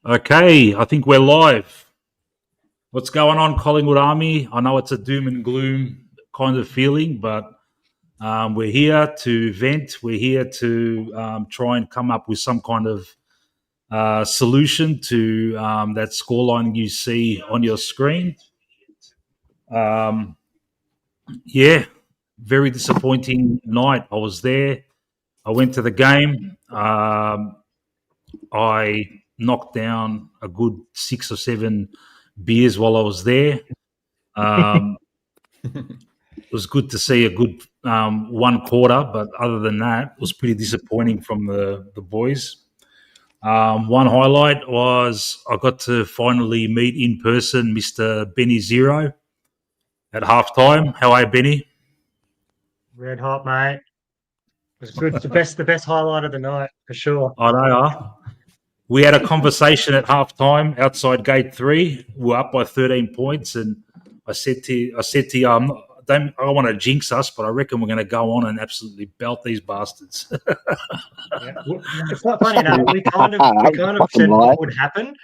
Okay, I think we're live. What's going on, Collingwood Army? I know it's a doom and gloom kind of feeling, but we're here to vent. We're here to try and come up with some kind of solution to that scoreline you see on your screen. Yeah, very disappointing night. I was there. I went to the game. I knocked down a good 6 or 7 beers while I was there. It was good to see a good one quarter, but other than that, it was pretty disappointing from the boys. One highlight was I got to finally meet in person Mr. Benny Zero at halftime. How are you, Benny? Red hot, mate. It was good. The best highlight of the night for sure. I know. We had a conversation at halftime outside Gate 3. We were up by 13 points, and I said to you, I don't want to jinx us, but I reckon we're going to go on and absolutely belt these bastards. Yeah. It's not funny enough. We kind of said what would happen.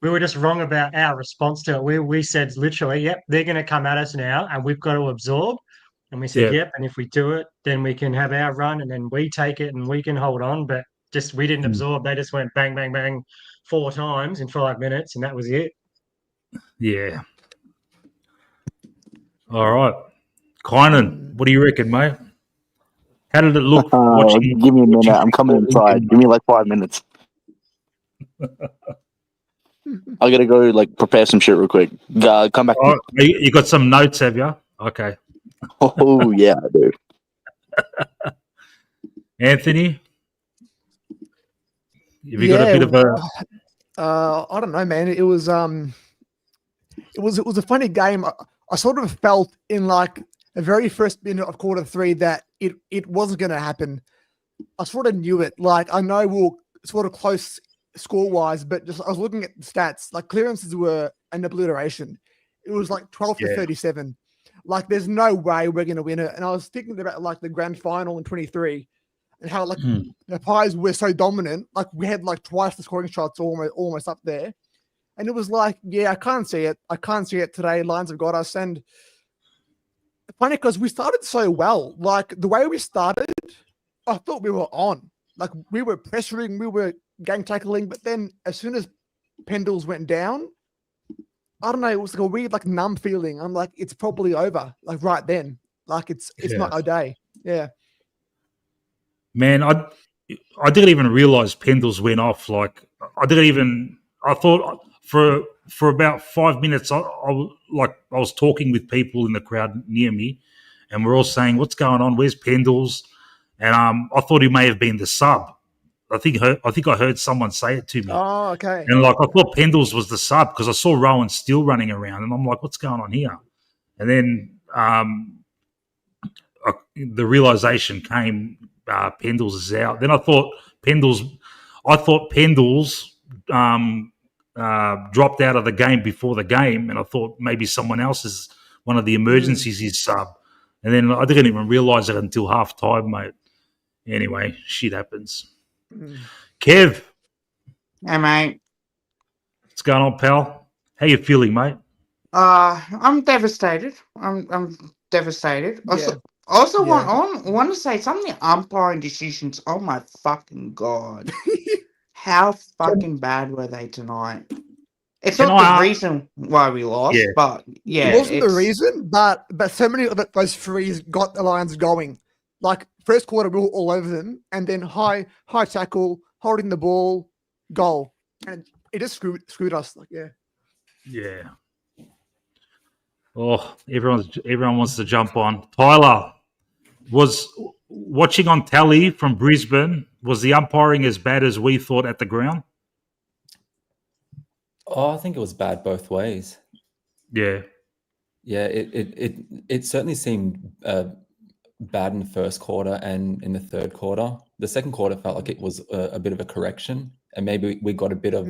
We were just wrong about our response to it. We said literally, yep, they're going to come at us now, and we've got to absorb. And we said, yep, and if we do it, then we can have our run, and then we take it and we can hold on. But just we didn't absorb. They just went bang, bang, bang 4 times in 5 minutes, and that was it. Yeah. All right. Kynan, what do you reckon, mate? How did it look watching? Give me a minute. I'm coming inside. Give me like 5 minutes. I gotta go prepare some shit real quick. Come back. Oh, you got some notes, have you? Okay. Oh yeah, I do. Anthony, have you got a bit of a? I don't know, man. It was a funny game. I sort of felt in the very first minute of quarter 3 that it wasn't going to happen. I sort of knew it. I know we were sort of close score wise, but just I was looking at the stats. Clearances were an obliteration. It was 12 to 37. There's no way we're going to win it. And I was thinking about the grand final in 23 and how the Pies were so dominant. We had twice the scoring shots almost up there. And it was I can't see it. I can't see it today. Lions have got us. And funny because we started so well. The way we started, I thought we were on. We were pressuring, we were gang tackling, but then as soon as Pendles went down, I don't know, it was a weird numb feeling. I'm it's probably over. Right then. It's not our day. Yeah. Man, I didn't even realize Pendles went off. I thought for about 5 minutes I was talking with people in the crowd near me, and we're all saying, what's going on? Where's Pendles? And I thought he may have been the sub. I think I heard someone say it to me. Oh, okay. And I thought Pendles was the sub because I saw Rowan still running around, and I'm like, what's going on here? And then the realization came, Pendles is out. Then I thought Pendles dropped out of the game before the game, and I thought maybe someone else is one of the emergencies is sub. And then I didn't even realize it until half time, mate. Anyway, shit happens. Kev. Hey, mate. What's going on, pal? How you feeling, mate? I'm devastated. I'm devastated. Yeah. I want to say something. Umpiring decisions. Oh my fucking god! How fucking bad were they tonight? It's not the reason why we lost, but yeah, it wasn't the reason. But so many of those threes got the Lions going. First quarter, we were all over them, and then high tackle, holding the ball, goal, and it just screwed us. Yeah. Oh, everyone wants to jump on. Tyler, was watching on tally from Brisbane. Was the umpiring as bad as we thought at the ground? Oh, I think it was bad both ways. Yeah. Yeah, it certainly seemed bad in the first quarter and in the third quarter. The second quarter felt like it was a bit of a correction, and maybe we got a bit of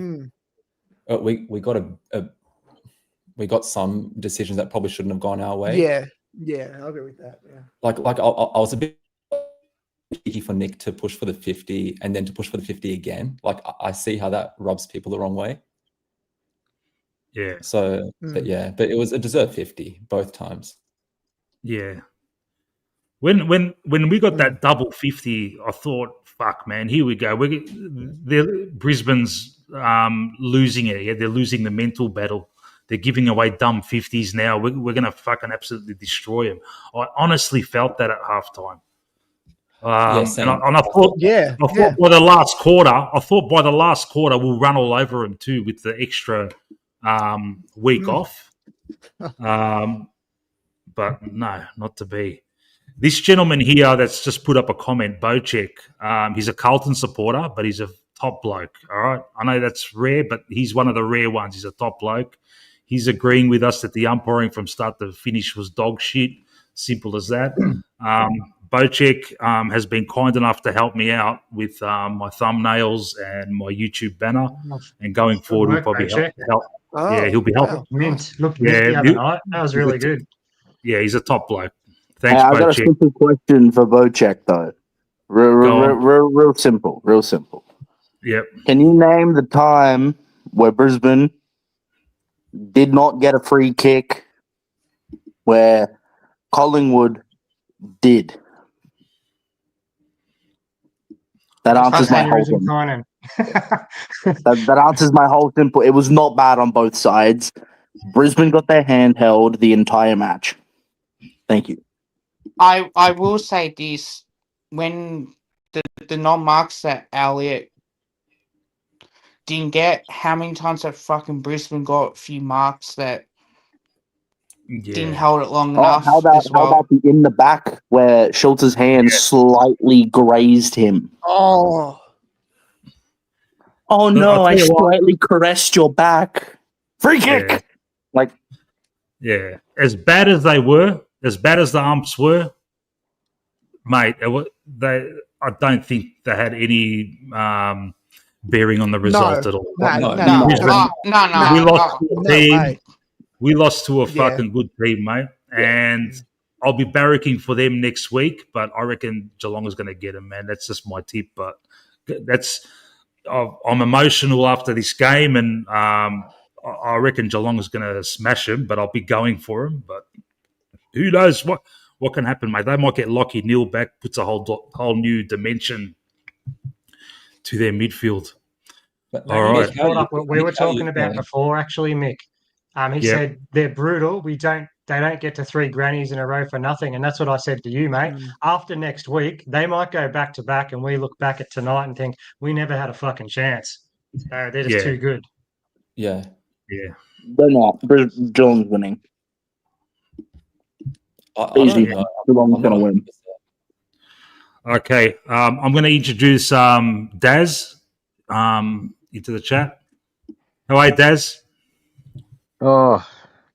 we got some decisions that probably shouldn't have gone our way. Yeah, I agree with that. Yeah. I was a bit cheeky for Nick to push for the 50 and then to push for the 50 again. I see how that rubs people the wrong way. Yeah. So, but it was a deserved 50 both times. Yeah. When we got that double 50, I thought, fuck, man, here we go. Brisbane's losing it. Yeah, they're losing the mental battle. They're giving away dumb 50s now. We're going to fucking absolutely destroy them. I honestly felt that at halftime. Same. And I thought by the last quarter, we'll run all over them too with the extra week off. But no, not to be. This gentleman here that's just put up a comment, Bocek, he's a Carlton supporter, but he's a top bloke. All right. I know that's rare, but he's one of the rare ones. He's a top bloke. He's agreeing with us that the umpiring from start to finish was dog shit. Simple as that. Bocek has been kind enough to help me out with my thumbnails and my YouTube banner. And going forward, he'll probably help. He'll be helping. Mint. Looked mint the other night. That was really good. Yeah, he's a top bloke. Thanks, I've got a simple question for Bocek, though. Real simple. Real simple. Yep. Can you name the time where Brisbane did not get a free kick where Collingwood did? That answers my whole thing. That answers my whole simple. It was not bad on both sides. Brisbane got their hand held the entire match. Thank you. I will say this: when the non-marks that Elliot didn't get, how many times that fucking Brisbane got a few marks that didn't hold it long enough? How about the in the back where Schultz's hand slightly grazed him? Oh no! I slightly caressed your back. Free kick. As bad as they were, as bad as the umps were, mate, I don't think they had any bearing on the result at all. We lost to a fucking good team, mate. And I'll be barracking for them next week, but I reckon Geelong is going to get them, man. That's just my tip. But I'm emotional after this game, and I reckon Geelong is going to smash them, but I'll be going for them. But who knows what can happen, mate? They might get Lockie Neal back, puts a whole new dimension to their midfield. All right. We were talking about before, actually, Mick. He said they're brutal. They don't get to 3 grannies in a row for nothing, and that's what I said to you, mate. After next week, they might go back to back, and we look back at tonight and think we never had a fucking chance. They're just too good. Yeah. They're not. Geelong's winning. Easy. Geelong's going to win. Okay. I'm going to introduce Daz into the chat. How are you, Daz? Oh,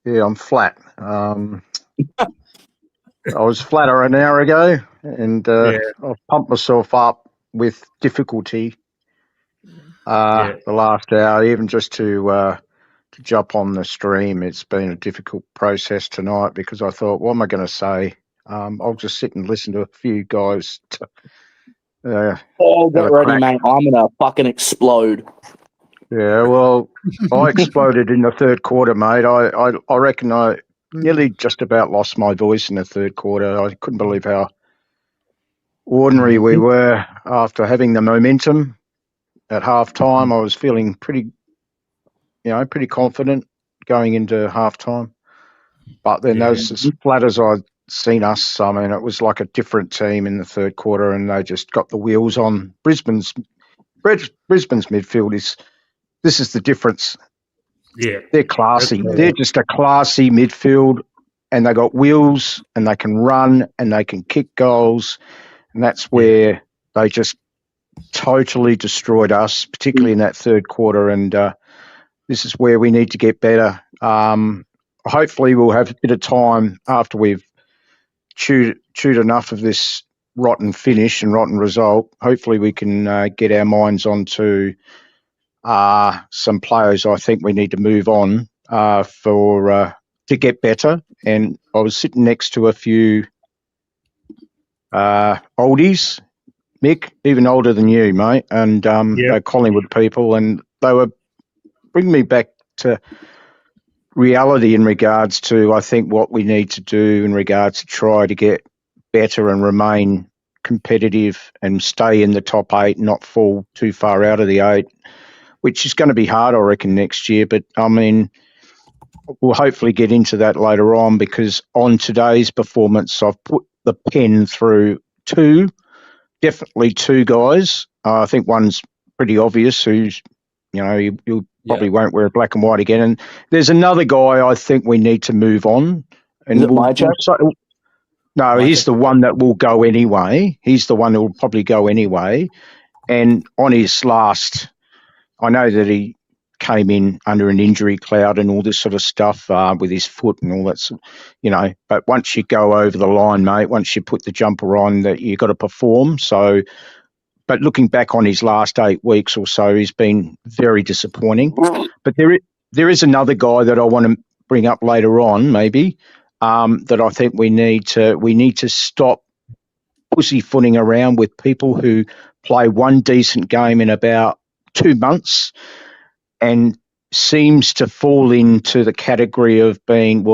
yeah, I'm flat. I was flatter an hour ago, and I've pumped myself up with difficulty the last hour, even just to jump on the stream. It's been a difficult process tonight because I thought, what am I going to say? I'll just sit and listen to a few guys. Get ready, mate. I'm going to fucking explode. Yeah, well, I exploded in the third quarter, mate. I reckon I nearly just about lost my voice in the third quarter. I couldn't believe how ordinary we were after having the momentum at half time. I was feeling pretty confident going into half time. But then those as flat as I'd seen us, I mean, it was like a different team in the third quarter, and they just got the wheels on. Brisbane's midfield this is the difference. Yeah. They're classy. They're just a classy midfield, and they got wheels, and they can run, and they can kick goals, and that's where they just totally destroyed us, particularly in that third quarter, and this is where we need to get better. Hopefully we'll have a bit of time after we've chewed enough of this rotten finish and rotten result. Hopefully we can get our minds onto some players I think we need to move on to get better. And I was sitting next to a few oldies, Mick, even older than you, mate, and they're Collingwood people, and they were bringing me back to reality in regards to, I think, what we need to do in regards to try to get better and remain competitive and stay in the top 8, not fall too far out of the 8, which is going to be hard, I reckon, next year. But, I mean, we'll hopefully get into that later on, because on today's performance, I've put the pen through definitely two guys. I think one's pretty obvious, who's, you probably won't wear black and white again. And there's another guy I think we need to move on. And Is it Mychak? No, he's the one that will go anyway. He's the one that will probably go anyway. And on his last, I know that he came in under an injury cloud and all this sort of stuff with his foot and all that, but once you go over the line, mate, once you put the jumper on, that you've got to perform. So, but looking back on his last 8 weeks or so, he's been very disappointing. But there is another guy that I want to bring up later on, maybe, that I think we need to stop pussyfooting around with people who play one decent game in about 2 months and seems to fall into the category of being,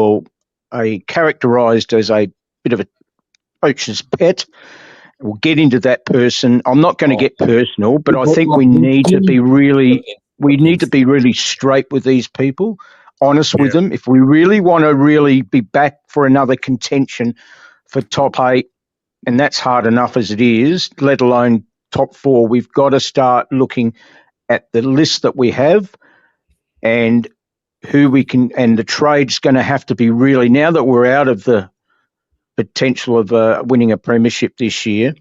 characterised as a bit of a coach's pet. We'll get into that person. I'm not going to get personal, but I think we need to be really straight with these people, honest with them. If we really want to really be back for another contention for top 8, and that's hard enough as it is, let alone top 4, we've got to start looking at the list that we have and who we can, and the trade's going to have to be really, now that we're out of the potential of winning a premiership this year,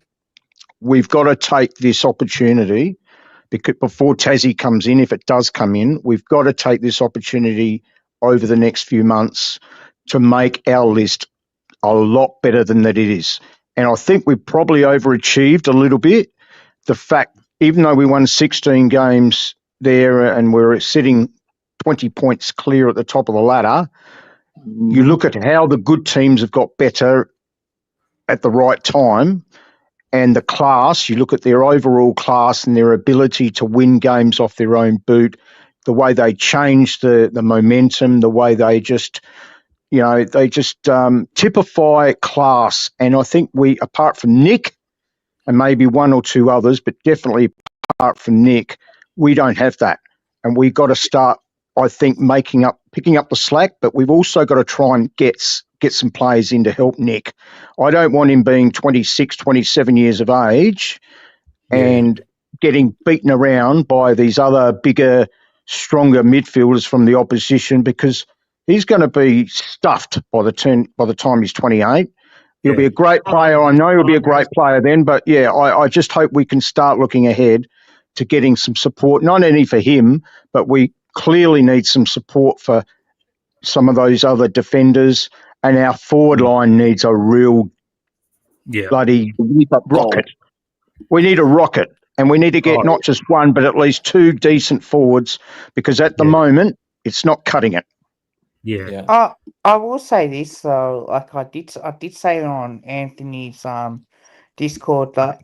we've got to take this opportunity, because before Tassie comes in, if it does come in, we've got to take this opportunity over the next few months to make our list a lot better than that it is. And I think we've probably overachieved a little bit. The fact, even though we won 16 games there and we're sitting 20 points clear at the top of the ladder, you look at how the good teams have got better at the right time, and the class, you look at their overall class and their ability to win games off their own boot, the way they change the momentum, the way they just, typify class. And I think we, apart from Nick and maybe one or two others, but definitely apart from Nick, we don't have that. And we've got to start, I think, picking up the slack, but we've also got to try and get some players in to help Nick. I don't want him being 26, 27 years of age and getting beaten around by these other bigger, stronger midfielders from the opposition, because he's going to be stuffed by the time he's 28. He'll be a great player. I know he'll be a great player then, but I just hope we can start looking ahead to getting some support, not only for him, but we clearly need some support for some of those other defenders, and our forward line needs a real bloody rocket. We need a rocket, and we need to get not just one, but at least 2 decent forwards, because at the moment it's not cutting it. I will say this though, like I did say on Anthony's Discord, that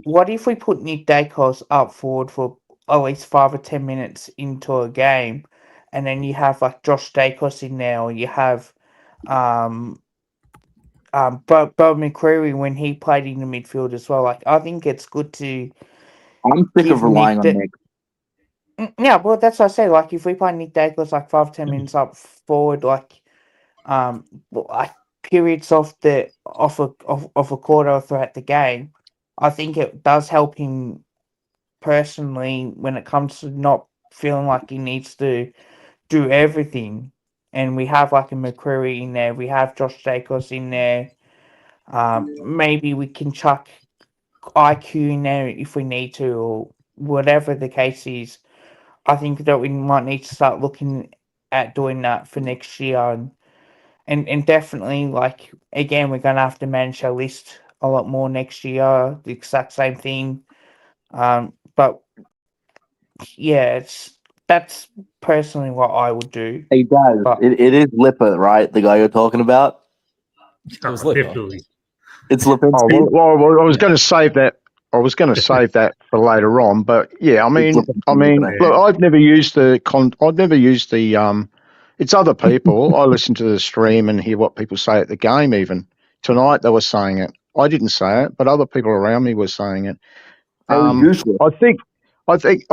what if we put Nick Dacos up forward for at least 5 or 10 minutes into a game, and then you have like Josh Dacos in there, or you have Bo McCreary when he played in the midfield as well. Like, I think it's good to. I'm sick of relying on Nick. Yeah, well, that's what I say. Like, if we play Nick Dacos like 5 or 10 minutes up forward, like periods of a quarter throughout the game, I think it does help him personally when it comes to not feeling like he needs to do everything. And we have like a McCreary in there, we have Josh Dacos in there. Maybe we can chuck IQ in there if we need to, or whatever the case is. I think that we might need to start looking at doing that for next year, and definitely, like, again, we're going to have to manage our list a lot more next year. The exact same thing, but yeah, that's personally what I would do. Hey guys, it is Lipper, right? The guy you're talking about. It was Lipper. Definitely. It's Lipper. Well, I was going to save that. For later on, but yeah, I mean, look, I've never used the It's other people. I listen to the stream and hear what people say at the game. Even tonight, they were saying it. I didn't say it, but other people around me were saying it. Usual. I think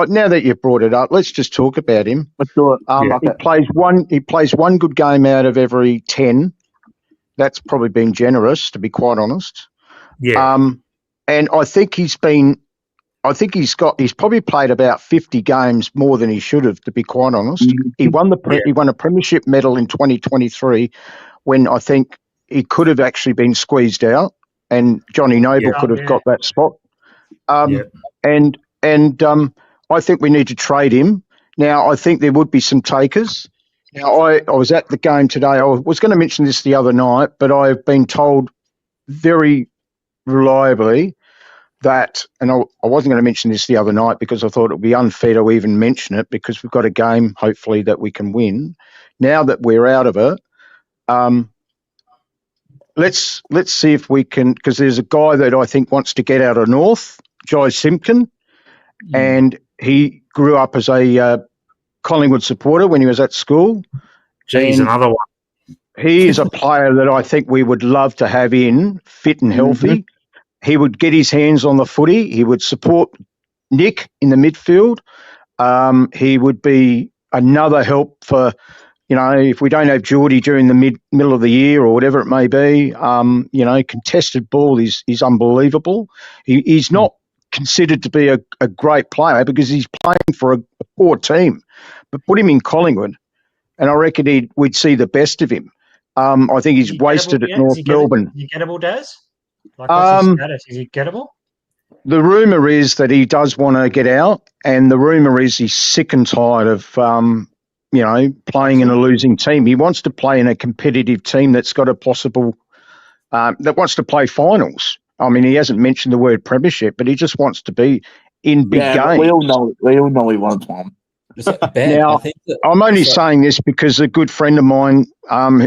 now that you've brought it up, let's just talk about him. Let's do it. He plays one good game out of every 10. That's probably been generous, to be quite honest. Yeah. And I think he's probably played about 50 games more than he should have, to be quite honest. He won a premiership medal in 2023 when I think he could have actually been squeezed out, and Johnny Noble could have got that spot. And I think we need to trade him. Now, I think there would be some takers. Now, I was at the game today. I was going to mention this the other night, but I've been told very reliably that, and I wasn't going to mention this the other night because I thought it would be unfair to even mention it because we've got a game, hopefully, that we can win. Now that we're out of it, let's see if we can, because there's a guy that I think wants to get out of North, Jai Simpkin, and he grew up as a Collingwood supporter when he was at school. Geez, another one. He is a player that I think we would love to have in, fit and healthy. He would get his hands on the footy. He would support Nick in the midfield. He would be another help for, if we don't have Geordie during the middle of the year or whatever it may be. Contested ball is unbelievable. He's not considered to be a great player because he's playing for a poor team. But put him in Collingwood, and I reckon we'd see the best of him. I think he's wasted at North Melbourne. Is he gettable, Daz? What's his status? Is he gettable? The rumour is that he does want to get out, and the rumour is he's sick and tired of, playing in a losing team. He wants to play in a competitive team that's got a possible, that wants to play finals. I mean, he hasn't mentioned the word premiership, but he just wants to be in big games. We all know he wants one. Now, I'm only saying this because a good friend of mine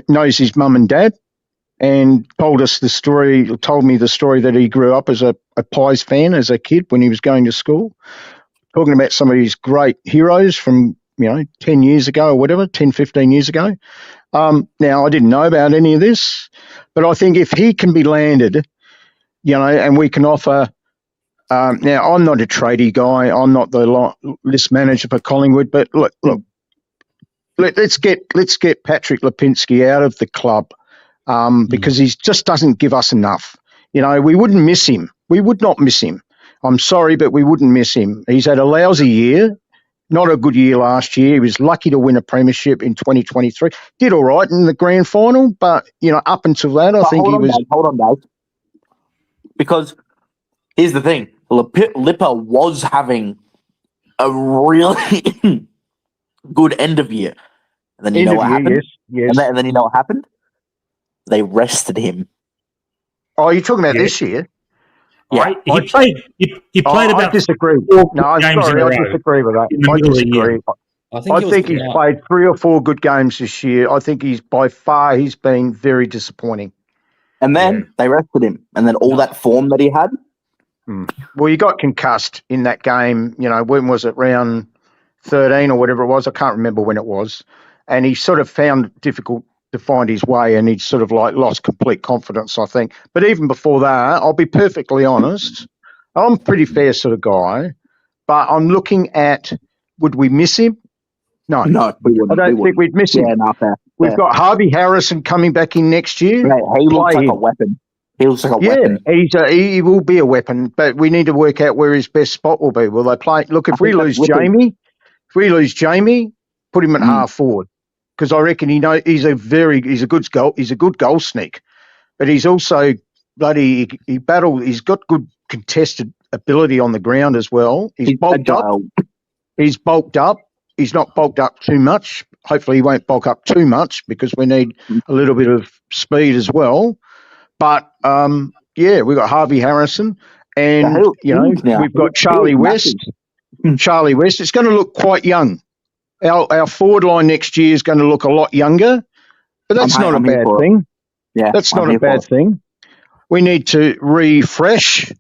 knows his mum and dad and told me the story that he grew up as a Pies fan as a kid when he was going to school, talking about some of his great heroes from, 10 years ago or whatever, 10, 15 years ago. Now, I didn't know about any of this, but I think if he can be landed, and we can offer now, I'm not a tradie guy. I'm not the list manager for Collingwood. But look, let's get Patrick Lipinski out of the club because he just doesn't give us enough. We wouldn't miss him. We would not miss him. I'm sorry, but we wouldn't miss him. He's had a lousy year, not a good year last year. He was lucky to win a premiership in 2023. Did all right in the grand final, but up until that, I think he was. Hold on, Dave. Because here's the thing. Lipper was having a really good end of year. And then you know what happened? Yes. And then you know what happened? They rested him. Oh, you're talking about this year? Yeah. He played about. I disagree. No, I'm sorry. I disagree with that. I disagree. I think he's played 3 or 4 good games this year. I think he's been very disappointing. And then they rested him. And then all that form that he had. Well, he got concussed in that game, when was it, round 13 or whatever it was? I can't remember when it was. And he sort of found it difficult to find his way and he sort of lost complete confidence, I think. But even before that, I'll be perfectly honest, I'm a pretty fair sort of guy, but I'm looking at, would we miss him? No, we wouldn't. I don't think we'd miss him. Yeah, fair. We've got Harvey Harrison coming back in next year. Right, he looks like a weapon. He looks like a weapon. He will be a weapon, but we need to work out where his best spot will be. Will they play? Look, if we lose Jamie, put him at half forward because I reckon he's a good goal sneak, but he's also he's got good contested ability on the ground as well. He's bulked up. He's not bulked up too much. Hopefully he won't bulk up too much because we need a little bit of speed as well. But, we've got Harvey Harrison and, we've got Charlie West. Charlie West. It's going to look quite young. Our forward line next year is going to look a lot younger, but that's not a bad thing. Yeah, that's not a bad thing. We need to refresh.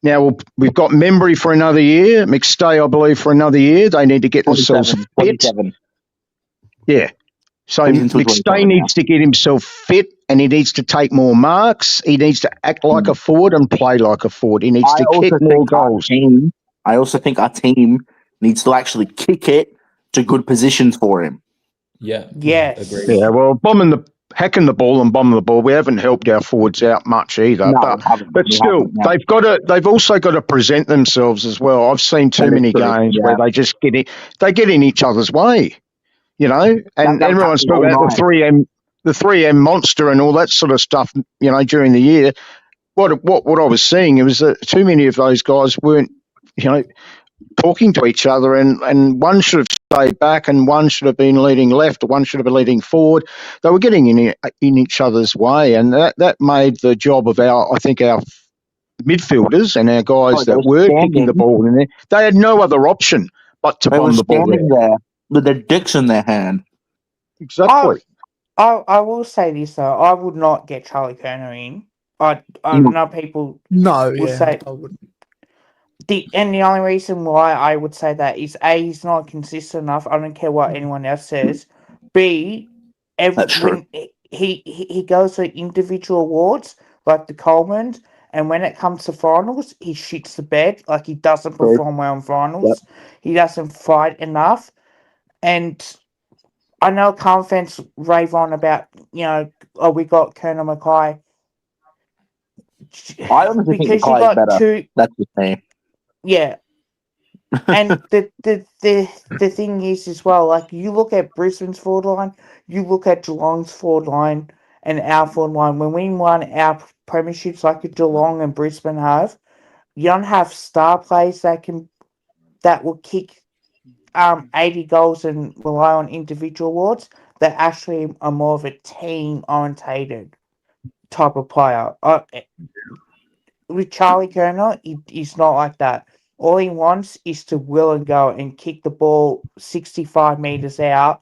Now, we've got Membry for another year, McStay, I believe, for another year. They need to get themselves fit. 27. Yeah. So He's into his McStay 27 needs to get himself fit, and he needs to take more marks. He needs to act like a forward and play like a forward. He needs to kick more goals. I also think our team needs to actually kick it to good positions for him. Yeah. Yes. Agreed. Yeah, well, hacking the ball and bombing the ball, we haven't helped our forwards out much either. No, but we haven't. but We still, haven't, no. they've also got to present themselves as well. I've seen too That is many true, games yeah. where they just get in each other's way, you know. And That everyone's happens talking all about night. the 3M monster and all that sort of stuff, you know, during the year. What I was seeing, it was that too many of those guys weren't, you know, talking to each other, and one should have stayed back and one should have been leading left or one should have been leading forward. They were getting in each other's way, and that made the job of our midfielders and our guys that were kicking the ball in there. They had no other option but to bomb the ball standing there with their dicks in their hand. Exactly. I will say this though, I would not get Charlie Kerner in. I know people No, will yeah, say I wouldn't. the only reason why I would say that is A, he's not consistent enough. I don't care what anyone else says. B, That's true. when he goes to individual awards like the Colemans, and when it comes to finals, he shits the bed. Like he doesn't True. perform well in finals. He doesn't fight enough. And I know Carlton fans rave on about, you know, oh, we got Colonel Mackay. I honestly think Because you Mackay is got better. two, That's the thing. yeah. And the thing is as well, like you look at Brisbane's forward line, you look at Geelong's forward line and our forward line. When we won our premierships like Geelong and Brisbane have, you don't have star players that will kick 80 goals and rely on individual awards. They actually are more of a team orientated type of player. With Charlie Kerner, he's not like that. All he wants is to will and go and kick the ball 65 metres out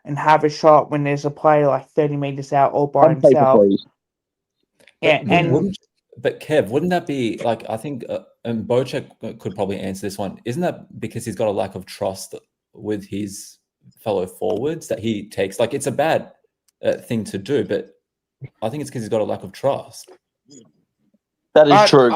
and have a shot when there's a player like 30 metres out all by On paper, himself. please. Yeah, But Kev, wouldn't that be like, I think, and Bocek could probably answer this one. Isn't that because he's got a lack of trust with his fellow forwards that he takes? Like, it's a bad thing to do, but I think it's because he's got a lack of trust. That is true.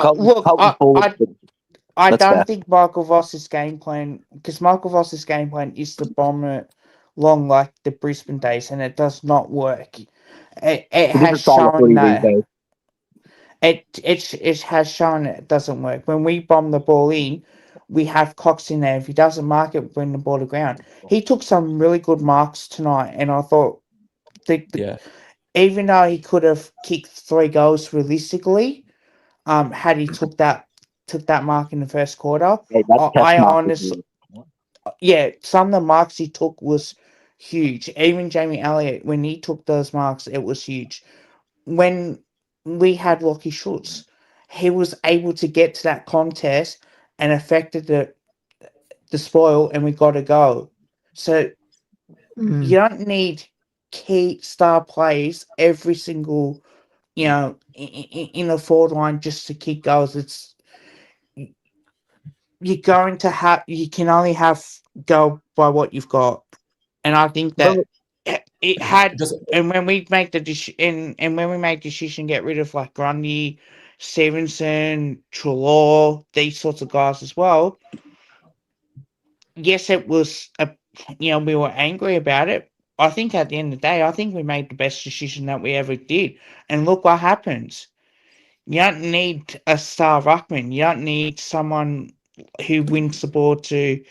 I don't think Michael Voss's game plan, because Michael Voss's game plan is to bomb it long like the Brisbane days, and it does not work. It has shown that. It has shown it doesn't work. When we bomb the ball in, we have Cox in there. If he doesn't mark it, bring the ball to ground. He took some really good marks tonight, and I thought, even though he could have kicked 3 goals realistically, had he took that mark in the first quarter, I honestly, some of the marks he took was huge. Even Jamie Elliott, when he took those marks, it was huge. When we had Lockie Schultz, he was able to get to that contest and affected the spoil, and we got to go. So you don't need key star players every single, you know, in the forward line just to kick goals. It's you can only have go by what you've got, and I think that it had. And when we make the decision, get rid of like Grundy, Stevenson, Trelaw, these sorts of guys as well. Yes, it was we were angry about it. I think at the end of the day, I think we made the best decision that we ever did. And look what happens. You don't need a star ruckman. You don't need someone who wins the ball to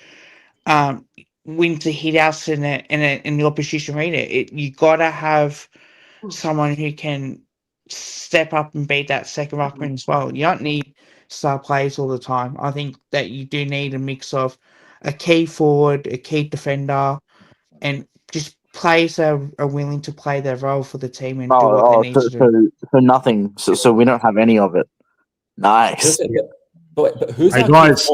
win to hit us in the opposition arena. You gotta have someone who can step up and beat that second ruckman as well. You don't need star players all the time. I think that you do need a mix of a key forward, a key defender, and just players that are willing to play their role for the team and do what they need to do. So nothing. So we don't have any of it. Nice. But who's hey guys?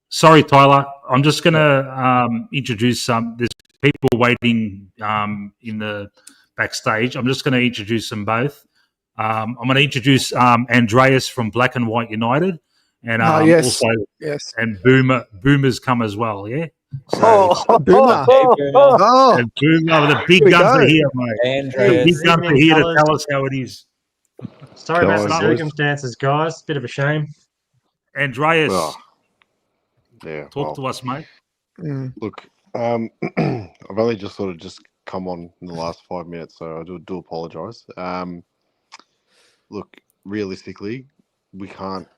Sorry, Tyler. I'm just gonna introduce some. There's people waiting in the backstage. I'm just going to introduce them both. I'm going to introduce Andreas from Black and White United, and also and Boomer's come as well. Yeah. So, Boomer. Hey, Boomer. Oh, and Boomer, the big Here we guns are go. here, mate. The Andreas. big guns are Evening, here to fellas. tell us how it is. Sorry about the Guys, circumstances, guys. Bit of a shame. Andreas, Well, yeah. talk to us, mate. Mm. Look, I've only just sort of just come on in the last 5 minutes, so I do apologise. Look, realistically, we can't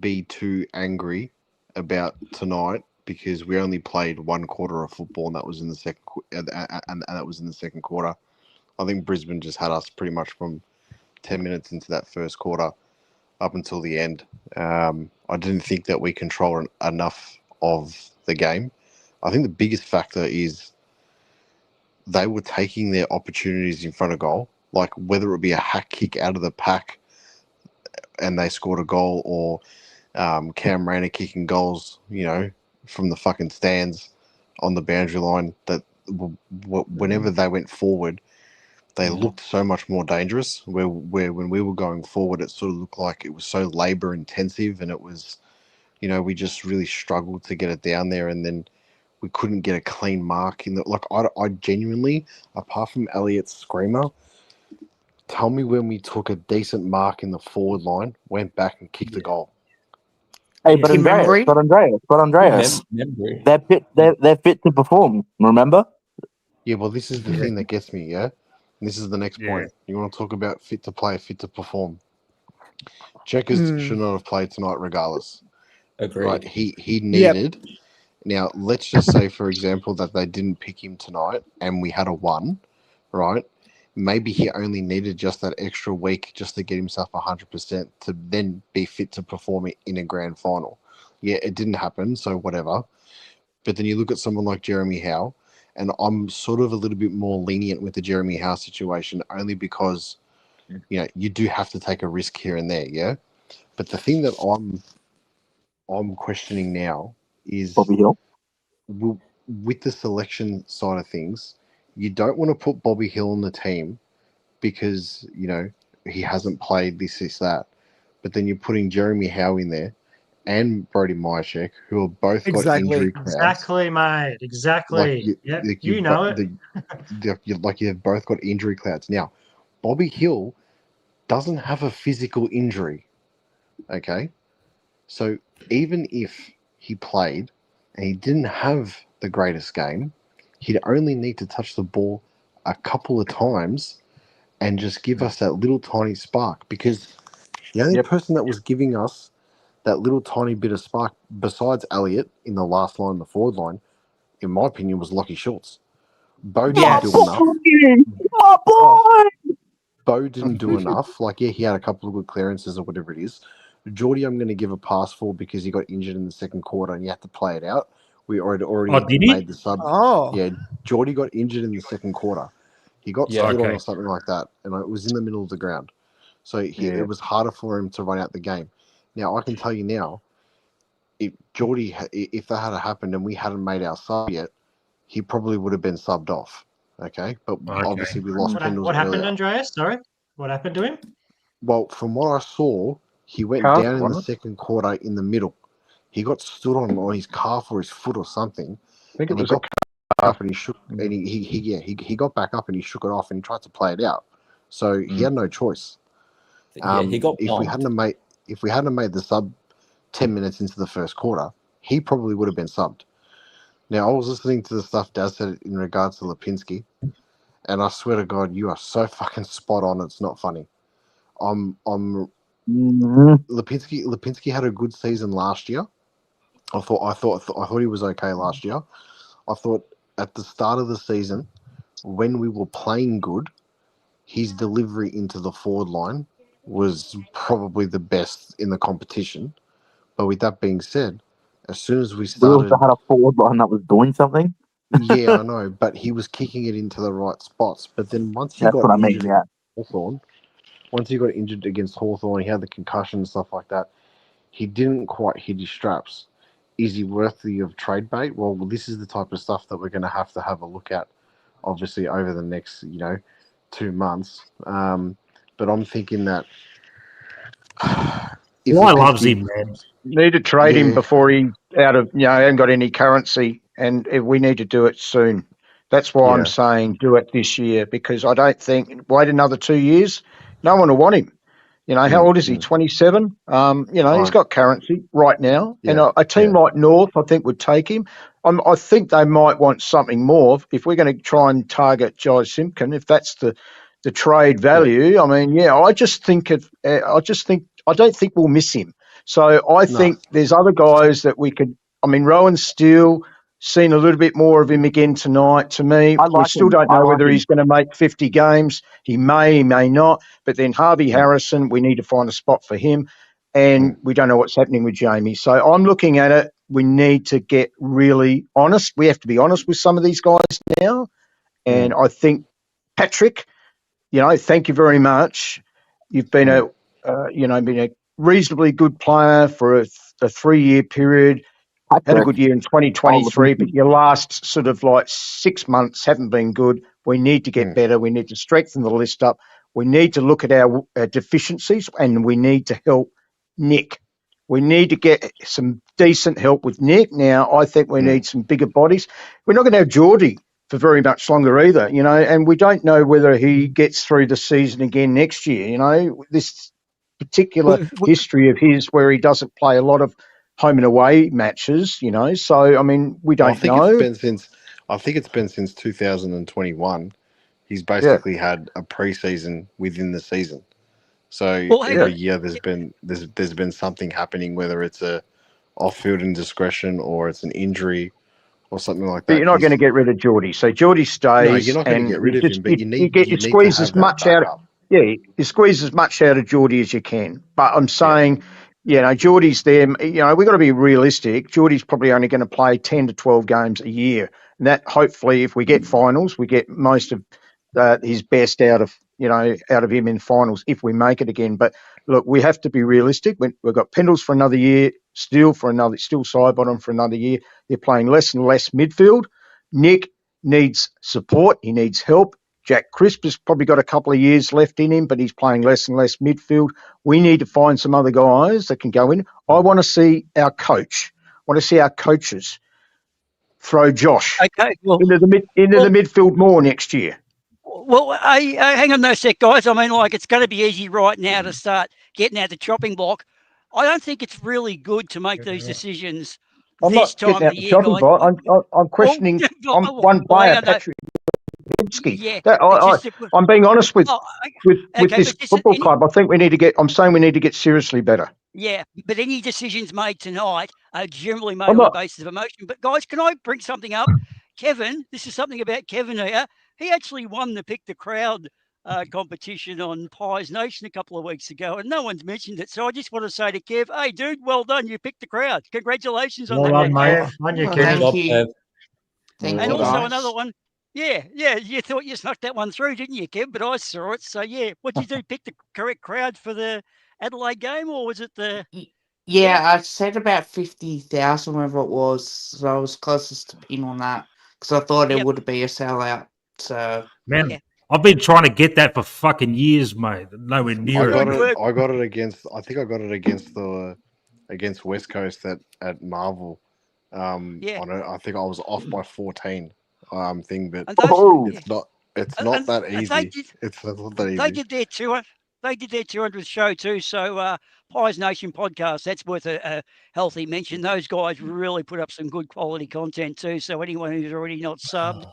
be too angry about tonight because we only played one quarter of football, and that was in the second, and that was in the second quarter. I think Brisbane just had us pretty much from 10 minutes into that first quarter up until the end. I didn't think that we controlled enough of the game. I think the biggest factor is they were taking their opportunities in front of goal, like whether it be a hack kick out of the pack and they scored a goal, or Cam Rayner kicking goals, from the fucking stands on the boundary line, that whenever they went forward, they looked so much more dangerous. Where when we were going forward, it sort of looked like it was so labour intensive, and it was, we just really struggled to get it down there, and then we couldn't get a clean mark in the. Like I genuinely, apart from Elliott's screamer, tell me when we took a decent mark in the forward line, went back and kicked a goal. Hey, but Andreas, Memory. they're fit to perform. Remember? Yeah, well, this is the thing that gets me. Yeah, and this is the next point. You want to talk about fit to play, fit to perform. Checkers should not have played tonight, regardless. Agreed. Right? He needed. Yep. Now, let's just say, for example, that they didn't pick him tonight, and we had a 1, right? Maybe he only needed just that extra week just to get himself 100% to then be fit to perform in a grand final. Yeah, it didn't happen, so whatever. But then you look at someone like Jeremy Howe, and I'm sort of a little bit more lenient with the Jeremy Howe situation, only because, you do have to take a risk here and there, yeah? But the thing that I'm questioning now is Bobby Hill. With the selection side of things, you don't want to put Bobby Hill on the team because, he hasn't played this, that. But then you're putting Jeremy Howe in there and Brody Myercheck, who have both got injury clouds. Exactly, mate. Exactly. You know it. You have both got injury clouds. Now, Bobby Hill doesn't have a physical injury, okay? So even if he played and he didn't have the greatest game, he'd only need to touch the ball a couple of times and just give us that little tiny spark, because the only person that was giving us that little tiny bit of spark besides Elliott in the last line, the forward line, in my opinion, was Lockie Schultz. Bo didn't do enough. My boy! Bo didn't do enough. Like, yeah, he had a couple of good clearances or whatever it is. Geordie, I'm going to give a pass for because he got injured in the second quarter and you had to play it out. We already made the sub. Oh. Yeah, Geordie got injured in the second quarter. He got stood on or something like that, and it was in the middle of the ground. So it was harder for him to run out the game. Now, I can tell you now, if that had happened and we hadn't made our sub yet, he probably would have been subbed off. Okay? But obviously we lost Pendles. What happened, Andreas? Sorry? What happened to him? Well, from what I saw, he went down in the second quarter in the middle. He got stood on his calf or his foot or something. I think it was up and he shook, and he got back up and he shook it off and he tried to play it out. So he had no choice. He got if we hadn't made the sub 10 minutes into the first quarter, he probably would have been subbed. Now, I was listening to the stuff Daz said in regards to Lipinski, and I swear to God, you are so fucking spot on. It's not funny. Lipinski had a good season last year. I thought he was okay last year. I thought at the start of the season, when we were playing good, his delivery into the forward line was probably the best in the competition. But with that being said, as soon as we started... We also had a forward line that was doing something. Yeah, I know, but he was kicking it into the right spots. But then once he got injured against Hawthorn, he had the concussion and stuff like that, he didn't quite hit his straps. Is he worthy of trade bait? Well, this is the type of stuff that we're going to have a look at, obviously, over the next, 2 months. But I'm thinking that if Why the loves 50 him, man. Need to trade him Yeah. before he hasn't got any currency, and we need to do it soon. That's why I'm Yeah. saying do it this year, because I don't think wait another 2 years. No one will want him. How old is he? 27. He's Right. got currency right now, and Yeah, a team like North, I think, would take him. I think they might want something more if we're going to try and target Jai Simpkin. If that's the trade value, I mean, I just think I don't think we'll miss him. So I think there's other guys that we could. I mean, Rowan Steele. Seen a little bit more of him again tonight. To me, I like we still him. don't I know like whether him. he's going to make 50 games. He may not. But then Harvey Harrison, we need to find a spot for him. And we don't know what's happening with Jamie. So I'm looking at it. We need to get really honest. We have to be honest with some of these guys now. And I think, Patrick, thank you very much. You've been been a reasonably good player for a 3-year period. Had a good year in 2023, but your last sort of like 6 months haven't been good. We need to get better. We need to strengthen the list up. We need to look at our deficiencies, and we need to help Nick. We need to get some decent help with Nick. Now, I think we need some bigger bodies. We're not going to have Geordie for very much longer either, and we don't know whether he gets through the season again next year. This particular history of his where he doesn't play a lot of home and away matches, So I mean, we don't know. I think it's been since 2021. He's basically had a preseason within the season. So every year there's been something happening, whether it's a off-field indiscretion or it's an injury or something like that. But you're not going to get rid of Geordie. So Geordie stays. No, you're not going to get rid of him, but you squeeze as much out. You squeeze as much out of Geordie as you can. But I'm saying, Geordie's there. We've got to be realistic. Geordie's probably only going to play 10 to 12 games a year, and that hopefully, if we get finals, we get most of his best out of him in finals if we make it again. But look, we have to be realistic. We've got Pendles for another year, still Sidebottom for another year. They're playing less and less midfield. Nick needs support. He needs help. Jack Crisp has probably got a couple of years left in him, but he's playing less and less midfield. We need to find some other guys that can go in. I want to see our coach. I want to see our coaches throw Josh into the midfield more next year. Well, hang on a sec, guys. I mean, it's going to be easy right now to start getting out the chopping block. I don't think it's really good to make these decisions this time of the year, guys. I'm questioning one player, Patrick. Yeah, I'm being honest with this football club. I think we need to get. I'm saying we need to get seriously better. Yeah, but any decisions made tonight are generally made on the basis of emotion. But guys, can I bring something up? Kevin, this is something about Kevin here. He actually won the Pick the Crowd competition on Pies Nation a couple of weeks ago, and no one's mentioned it. So I just want to say to Kev, hey, dude, well done. You picked the crowd. Congratulations on that. Thank you. And also another one. Yeah, you thought you snuck that one through, didn't you, Kev? But I saw it. So, what'd you do? Pick the correct crowd for the Adelaide game, or was it the... Yeah, I said about 50,000, whatever it was. So I was closest to pin on that because I thought it would be a sellout. So, man, I've been trying to get that for fucking years, mate. Nowhere near it. I got it against against West Coast at Marvel. I think I was off by 14. Thing, but it's not that easy. It's not that easy. They did their 200th show too. So Pies Nation podcast, that's worth a healthy mention. Those guys really put up some good quality content too. So anyone who's already not subbed,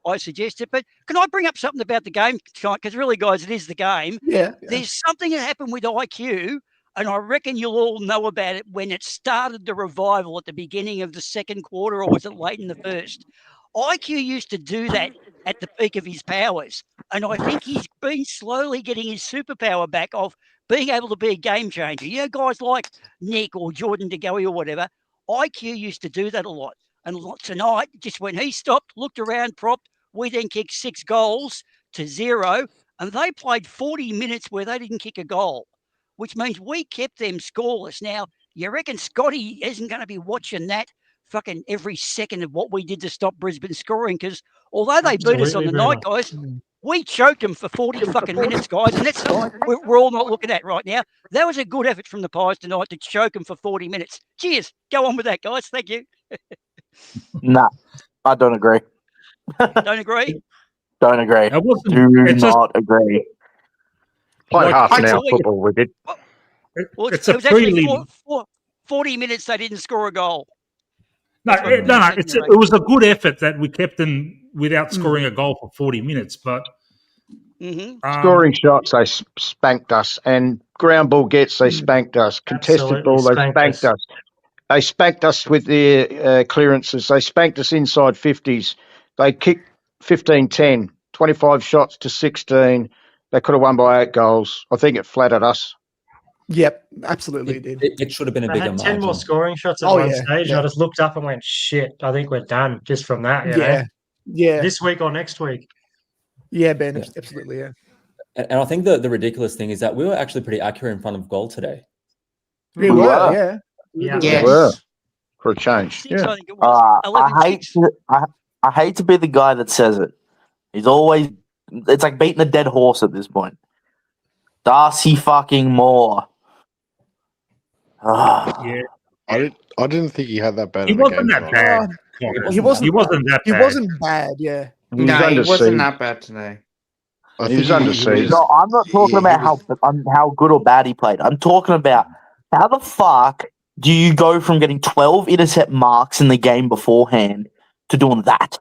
I suggest it. But can I bring up something about the game tonight? Because really, guys, it is the game. Yeah. There's something that happened with IQ, and I reckon you'll all know about it when it started the revival at the beginning of the second quarter, or was it late in the first? IQ used to do that at the peak of his powers, and I think he's been slowly getting his superpower back of being able to be a game changer. Guys like Nick or Jordan DeGoey or whatever, IQ used to do that a lot. And tonight, just when he stopped, looked around, propped, we then kicked 6 goals to 0, and they played 40 minutes where they didn't kick a goal, which means we kept them scoreless. Now, you reckon Scotty isn't going to be watching that fucking every second of what we did to stop Brisbane scoring? Because although they beat us on the night, guys, We choked them for 40 fucking minutes, guys, and that's something we're all not looking at right now. That was a good effort from the Pies tonight to choke them for 40 minutes. Cheers. Go on with that, guys. Thank you. Nah, I don't agree. Don't agree? Don't agree. It wasn't. Do It's just not agree. Played like, half an it's hour a- football, we did. Well, it's it a was actually prelim. 40 minutes they didn't score a goal. No, That's what no. said in the It was a good effort that we kept them without scoring a goal for 40 minutes. But Scoring shots, they spanked us. And ground ball gets, they spanked us. Contested Absolutely ball, they spanked spanked us. us. They spanked us with their clearances. They spanked us inside 50s. They kicked 15-10, 25 shots to 16. They could have won by 8 goals. I think it flattered us. Yep, absolutely did. It should have been a They bigger had 10 more margin. scoring shots at Oh, one yeah, stage, and yeah. I just looked up and went, shit, I think we're done just from that, you know? Yeah, yeah, This week or next week. yeah, Ben, Yeah. absolutely, yeah. And I think the ridiculous thing is that we were actually pretty accurate in front of goal today. We We were, were. yeah. Yeah. They Yes. were, for a change. Six, Yeah. I think it was. 11 I hate 6. to, I hate to be the guy that says it. He's always it's like beating a dead horse at this point. Darcy fucking Moore. yeah, I didn't think he had that bad he of a wasn't game that tonight. bad. He wasn't. He wasn't that He bad. wasn't bad, yeah. He was No, under he wasn't siege. that bad today. I He think was under siege. No, I'm not talking about how good or bad he played. I'm talking about how the fuck do you go from getting 12 intercept marks in the game beforehand to doing that?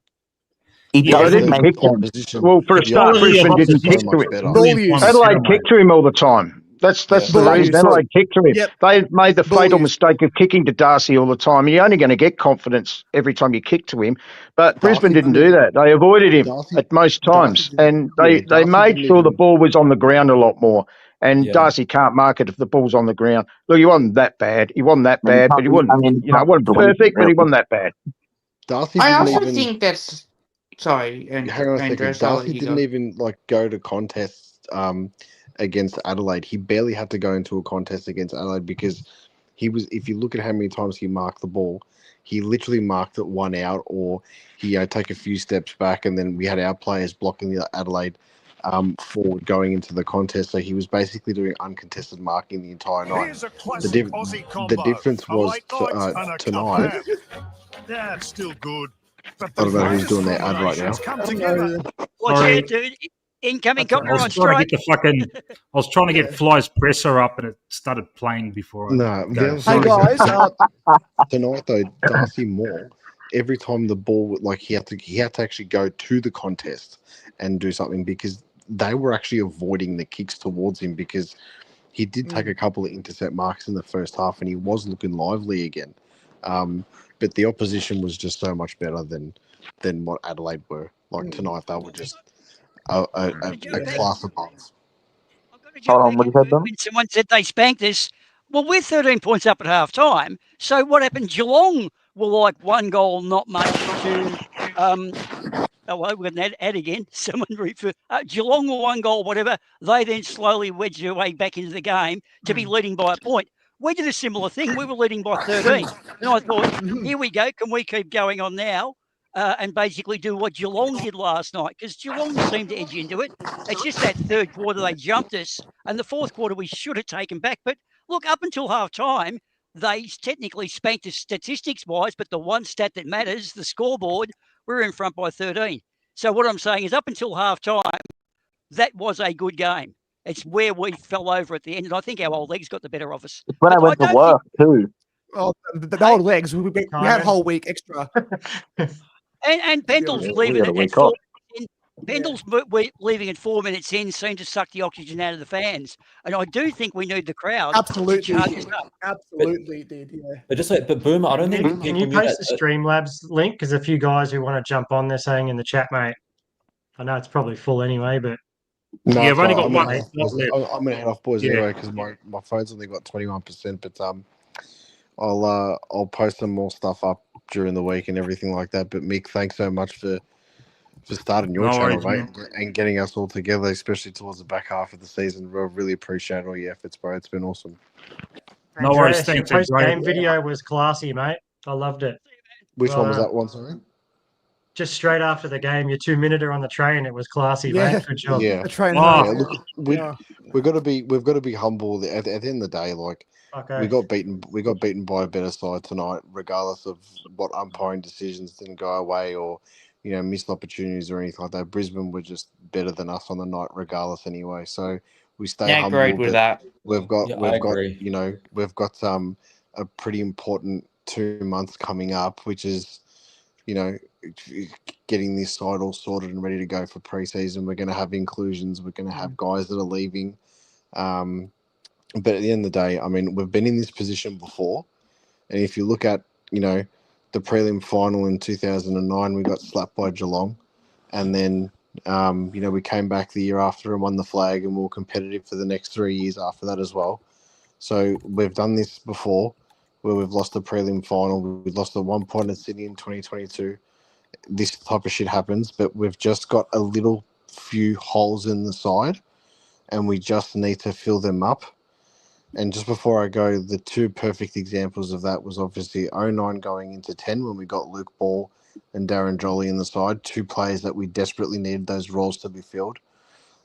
It Yeah, doesn't they make didn't sense. kick Well, for a the start, quality of Brisbane didn't opposition kick so to much him. better. Ball use. Adelaide kicked to him all the time. That's Yeah. the Ball reason. use. Adelaide kicked to him. Yep. They made the Ball fatal use. mistake of kicking to Darcy all the time. You're only going to get confidence every time you kick to him. But Brisbane didn't do that. They avoided him Darcy- at most times. Darcy And they Darcy made didn't sure the even- ball was on the ground a lot more. And Yeah. Darcy can't mark it if the ball's on the ground. Look, he wasn't that bad. He wasn't that bad, but he wasn't, wasn't perfect, but he wasn't that bad. Darcy I didn't also even think that's sorry, and hang on a second. Andres, I'll let Darcy you didn't go. even go to contests against Adelaide. He barely had to go into a contest against Adelaide because he was. If you look at how many times he marked the ball, he literally marked it one out, or he take a few steps back, and then we had our players blocking the Adelaide forward going into the contest. So he was basically doing uncontested marking the entire night. The difference was tonight. Yeah, it's still good. But I don't know who's doing their ad right now. Watch Sorry. out, dude. Incoming I copyright was trying to strike. get I was trying to get Fly's presser up, and it started playing before. No, the other Hey, thing is guys. tonight though, Darcy Moore, every time the ball he had to actually go to the contest and do something because they were actually avoiding the kicks towards him because he did take a couple of intercept marks in the first half and he was looking lively again. But the opposition was just so much better than what Adelaide were. Like tonight, they were just a class above. I've got to Hold on, jump what back did you say, in. When someone said they spanked us, well, we're 13 points up at half time. So what happened? Geelong were like one goal, not much to. Oh, well, we're going to add again. Someone refer. Geelong were one goal, whatever. They then slowly wedged their way back into the game to be leading by a point. We did a similar thing. We were leading by 13. And I thought, here we go. Can we keep going on now and basically do what Geelong did last night? Because Geelong seemed to edge into it. It's just that third quarter they jumped us. And the fourth quarter we should have taken back. But look, up until half time, they technically spanked us statistics-wise. But the one stat that matters, the scoreboard, we're in front by 13. So what I'm saying is up until half time, that was a good game. It's where we fell over at the end. And I think our old legs got the better of us. It's when I went to work too. Oh, the old legs. We had a whole week extra. And Pendle's we leaving got a at week 4 off. minutes in. Pendle's leaving at 4 minutes in seemed to suck the oxygen out of the fans. And I do think we need the crowd Absolutely. to charge us up. Absolutely did, yeah. But Boomer, I don't think Can people you knew post that. the Streamlabs link? Because a few guys who want to jump on, they're saying in the chat, mate. I know it's probably full anyway, but No, Yeah, I've only got I'm one gonna head off, left. I'm gonna head off, boys, Yeah. anyway, because my phone's only got 21%. But I'll post some more stuff up during the week and everything like that. But Mick, thanks so much for starting your No channel, worries, mate, and getting us all together, especially towards the back half of the season. We really appreciate all your efforts, bro. It's been awesome. No worries, Andreas, your thanks, post-game Andreas. video was classy, mate. I loved it. Which Well one was done. that one, sorry? just straight after the game, your 2-minuter on the train. It was classy, Yeah. mate. Good job. Yeah. The train Oh, home, Yeah, yeah. look, we've got to be humble. At the end of the day, like Okay. we got beaten by a better side tonight, regardless of what umpiring decisions didn't go our way or missed opportunities or anything like that. Brisbane were just better than us on the night, regardless anyway. So we stay Yeah, humble. agreed with that. We've got Yeah, I agree. we've got a pretty important 2 months coming up, which is getting this side all sorted and ready to go for preseason. We're going to have inclusions. We're going to have guys that are leaving. But at the end of the day, I mean, we've been in this position before. And if you look at, the prelim final in 2009, we got slapped by Geelong. And then, we came back the year after and won the flag, and we were competitive for the next 3 years after that as well. So we've done this before where we've lost the prelim final. We've lost at 1 point at Sydney in 2022. This type of shit happens, but we've just got a little few holes in the side and we just need to fill them up. And just before I go, the two perfect examples of that was obviously 09 going into 10 when we got Luke Ball and Darren Jolly in the side, two players that we desperately needed those roles to be filled.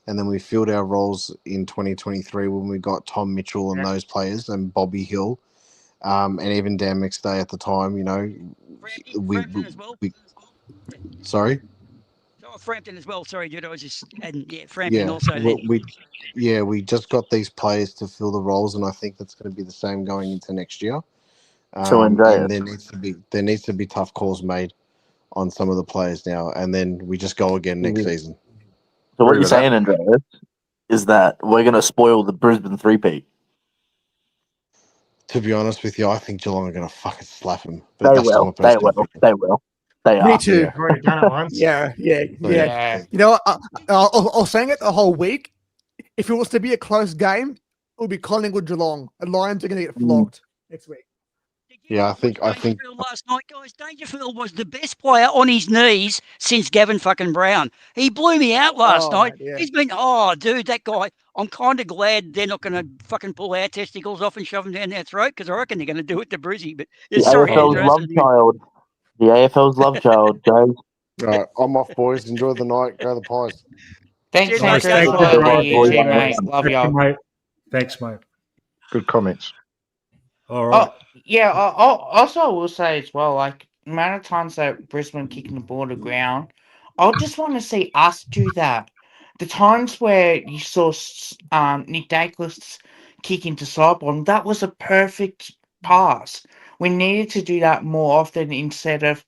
And then we filled our roles in 2023 when we got Tom Mitchell and those players and Bobby Hill, and even Dan McStay at the time. Frampton as well. Sorry. Oh, Frampton as well. Sorry, dude. I was just adding, Frampton also. We just got these players to fill the roles, and I think that's going to be the same going into next year. So And Andreas, there needs to be tough calls made on some of the players now, and then we just go again next season. So what you're saying, Andreas, is that we're going to spoil the Brisbane three-peat. To be honest with you, I think Geelong are going to fucking slap them. They will. They will. They are. Me too. We've already done it once. Yeah. Yeah. You know, I was saying it the whole week. If it was to be a close game, it would be Collingwood Geelong. And Lions are going to get flogged next week. Yeah, I think Dangerfield last night, guys. Dangerfield was the best player on his knees since Gavin fucking Brown. He blew me out last night. Yeah. He's been, dude, that guy. I'm kind of glad they're not going to fucking pull our testicles off and shove them down their throat because I reckon they're going to do it to Brizzy. But The sorry, AFL's Andreas. love child. The AFL's love child, guys. right. I'm off, boys. Enjoy the night. Go the Pies. Thanks, Cheers, Andreas, mate. for Thank you, the boys. YouTube, mate. Love Thank you, you. mate. Thanks, mate. Good comments. All right. Oh, yeah. Also, I will say as well, like, the amount of times that Brisbane kicking the ball to the ground, I just want to see us do that. The times where you saw Nick Dacus kick into sidebottom, that was a perfect pass. We needed to do that more often instead of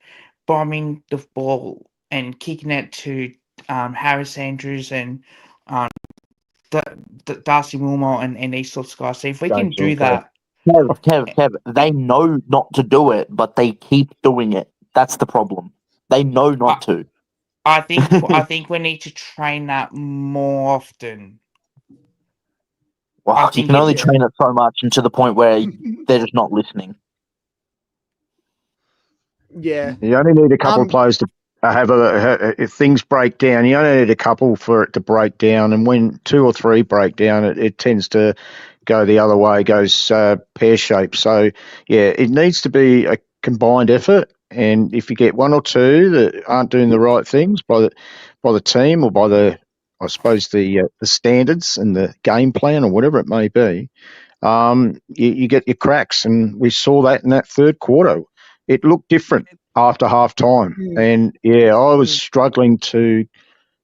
bombing the ball and kicking it to Harris Andrews and Darcy Wilmot and these sorts of guys. So if we can do that. Kev, they know not to do it, but they keep doing it. That's the problem. They know not to. I think we need to train that more often. Well, you can only train it so much, and to the point where they're just not listening. Yeah. You only need a couple of players to have if things break down. You only need a couple for it to break down, and when two or three break down, it tends to go the other way, goes pear-shaped. So, yeah, it needs to be a combined effort, and if you get one or two that aren't doing the right things by the team or by the standards and the game plan or whatever it may be, you get your cracks, and we saw that in that third quarter. It looked different after half time, and I was struggling to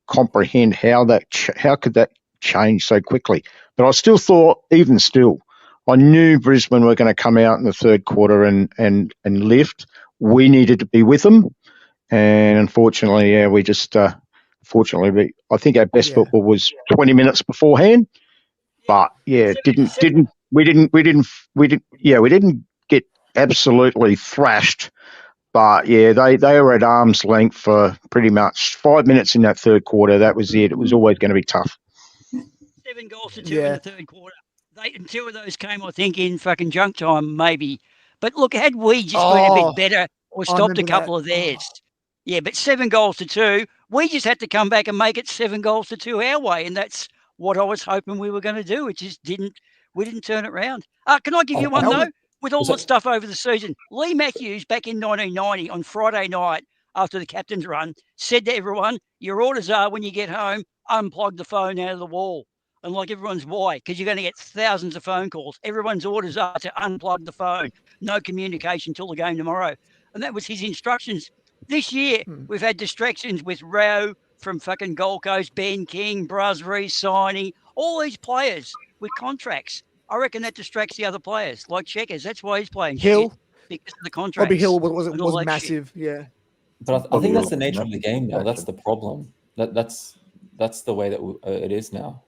comprehend how could that change so quickly. But I still thought, even still, I knew Brisbane were going to come out in the third quarter and lift. We needed to be with them, and unfortunately, we just I think our best football was 20 minutes beforehand. But we didn't get absolutely thrashed. But they were at arm's length for pretty much 5 minutes in that third quarter. That was it. It was always going to be tough. 7 goals to 2 in the third quarter. Two of those came, I think, in fucking junk time, maybe. But look, had we just been a bit better or stopped a couple of theirs. Yeah, but 7 goals to 2, we just had to come back and make it 7 goals to 2 our way, and that's what I was hoping we were going to do. We didn't turn it around. Can I give you one, though? With all the stuff over the season, Lee Matthews back in 1990 on Friday night after the captain's run, said to everyone, your orders are when you get home, unplug the phone out of the wall. And like everyone's why? Because you're going to get thousands of phone calls. Everyone's orders are to unplug the phone. No communication till the game tomorrow. And that was his instructions. This year, we've had distractions with Rowe from fucking Gold Coast, Ben King, Brasbury, signing, all these players with contracts. I reckon that distracts the other players, like Checkers. That's why he's playing Hill, shit, because of the contracts. Bobby Hill and all was that massive. Yeah. But I think that's the nature of the game now. That's the problem. That's the way that it is now.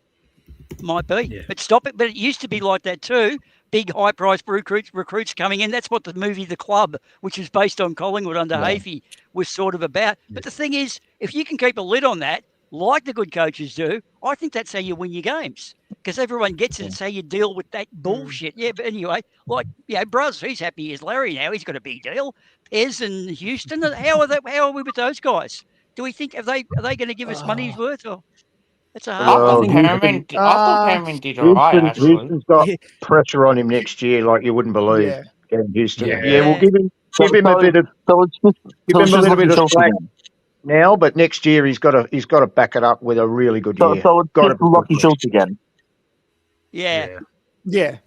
Might be, but stop it. But it used to be like that too. Big high-priced recruits coming in. That's what the movie The Club, which was based on Collingwood under Hafey, was sort of about. But the thing is, if you can keep a lid on that, like the good coaches do, I think that's how you win your games. Because everyone gets it. It's how you deal with that bullshit. Yeah, but anyway, like, Bruz, he's happy as Larry now. He's got a big deal. Pez and Houston, how are we with those guys? Do we think, are they going to give us money's worth? Or that's a I hard thought one. Perriman did all right, actually. Houston's got pressure on him next year like you wouldn't believe. Yeah. Getting Houston. Yeah. We'll give him a bit of little bit of slack now, but next year he's got to back it up with a really good year. So it's just Lucky Schultz again. Yeah. Yeah.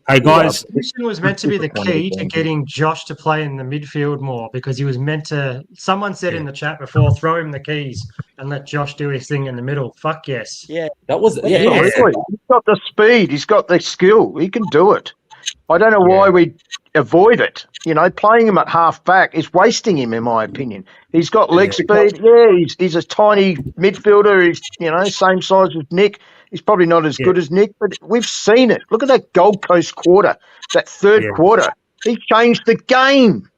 Hey guys, Houston was meant to be the key to getting Josh to play in the midfield more, because he was meant to. Someone said in the chat before, throw him the keys and let Josh do his thing in the middle. Fuck yes. Yeah. That was Absolutely. He's got the speed. He's got the skill. He can do it. I don't know why we avoid it. Playing him at half back is wasting him, in my opinion. He's got leg speed. Yeah, he's a tiny midfielder. He's same size as Nick. He's probably not as good as Nick, but we've seen it. Look at that Gold Coast quarter, that third quarter. He changed the game.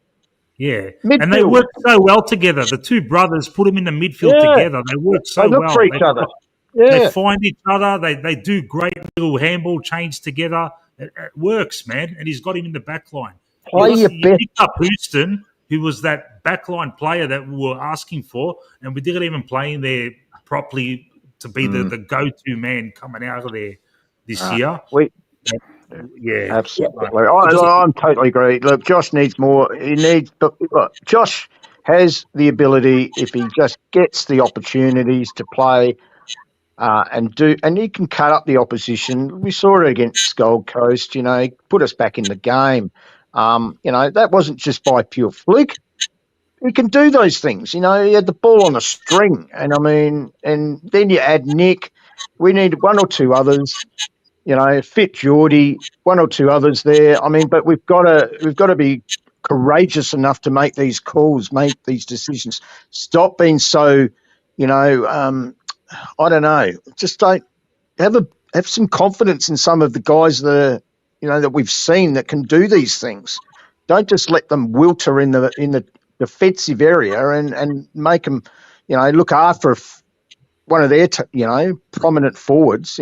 Yeah. Midfield. And they work so well together. The two brothers put them in the midfield together. They work so They look well. for each other. They find each other. They do great little handball change together. It works, man. And he's got him in the back line. Play You picked up Houston, who was that backline player that we were asking for, and we didn't even play him there properly to be the go-to man coming out of there this year. Absolutely. I'm totally agree. Look, Josh needs more. Look, Josh has the ability, if he just gets the opportunities to play and he can cut up the opposition. We saw it against Gold Coast, put us back in the game. That wasn't just by pure fluke. He can do those things. He had the ball on a string, and then you add Nick. We need one or two others. Fit Geordie, one or two others there. But we've got to be courageous enough to make these calls, make these decisions. Stop being so, I don't know. Just don't have some confidence in some of the guys that that we've seen that can do these things. Don't just let them wilter in the defensive area and make them, look after one of their, prominent forwards.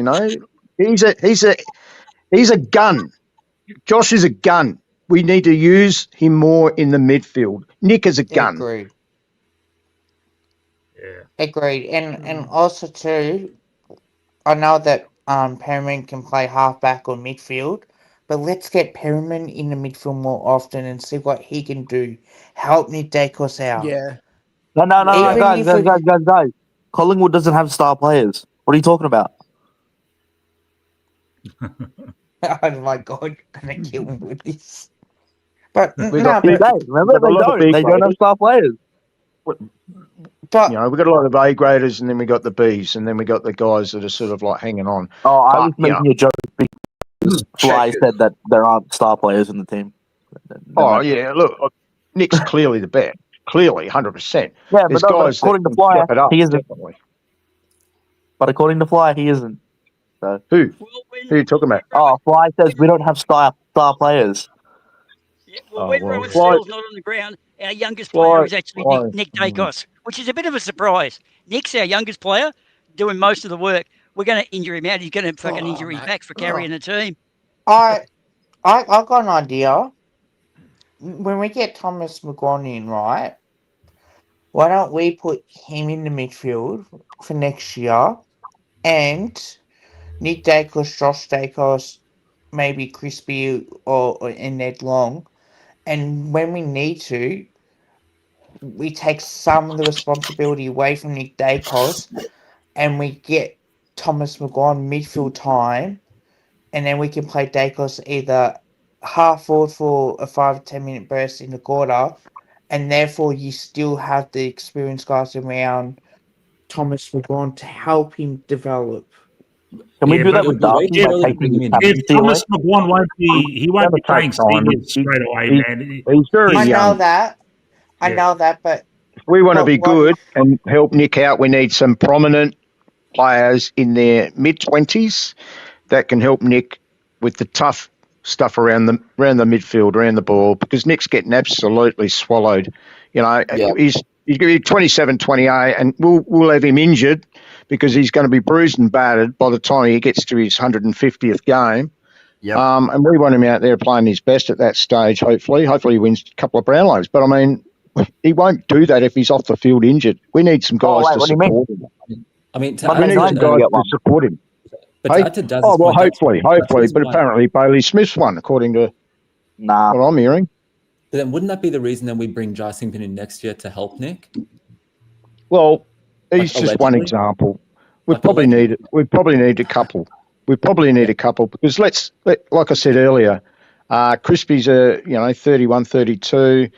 He's a gun. Josh is a gun. We need to use him more in the midfield. Nick is a gun. Agreed. Agreed. And also too, I know that Perriman can play halfback or midfield, but let's get Perriman in the midfield more often and see what he can do. Help Nick Dacos out. Yeah. No, guys. Collingwood doesn't have star players. What are you talking about? Oh my God, I'm gonna kill him with this. But We no, got They but, don't have star players. but we've got a lot of A graders, and then we got the Bs, and then we got the guys that are sort of like hanging on. Oh, I was making a joke because Fly said that there aren't star players in the team. Oh yeah, look, Nick's clearly the best. Clearly, 100%. Yeah, There's but guys according that to can Fly, step it up, he isn't. definitely. But according to Fly, he isn't. So. Who? Who are you talking about? Oh, Fly says we don't have star players. Yeah, when Rowan Fly- Steele's not on the ground, our youngest player is actually Fly- Nick Dacos, which is a bit of a surprise. Nick's our youngest player, doing most of the work. We're going to injure him out. He's going to fucking injure him back for carrying the team. I got an idea. When we get Thomas McGuan in, right? Why don't we put him in the midfield for next year, and Nick Dacos, Josh Dacos, maybe Crispy or Ned Long, and when we need to, we take some of the responsibility away from Nick Dacos and we get Thomas McGuan midfield time, and then we can play Dacos either half forward for a 5 to 10 minute burst in the quarter, and therefore you still have the experienced guys around Thomas McGuan to help him develop. Can we Yeah, do but that with it'll be Darcy way too by early to taking bring him his in. if captaincy away? Thomas McGuan he won't be It's gonna playing take time. seniors straight away, He- man. He's very I know young. that. I Yeah. know that, but If we want to But be what- good and help Nick out, we need some prominent players in their mid-20s that can help Nick with the tough stuff around the midfield, around the ball, because Nick's getting absolutely swallowed. You know, Yeah. he's going to be 27, 28, and we'll have him injured because he's going to be bruised and battered by the time he gets to his 150th game. Yep. And we want him out there playing his best at that stage, hopefully. Hopefully he wins a couple of Brownlows. But, I mean, he won't do that if he's off the field injured. We need some guys wait, to what do you mean? support him. I mean, to Monday We need night some he's gonna guys get to one. support him. but Hey? to add to Daz's Oh, well, point, hopefully. that's But why- apparently Bailey Smith's one, according to Nah. what I'm hearing. But then wouldn't that be the reason then we bring Jysington in next year to help Nick? Well, he's Like, just one allegedly? example. We Like, probably allegedly? need a couple. We probably need a couple because like I said earlier, Crispy's 31, 32.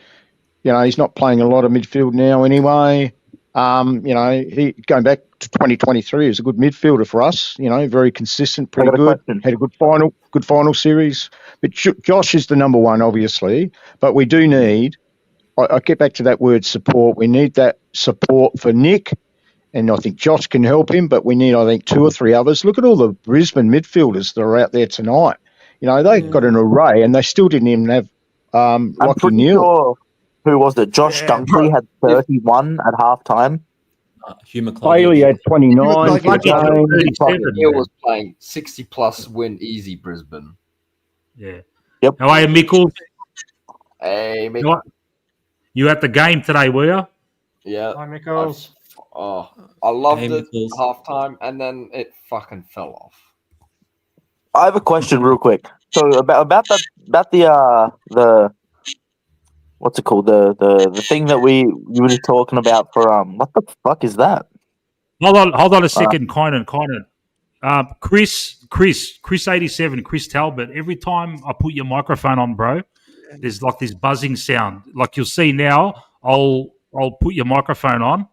You know, he's not playing a lot of midfield now anyway. He going back to 2023 is a good midfielder for us. You know, very consistent, pretty I got a good. question. Had a good final series. But Josh is the number one, obviously. But we do need. I get back to that word support. We need that support for Nick, and I think Josh can help him. But we need, I think, 2 or 3 others. Look at all the Brisbane midfielders that are out there tonight. You know, they got an array, and they still didn't even have I'm Lockie pretty Neal. sure. Who was it? Josh Yeah, Dunkley had 31 at halftime. Hugh McCluggage. Bailey had 29 Like, for the Lucky game. 37, Neil man. was playing 60+ win easy Brisbane. Yeah. Yep. How are you, Mickles? Hey, Mick. You at the game today, were you? Yeah. Hi, Mickles. I loved Hey, it Mickles. halftime, and then it fucking fell off. I have a question, real quick. So about the what's it called? The thing that you were just talking about for what the fuck is that? Hold on a second, Conan. Chris 87, Chris Talbot. Every time I put your microphone on, bro, there's like this buzzing sound. Like you'll see now, I'll put your microphone on.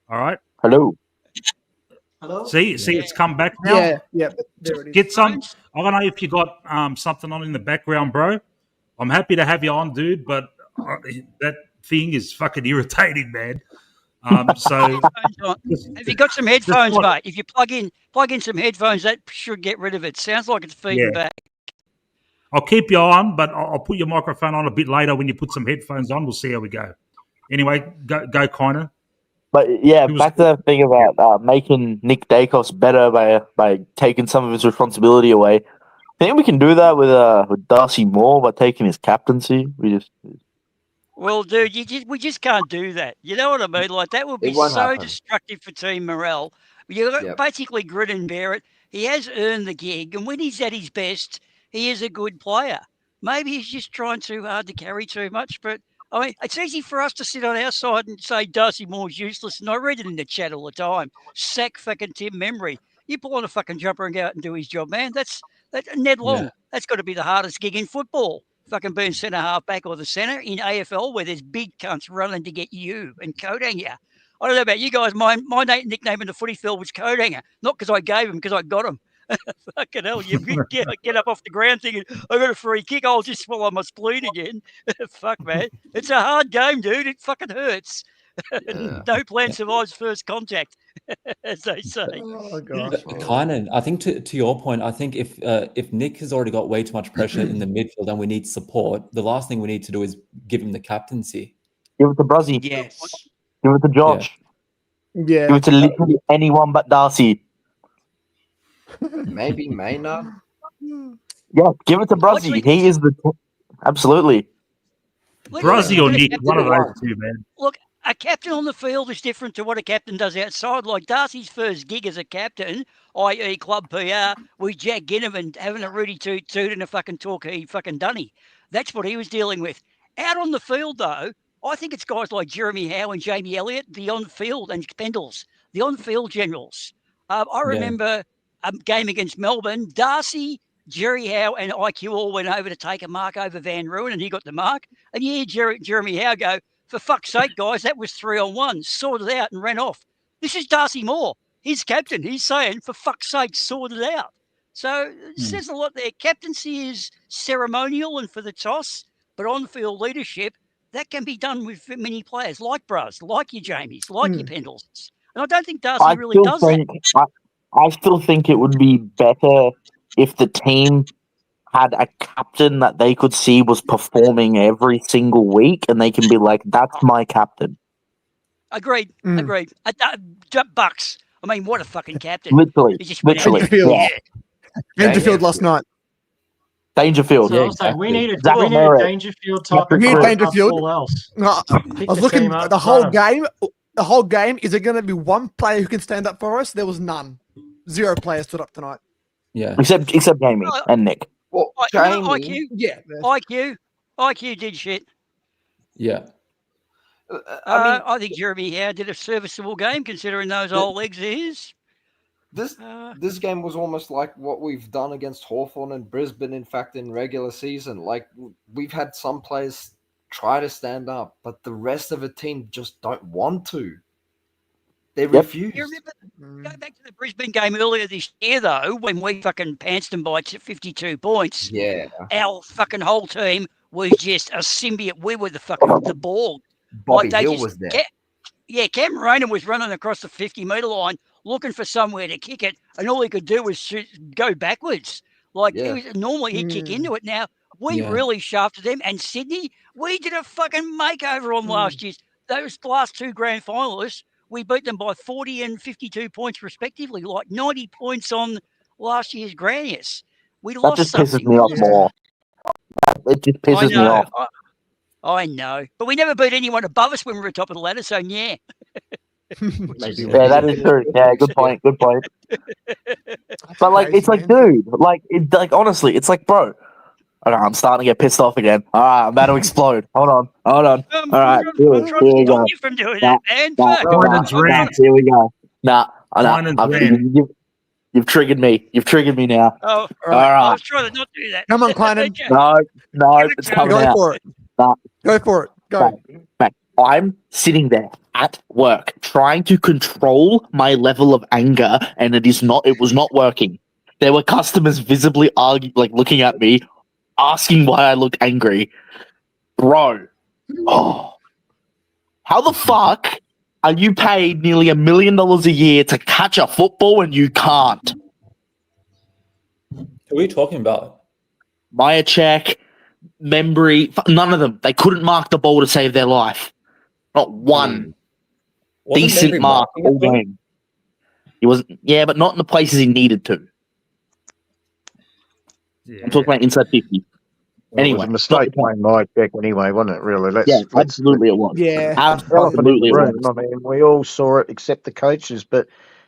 All right. Hello. See, it's come back now. Yeah. There it is. Get some. I don't know if you got something on in the background, bro. I'm happy to have you on, dude, but that thing is fucking irritating, man. So Have you got some headphones, mate? If you plug in some headphones, that should get rid of it. Sounds like it's feeding back. I'll keep you on, but I'll put your microphone on a bit later when you put some headphones on. We'll see how we go. Anyway, go, Conan. But yeah, Who was- back to the thing about making Nick Dacos better by taking some of his responsibility away. I think we can do that with Darcy Moore by taking his captaincy. Well, dude, we just can't do that. You know what I mean? Like, that would be It won't so happen. destructive for team morale. You Yep. basically grin and bear it. He has earned the gig, and when he's at his best, he is a good player. Maybe he's just trying too hard to carry too much, but I mean, it's easy for us to sit on our side and say Darcy Moore's useless, and I read it in the chat all the time. Sack fucking Tim Memory. You pull on a fucking jumper and go out and do his job, man. That's Ned Long. Yeah. That's got to be the hardest gig in football. Fucking being centre half back or the centre in AFL where there's big cunts running to get you and coat hanger. I don't know about you guys. My nickname in the footy field was coat hanger, not because I gave him, because I got him. Fucking hell, you get up off the ground thinking, I got a free kick, I'll just swallow my spleen again. Fuck, man. It's a hard game, dude. It fucking hurts. Yeah. No plan survives first contact, as they say. Oh gosh. Kind of. I think to your point, I think if Nick has already got way too much pressure in the midfield and we need support, the last thing we need to do is give him the captaincy. Give it to Bruzzy. Yes. Give it to Josh. Give Yeah. it to literally anyone but Darcy. Maybe Maynard. Yeah, give it to Bruzzy. He is the absolutely. Look, Brazzy or a Nick, captain- one of those two, man. Look, a captain on the field is different to what a captain does outside. Like Darcy's first gig as a captain, i.e. club PR, with Jack Ginnivan having a Rudy toot and a fucking Torquay fucking dunny. That's what he was dealing with. Out on the field, though, I think it's guys like Jeremy Howe and Jamie Elliott, the on-field, and Pendles, the on-field generals. I remember a game against Melbourne. Darcy, Jerry Howe, and IQ all went over to take a mark over Van Ruin, and he got the mark. And you hear Jeremy Howe go, "For fuck's sake, guys, that was 3-on-1. Sorted it out and ran off." This is Darcy Moore. He's captain. He's saying, "For fuck's sake, sort it out." So it says a lot there. Captaincy is ceremonial and for the toss, but on-field leadership, that can be done with many players, like Braz, like your Jamies, like your Pendles. And I don't think Darcy really does that. I still think it would be better if the team had a captain that they could see was performing every single week, and they can be like, "That's my captain." Agreed. Bucks. I mean, what a fucking captain. Literally. He just went out Dangerfield. there. Dangerfield last night. Dangerfield. So I'll say we need a Zach Merritt. Dangerfield type We of need guy Dangerfield. above all else. No, I Pick was the looking team at up, the whole run 'em. game. The whole game, is there going to be one player who can stand up for us? There was none. 0 players stood up tonight. Yeah. Except Jamie and Nick. Well, IQ, Yeah. IQ did shit. Yeah. I think Jeremy Howe did a serviceable game considering those old legs of his. This game was almost like what we've done against Hawthorn and Brisbane, in fact, in regular season. Like, we've had some players try to stand up, but the rest of the team just don't want to. They refuse. You remember, go back to the Brisbane game earlier this year, though, when we fucking pantsed them by 52 points. Yeah. Our fucking whole team was just a symbiote. We were the ball. Bobby they Hill just was there. Cam Raynham was running across the 50-metre line looking for somewhere to kick it, and all he could do was go backwards. Normally he'd kick into it. Now, we really shafted them. And Sydney, we did a fucking makeover on last year's. Those last two grand finalists, we beat them by 40 and 52 points respectively, like 90 points on last year's Grandius. We That lost just something. pisses me off more. It just pisses me off. I know. But we never beat anyone above us when we were top of the ladder, so yeah. Yeah, that is true. Yeah, good point. Good point. But like, it's like, dude, like honestly, it's like, bro. Okay, I'm starting to get pissed off again. All right, I'm about to explode. Hold on. All right, I'm trying to stop you from doing that, man. Fuck. Here we go. You've triggered me. You've triggered me now. Oh, all right. I was trying to not do that. Come on, Kleinen. No, it's coming out. Go for it. Go for it. Go. Mate, I'm sitting there at work trying to control my level of anger, and it was not working. There were customers visibly looking at me, asking why I look angry. Bro. Oh. How the fuck are you paid nearly $1 million a year to catch a football and you can't? Who are you talking about? Maya Check, Membry, none of them. They couldn't mark the ball to save their life. Not one decent mark all game. He wasn't, but not in the places he needed to. Yeah. I'm talking about inside 50. Anyway, it was a mistake playing Maya Check anyway, wasn't it? Really? Absolutely it was. Yeah, absolutely. I mean, we all saw it except the coaches, but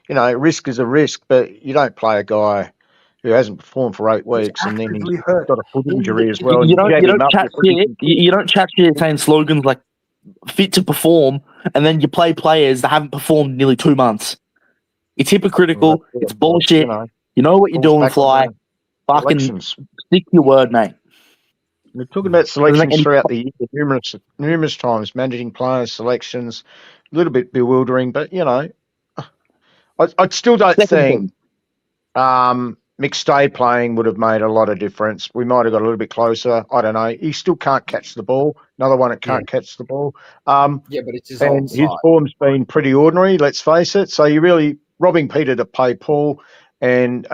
risk is a risk. But you don't play a guy who hasn't performed for 8 weeks and then he's got a foot injury as well. You don't chat shit saying slogans like fit to perform, and then you play players that haven't performed nearly 2 months. It's hypocritical. It's bullshit. You know what you're doing, Fly. Fucking stick your word, mate. We're talking about selections throughout the year, numerous times, managing players, selections, a little bit bewildering, but I still don't think McStay playing would have made a lot of difference. We might have got a little bit closer. I don't know. He still can't catch the ball. Another one that can't catch the ball. But it's his own side. His form's been pretty ordinary, let's face it. So you're really robbing Peter to pay Paul. And,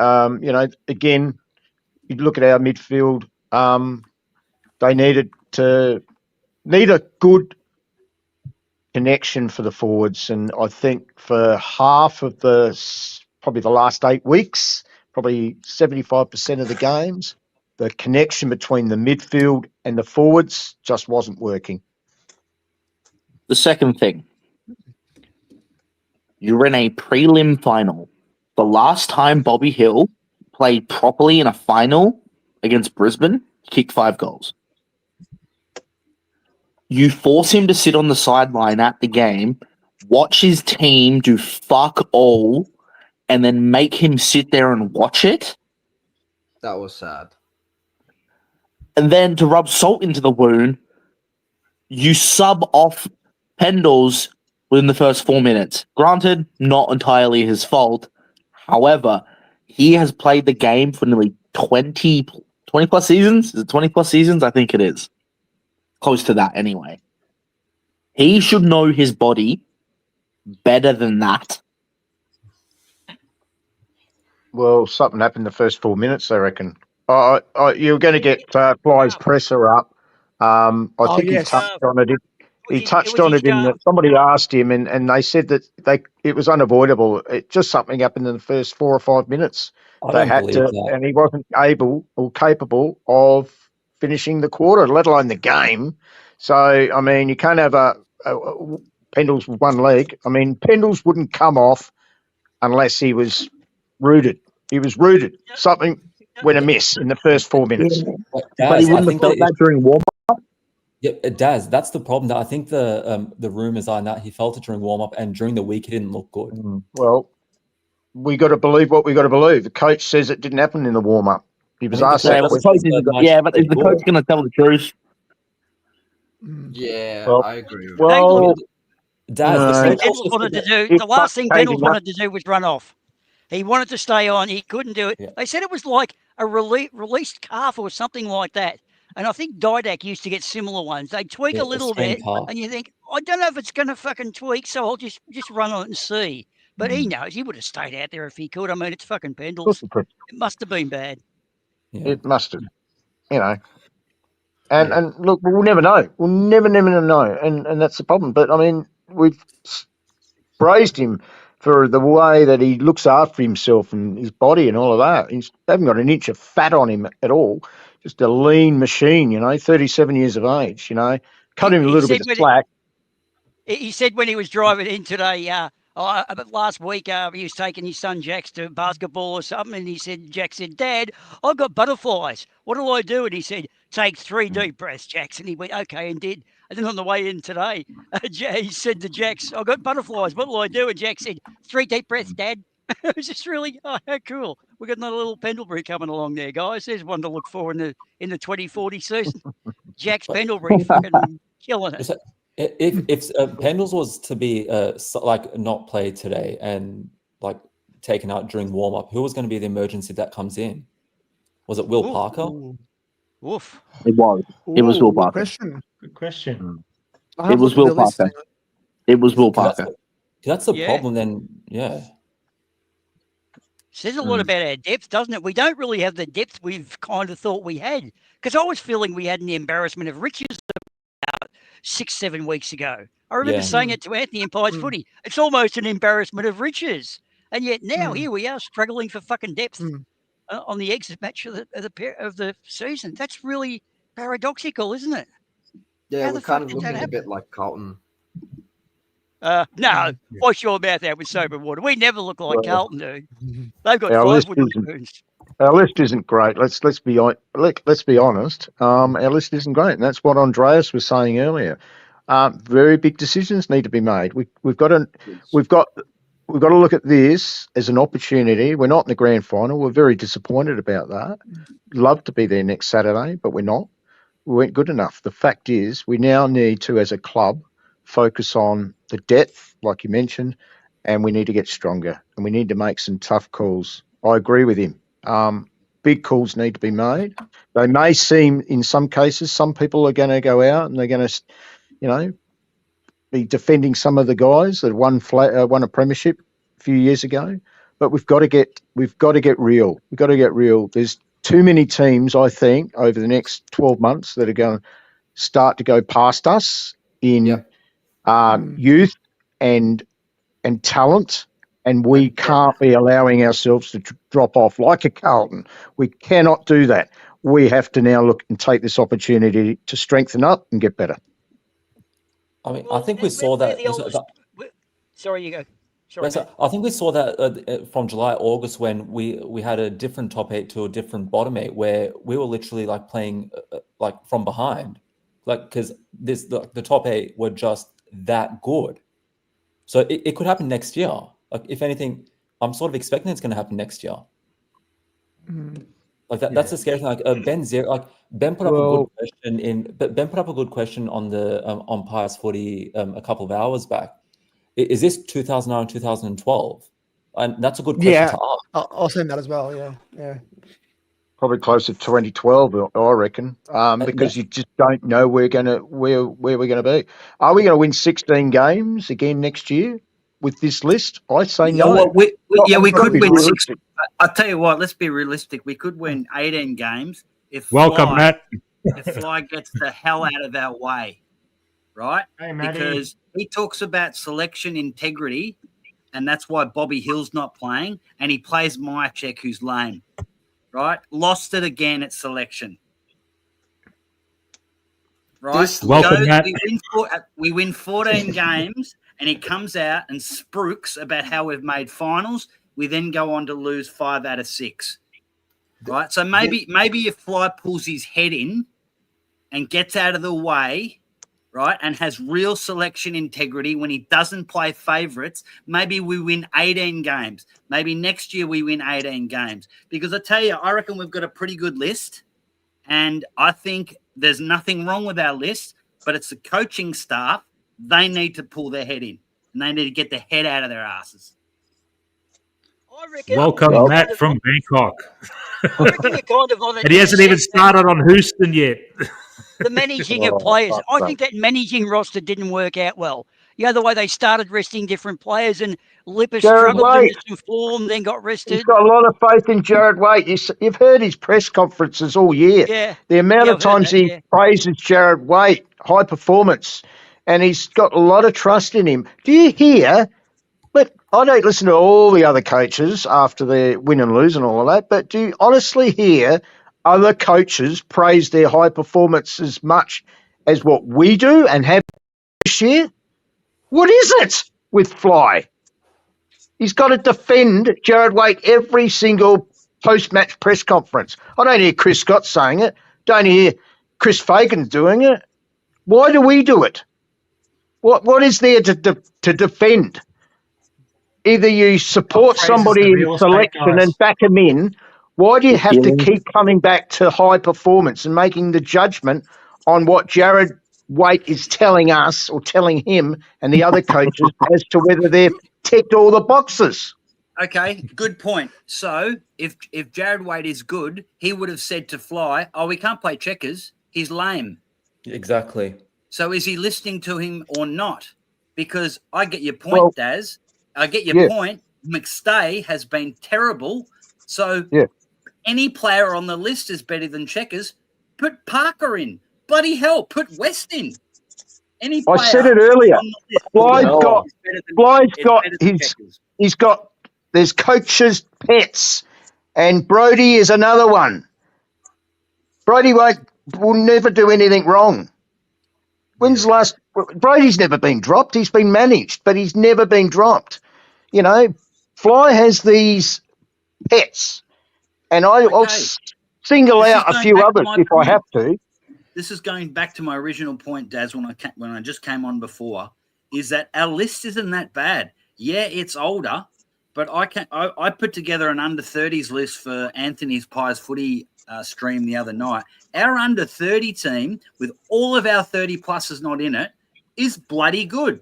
again, you look at our midfield, they need a good connection for the forwards. And I think for half of probably the last 8 weeks, probably 75% of the games, the connection between the midfield and the forwards just wasn't working. The second thing, you're in a prelim final. The last time Bobby Hill played properly in a final against Brisbane, he kicked 5 goals. You force him to sit on the sideline at the game, watch his team do fuck all, and then make him sit there and watch it. That was sad. And then to rub salt into the wound, you sub off Pendles within the first 4 minutes. Granted, not entirely his fault. However, he has played the game for nearly 20 plus seasons. Is it 20 plus seasons? I think it is. Close to that, anyway. He should know his body better than that. Well, something happened the first 4 minutes, I reckon. You're going to get Fly's presser up. I think yes. he touched on it. He touched was on his it in that somebody asked him, and they said that it was unavoidable. Just something happened in the first 4 or 5 minutes. I They don't had believe to, that. and he wasn't able or capable of finishing the quarter, let alone the game. So, I mean, you can't have a Pendles with one leg. I mean, Pendles wouldn't come off unless he was rooted. He was rooted. Something went amiss in the first 4 minutes. But Daz, he I wouldn't have think felt that during warm up. Yeah, Daz, that's the problem. I think the rumors are that he felt it during warm up, and during the week he didn't look good. Well, we got to believe what we got to believe. The coach says it didn't happen in the warm up. He was I think asked the that coach- question. But is the coach going to tell the truth? Yeah, Well- I agree with Well, Daz, No. the Thing coach Pendles also wanted to said that- do, If the last thing Buck Pendles came wanted to do was run off. He wanted to stay on. He couldn't do it. Yeah. They said it was like a released calf or something like that. And I think Didac used to get similar ones. They tweak Yeah, a a little strained bit, calf. and you think, I don't know if it's going to fucking tweak, so I'll just run on it and see. But he knows he would have stayed out there if he could. I mean, it's fucking of course Pendles. he could. It must have been bad. Yeah. It must have, you know. And Yeah. and look, we'll never know. We'll never know. And that's the problem. But I mean, we've praised him for the way that he looks after himself and his body and all of that. He's haven't got an inch of fat on him at all. Just a lean machine, 37 years of age, Cut him a He little said bit of when slack. He said when he was driving in today, but last week, he was taking his son Jax to basketball or something, and he said, Jack said, Dad, I've got butterflies. What do I do? And he said, take 3 deep breaths, Jax. And he went, okay, and did. And then on the way in today, he said to Jax, I've got butterflies. What will I do? And Jack said, 3 deep breaths, Dad. It was just really how cool. We've got another little Pendlebury coming along there, guys. There's one to look for in the 2040 season. Jax Pendlebury fucking killing it. So if Pendles was to be not played today and like taken out during warm up, who was going to be the emergency that comes in? Was it Will Ooh. Parker? Woof. It was. It was Will Good Parker. question. Good question. I It have was looked at Will the list. Parker. It was Will Parker. That's the Yeah. problem. Then yeah. Says a lot about our depth, doesn't it? We don't really have the depth we've kind of thought we had. Because I was feeling we had an embarrassment of riches about 6-7 weeks ago. I remember Yeah. saying it to Anthony in Pies Footy. It's almost an embarrassment of riches. And yet now here we are struggling for fucking depth on the exit match of the season. That's really paradoxical, isn't it? Yeah, How we're the fuck kind of did that looking a happen? bit like Carlton. No, wash your mouth out with soap and water. We never look like Well, Carlton, dude. They've got our 5 list wooden isn't- spoons. Our list isn't great. Let's be honest. Our list isn't great, and that's what Andreas was saying earlier. Very big decisions need to be made. We've got to look at this as an opportunity. We're not in the grand final. We're very disappointed about that. Love to be there next Saturday, but we're not. We weren't good enough. The fact is, we now need to, as a club, focus on the depth, like you mentioned, and we need to get stronger, and we need to make some tough calls. I agree with him. Big calls need to be made. They may seem, in some cases, some people are going to go out and they're going to, be defending some of the guys that won a premiership a few years ago. But we've got to get real. We've got to get real. There's too many teams, I think, over the next 12 months that are going to start to go past us in youth and talent, and we can't be allowing ourselves to drop off like a Carlton. We cannot do that. We have to now look and take this opportunity to strengthen up and get better. I mean, Well, I think we we're saw that. the oldest- Sorry, you go. Sorry, Matt. I think we saw that from July, August, when we had a different top 8 to a different bottom 8, where we were literally like playing like from behind. Like, because the top 8 were just that good. So it could happen next year. Like, if anything, I'm sort of expecting it's going to happen next year. Like that's the scary thing. Like Ben put up a good question Ben put up a good question on the umpires footy a couple of hours back. Is this 2009 2012? And that's a good question to ask. I'll send that as well. Yeah. Probably closer to 2012, I reckon, because you just don't know where we're gonna be. Are we going to win 16 games again next year with this list? I say no. Well, we could win realistic. 6. I'll tell you what. Let's be realistic. We could win 18 games if Matt. If Fly gets the hell out of our way, right? Hey, Matty. Because he talks about selection integrity, and that's why Bobby Hill's not playing, and he plays Myercheck, who's lame. Right? Lost it again at selection. Right? We win 14 games, and he comes out and spruiks about how we've made finals. We then go on to lose 5 out of 6. Right? So maybe if Fly pulls his head in and gets out of the way, right, and has real selection integrity when he doesn't play favourites, maybe we win 18 games. Maybe next year we win 18 games. Because I tell you, I reckon we've got a pretty good list, and I think there's nothing wrong with our list, but it's the coaching staff. They need to pull their head in, and they need to get their head out of their asses. Welcome, Matt from Bangkok. I reckon you're kind of on it. And he hasn't even started on Houston yet. The managing of players. I think that managing roster didn't work out well. You know, the way they started resting different players, and Lipper struggled to get some form, then got rested. He's got a lot of faith in Jared Waite. You've heard his press conferences all year. Yeah. The amount of times he praises Jared Waite, high performance, and he's got a lot of trust in him. Do you hear? But I don't listen to all the other coaches after their win and lose and all of that, but do you honestly hear other coaches praise their high performance as much as what we do and have this year? What is it with Fly? He's got to defend Jared Waite every single post-match press conference. I don't hear Chris Scott saying it. Don't hear Chris Fagan doing it. Why do we do it? What is there to defend? Either you support somebody in selection and back them in. Why do you have to keep coming back to high performance and making the judgment on what Jared Waite is telling us or telling him and the other coaches as to whether they've ticked all the boxes? Okay, good point. So if Jared Waite is good, he would have said to Fly, "Oh, we can't play checkers. He's lame." Exactly. So is he listening to him or not? Because I get your point, Daz. I get your point. McStay has been terrible. So any player on the list is better than checkers. Put Parker in. Bloody hell, put West in. Any player I said it earlier. He's got there's coaches' pets, and Brody is another one. Brody will never do anything wrong. When's the last? Brody's never been dropped. He's been managed, but he's never been dropped. You know, Fly has these pets, and I'll single out a few others if I have to. This is going back to my original point, Daz, when I just came on before, is that our list isn't that bad. Yeah, it's older, but I put together an under-30s list for Anthony's Pies footy stream the other night. Our under-30 team, with all of our 30-pluses not in it, is bloody good.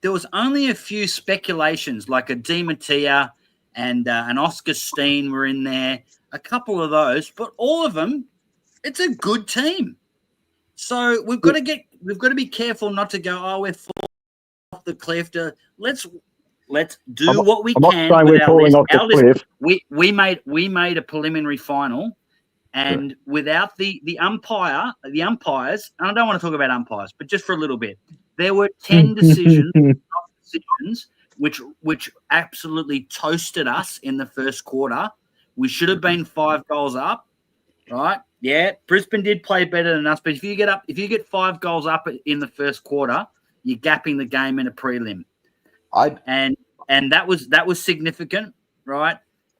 There was only a few speculations, like a Di Mattia and an Oscar Steen were in there, a couple of those, but all of them, it's a good team. So we've got to be careful not to go, oh, we're falling off the cliff. Let's do what we can with our list. Our list. We made a preliminary final, and without the umpires, and I don't want to talk about umpires, but just for a little bit, there were 10 decisions which absolutely toasted us in the first quarter. We should have been 5 goals up, right? Yeah, Brisbane did play better than us, but if you get 5 goals up in the first quarter, you're gapping the game in a prelim. And that was significant, right?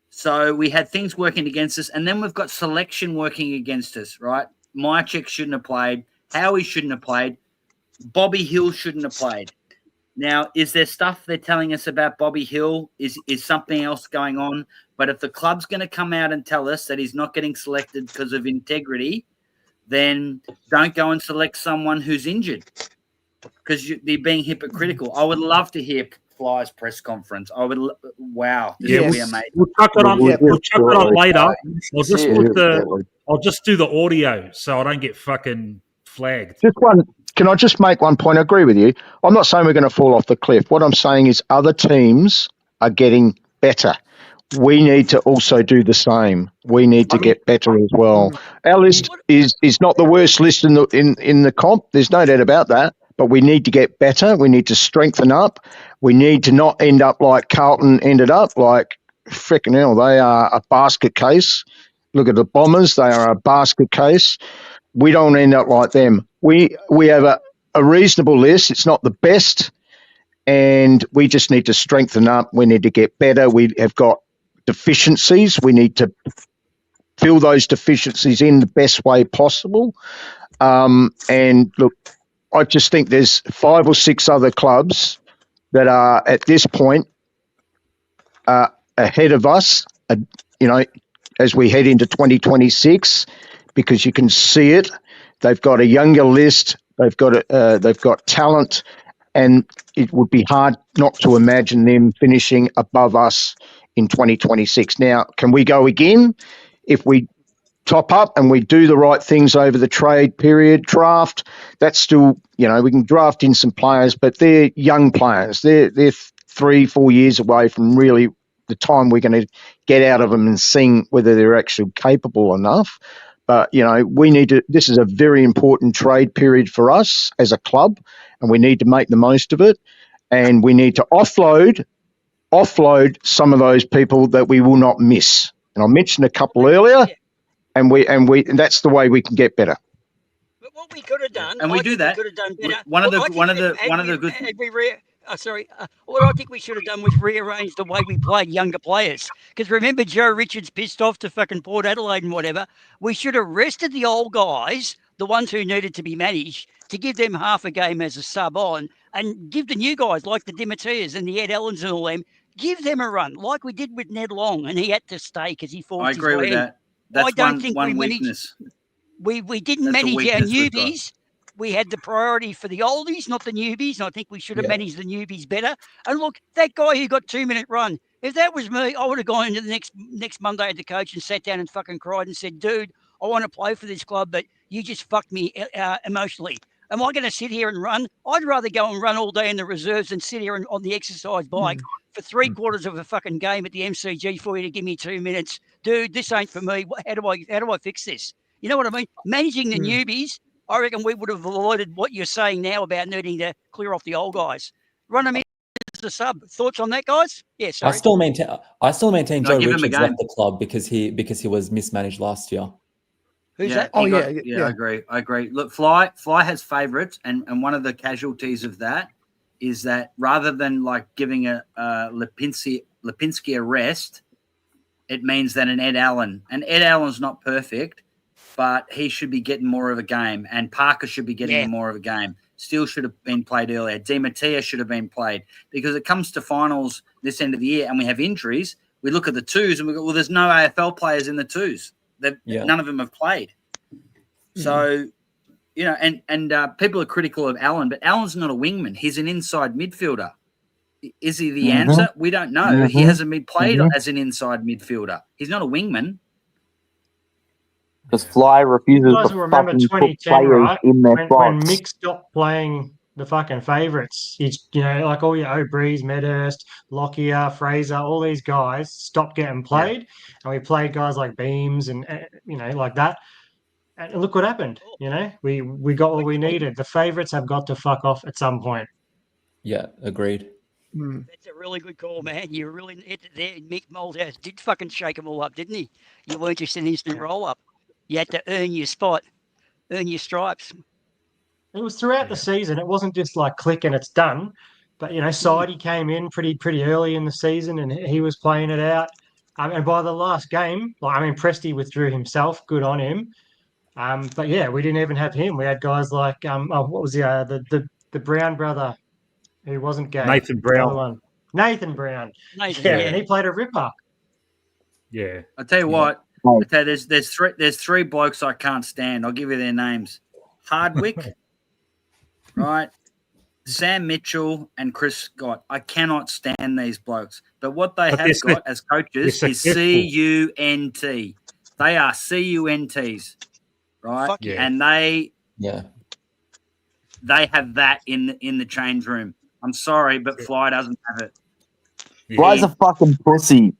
So we had things working against us, and then we've got selection working against us, right? Myercheck shouldn't have played. Howie shouldn't have played. Bobby Hill shouldn't have played. Now, is there stuff they're telling us about Bobby Hill? Is something else going on? But if the club's going to come out and tell us that he's not getting selected because of integrity, then don't go and select someone who's injured because they're being hypocritical. I would love to hear Fly's press conference. I would. Wow, this would be amazing. We'll chuck it on. We'll chuck it on later. I'll just do the audio so I don't get fucking flagged. Just one. Can I just make one point? I agree with you. I'm not saying we're going to fall off the cliff. What I'm saying is other teams are getting better. We need to also do the same. We need to get better as well. Our list is not the worst list in the comp. There's no doubt about that. But we need to get better. We need to strengthen up. We need to not end up like Carlton ended up. Like, frickin' hell, they are a basket case. Look at the Bombers. They are a basket case. We don't end up like them. We have a reasonable list. It's not the best, and we just need to strengthen up. We need to get better. We have got deficiencies. We need to fill those deficiencies in the best way possible. And look, I just think there's 5 or 6 other clubs that are at this point ahead of us, as we head into 2026, because you can see it. They've got a younger list. They've got talent, and it would be hard not to imagine them finishing above us in 2026. Now, can we go again if we top up and we do the right things over the trade period draft? That's still, we can draft in some players, but they're young players. They're 3-4 years away from really the time we're going to get out of them and seeing whether they're actually capable enough. But, we need to, this is a very important trade period for us as a club, and we need to make the most of it. And we need to offload some of those people that we will not miss. And I mentioned a couple earlier, and that's the way we can get better. But what we could have done, and we do that. We could have done better. One of the good. What I think we should have done was rearrange the way we played younger players. Because remember, Joe Richards pissed off to fucking Port Adelaide and whatever. We should have rested the old guys, the ones who needed to be managed, to give them half a game as a sub on, and give the new guys like the Dimatias and the Ed Ellens and all them, give them a run like we did with Ned Long, and he had to stay because he forced his way. I agree with that. That's one weakness. We didn't manage our newbies. We had the priority for the oldies, not the newbies. And I think we should have managed the newbies better. And look, that guy who got 2-minute run, if that was me, I would have gone into the next Monday at the coach and sat down and fucking cried and said, dude, I want to play for this club, but you just fucked me emotionally. Am I going to sit here and run? I'd rather go and run all day in the reserves than sit here on the exercise bike for 3/4 of a fucking game at the MCG for you to give me 2 minutes. Dude, this ain't for me. How do I fix this? You know what I mean? Managing the newbies, I reckon we would have avoided what you're saying now about needing to clear off the old guys. Run them in as a sub. Thoughts on that, guys? Yeah, sorry. I still maintain Joe give him a Richards game. left the club because he was mismanaged last year. Who's that? I agree. Look, Fly has favourites, and one of the casualties of that is that rather than like giving a Lipinski a rest, it means that an Ed Allen's not perfect, but he should be getting more of a game, and Parker should be getting more of a game. Steele should have been played earlier. Di Mattia should have been played, because it comes to finals this end of the year and we have injuries. We look at the twos and we go, well, there's no AFL players in the twos. None of them have played. So, and people are critical of Allen, but Allen's not a wingman. He's an inside midfielder. Is he the answer? We don't know. He hasn't been played as an inside midfielder. He's not a wingman. Because Fly refuses You guys to will remember fucking put 2010, players right? in their When box. Mick stopped playing the fucking favourites, like all your O'Breeze, Medhurst, Lockyer, Fraser, all these guys stopped getting played, and we played guys like Beams and like that. And look what happened. We got what we needed. The favourites have got to fuck off at some point. Yeah, agreed. That's a really good call, man. You really there. Mick Moldhouse did fucking shake them all up, didn't he? You weren't just an instant roll up. You had to earn your spot, earn your stripes. It was throughout the season. It wasn't just like click and it's done. But Sidey came in pretty early in the season, and he was playing it out. And by the last game, Presty withdrew himself. Good on him. But yeah, we didn't even have him. We had guys like what was the Brown brother who wasn't gay? Nathan The other Brown. one. Nathan Brown. Nathan, Yeah, yeah. and he played a ripper. Yeah. I tell you Yeah. what, Oh. I tell you, there's three blokes I can't stand. I'll give you their names: Hardwick, right? Sam Mitchell and Chris Scott. I cannot stand these blokes. But what they But have they're got as coaches they're is successful. CUNT. They are CUNTs, right? Fuck yeah. And they Yeah. have that in the change room. I'm sorry, but Fly doesn't have it. Fly's a fucking pussy.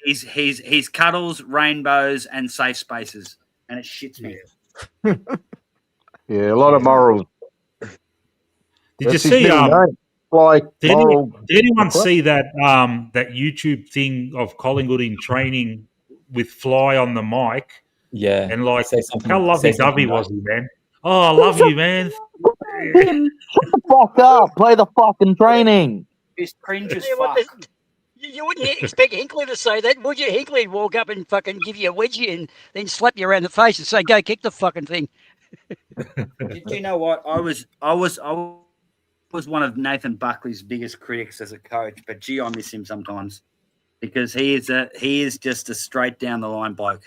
He's cuddles, rainbows, and safe spaces, and it shits me. Yeah, a lot of morals. Did you That's his see? middle name. Like Did moral. anyone What? see that that YouTube thing of Collingwood in training with Fly on the mic? Yeah. And like, Say something- how say lovey-dovey something was he, man? Oh, I love you, man. Shut the fuck up. Play the fucking training. It's cringe as Yeah, what fuck. You wouldn't expect Hinkley to say that, would you? Hinkley'd walk up and fucking give you a wedgie and then slap you around the face and say, "Go kick the fucking thing." Do you know what? I was one of Nathan Buckley's biggest critics as a coach, but gee, I miss him sometimes because he is just a straight down the line bloke.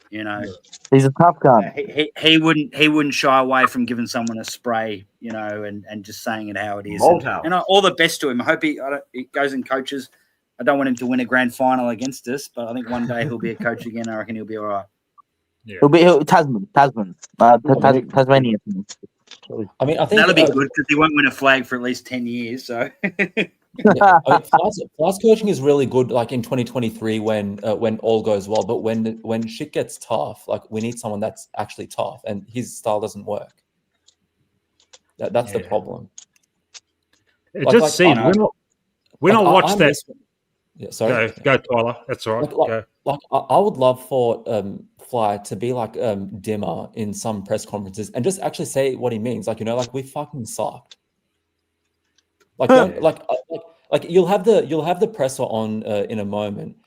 You know, He's a tough guy. he wouldn't shy away from giving someone a spray, you know, and just saying it how it is. And all the best to him. I hope he goes and coaches. I don't want him to win a grand final against us, but I think one day he'll be a coach again. I reckon he'll be all right. Yeah. He'll be Tasmania. Tasmania. I mean, I think That'll be good because he won't win a flag for at least 10 years. So yeah, I mean, Fly's coaching is really good, like in 2023 when all goes well. But when shit gets tough, like we need someone that's actually tough, and his style doesn't work. That's the problem. It just seems when I watched that. Yeah, sorry. Go, Tyler. That's all right. Go. I would love for Fly to be like Dimmer in some press conferences and just actually say what he means. Like, you know, like we fucking sucked. Like, like you'll have the presser on in a moment,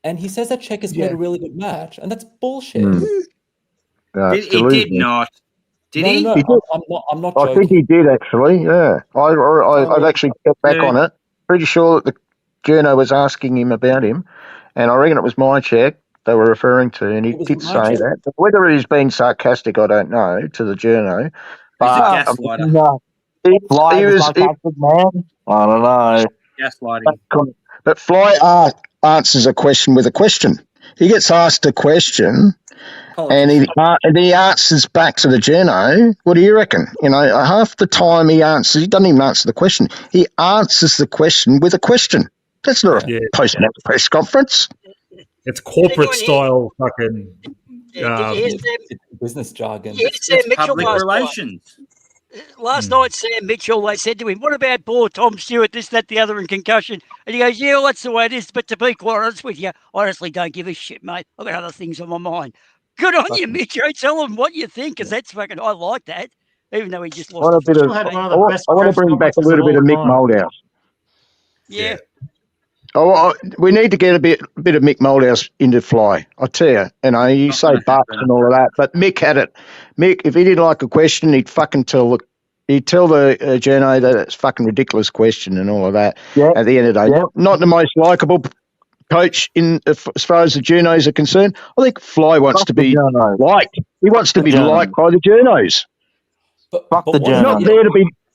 and he says that Czech has played a really good match, and that's bullshit. He did not. Did he? No, He did. I'm not I joking. think he did actually. Yeah, I'd actually get back on it. Pretty sure that the journo was asking him about him, and I reckon it was my check they were referring to, and he did say that. But whether he's been sarcastic, I don't know, to the journo. But He's a gaslighter. Fly was sarcastic, man. I don't know. Gaslighting. But Fly answers a question with a question. He gets asked a question, and he answers back to the journo. What do you reckon? You know, half the time he doesn't even answer the question. He answers the question with a question. That's not a post-match press conference. It's corporate style fucking business jargon. It's Sam Mitchell public last relations. Last night, Sam Mitchell, they said to him, "What about poor Tom Stewart, this, that, the other, and concussion?" And he goes, "Yeah, well, that's the way it is. But to be quite honest with you, I honestly don't give a shit, mate. I've got other things on my mind." Good on you, Mitchell. Tell them what you think, because that's fucking. I like that, even though he just lost. I want to bring back a little bit of Mick Moldhouse. Yeah. Oh, we need to get a bit of Mick Moldhouse into Fly. I tell you, you say buts and all of that, but Mick had it. Mick, if he didn't like a question, he'd fucking tell the journo that it's fucking ridiculous question and all of that. Yep. At the end of the day, not the most likable coach as far as the journos are concerned. I think Fly wants to be liked. He wants to be liked by the journos. But the journo.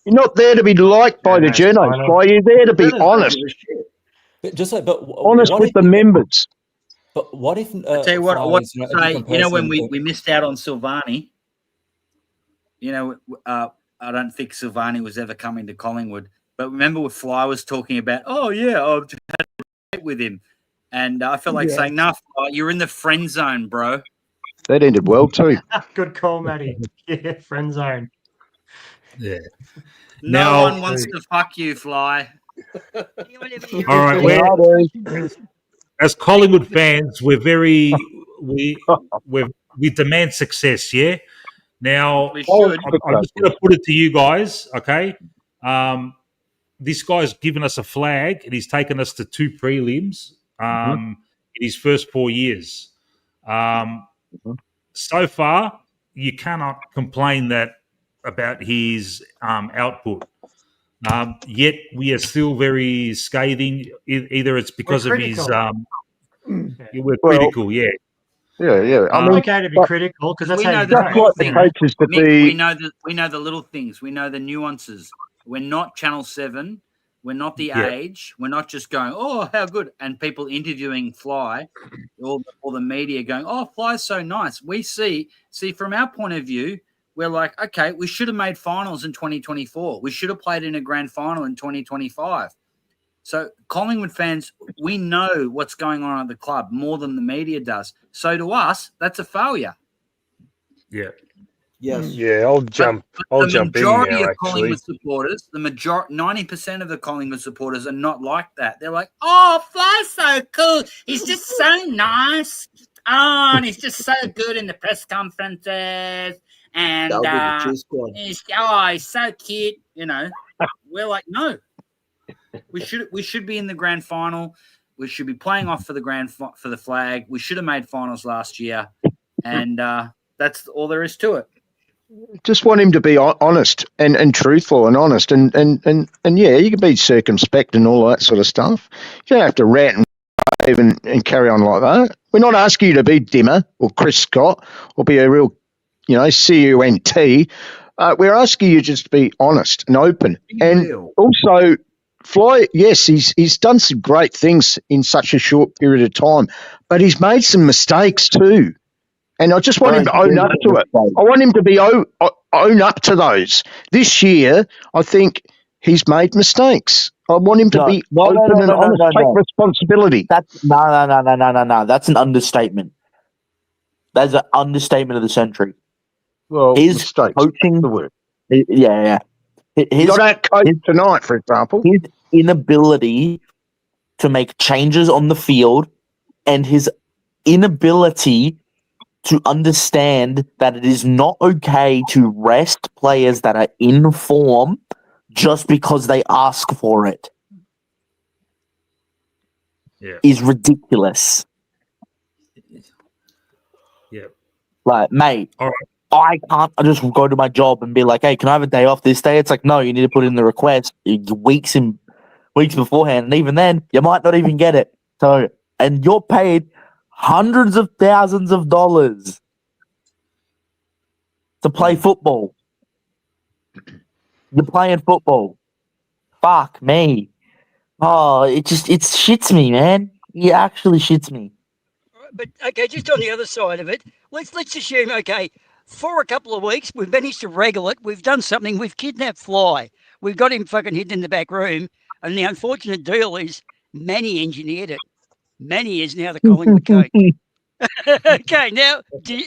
You're not there to be liked by the journos. Fly, you're there to be honest. But honest with the members. But what if? I tell you what. When we missed out on Silvani, I don't think Silvani was ever coming to Collingwood. But remember, when Fly was talking about, I've had a date with him, and I felt like saying, "No, Fly, you're in the friend zone, bro." That ended well too. Good call, Matty. Yeah, friend zone. Yeah. No one wants to fuck you, Fly. All right, as Collingwood fans, we demand success. Yeah. Now, I'm just going to put it to you guys. Okay. This guy's given us a flag, and he's taken us to 2 prelims in his first 4 years. So far, you cannot complain about his output. Yet we are still very scathing. Either it's because of his. We're critical, yeah. Yeah. I It's mean, okay to be critical because that's we how know you the grow. just like the coaches to Mick, be. we know the little things. We know the nuances. We're not Channel 7. We're not the Age. We're not just going, oh, how good. And people interviewing Fly, all the media going, oh, Fly's so nice. We see from our point of view, we're like, okay, we should have made finals in 2024. We should have played in a grand final in 2025. So Collingwood fans, we know what's going on at the club more than the media does. So to us, that's a failure. Yeah. Yes. Yeah, I'll jump in majority now, of actually. Collingwood supporters, 90% of the Collingwood supporters are not like that. They're like, oh, Fly's so cool. He's just so nice. Oh, and he's just so good in the press conferences. And he's so cute. You know, we're like, no. We should be in the grand final. We should be playing off for the flag. We should have made finals last year. And that's all there is to it. Just want him to be honest and truthful and honest and yeah, you can be circumspect and all that sort of stuff. You don't have to rant and rave and carry on like that. We're not asking you to be Dimmer or Chris Scott or be a real, CUNT. We're asking you just to be honest and open. Also, Fly, yes, he's done some great things in such a short period of time, but he's made some mistakes too. And I just want him to own up to it. I want him to be own up to those. This year, I think he's made mistakes. I want him to be open and honest, take responsibility. No. That's an understatement. That's an understatement of the century. Well, his mistakes, coaching, the word. Yeah. He got out coach tonight, for example. His inability to make changes on the field and his inability to understand that it is not okay to rest players that are in form just because they ask for it is ridiculous. Yeah. Like, mate, all right. I can't just go to my job and be like, hey, can I have a day off this day? It's like, no, you need to put in the request weeks beforehand. And even then, you might not even get it. So, and you're paid hundreds of thousands of dollars to play football. You're playing football. Fuck me. Oh, it shits me, man. It actually shits me. But okay, just on the other side of it, let's assume, okay, for a couple of weeks we've managed to wrangle it. We've done something. We've kidnapped Fly. We've got him fucking hidden in the back room. And the unfortunate deal is Manny engineered it. Manny is now the Collingwood coach. Okay, now do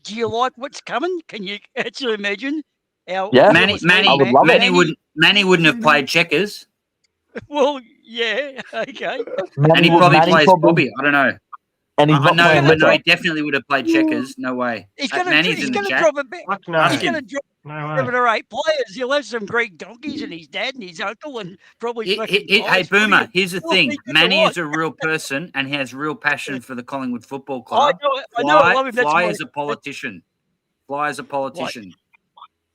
you like what's coming? Can you actually imagine? Manny wouldn't have played checkers. Well, yeah, okay. And he probably plays Bobby. I don't know. And he's I know he definitely would have played checkers. No way. He's going to drop a bit. He's going to drop 7 or 8 players. He'll have some Greek donkeys and his dad and his uncle and probably. Hey, Boomer, here's the thing. Manny is a real person and he has real passion for the Collingwood Football Club. I know. I love him. Fly is a politician. Fly is a politician.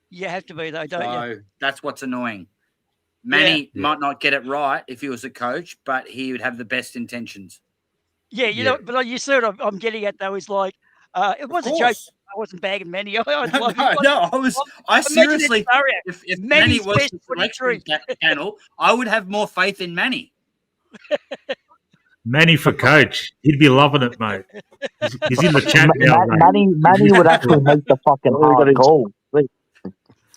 You have to be, though, don't you? That's what's annoying. Manny might not get it right if he was a coach, but he would have the best intentions. Yeah, you know, but you see what I'm getting at, though, is like, it was a joke. I wasn't bagging Manny. I seriously, if Manny was the selection panel, I would have more faith in Manny. Manny for coach. He'd be loving it, mate. He's in the chat now. Manny would actually make the fucking hard call.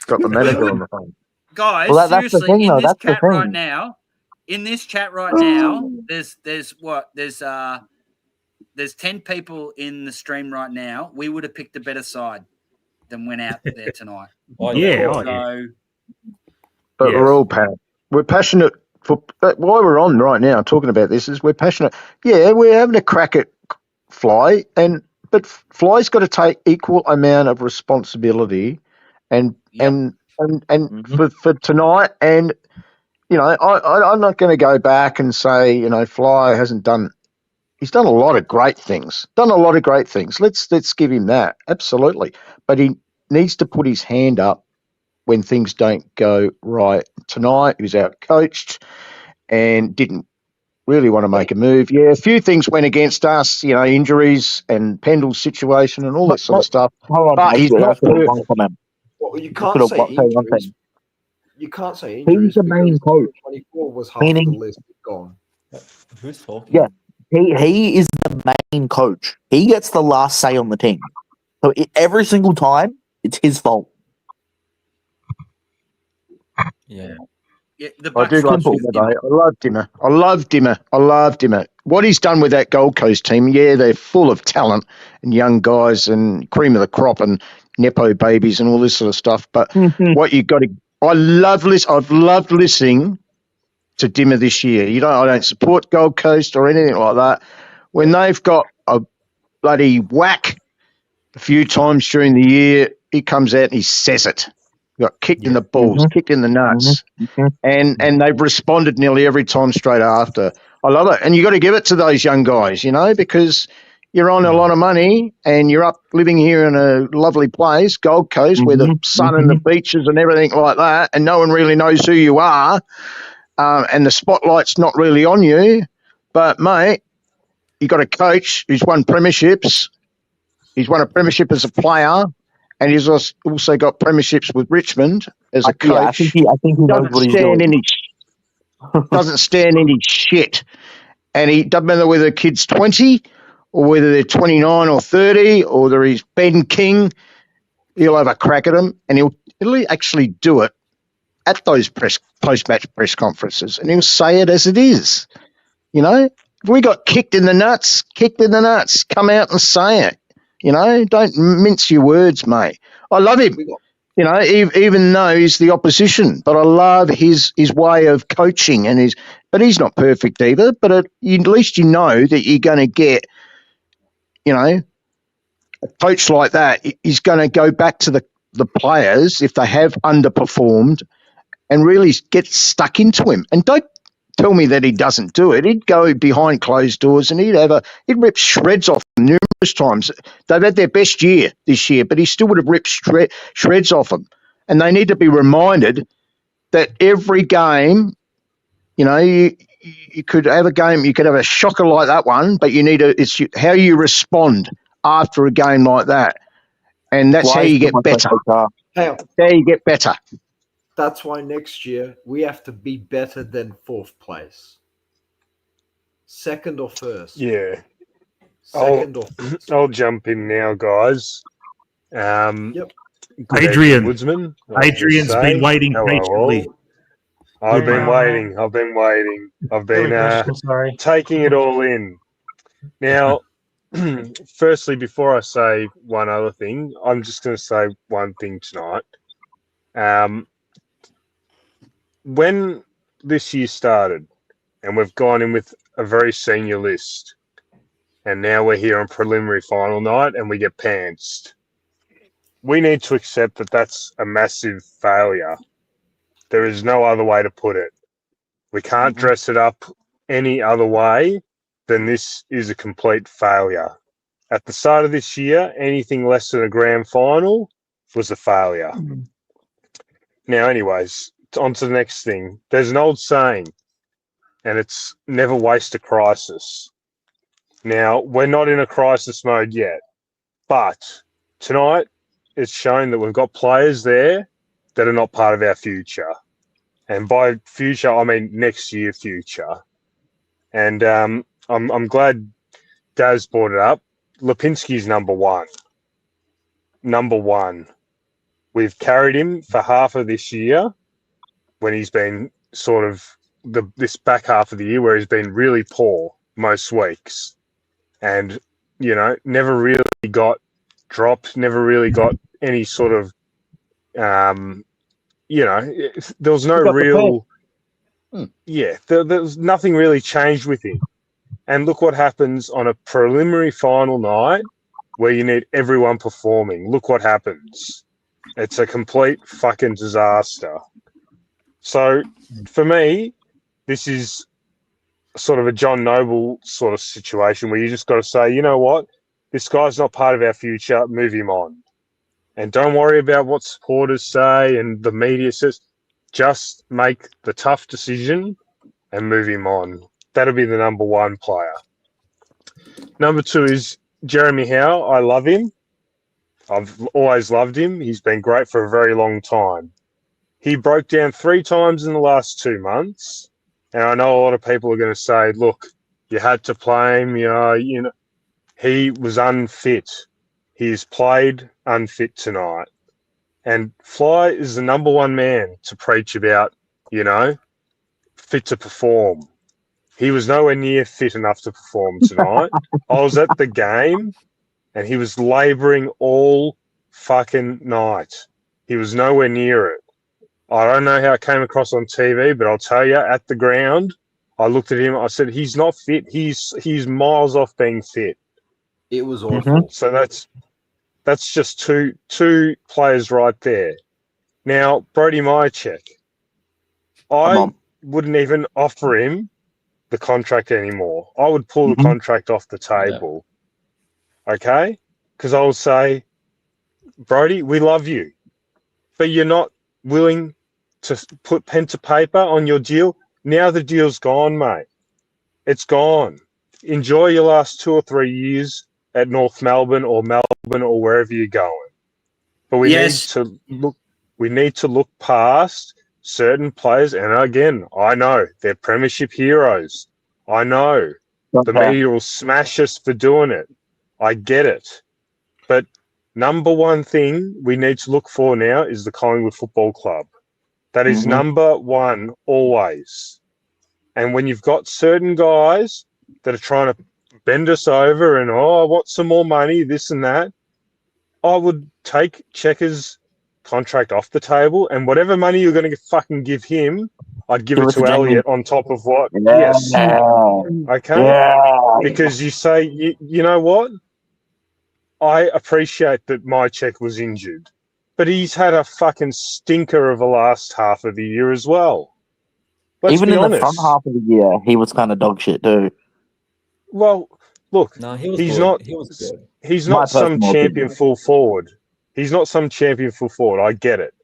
Got the manager on the phone. Guys, seriously, in this chat right now, there's 10 people in the stream right now. We would have picked a better side than went out there tonight. But we're all passionate. We're passionate for why we're on right now talking about this is we're passionate. Yeah, we're having a crack at Fly, but Fly's got to take equal amount of responsibility and for tonight. And I'm not going to go back and say Fly hasn't done. He's done a lot of great things. Let's give him that, absolutely. but he needs to put his hand up when things don't go right. Tonight, he was out-coached and didn't really want to make a move. Yeah, a few things went against us, injuries and Pendle's situation and all that sort of stuff. Hold on, But he's not perfect. one comment. Well, you Just can't gonna say say one injuries. thing. You can't say He's injuries the main because coach. 24 was half Meaning- the list gone. Who's talking? Yeah. He is the main coach. He gets the last say on the team. So every single time, it's his fault. Yeah. Yeah, the I Bucks do love simple. Dimmer, though. I love Dimmer. What he's done with that Gold Coast team, yeah, they're full of talent and young guys and cream of the crop and Nepo babies and all this sort of stuff. But what you got to, I've loved listening to Dimmer this year. I don't support Gold Coast or anything like that. When they've got a bloody whack a few times during the year, he comes out and he says it. Got kicked in the balls, kicked in the nuts, and they've responded nearly every time straight after. I love it, and you got to give it to those young guys, because you're on a lot of money and you're up living here in a lovely place, Gold Coast, where the sun and the beaches and everything like that, and no one really knows who you are, and the spotlight's not really on you. But mate, you got a coach who's won premierships. He's won a premiership as a player. And he's also got premierships with Richmond as a coach. Yeah, I think he knows what he's doing. Doesn't stand any shit. And he doesn't matter whether the kid's 20 or whether they're 29 or 30 or whether he's Ben King, he'll have a crack at them and he'll actually do it at those post-match press conferences and he'll say it as it is. If we got kicked in the nuts, come out and say it. Don't mince your words, mate. I love him, even though he's the opposition, but I love his way of coaching but he's not perfect either, but at least that you're going to get, a coach like that. He's going to go back to the players if they have underperformed and really get stuck into him. And don't tell me that he doesn't do it. He'd go behind closed doors and he'd rip shreds off them numerous times. They've had their best year this year, but he still would have ripped shreds off them. And they need to be reminded that every game, you could have a game, you could have a shocker like that one, but it's how you respond after a game like that. And that's how you get better. Hey, How you get better. that's why next year we have to be better than 4th place. Second or first? Yeah. Second or first? I'll jump in now, guys. Yep. Good Adrian. evening, Woodsman. Adrian's been waiting patiently. I've been waiting. I've been Sorry. taking it all in. Now, firstly, before I say one other thing, I'm just going to say one thing tonight. When this year started, and we've gone in with a very senior list, and now we're here on preliminary final night, and we get pantsed. We need to accept that that's a massive failure. There is no other way to put it. We can't dress it up any other way than this is a complete failure. At the start of this year, anything less than a grand final was a failure. Now, anyways, on to the next thing. There's an old saying, and it's never waste a crisis. Now, we're not in a crisis mode yet, but tonight it's shown that we've got players there that are not part of our future. And by future, I mean next year future. And I'm glad Daz brought it up. Lipinski's number one. Number one. We've carried him for half of this year when he's been sort of this back half of the year where he's been really poor most weeks. And, never really got dropped, never really got any sort of, there was no real, there's nothing really changed with him. And look what happens on a preliminary final night where you need everyone performing. Look what happens. It's a complete fucking disaster. So for me, this is sort of a John Noble sort of situation where you just got to say, you know what, this guy's not part of our future, move him on. and don't worry about what supporters say and the media says. Just make the tough decision and move him on. That'll be the number one player. Number two is Jeremy Howe. I love him. I've always loved him. He's been great for a very long time. He broke down 3 times in the last 2 months. And I know a lot of people are going to say, look, you had to play him. You know, he was unfit. He's played unfit tonight. And Fly is the number one man to preach about, you know, fit to perform. He was nowhere near fit enough to perform tonight. I was at the game and he was labouring all fucking night. He was nowhere near it. I don't know how it came across on TV, but I'll tell you, at the ground, I looked at him, I said, he's not fit. He's miles off being fit. It was awful. So that's just two players right there. Now, Brody Myercheck, I wouldn't even offer him the contract anymore. I would pull the contract off the table. Okay? Because I will say, Brody, we love you, but you're not willing to put pen to paper on your deal. Now the deal's gone, mate. It's gone. Enjoy your last 2 or 3 years at North Melbourne or wherever you're going. But we need to look past certain players. And again, I know they're premiership heroes. I know the media will smash us for doing it. I get it. But number one thing we need to look for now is the Collingwood Football Club. That is number one always. And when you've got certain guys that are trying to bend us over and, I want some more money, this and that, I would take Cheika's contract off the table, and whatever money you're going to fucking give him, I'd give it to Elliot on top of what? Yes. Okay? Yeah. Because you say, you know what? I appreciate that my check was injured, but he's had a fucking stinker of the last half of the year as well. Let's Even be in honest. the front half of the year, he was kind of dog shit too. Well, look, No, he was he's good. not. He was good. He's My not some personal champion opinion. full forward. He's not some champion full forward. I get it,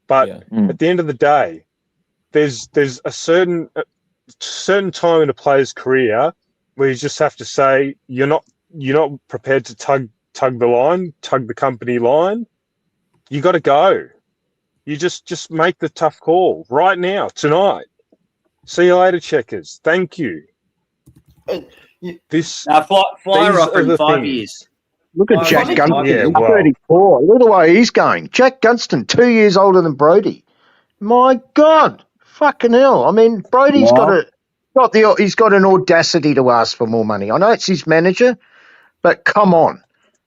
but at the end of the day, there's a certain time in a player's career where you just have to say you're not prepared to tug the line, tug the company line. You got to go. You just make the tough call right now, tonight. See you later, Checkers. Thank you. Flyer offering 5 years. Look at Jack Gunston. Yeah, He's well. 34. Look at the way he's going. Jack Gunston, 2 years older than Brody. My God, fucking hell! I mean, Brody's he's got an audacity to ask for more money. I know it's his manager, but come on,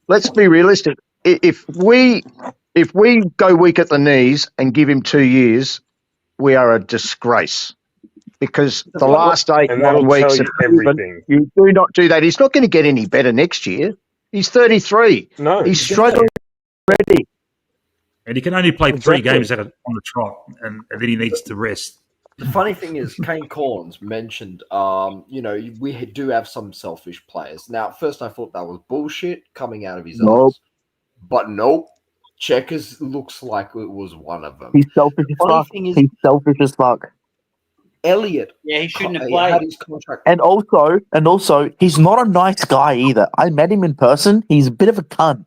let's be realistic. If we go weak at the knees and give him 2 years, we are a disgrace. Because the last 8 And that'll weeks tell have you proven everything. you do not do that. He's not going to get any better next year. He's 33. No, he's struggling already. And he can only play 3 Exactly. games on the trot, and then he needs to rest. The funny thing is, Kane Corns mentioned, we do have some selfish players. Now, at first I thought that was bullshit coming out of his arse. But nope. Checkers looks like it was one of them. He's selfish as fuck. He's selfish as fuck. Elliot. Yeah, he shouldn't have Had played. his contract. And also, he's not a nice guy either. I met him in person. He's a bit of a cunt.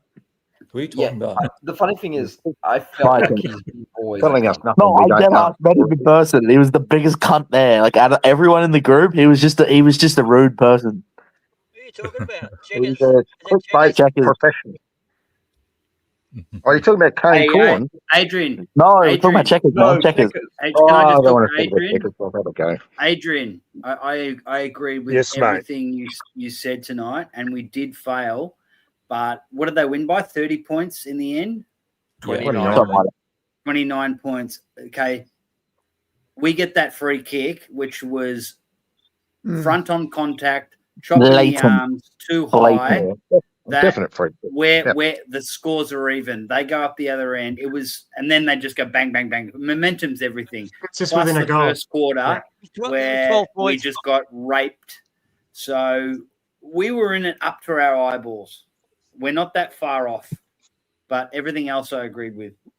Who are you talking about? The funny thing is, I felt like he's been always Telling us nothing. No, we I don't never know. met him in person. He was the biggest cunt there. Like out of everyone in the group, he was just a rude person. What are you talking about? He's Checkers? a clickbait Checkers. professional. Are you talking about Kane Corn? Adrian. No, we're talking about Checkers. No, Checkers. Checkers. Can Oh, I I just don't talk want to to talk about Adrian? Checkers. I'll have a go. Adrian, I agree with Yes, mate. everything you said tonight, and we did fail. But what did they win by? 30 points in the end? 29 points. Okay. We get that free kick, which was front on contact, chopping the arms too high. Definite free. Where the scores are even. They go up the other end. It was, and then they just go bang, bang, bang. Momentum's everything. It's just Plus within a the goal. first quarter where 12 we points. just got raped. So we were in it up to our eyeballs. We're not that far off. but everything else I agreed with. But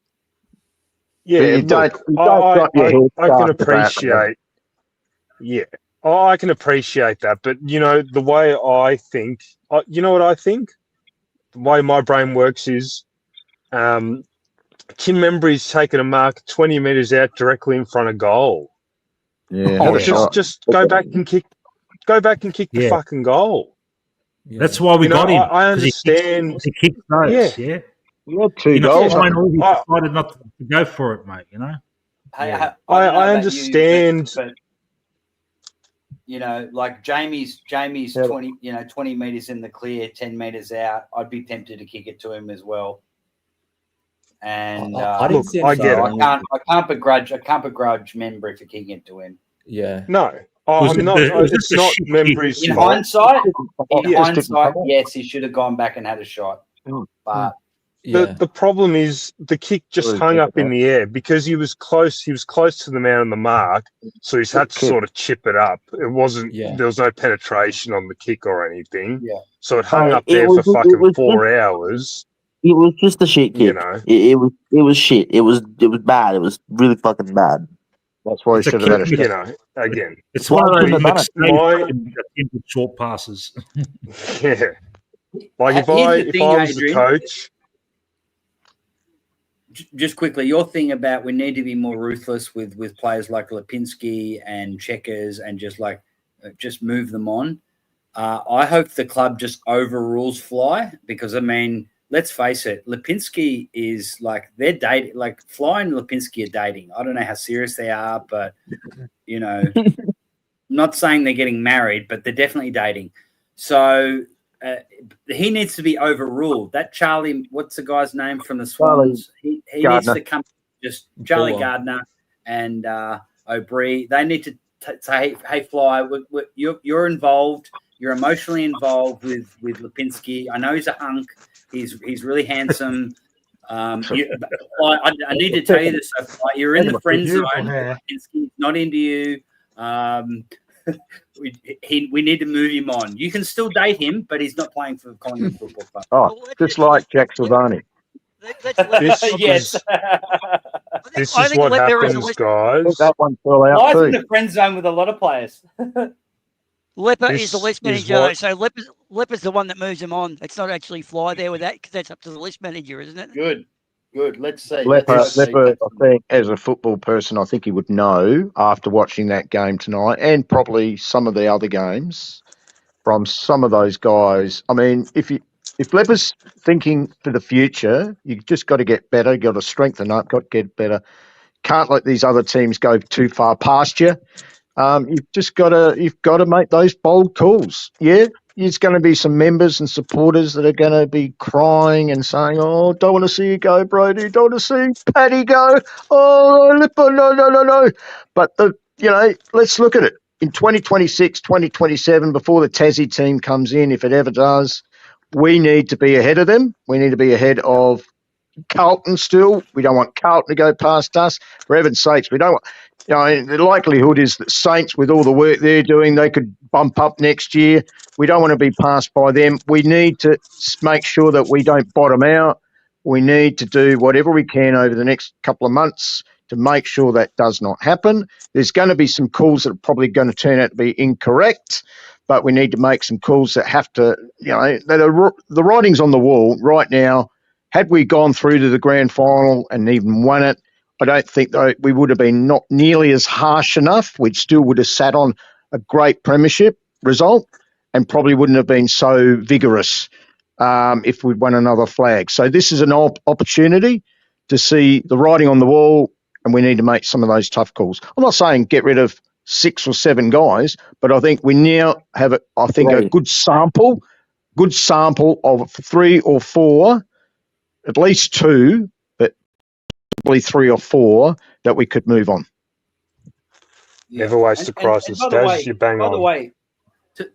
Yeah, you don't, look, you don't got your head I can after that, appreciate. Yeah, I can appreciate that, but you know the way I think. You know what I think? The way my brain works is, Tim Membry's taken a mark 20 metres out directly in front of goal. Yeah, Oh, had a shot. just go back and kick. Go back and kick the Yeah. fucking goal. Yeah. That's why we You know, got him. I 'cause understand. He kicks those, yeah. He had 2 You know, goals. final, he I- decided not to go for it, mate, you know? Hey, Yeah. I don't know I about understand. you, but you know, like Jamie's Yeah. 20 meters in the clear, 10 meters out. I'd be tempted to kick it to him as well. And I didn't Look, see I anything get it. wrong I can't begrudge Membry for kicking it to him. Yeah. No, Was I'm it not. the- was It's it the not shit Membry's kick? In fault. hindsight, yes, he should have gone back and had a shot. But Yeah. The problem is the kick just Really hung think up in about the air because he was close. He was close to the man on the mark, so he's had to Kick. sort of chip it up. It wasn't. Yeah. There was no penetration on the kick or anything. Yeah. So it hung Hey, up it there was- for it fucking was 4 hours. It was just a shit You kick. know. It was shit. It was bad. It was really fucking bad. That's why he It's a should have had a kick, You shot. know. Again. It's Why one of shouldn't those have done it? simple short passes. Yeah. Like if Here's the I thing, was the Adrian. coach. Just quickly, your thing about we need to be more ruthless with players like Lipinski and Checkers and just move them on. I hope the club just overrules Fly because, I mean, let's face it, Lipinski is like they're dating, like Fly and Lipinski are dating. I don't know how serious they are, but, you know, I'm not saying they're getting married, but they're definitely dating. So he needs to be overruled. That Charlie, what's the guy's name from the Swans? He needs to come, just Charlie Buller. Gardner and O'Brien. They need to say, hey, Fly, you're involved. You're emotionally involved with Lipinski. I know he's a hunk. He's really handsome. I need to tell you this. So Fly, you're in the friend zone. Lipinski's not into you. We need to move him on. You can still date him, but he's not playing for the Collingwood Football Club. Oh, just like Jack Silvani. Yes. This I is think what Leper is a happens, I think guys. that one fell out Fly's too. in the friend zone with a lot of players. Leper This is the list is manager, what- so Leper's the one that moves him on. It's not actually Fly there with that because that's up to the list manager, isn't it? Good. Let's see. Leper, Let's see. I think, as a football person, I think he would know after watching that game tonight and probably some of the other games from some of those guys. I mean, if Leper's thinking for the future, you just got to get better, you got to strengthen up, got to get better. Can't let these other teams go too far past you. You've got to make those bold calls. Yeah, there's going to be some members and supporters that are going to be crying and saying, "Oh, don't want to see you go, Brody. Don't want to see Paddy go. Oh, Lipper, no." But let's look at it in 2026, 2027, before the Tassie team comes in, if it ever does. We need to be ahead of them. We need to be ahead of Carlton still. We don't want Carlton to go past us. For heaven's sakes, we don't want. The likelihood is that Saints, with all the work they're doing, they could bump up next year. We don't want to be passed by them. We need to make sure that we don't bottom out. We need to do whatever we can over the next couple of months to make sure that does not happen. There's going to be some calls that are probably going to turn out to be incorrect, but we need to make some calls that have to, that are the writing's on the wall right now. Had we gone through to the grand final and even won it, I don't think that we would have been not nearly as harsh enough. We still would have sat on a great premiership result and probably wouldn't have been so vigorous if we'd won another flag. So this is an opportunity to see the writing on the wall, and we need to make some of those tough calls. I'm not saying get rid of 6 or 7 guys, but I think we now have a good sample of 3 or 4, at least 2, but probably 3 or 4 that we could move on. Never waste a crisis. by the Daz, way, you bang by on. the way,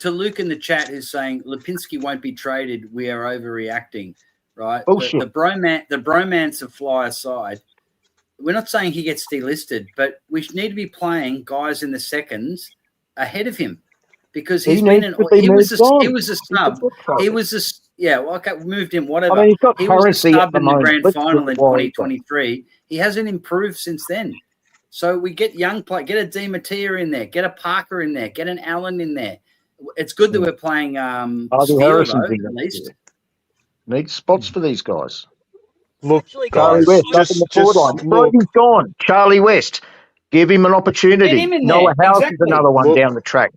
to Luke in the chat who's saying Lipinski won't be traded, we are overreacting, right? Bullshit. The bromance of Fly aside, we're not saying he gets delisted, but we need to be playing guys in the seconds ahead of him because he was a snub. Yeah, well, okay, we moved him, I whatever. mean, he's got He was a currency at sub the in the moment. grand Let's final look in why he's got- 2023. He hasn't improved since then. So we get young play, get a Di Mattia in there, get a Parker in there, get an Allen in there. It's good that we're playing Harvey Steele, Harrison's though, in at there. least. Need spots for these guys. Look, Actually, Charlie guys, West up in the forward line. look, Brody's gone. Charlie West. Give him an opportunity. Get him in Noah there, House exactly. is another one Look- down the track.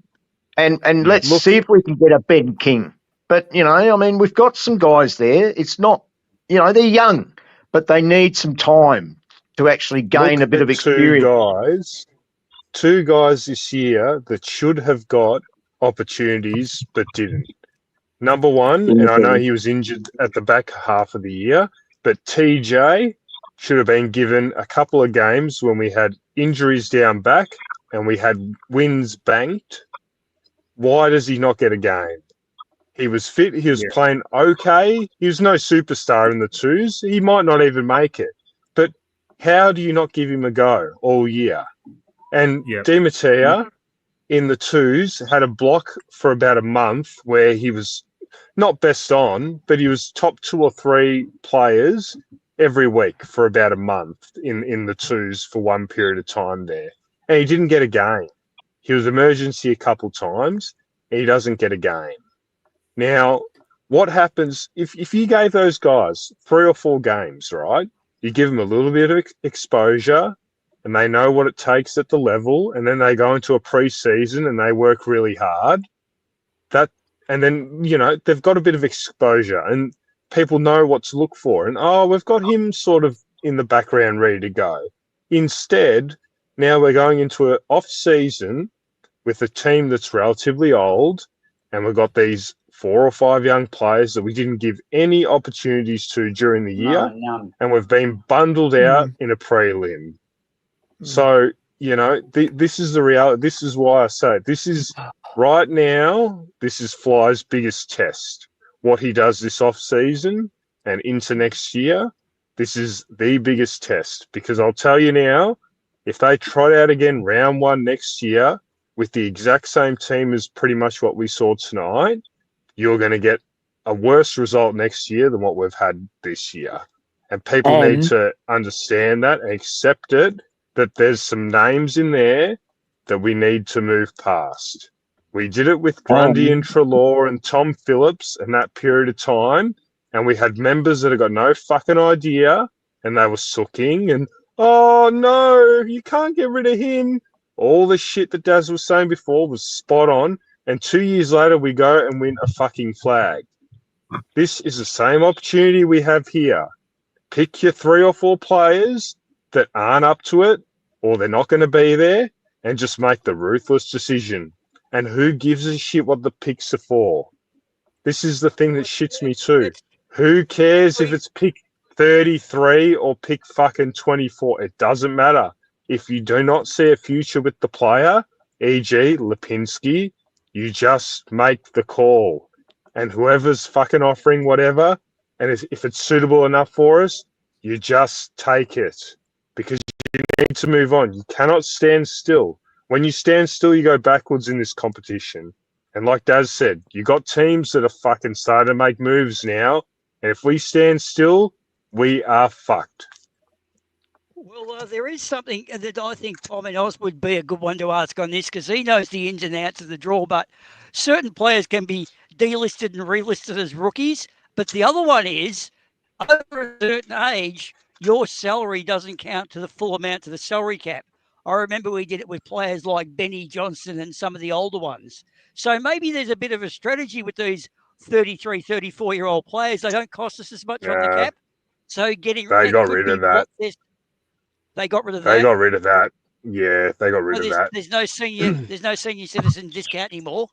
And let's Look- see if we can get a Ben King. But, you know, I mean, we've got some guys there. It's not, you know, they're young, but they need some time to actually gain look a bit at of experience. Two guys this year that should have got opportunities but didn't. Number one, and I know he was injured at the back half of the year, but TJ should have been given a couple of games when we had injuries down back and we had wins banked. Why does he not get a game? He was fit. He was playing okay. He was no superstar in the twos. He might not even make it. But how do you not give him a go all year? And Di Mattia in the twos had a block for about a month where he was not best on, but he was top 2 or 3 players every week for about a month in the twos for one period of time there. And he didn't get a game. He was emergency a couple times. And he doesn't get a game. Now, what happens if you gave those guys 3 or 4 games, right? You give them a little bit of exposure and they know what it takes at the level, and then they go into a pre-season and they work really hard. And then, you know, they've got a bit of exposure and people know what to look for. And, we've got him sort of in the background ready to go. Instead, now we're going into an off-season with a team that's relatively old, and we've got these 4 or 5 young players that we didn't give any opportunities to during the year, None. and we've been bundled out in a prelim. So, you know, this is the reality. This is why I say this is right now, this is Fly's biggest test. What he does this off-season and into next year, this is the biggest test. Because I'll tell you now, if they trot out again round 1 next year with the exact same team as pretty much what we saw tonight, you're going to get a worse result next year than what we've had this year. And people need to understand that and accept it, that there's some names in there that we need to move past. We did it with Grundy and Treloar and Tom Phillips in that period of time, and we had members that had got no fucking idea, and they were sooking, and, oh, no, you can't get rid of him. All the shit that Daz was saying before was spot on, and 2 years later we go and win a fucking flag. This is the same opportunity we have here. Pick your 3 or 4 players that aren't up to it, or they're not going to be there, and just make the ruthless decision. And who gives a shit what the picks are for? This is the thing that shits me too. Who cares if it's pick 33 or pick fucking 24? It doesn't matter. If you do not see a future with the player, e.g. Lipinski, you just make the call. And whoever's fucking offering whatever, and if it's suitable enough for us, you just take it. Because you need to move on. You cannot stand still. When you stand still, you go backwards in this competition. And like Daz said, you got teams that are fucking starting to make moves now. And if we stand still, we are fucked. Well, there is something that I think Tom and Oz would be a good one to ask on this, because he knows the ins and outs of the draw. But certain players can be delisted and relisted as rookies. But the other one is, over a certain age, your salary doesn't count to the full amount to the salary cap. I remember we did it with players like Benny Johnson and some of the older ones. So maybe there's a bit of a strategy with these 33, 34-year-old players. They don't cost us as much on the cap. So getting they got rid of that. They got rid of that. They got rid of that. Yeah, they got rid of that. There's no senior citizen discount anymore.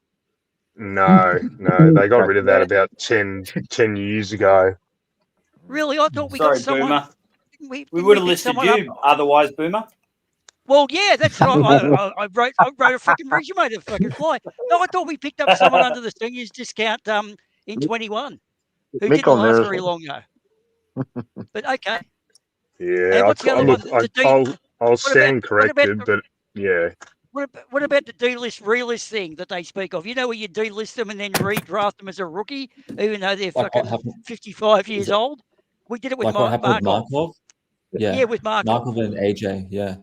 No, they got rid of that about 10 years ago. Really? I thought we Sorry, got someone. Boomer. We would have listed you otherwise, Boomer. Well, yeah, that's what I wrote a fucking resume to fucking fly. No, I thought we picked up someone under the seniors discount in 21 who didn't last very long though. But okay. Yeah, what's the other one? I'll stand corrected, but yeah. What about the delist relist thing that they speak of? You know, where you delist them and then redraft them as a rookie, even though they're Like what fucking happened? 55 Is years it old. We did it with like what happened with Markov. Markov? Yeah, Yeah, with Markov. Markov and AJ. Yeah,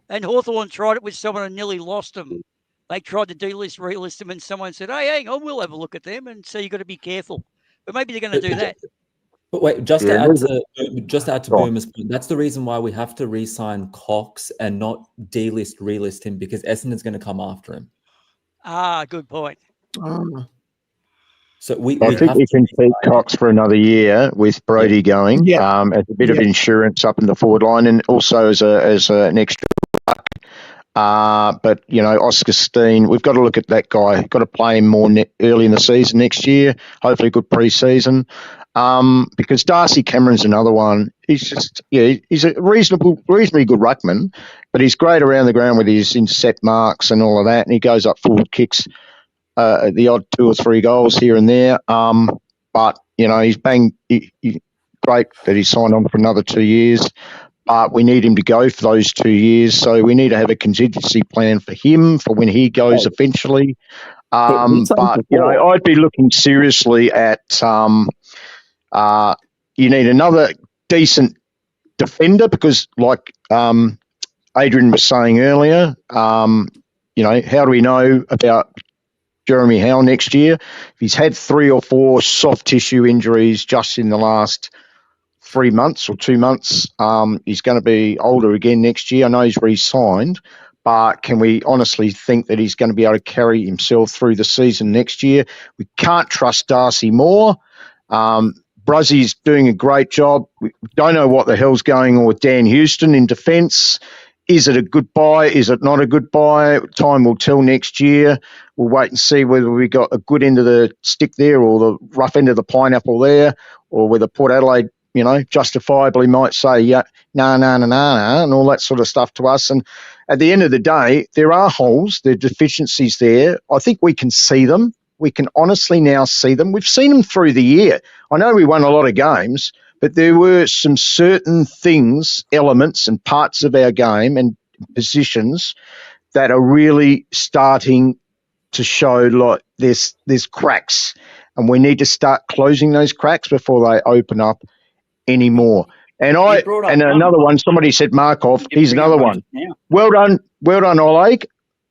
And Hawthorn tried it with someone and nearly lost them. They tried to delist, relist them, and someone said, "Hey, hang on, we'll have a look at them." And so you got to be careful. But maybe they're going to do that. But wait, just Yeah, to add to Go on. Boomer's point, that's the reason why we have to re-sign Cox and not delist, relist him, because Essendon's going to come after him. Ah, good point. So we I think have we to can keep Cox for another year with Brody going, as a bit of insurance up in the forward line, and also as an extra. But Oscar Steen, we've got to look at that guy. Got to play him more early in the season next year. Hopefully, good pre-season. Because Darcy Cameron's another one. He's just he's a reasonably good ruckman, but he's great around the ground with his intercept marks and all of that, and he goes up forward kicks. The odd 2 or 3 goals here and there. But he's great that he's signed on for another 2 years. But we need him to go for those 2 years. So we need to have a contingency plan for him for when he goes eventually. But I'd be looking seriously at you need another decent defender because, like Adrian was saying earlier, how do we know about Jeremy Howe next year? If he's had 3 or 4 soft tissue injuries just in the last 3 months or 2 months, he's going to be older again next year. I know he's re-signed, but can we honestly think that he's going to be able to carry himself through the season next year? We can't trust Darcy Moore. Bruzzy's doing a great job. We don't know what the hell's going on with Dan Houston in defence. Is it a good buy? Is it not a good buy? Time will tell next year. We'll wait and see whether we got a good end of the stick there or the rough end of the pineapple there, or whether Port Adelaide, justifiably might say, no, and all that sort of stuff to us. And at the end of the day, there are holes, there are deficiencies there. I think we can see them. We can honestly now see them. We've seen them through the year. I know we won a lot of games, but there were some certain things, elements and parts of our game and positions that are really starting to show like there's cracks, and we need to start closing those cracks before they open up anymore. And another one, somebody said Markov. He's another one. Well done, Oleg.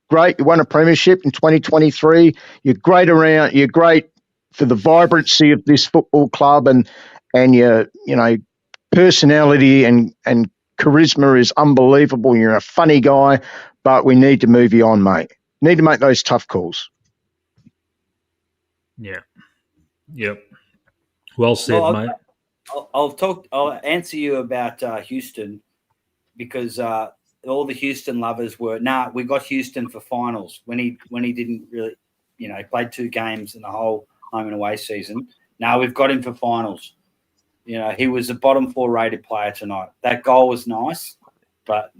Great. You won a premiership in 2023. You're great around. You're great for the vibrancy of this football club, and your personality and charisma is unbelievable. You're a funny guy, but we need to move you on, mate. Need to make those tough calls. Yeah. Yep. Well said, mate. I'll answer you about Houston, because all the Houston lovers were, we got Houston for finals when he didn't really, he played 2 games in the whole home and away season. Now we've got him for finals. He was a bottom 4 rated player tonight. That goal was nice, but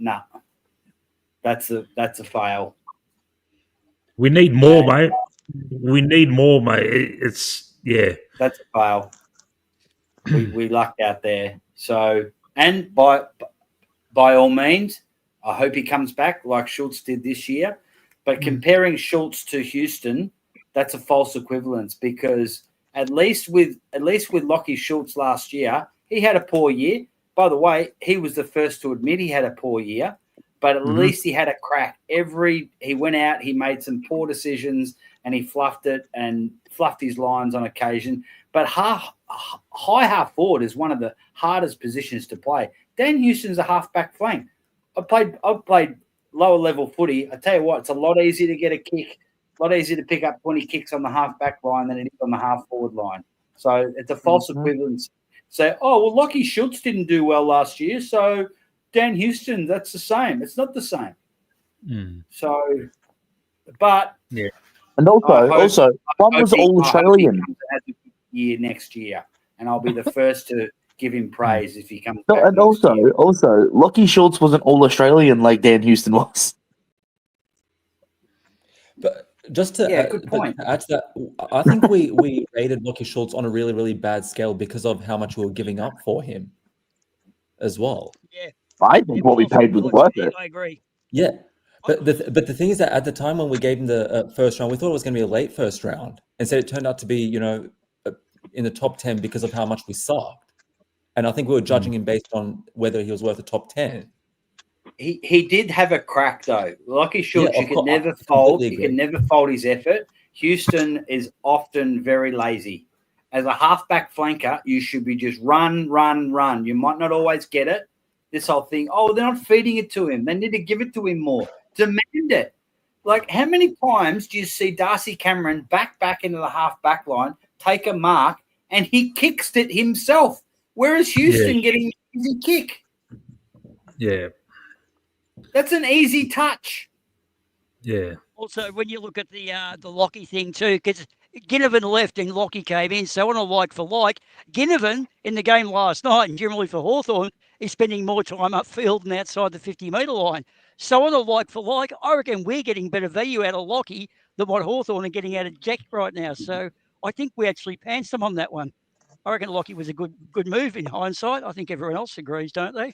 that's a fail. We need more, mate. We need more, mate. That's a fail. We lucked out there. So, and by all means, I hope he comes back like Schultz did this year. But comparing Schultz to Houston, that's a false equivalence, because at least with Lockie Schultz last year, he had a poor year. By the way, he was the first to admit he had a poor year, but at least he had a crack. He went out, he made some poor decisions, and he fluffed his lines on occasion. But high half forward is one of the hardest positions to play. Dan Houston's a half-back flank. I've played lower level footy. I tell you what, it's a lot easier to get a kick, a lot easier to pick up 20 kicks on the half-back line than it is on the half-forward line. So it's a false equivalence. Say, Lockie Schultz didn't do well last year, so Dan Houston, that's the same. It's not the same. So, but yeah. And also, one was all Australian. Year next year, and I'll be the first to give him praise if he comes no, back. And also, Lockie Schultz wasn't all Australian like Dan Houston was. But just to good point. Add to that, I think we rated Lockie Schultz on a really, really bad scale because of how much we were giving up for him as well. Yeah. I think what we paid was worth it. I agree. Yeah. But the thing is that at the time when we gave him the first round, we thought it was going to be a late first round. Instead, it turned out to be, in the top 10 because of how much we sucked. And I think we were judging him based on whether he was worth a top 10. He did have a crack though. Like he should. Yeah, You could never fold. He could never fold his effort. Houston is often very lazy. As a halfback flanker, you should be just run. You might not always get it. This whole thing, they're not feeding it to him. They need to give it to him more. Demand it. Like, how many times do you see Darcy Cameron back into the half-back line, take a mark, and he kicks it himself? Whereas Houston getting an easy kick. Yeah. That's an easy touch. Yeah. Also, when you look at the Lockie thing too, because Ginnivan left and Lockie came in, so on a like for like, Ginnivan in the game last night and generally for Hawthorn is spending more time upfield than outside the 50-metre line. So on a like for like, I reckon we're getting better value out of Lockie than what Hawthorn are getting out of Jack right now. So I think we actually pants them on that one. I reckon Lockie was a good move in hindsight. I think everyone else agrees, don't they?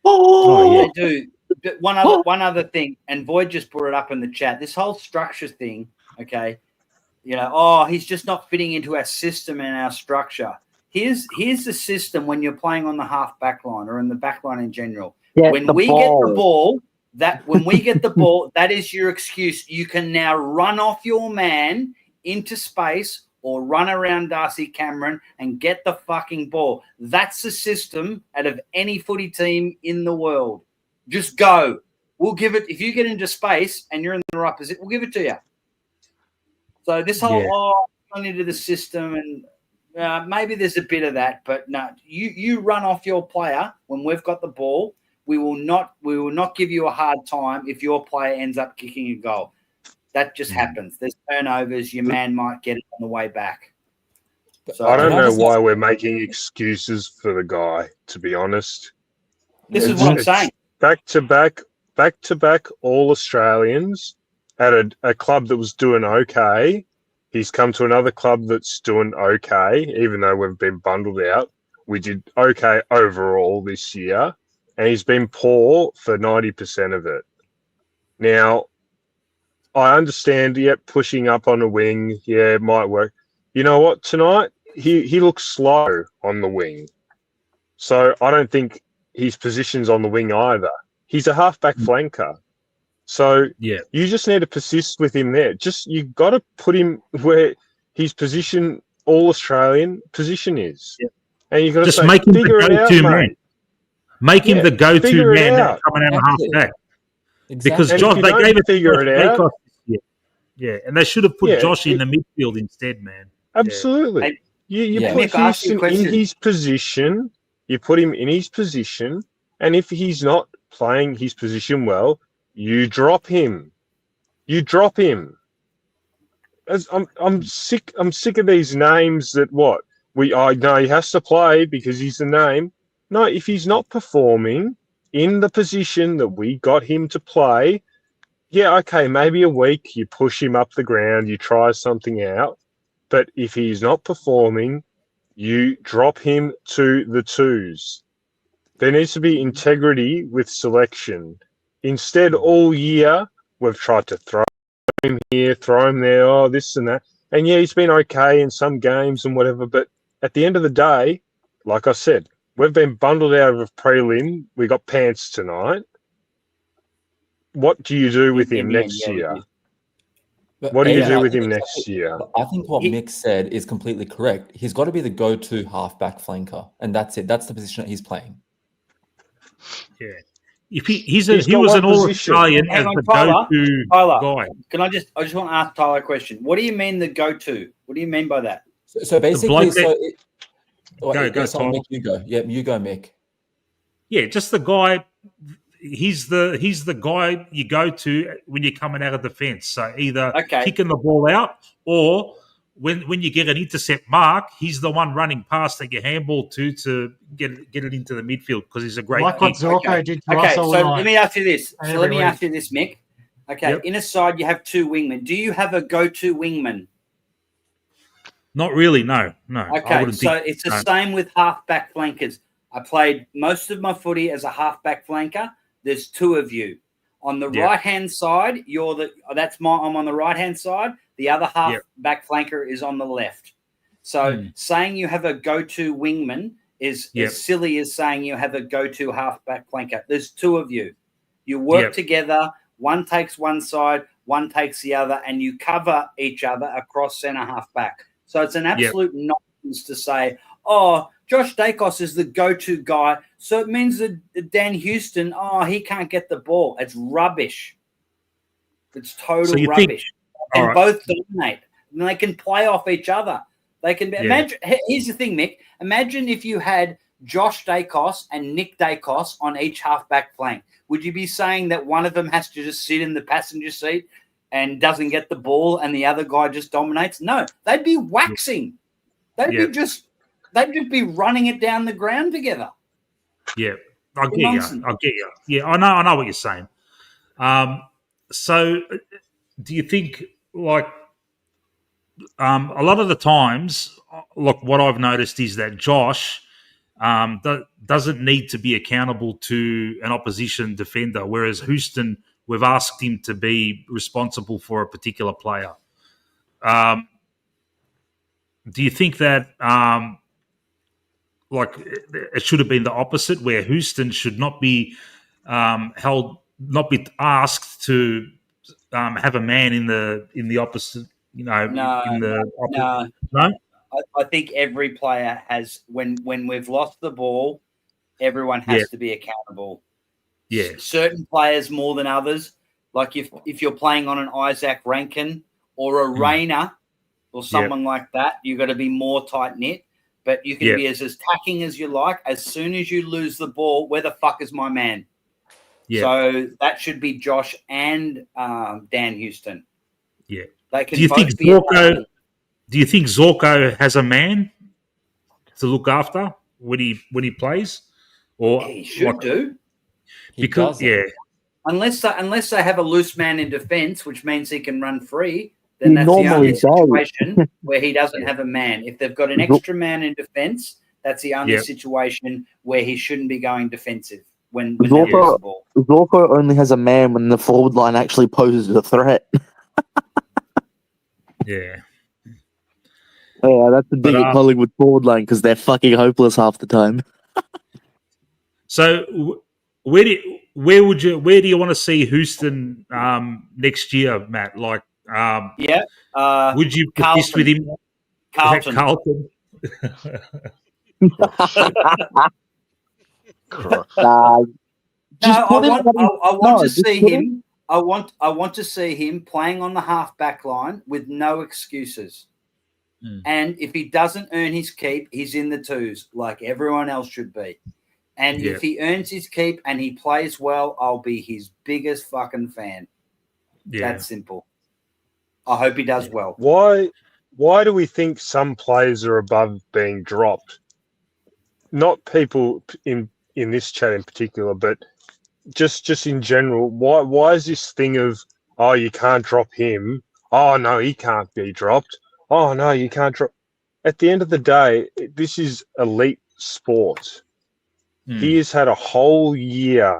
They do. But one other thing, and Void just brought it up in the chat. This whole structure thing, okay? He's just not fitting into our system and our structure. Here's the system when you're playing on the half back line or in the back line in general. When we get the ball, that is your excuse. You can now run off your man into space or run around Darcy Cameron and get the fucking ball. That's the system out of any footy team in the world. Just go. We'll give it. If you get into space and you're in the right position, we'll give it to you. So this whole going into the system and maybe there's a bit of that, but no, you run off your player when we've got the ball. We will not give you a hard time if your player ends up kicking a goal. That just happens. There's turnovers. Your man might get it on the way back. So, I don't know why we're making excuses for the guy, to be honest. This is what I'm saying. Back to back all Australians at a club that was doing okay. He's come to another club that's doing okay, even though we've been bundled out. We did okay overall this year, and he's been poor for 90% of it. Now, I understand, pushing up on a wing, it might work. You know what? Tonight, he looks slow on the wing. So I don't think his position's on the wing either. He's a halfback flanker. So you just need to persist with him there. You got to put him where his position, all Australian position is. Yeah. And you got to just make him the go-to man. Make him the go-to man that's coming out of halfback. Exactly. Because Josh, they gave it figure it out. Yeah, and they should have put Josh in the midfield instead, man. Absolutely. You put Houston in his position. You put him in his position, and if he's not playing his position well, you drop him. I'm sick of these names that I know he has to play because he's the name. No, if he's not performing in the position that we got him to play, okay, maybe a week you push him up the ground, you try something out. But if he's not performing, you drop him to the twos. There needs to be integrity with selection. Instead, all year, we've tried to throw him here, throw him there, this and that. And he's been okay in some games and whatever. But at the end of the day, like I said, we've been bundled out of a prelim. We got pants tonight. What do you do with him next year? What do you do with him next year? I think what Mick said is completely correct. He's got to be the go-to halfback flanker, and that's it. That's the position that he's playing. Yeah. If he was an All-Australian as the go-to guy. I just want to ask Tyler a question. What do you mean the go-to? What do you mean by that? So basically, go, Mick, you go. Yeah, you go, Mick. Yeah, just the guy. He's the guy you go to when you're coming out of defence. So either kicking the ball out or when you get an intercept mark, he's the one running past that you handball to get it into the midfield because he's a great like what Zorko did to us all so night. let me ask you this. Mick. Okay, in a side you have two wingmen. Do you have a go-to wingman? Not really, no. Okay, so it's the same with half-back flankers. I played most of my footy as a half-back flanker. There's two of you. On the Yeah. right hand side, I'm on the right hand side. The other half back flanker is on the left. So saying you have a go-to wingman is as silly as saying you have a go-to half-back flanker. There's two of you. You work together. One takes one side, one takes the other, and you cover each other across centre half-back. So it's an absolute nonsense to say, oh, Josh Dacos is the go-to guy, so it means that Dan Houston, he can't get the ball. It's rubbish. It's total rubbish. And both dominate. And they can play off each other. They can imagine. Here's the thing, Mick. Imagine if you had Josh Dacos and Nick Dacos on each half-back flank. Would you be saying that one of them has to just sit in the passenger seat and doesn't get the ball and the other guy just dominates? No, they'd be waxing. They'd just be running it down the ground together. Yeah, I get you. Yeah, I know what you're saying. So do you think, like, a lot of the times, look, what I've noticed is that Josh doesn't need to be accountable to an opposition defender, whereas Houston, we've asked him to be responsible for a particular player. Do you think that, like, it should have been the opposite, where Houston should not be not be asked to have a man in the opposite? No. I think every player has, when we've lost the ball, everyone has to be accountable. Yeah. Certain players more than others. Like if you're playing on an Isaac Rankin or a Rayner or someone like that, you've got to be more tight-knit. But you can be as attacking as you like. As soon as you lose the ball, where the fuck is my man? Yeah. So that should be Josh and Dan Houston. Yeah. They can do you think Zorko has a man to look after when he plays? Or he should do. Because unless they have a loose man in defence, which means he can run free, then that's the only situation where he doesn't have a man. If they've got an extra man in defence, that's the only situation where he shouldn't be going defensive when they lose the ball. Zorko only has a man when the forward line actually poses a threat. Yeah. Yeah, that's the big Collingwood forward line because they're fucking hopeless half the time. So where do you want to see Houston next year, Matt? Like, would you persist with him? Carlton. I want to see him playing on the half back line with no excuses. And if he doesn't earn his keep, he's in the twos like everyone else should be. And if he earns his keep and he plays well, I'll be his biggest fucking fan. Yeah. That's simple. I hope he does well. Why do we think some players are above being dropped? Not people in this chat in particular, but just in general. Why is this thing of, oh, you can't drop him? Oh, no, he can't be dropped. Oh, no, you can't drop. At the end of the day, this is elite sport. He has had a whole year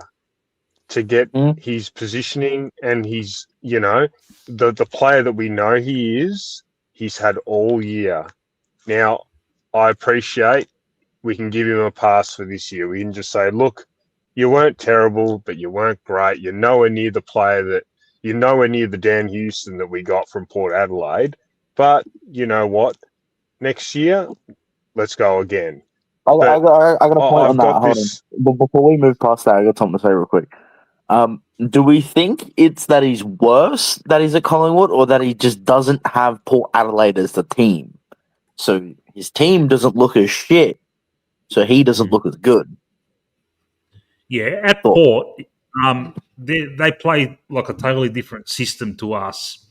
to get his positioning and his, the player that we know he is, he's had all year. Now, I appreciate we can give him a pass for this year. We can just say, look, you weren't terrible, but you weren't great. You're nowhere near the Dan Houston that we got from Port Adelaide. But you know what? Next year, let's go again. I got a point on that. Hold on. But before we move past that, I got something to say real quick. Do we think it's that he's worse that he's at Collingwood, or that he just doesn't have Port Adelaide as the team? So his team doesn't look as shit, so he doesn't look as good. Yeah, at Port, they play like a totally different system to us.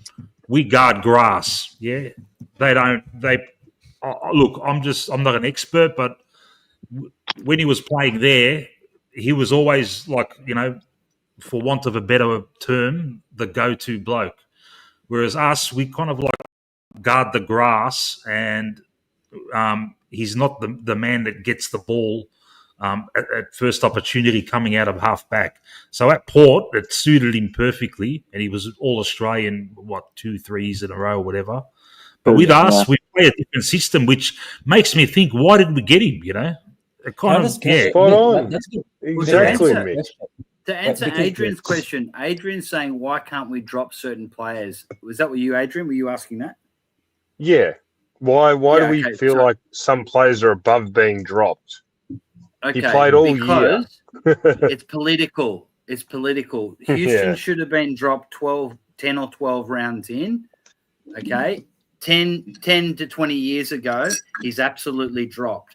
We guard grass. Yeah, they don't. Look, I'm not an expert, but when he was playing there, he was always like, for want of a better term, the go-to bloke. Whereas us, we kind of like guard the grass, and he's not the man that gets the ball at first opportunity coming out of half back. So at Port, it suited him perfectly, and he was all Australian, 2 3s in a row, whatever. But with us, we play a different system, which makes me think, why did we get him? You know, it kind of spot on. Exactly, Mitch. To answer Adrian's question, Adrian's saying, why can't we drop certain players? Was that what you, Adrian? Were you asking that? Yeah. Why do we feel like some players are above being dropped? Okay, he played all year. It's political. It's political. Houston should have been dropped 10 or 12 rounds in. Okay. 10 to 20 years ago, he's absolutely dropped.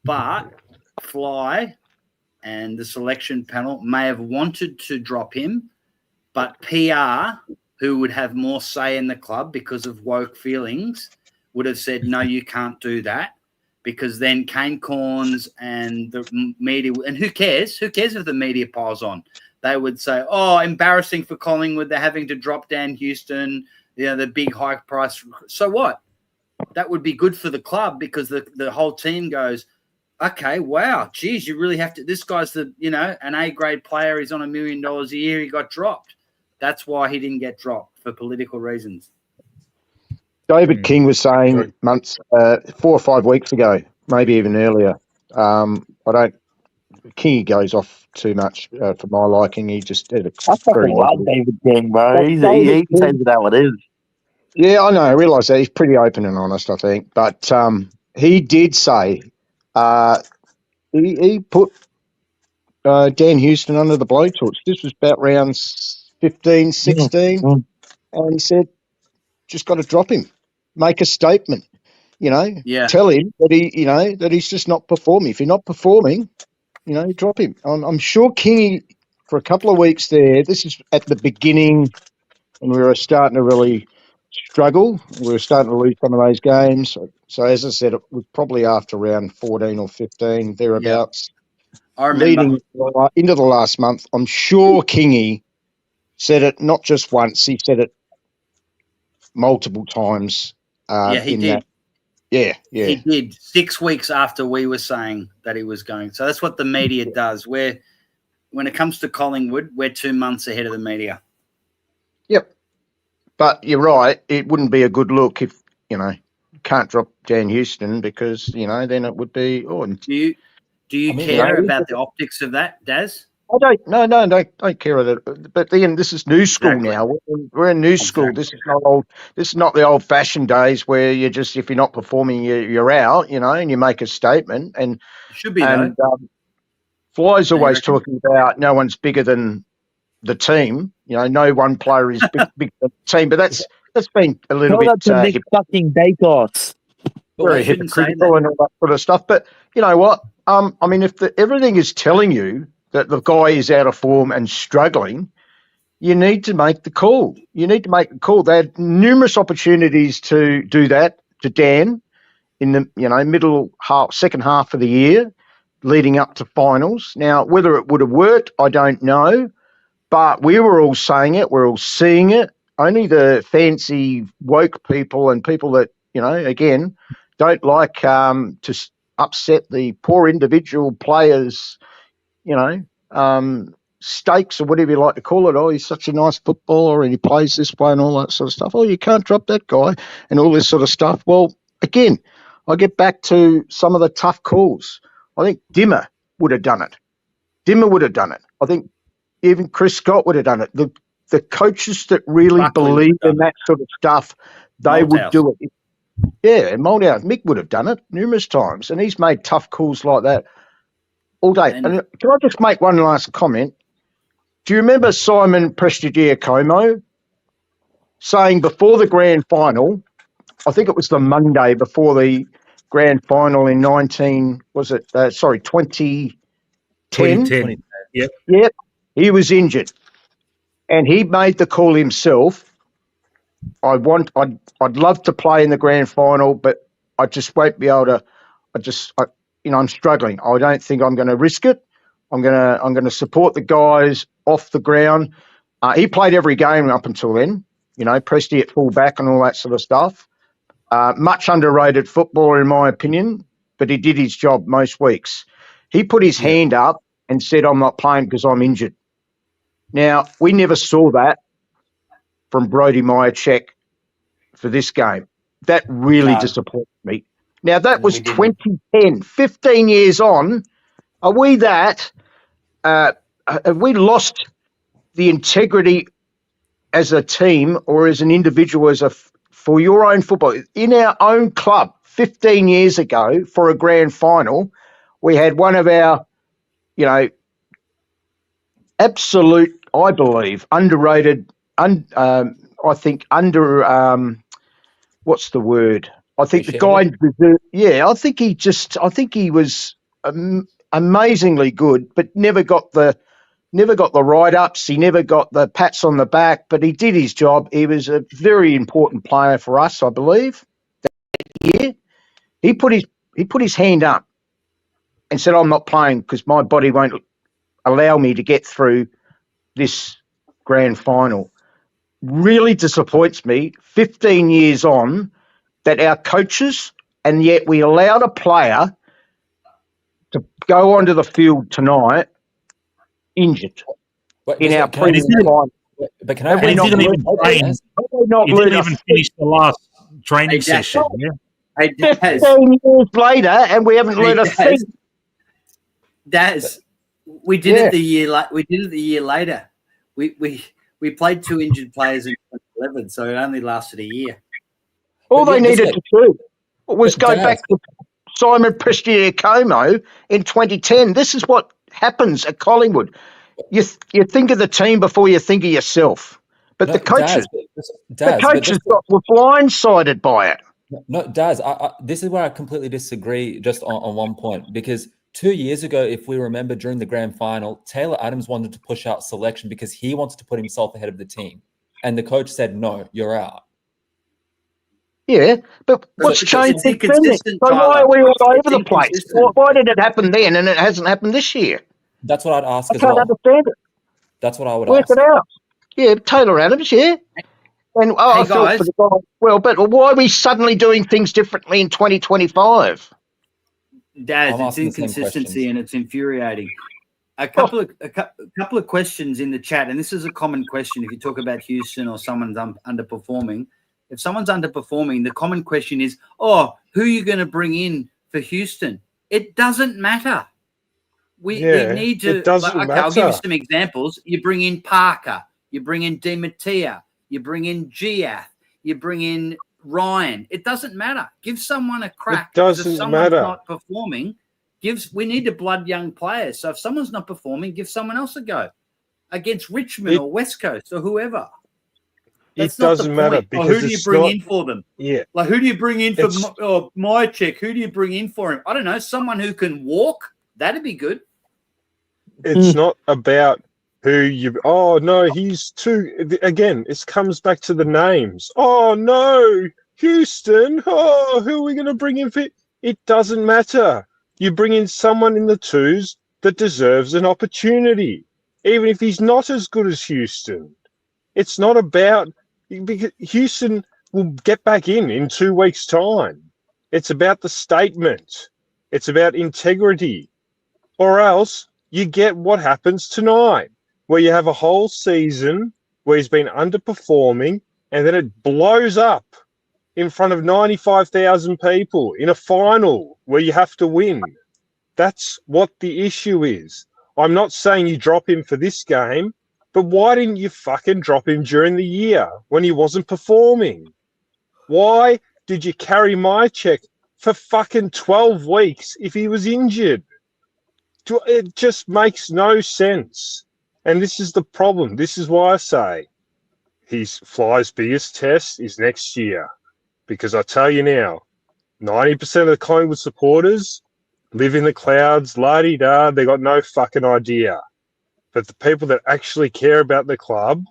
But Fly and the selection panel may have wanted to drop him, but PR, who would have more say in the club because of woke feelings, would have said, no, you can't do that, because then Kane Corns and the media, and who cares? Who cares if the media piles on? They would say, oh, embarrassing for Collingwood. They're having to drop down Houston, the big high price. So what? That would be good for the club, because the whole team goes, okay, wow, geez, you really have to. This guy's an A-grade player. He's on $1 million a year. He got dropped. That's why he didn't get dropped, for political reasons. David King was saying 4 or 5 weeks ago, maybe even earlier. King goes off too much for my liking. He just did it. I fucking love David King, bro. He says it how it is. Yeah, I know. I realise that. He's pretty open and honest, I think. But he did say he put Dan Houston under the blowtorch. This was about rounds 15, 16. And he said, just got to drop him. Make a statement. Tell him that that he's just not performing. If you're not performing, drop him. I'm sure Kingy, for a couple of weeks there, this is at the beginning, and we were starting to really struggle. We were starting to lose some of those games. So as I said, it was probably after round 14 or 15, thereabouts. I remember. Leading into the last month, I'm sure Kingy said it not just once, he said it multiple times. He did. Yeah. He did 6 weeks after we were saying that he was going. So that's what the media does. When it comes to Collingwood, we're 2 months ahead of the media. Yep. But you're right. It wouldn't be a good look if, can't drop Dan Houston, because, then it would be. Do you care about the optics of that, Daz? I don't care of that. But then this is new school now. We're in new school. This is not old. This is not the old-fashioned days where you just, if you're not performing, you're out. And you make a statement. And it should be. And Fly's always talking about no one's bigger than the team. No one player is bigger than the team. But that's been a little bit fucking Dacos. Very hypocritical and all that sort of stuff. But you know what? If everything is telling you that the guy is out of form and struggling, you need to make the call. They had numerous opportunities to do that to Dan in the second half of the year, leading up to finals. Now, whether it would have worked, I don't know, but we were all saying it. We're all seeing it. Only the fancy woke people and people that again don't like to upset the poor individual players. Stakes or whatever you like to call it. Oh, he's such a nice footballer and he plays this way and all that sort of stuff. Oh, you can't drop that guy and all this sort of stuff. Well, again, I get back to some of the tough calls. I think Dimmer would have done it. I think even Chris Scott would have done it. The coaches that really believe in that sort of stuff, they would do it. Yeah, and Moldhouse, Mick would have done it numerous times, and he's made tough calls like that all day. And can I just make one last comment? Do you remember Simon Prestigiacomo saying before the grand final, I think it was the Monday before the grand final in 2010? 2010. Yep. Yep. He was injured, and he made the call himself. I'd love to play in the grand final, but I just won't be able to. I'm struggling. I don't think I'm going to risk it. I'm going to support the guys off the ground. He played every game up until then. Presti at full back and all that sort of stuff. Much underrated footballer in my opinion, but he did his job most weeks. He put his hand up and said, I'm not playing because I'm injured. Now, we never saw that from Brodie Myercheck for this game. That really disappointed me. Now, that was 2010, 15 years on. Are we that? Have we lost the integrity as a team or as an individual for your own football? In our own club, 15 years ago for a grand final, we had one of our, absolute, I believe, underrated, I think what's the word? I think the guy, I think he was amazingly good, but never got the write-ups. He never got the pats on the back, but he did his job. He was a very important player for us, I believe, that year. He put his hand up and said, I'm not playing because my body won't allow me to get through this grand final. Really disappoints me, 15 years on, that our coaches, and yet we allowed a player to go onto the field tonight injured in our previous final. But can I? He didn't even train. He didn't even finish the last training session. Yeah. Hey, 15 years later, and we haven't learned a thing. Daz, we did it the year. We did it the year later. We played 2 injured players in 2011, so it only lasted a year. All they needed to do was go back to Simon Prestigiacomo in 2010. This is what happens at Collingwood. You think of the team before you think of yourself. But the coaches were blindsided by it. No, Daz, this is where I completely disagree just on one point, because 2 years ago, if we remember during the grand final, Taylor Adams wanted to push out selection because he wanted to put himself ahead of the team. And the coach said, no, you're out. Yeah, but what's changed since then? So why are we all over the place? Why did it happen then and it hasn't happened this year? That's what I'd ask as well. I can't understand it. That's what I would Work ask. it out. Yeah, Taylor Adams, yeah. And I felt for the guy. Well, but why are we suddenly doing things differently in 2025? Daz, it's inconsistency and it's infuriating. A couple of questions in the chat, and this is a common question if you talk about Houston or someone's underperforming. If someone's underperforming, the common question is, who are you going to bring in for Houston? It doesn't matter. We need to. It doesn't matter. I'll give you some examples. You bring in Parker. You bring in Di Mattia. You bring in Giath. You bring in Ryan. It doesn't matter. Give someone a crack. It doesn't if someone's matter. Not performing. We need to blood young players. So if someone's not performing, give someone else a go against Richmond or West Coast or whoever. That's it doesn't matter because who do you bring in for them? Yeah, like who do you bring in for Myercheck? Who do you bring in for him? I don't know. Someone who can walk. That'd be good. It's not about who you. Oh no, he's too. Again, it comes back to the names. Oh no, Houston. Oh, who are we going to bring in for? It doesn't matter. You bring in someone in the twos that deserves an opportunity, even if he's not as good as Houston. It's not about because Houston will get back in 2 weeks' time. It's about the statement. It's about integrity. Or else you get what happens tonight, where you have a whole season where he's been underperforming and then it blows up in front of 95,000 people in a final where you have to win. That's what the issue is. I'm not saying you drop him for this game, but why didn't you fucking drop him during the year when he wasn't performing? Why did you carry Myercheck for fucking 12 weeks if he was injured? It just makes no sense. And this is the problem. This is why I say Fly's biggest test is next year. Because I tell you now, 90% of the Collingwood supporters live in the clouds, la-di-da, they got no fucking idea. But the people that actually care about the club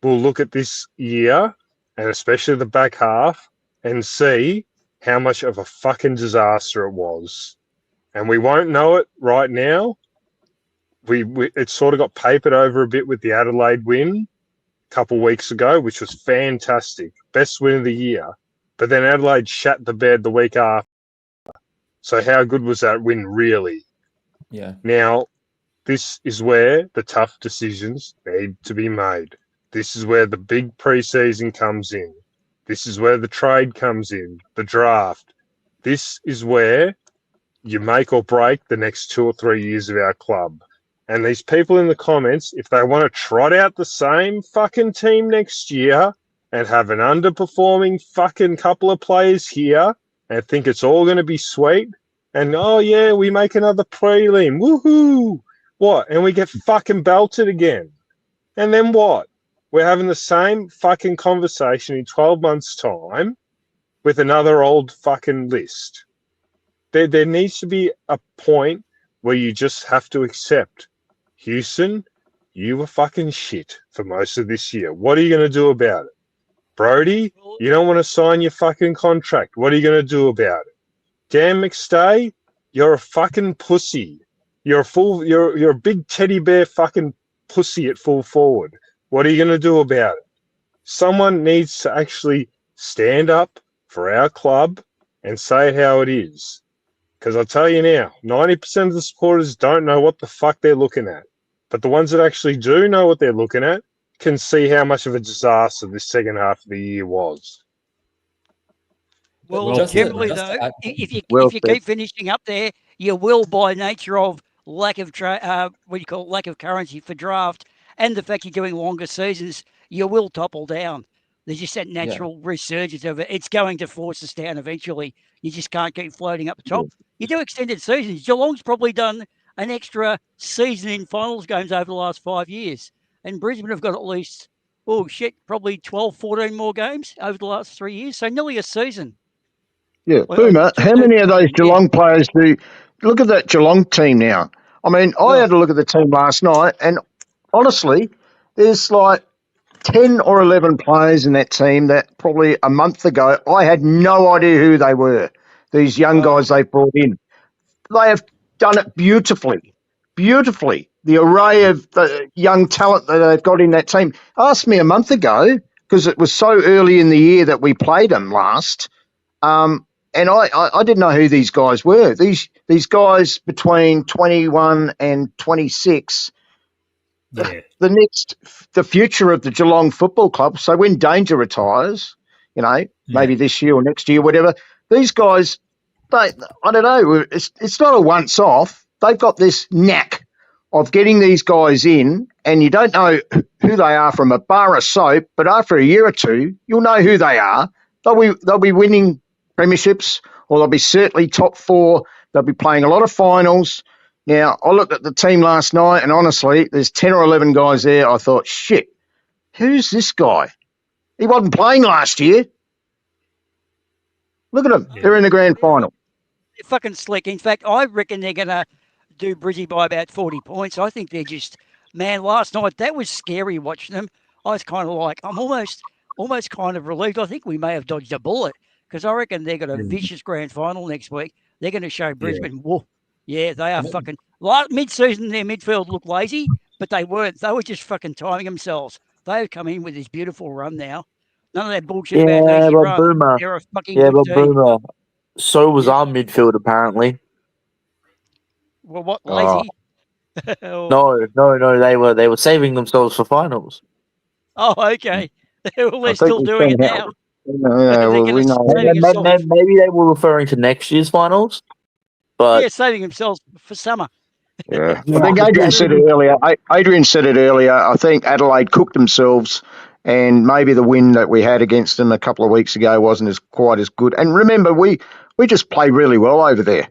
will look at this year, and especially the back half, and see how much of a fucking disaster it was. And we won't know it right now. It sort of got papered over a bit with the Adelaide win a couple of weeks ago, which was fantastic. Best win of the year. But then Adelaide shat the bed the week after. So how good was that win really? Yeah. Now, this is where the tough decisions need to be made. This is where the big preseason comes in. This is where the trade comes in, the draft. This is where you make or break the next 2 or 3 years of our club. And these people in the comments, if they want to trot out the same fucking team next year and have an underperforming fucking couple of players here and think it's all going to be sweet, and oh yeah, we make another prelim, woohoo! What? And we get fucking belted again. And then what? We're having the same fucking conversation in 12 months' time with another old fucking list. There needs to be a point where you just have to accept, Houston, you were fucking shit for most of this year. What are you going to do about it? Brody, you don't want to sign your fucking contract. What are you going to do about it? Dan McStay, you're a fucking pussy. You're a big teddy bear fucking pussy at full forward. What are you going to do about it? Someone needs to actually stand up for our club and say it how it is. Because I'll tell you now, 90% of the supporters don't know what the fuck they're looking at. But the ones that actually do know what they're looking at can see how much of a disaster this second half of the year was. Well, generally, though, if you keep finishing up there, you will, by nature of lack of lack of currency for draft and the fact you're doing longer seasons, you will topple down. There's just that natural resurgence of it. It's going to force us down eventually. You just can't keep floating up the top. You do extended seasons. Geelong's probably done an extra season in finals games over the last 5 years. And Brisbane have got at least, probably 12, 14 more games over the last 3 years. So nearly a season. Yeah, Boomer, how many of those Geelong players do – look at that Geelong team now. I mean, I had a look at the team last night, and honestly, there's like 10 or 11 players in that team that probably a month ago I had no idea who they were, these young guys they've brought in. They have done it beautifully, beautifully. The array of the young talent that they've got in that team. Asked me a month ago, because it was so early in the year that we played them last, and I didn't know who these guys were. These guys between 21 and 26, the future of the Geelong Football Club. So when Danger retires, maybe this year or next year, whatever, these guys, I don't know, it's not a once off. They've got this knack of getting these guys in, and you don't know who they are from a bar of soap, but after a year or two, you'll know who they are. They'll be winning premierships, or they'll be certainly top four. They'll be playing a lot of finals. Now, I looked at the team last night, and honestly, there's 10 or 11 guys there. I thought, shit, who's this guy? He wasn't playing last year. Look at them. Yeah. They're in the grand final. They're fucking slick. In fact, I reckon they're going to do Brizzy by about 40 points. I think they're just, man, last night, that was scary watching them. I was kind of like, I'm almost kind of relieved. I think we may have dodged a bullet, because I reckon they've got a vicious grand final next week. They're going to show Brisbane, whoa, yeah, they are fucking... Mid-season, their midfield looked lazy, but they weren't. They were just fucking timing themselves. They've come in with this beautiful run now. None of that bullshit about an easy run. Boomer. They're a fucking good team. Boomer. So was our midfield, apparently. Well, what, lazy? No. They were saving themselves for finals. Oh, okay. Well, they're still doing it now. Maybe they were referring to next year's finals, but saving themselves for summer. Yeah, I think Adrian said it earlier. I think Adelaide cooked themselves, and maybe the win that we had against them a couple of weeks ago wasn't quite as good. And remember, we just play really well over there.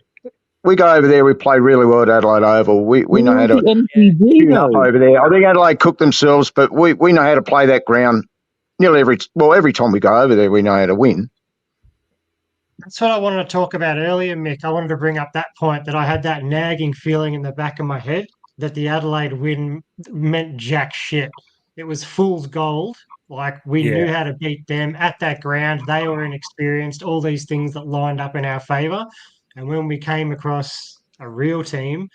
We go over there, we play really well at Adelaide Oval. We know how to tune up over there. I think Adelaide cooked themselves, but we know how to play that ground. Every time we go over there, we know how to win. That's what I wanted to talk about earlier, Mick. I wanted to bring up that point, that I had that nagging feeling in the back of my head that the Adelaide win meant jack shit. It was fool's gold. Like, we knew how to beat them at that ground. They were inexperienced, all these things that lined up in our favour. And when we came across a real team,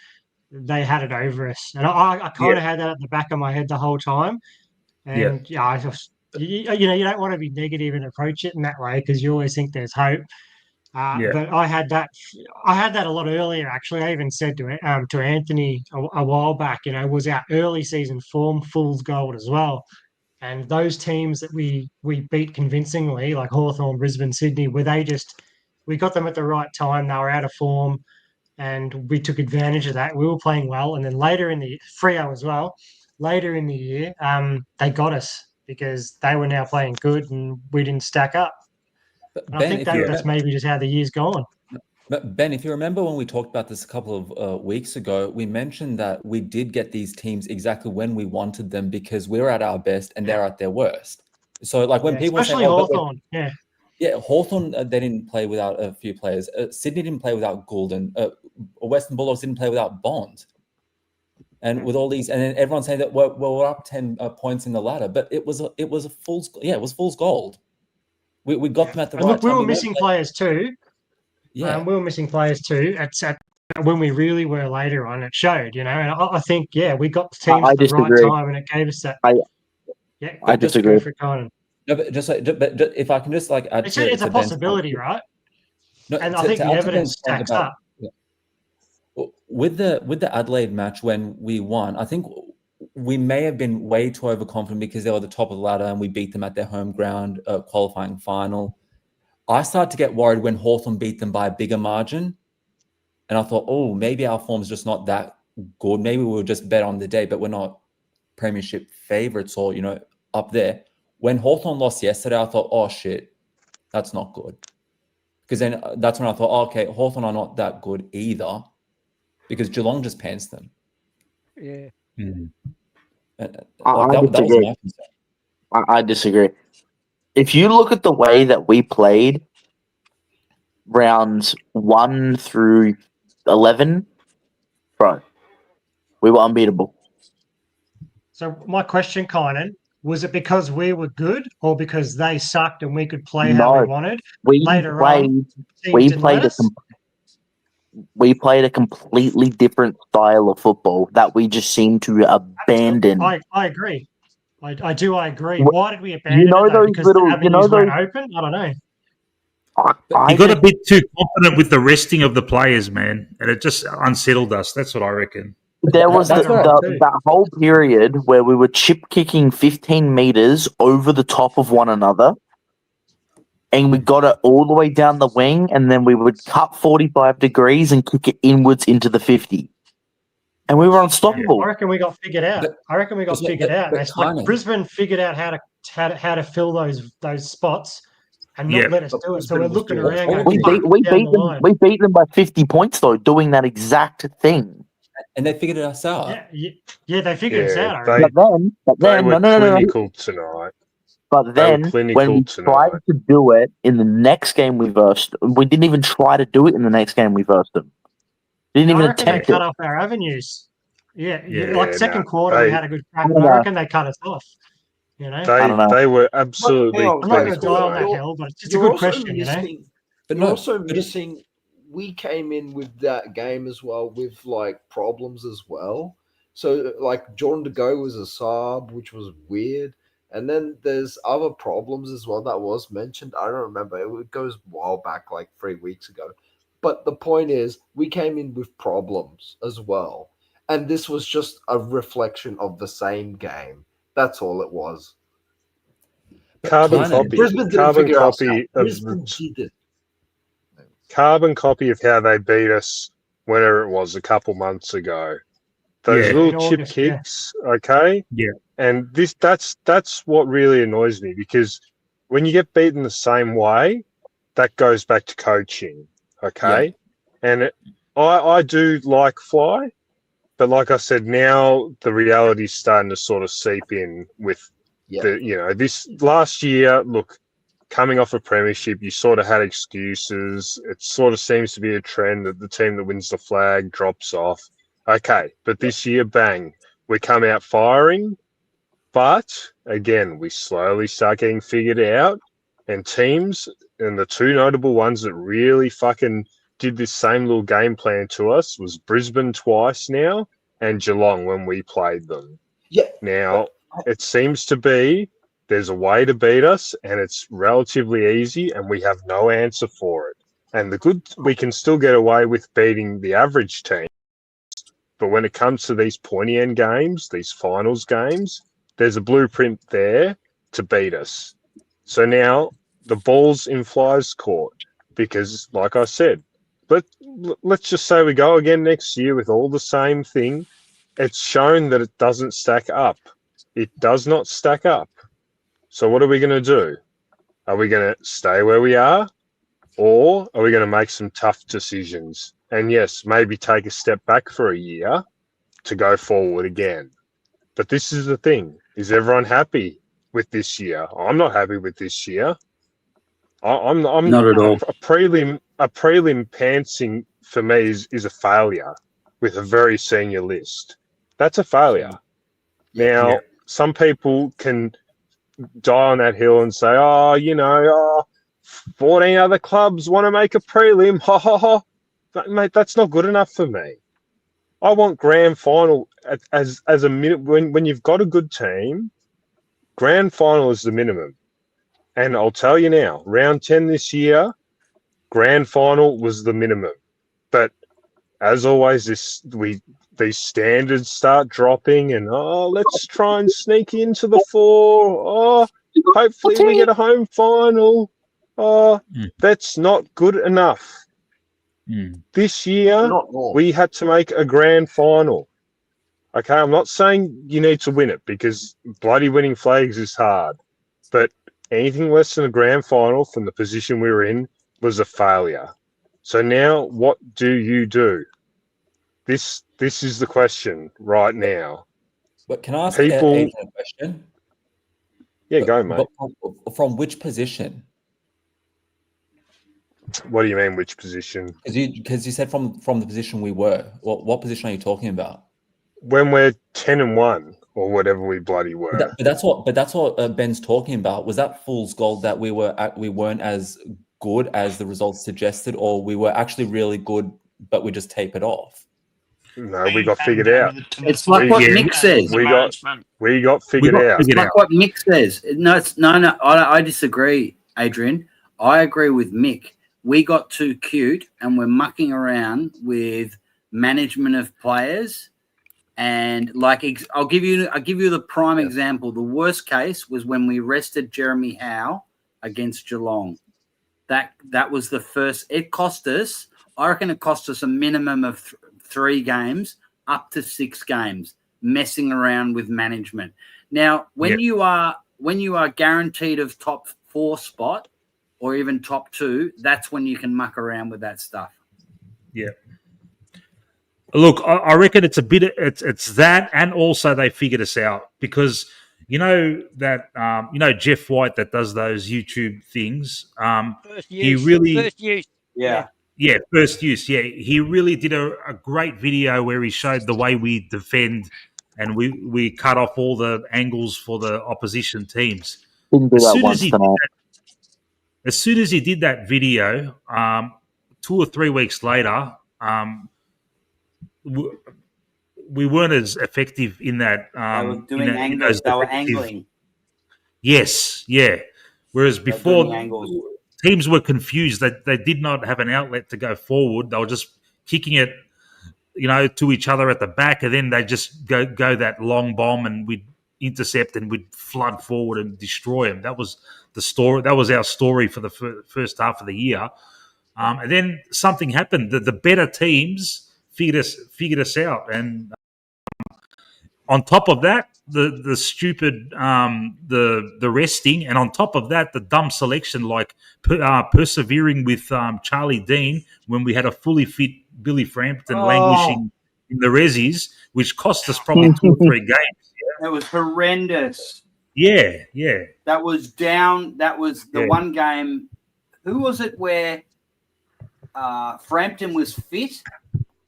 they had it over us. And I kind of had that at the back of my head the whole time. And I just... You don't want to be negative and approach it in that way, because you always think there's hope. But I had that a lot earlier. Actually, I even said to Anthony a while back, was our early season form fool's gold as well. And those teams that we beat convincingly, like Hawthorn, Brisbane, Sydney, we got them at the right time. They were out of form, and we took advantage of that. We were playing well, and then later in the Freo as well. Later in the year, they got us because they were now playing good, and we didn't stack up. And I think that's maybe just how the year's gone. But Ben, if you remember when we talked about this a couple of weeks ago, we mentioned that we did get these teams exactly when we wanted them because we're at our best and they're at their worst. So like when people especially say, Hawthorn, Hawthorn, they didn't play without a few players. Sydney didn't play without Goulden. Western Bulldogs didn't play without Bond. And with all these, and then everyone's saying that we're up 10 points in the ladder, but it was a fool's gold. We got them at the right look, time. We were missing players too. Yeah, we were missing players too. At when we really were later on, it showed. And I think we got the teams at the right time, and it gave us that. I disagree. No, but if I can just like add it's a possibility, right? No, and I think the evidence stacks up. With the Adelaide match when we won, I think we may have been way too overconfident because they were the top of the ladder and we beat them at their home ground qualifying final. I started to get worried when Hawthorn beat them by a bigger margin. And I thought, maybe our form's just not that good. Maybe we'll just bet on the day, but we're not premiership favourites or, up there. When Hawthorn lost yesterday, I thought, oh, shit, that's not good. Because then that's when I thought, okay, Hawthorn are not that good either because Geelong just pants them. Yeah. I disagree. If you look at the way that we played rounds 1 through 11, bro, we were unbeatable. So my question, Kynan, was it because we were good or because they sucked and we could play how we wanted? We played a completely different style of football that we just seemed to abandon. I agree. I agree. Why did we abandon it? Though? Because the avenues weren't open? I don't know. You got a bit too confident with the resting of the players, man, and it just unsettled us. That's what I reckon. There was that whole period where we were chip kicking 15 meters over the top of one another, and we got it all the way down the wing, and then we would cut 45 degrees and kick it inwards into the 50. And we were unstoppable. I reckon we got figured out. Brisbane figured out how to fill those spots and not let us do it. So we're looking around. We beat them by 50 points though, doing that exact thing. And they figured us out. Yeah, they figured us out. But then, clinical tonight. But then, when we tried to do it in the next game we versed, we didn't even try to do it in the next game we versed them. Didn't even attempt they cut off our avenues. Like second quarter, we had a good crack. I reckon they cut us off. They were absolutely. I'm not going to die on that hill, but it's just a good question. But you're also missing. We came in with that game as well with like problems as well. So like Jordan De Go was a sub, which was weird. And then there's other problems as well that was mentioned. I don't remember. It goes a while back, like 3 weeks ago. But the point is, we came in with problems as well. And this was just a reflection of the same game. That's all it was. Carbon copy of how they beat us whenever it was a couple months ago. Those little chip kicks, okay? Yeah. And that's what really annoys me because when you get beaten the same way, that goes back to coaching, okay? Yeah. And I do like Fly, but like I said, now the reality's starting to sort of seep in with this last year. Look, coming off a premiership, you sort of had excuses. It sort of seems to be a trend that the team that wins the flag drops off. Okay, but this year, bang, we come out firing. But, again, we slowly start getting figured out. And teams, and the two notable ones that really fucking did this same little game plan to us was Brisbane twice now and Geelong when we played them. Yeah. Now, it seems to be there's a way to beat us and it's relatively easy and we have no answer for it. And we can still get away with beating the average team. But when it comes to these pointy end games, these finals games, there's a blueprint there to beat us. So now the ball's in Fly's court because, like I said, let's just say we go again next year with all the same thing. It's shown that it doesn't stack up. It does not stack up. So what are we going to do? Are we going to stay where we are? Or are we going to make some tough decisions? And yes, maybe take a step back for a year to go forward again. But this is the thing. Is everyone happy with this year? I'm not happy with this year. I'm Not at all. A prelim pantsing for me is a failure with a very senior list. That's a failure. Now, some people can die on that hill and say, 14 other clubs want to make a prelim. Ha ha ha. But, mate, that's not good enough for me. I want grand final as a minute. When you've got a good team, grand final is the minimum. And I'll tell you now, round 10 this year, grand final was the minimum. But as always, these standards start dropping, and let's try and sneak into the 4. Hopefully we get a home final. That's not good enough. This year, we had to make a grand final. Okay, I'm not saying you need to win it because bloody winning flags is hard. But anything less than a grand final from the position we were in was a failure. So now what do you do? This is the question right now. But can I ask People- Adrian a question? Yeah, go, mate. But from which position? What do you mean, which position? Because you said from the position we were. What position are you talking about? When we're 10-1 or whatever we bloody were. But that's what Ben's talking about. Was that fool's gold that we weren't as good as the results suggested, or we were actually really good, but we just tape it off? No, we got figured out. It's like what Mick says. We got figured out. It's like what Mick says. No. I disagree, Adrian. I agree with Mick. We got too cute and we're mucking around with management of players. And I'll give you the prime example. The worst case was when we rested Jeremy Howe against Geelong. That was the first. It cost us. I reckon it cost us a minimum of 3 games, up to 6 games, messing around with management. Now, when you are guaranteed of top 4 spot or even top 2, that's when you can muck around with that stuff. Yeah. Look, I reckon it's a bit. It's that, and also they figured us out because that Jeff White that does those YouTube things. First use. Yeah. Yeah, first use. Yeah, he really did a great video where he showed the way we defend, and we cut off all the angles for the opposition teams. Didn't do that once tonight. As soon as he did that video, 2 or 3 weeks later, we weren't as effective in that. They were doing angles. They were angling. Yes, yeah. Whereas before, teams were confused that they did not have an outlet to go forward. They were just kicking it, to each other at the back, and then they just go that long bomb, and we'd intercept and we'd flood forward and destroy them. That was the story. That was our story for the first half of the year. And then something happened. The better teams figured us out, and on top of that, the stupid the resting, and on top of that, the dumb selection, like persevering with Charlie Dean when we had a fully fit Billy Frampton languishing in the resis, which cost us probably 2 or 3 games. It was horrendous. Yeah. That was down. That was the one game. Who was it where Frampton was fit?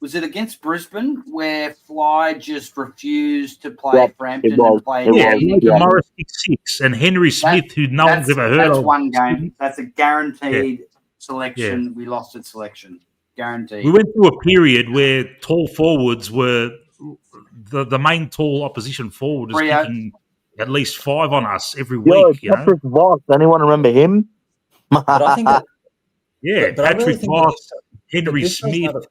Was it against Brisbane where Fly just refused to play Frampton and play? Morris 6 and Henry Smith, who no one's ever heard of. That's one game. That's a guaranteed selection. Yeah. We lost at selection. Guaranteed. We went through a period where tall forwards were the main tall opposition forward was kicking at least 5 on us every week. Patrick Voss, anyone remember him? But Yeah, But I really Patrick think that Voss, Henry this shows Smith. how to-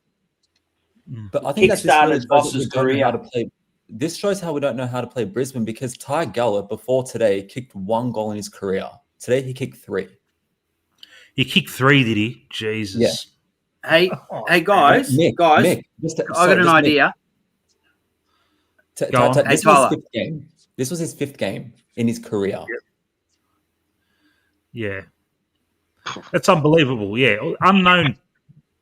But I think that just really shows that we don't know how to play. This shows how we don't know how to play Brisbane because Ty Gallop before today kicked 1 goal in his career. Today he kicked 3. He kicked 3, did he? Jesus. Hey, guys, Mick, I got an idea. Go on. This was his 5th game. This was his 5th game in his career. Yeah. That's unbelievable. Yeah. Unknown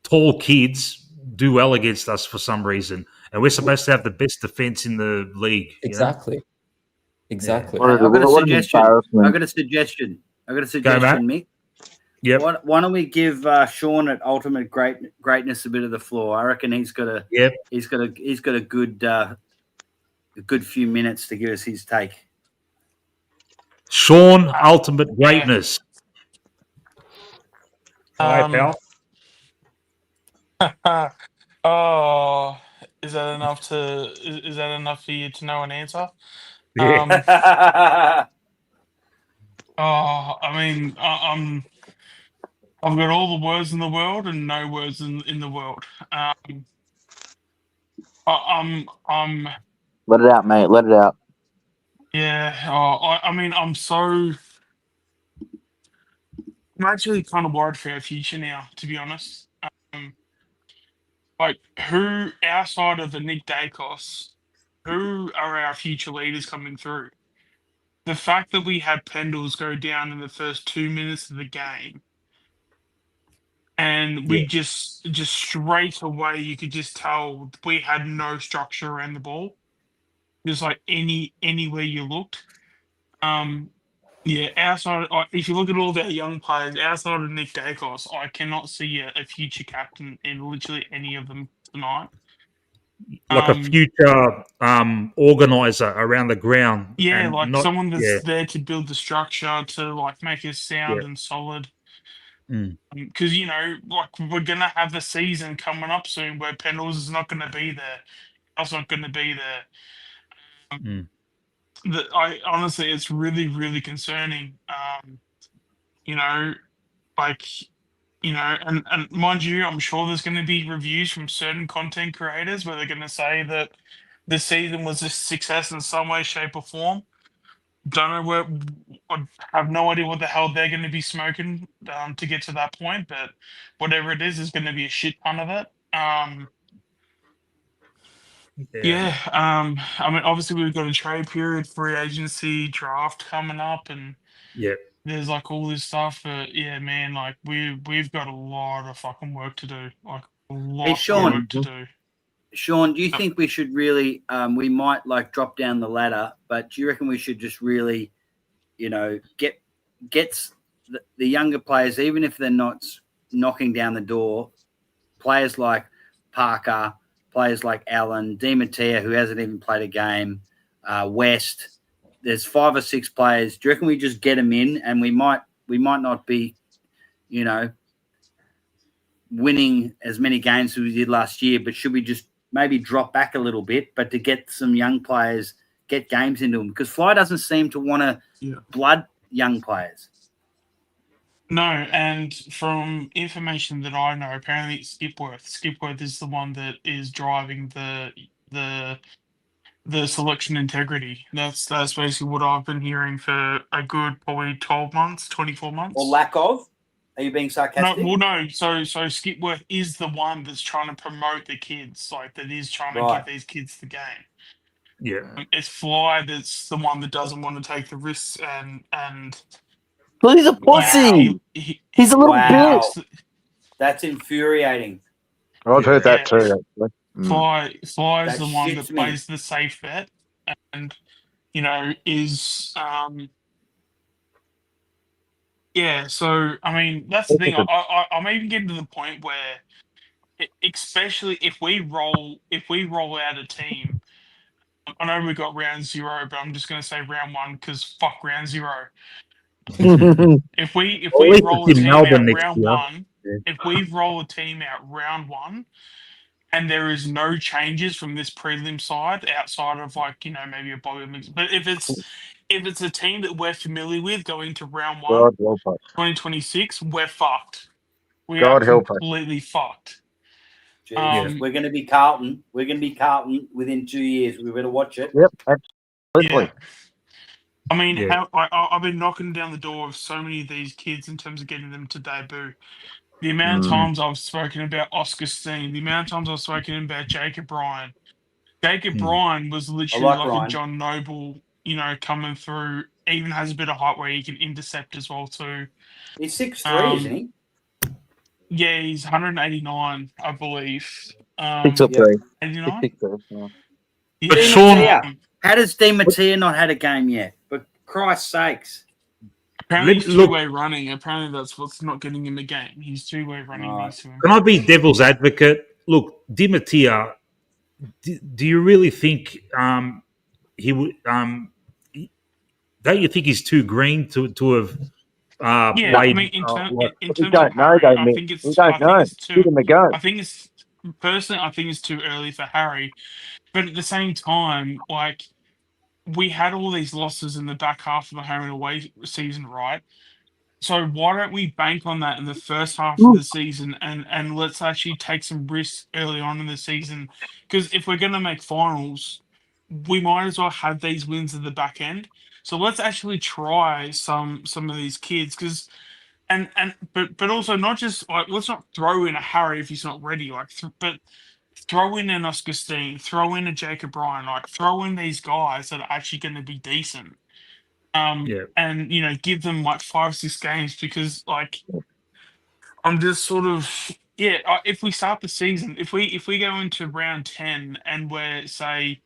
tall kids do well against us for some reason. And we're supposed to have the best defense in the league. Exactly. Exactly. I've got a suggestion. Mick. Yep. Why don't we give Sean at Ultimate Greatness a bit of the floor? I reckon he's got a good few minutes to give us his take. Sean, Ultimate Greatness. Hi, pal. Oh, is that enough for you to know an answer? Yeah. I mean, I've got all the words in the world and no words in the world. I'm Let it out, mate. Let it out. Yeah. I mean, I'm actually kind of worried for our future now, to be honest. Like, who outside of the Nick Dacos, who are our future leaders coming through? The fact that we had Pendles go down in the first 2 minutes of the game, and we just straight away you could just tell we had no structure around the ball. Just like anywhere you looked. Outside, if you look at all of our young players outside of Nick Dacos, I cannot see a future captain in literally any of them tonight. Like a future organizer around the ground. Yeah, and like not, someone that's there to build the structure, to like make us sound and solid. Because like we're gonna have the season coming up soon where Pendles is not going to be there. That's not going to be there. I honestly, it's really, really concerning. And mind you, I'm sure there's going to be reviews from certain content creators where they're going to say that the season was a success in some way, shape, or form. Don't know where. I have no idea what the hell they're going to be smoking to get to that point, but whatever it is, there's going to be a shit ton of it. I mean, obviously we've got a trade period, free agency, draft coming up, and there's like all this stuff. But yeah, man, like we've got a lot of fucking work to do. Like a lot of work to do. Sean, do you think we should really? We might like drop down the ladder, but do you reckon we should just really, get the younger players, even if they're not knocking down the door, players like Parker, players like Allen, Di Mattia, who hasn't even played a game, West. There's 5 or 6 players. Do you reckon we just get them in, and we might not be, winning as many games as we did last year, but should we just maybe drop back a little bit, but to get some young players, get games into them? Because Fly doesn't seem to want to blood young players. No, and from information that I know, apparently it's Skipworth is the one that is driving the selection integrity. That's basically what I've been hearing for a good probably 12 months, 24 months. Or lack of? Are you being sarcastic? No. So Skipworth is the one that's trying to promote the kids, like that is trying to get these kids the game. Yeah, it's Fly that's the one that doesn't want to take the risks and. Well, he's a pussy. He's a little bitch. That's infuriating. I've heard that too. Actually. Fly is the one that plays the safe bet, and is So I mean, that's the thing. I'm even getting to the point where, especially if we roll out a team. I know we got round 0, but I'm just going to say round 1 because fuck round 0. If we roll a team out round 1, if we roll a team out round 1, and there is no changes from this prelim side outside of maybe a Bobby mix, but if it's a team that we're familiar with going to round 1, 2026, we're fucked. we God are help us. completely fucked. Jesus, we're going to be Carlton. We're going to be Carlton within 2 years. We better watch it. Yep, absolutely. Yeah. I mean, Yeah. I've been knocking down the door of so many of these kids in terms of getting them to debut. The amount of times I've spoken about Oscar Steen, the amount of times I've spoken about Jacob Ryan. Jacob Ryan was literally like like Ryan. a John Noble, coming through. Even has a bit of height where he can intercept as well too. He's 6'3", isn't he? Yeah, he's 189, I believe. 6'3". 89? 6'3", yeah. But Di Sean, Mattia. How does Di Mattia not had a game yet? But Christ's sakes. Apparently he's look- two-way running. Apparently that's what's not getting him a game. He's two-way running. Right. Needs to can I be devil's advocate? Look, Di Mattia, do you really think he would? Don't you think he's too green to have Yeah, played? I mean, in terms We of don't know, Harry, though, I Mick. think it's We don't know. Give him a go. I think it's personally, I think it's too early for Harry. But at the same time, like we had all these losses in the back half of the home and away season, right? So why don't we bank on that in the first half of the season and let's actually take some risks early on in the season? Because if we're going to make finals, we might as well have these wins at the back end. So let's actually try some of these kids because but also not just like let's not throw in a Harry if he's not ready, but throw in an Oscar Steen, throw in a Jacob Ryan, like throw in these guys that are actually going to be decent. And give them like 5-6 games because like I'm just sort of if we start the season, if we go into round 10 and we're say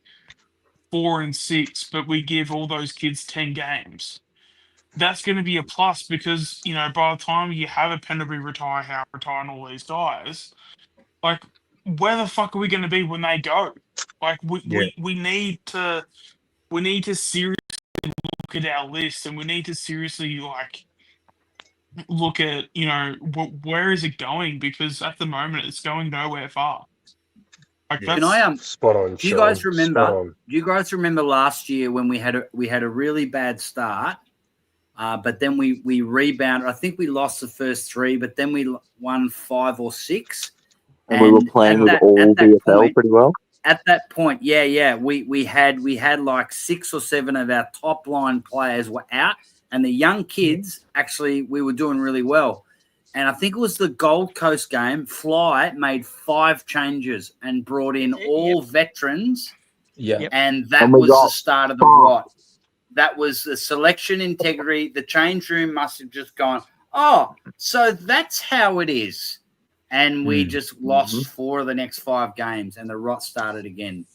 4-6, but we give all those kids 10 games, that's going to be a plus because by the time you have a Pendlebury retire, Howe retire, and all these guys, like where the fuck are we going to be when they go? Like we need to seriously look at our list, and we need to seriously look at where is it going, because at the moment it's going nowhere far. Like Can I spot on? Do you guys remember? Do you guys remember last year when we had a really bad start, but then we rebounded? I think we lost the first 3, but then we won 5 or 6, and we were playing with all VFL pretty well. At that point, we had like 6 or 7 of our top line players were out, and the young kids actually we were doing really well. And I think it was the Gold Coast game. Fly made 5 changes and brought in all veterans. Yeah, and that was the start of the rot. That was the selection integrity. The change room must have just gone, oh, so that's how it is. And we just lost 4 of the next 5 games, and the rot started again.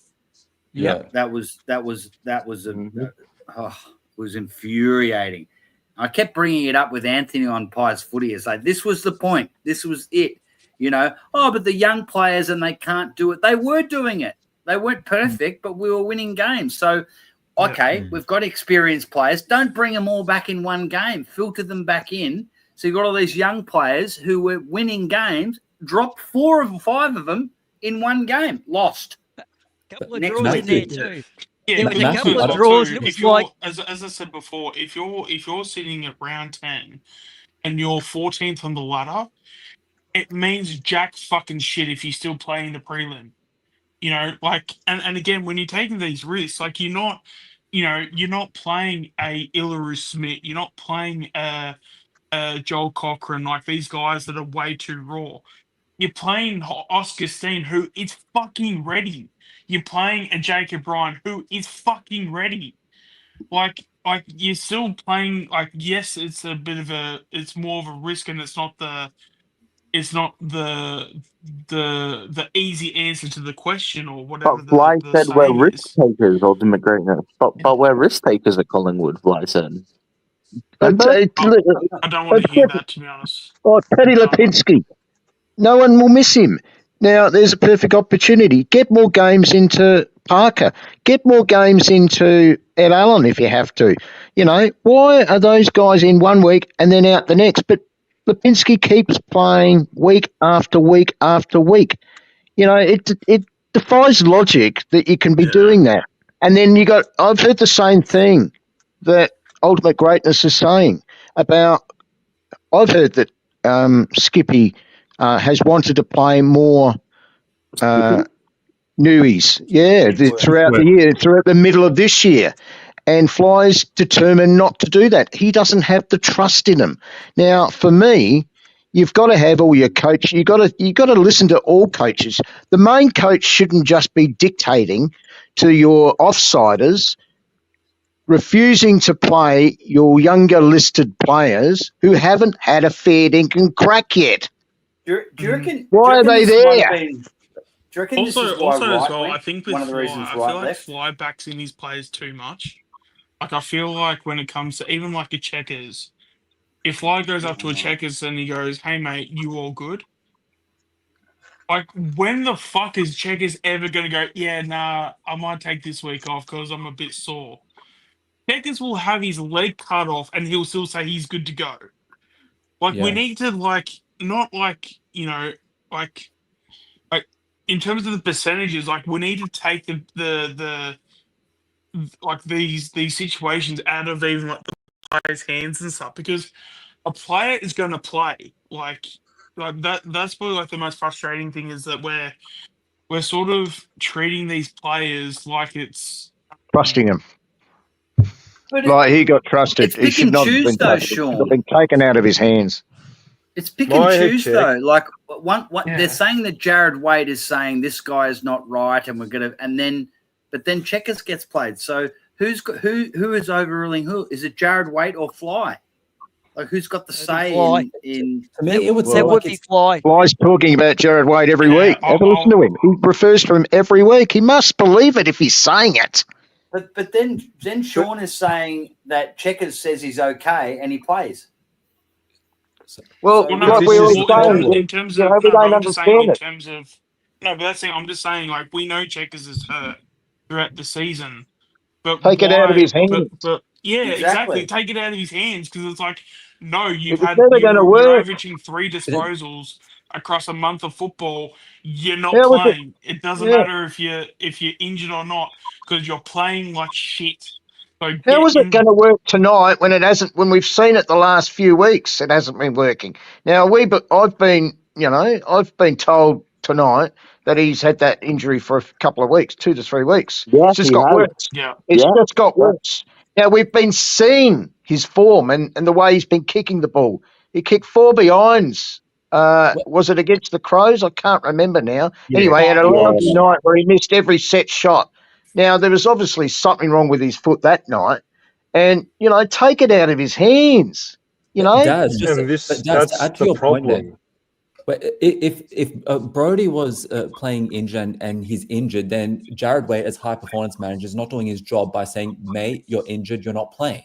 Yeah, that was was infuriating. I kept bringing it up with Anthony on Pies Footy. It's like, this was the point. This was it. But the young players and they can't do it. They were doing it. They weren't perfect, but we were winning games. So, okay, we've got experienced players. Don't bring them all back in one game. Filter them back in. So you've got all these young players who were winning games, dropped 4 or 5 of them in one game, lost. Couple of draws in there too. Yeah, there was a couple of draws. It was like, as I said before, if you're sitting at round 10 and you're 14th on the ladder, it means jack fucking shit if you're still playing the prelim. And again, when you're taking these risks, like you're not playing a Illaru Smith, you're not playing a Joel Cochran, like these guys that are way too raw. You're playing Oscar Steen, who is fucking ready. You're playing a Jacob Ryan, who is fucking ready. Like you're still playing. Like, yes, it's more of a risk, and it's not the easy answer to the question or whatever. But Fly the said we're saying risk is. takers, Ultimate Greatness. But we're risk takers at Collingwood, Fly said. I don't want to hear that, to be honest. Oh, Teddy Lipinski. No one will miss him. Now, there's a perfect opportunity. Get more games into Parker. Get more games into Ed Allen if you have to. Why are those guys in one week and then out the next? But Lipinski keeps playing week after week after week. It defies logic that you can be doing that. And then I've heard the same thing that Ultimate Greatness is saying about, I've heard that Skippy has wanted to play more newies, throughout the year, throughout the middle of this year. And Fly's determined not to do that. He doesn't have the trust in him. Now, for me, you've got to have all your coach. You got to listen to all coaches. The main coach shouldn't just be dictating to your offsiders, refusing to play your younger listed players who haven't had a fair dinkum crack yet. Do you reckon? Why are they there? Do you reckon this is why Also as Wright well, went? I think with One of the Fly, reasons I feel Wright like left. Fly backs in his players too much. Like I feel like when it comes to even like a Checkers, if Fly goes up to a Checkers and he goes, "Hey mate, you all good?" Like when the fuck is Checkers ever gonna go? Yeah, nah, I might take this week off because I'm a bit sore. Checkers will have his leg cut off and he'll still say he's good to go. Like we Yeah. need to not like in terms of the percentages, like we need to take the like these situations out of even like the players' hands and stuff, because a player is going to play like that's probably like the most frustrating thing, is that we're sort of treating these players like it's Trusting him. But Like he got trusted. it's He pick should and not have choose been though, trusted. It should have Sean. been taken out of his hands. It's pick My and head choose check. though. Like one Yeah. they're saying that Jared Wade is saying this guy is not right, and we're gonna, but then Checkers gets played. So who is overruling who? Is it Jared Wade or Fly? Like who's got the say Fly. in? To me, it would That seem would like be it's Fly. Fly's talking about Jared Wade every Yeah, week. Have a listen to him. He refers to him every week. He must believe it if he's saying it. But then Sean is saying that Checkers says he's okay and he plays. Well, So Well, no, like this we is always the say, in terms you of know, we no, but don't I'm just saying understand in it. terms of no, but that's saying I'm just saying like we know Checkers is hurt throughout the season, but Take it out of why? his hands. But yeah, Exactly. exactly. Take it out of his hands, because it's like no, It was never going to you're work. averaging 3 disposals across a month of football. You're not How was it? playing. It doesn't Yeah. matter if you're injured or not, because you're playing like shit. So How get is it in. going to work tonight when it hasn't? When we've seen it the last few weeks, it hasn't been working. Now I've been told tonight that he's had that injury for a couple of weeks, 2 to 3 weeks. Yeah, It's just he got has. worse. Yeah. It's Yeah. just got worse. Now we've been seeing his form and the way he's been kicking the ball. He kicked 4 behinds. Was it against the Crows? I can't remember now. Yeah. Anyway, he had a Yeah. lousy night where he missed every set shot. Now there was obviously something wrong with his foot that night. And, take it out of his hands, Daz, And but Daz, to that's add to the your point there, problem. but if Brody was playing injured and he's injured, then Jared Wade, as high performance manager, is not doing his job by saying, "Mate, you're injured, you're not playing."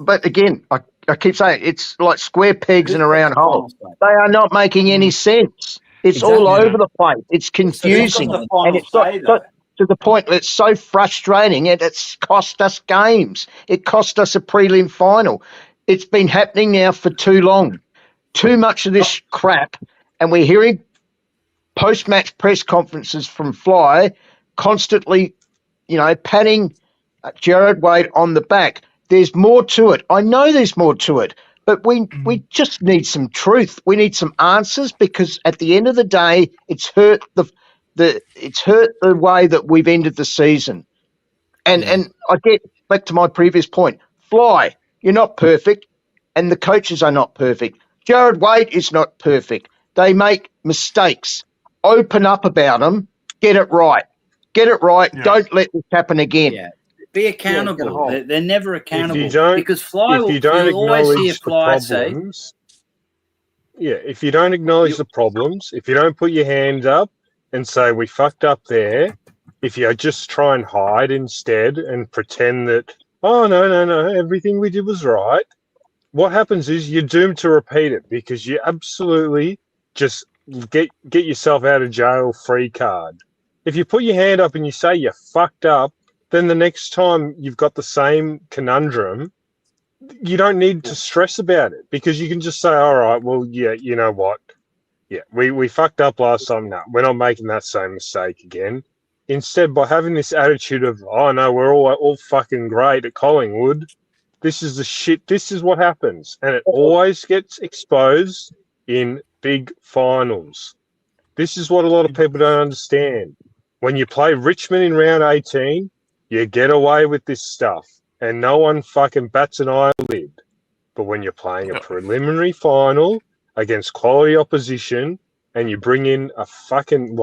But again, I keep saying it's like square pegs in a round hole. They are not making any sense. It's all Exactly. over the place. It's confusing. the final And it's got to the point that it's so frustrating, and it's cost us games. It cost us a prelim final. It's been happening now for too long. Too much of this crap, and we're hearing post-match press conferences from Fly constantly, patting Jared Wade on the back. There's more to it. I know there's more to it, but we just need some truth. We need some answers, because at the end of the day, it's hurt the way that we've ended the season. And I get back to my previous point. Fly, you're not perfect, and the coaches are not perfect. Jared Wade is not perfect. They make mistakes. Open up about them. Get it right. Get it right. Yeah. Don't let this happen again. Yeah. Be accountable. They're never accountable. If you don't, because Fly if will you don't you'll always hear acknowledge the Fly say, problems, if you don't acknowledge the problems, if you don't put your hand up and say we fucked up there, if you just try and hide instead and pretend that, oh no, everything we did was right, what happens is you're doomed to repeat it, because you absolutely just get yourself out of jail free card. If you put your hand up and you say you fucked up, then the next time you've got the same conundrum, you don't need to stress about it, because you can just say, all right, well, yeah, you know what? Yeah, we fucked up last time. No, we're not making that same mistake again. Instead, by having this attitude of, oh no, we're all fucking great at Collingwood, this is the shit, this is what happens. And it always gets exposed in big finals. This is what a lot of people don't understand. When you play Richmond in round 18, you get away with this stuff and no one fucking bats an eyelid. But when you're playing a preliminary final against quality opposition and you bring in a fucking,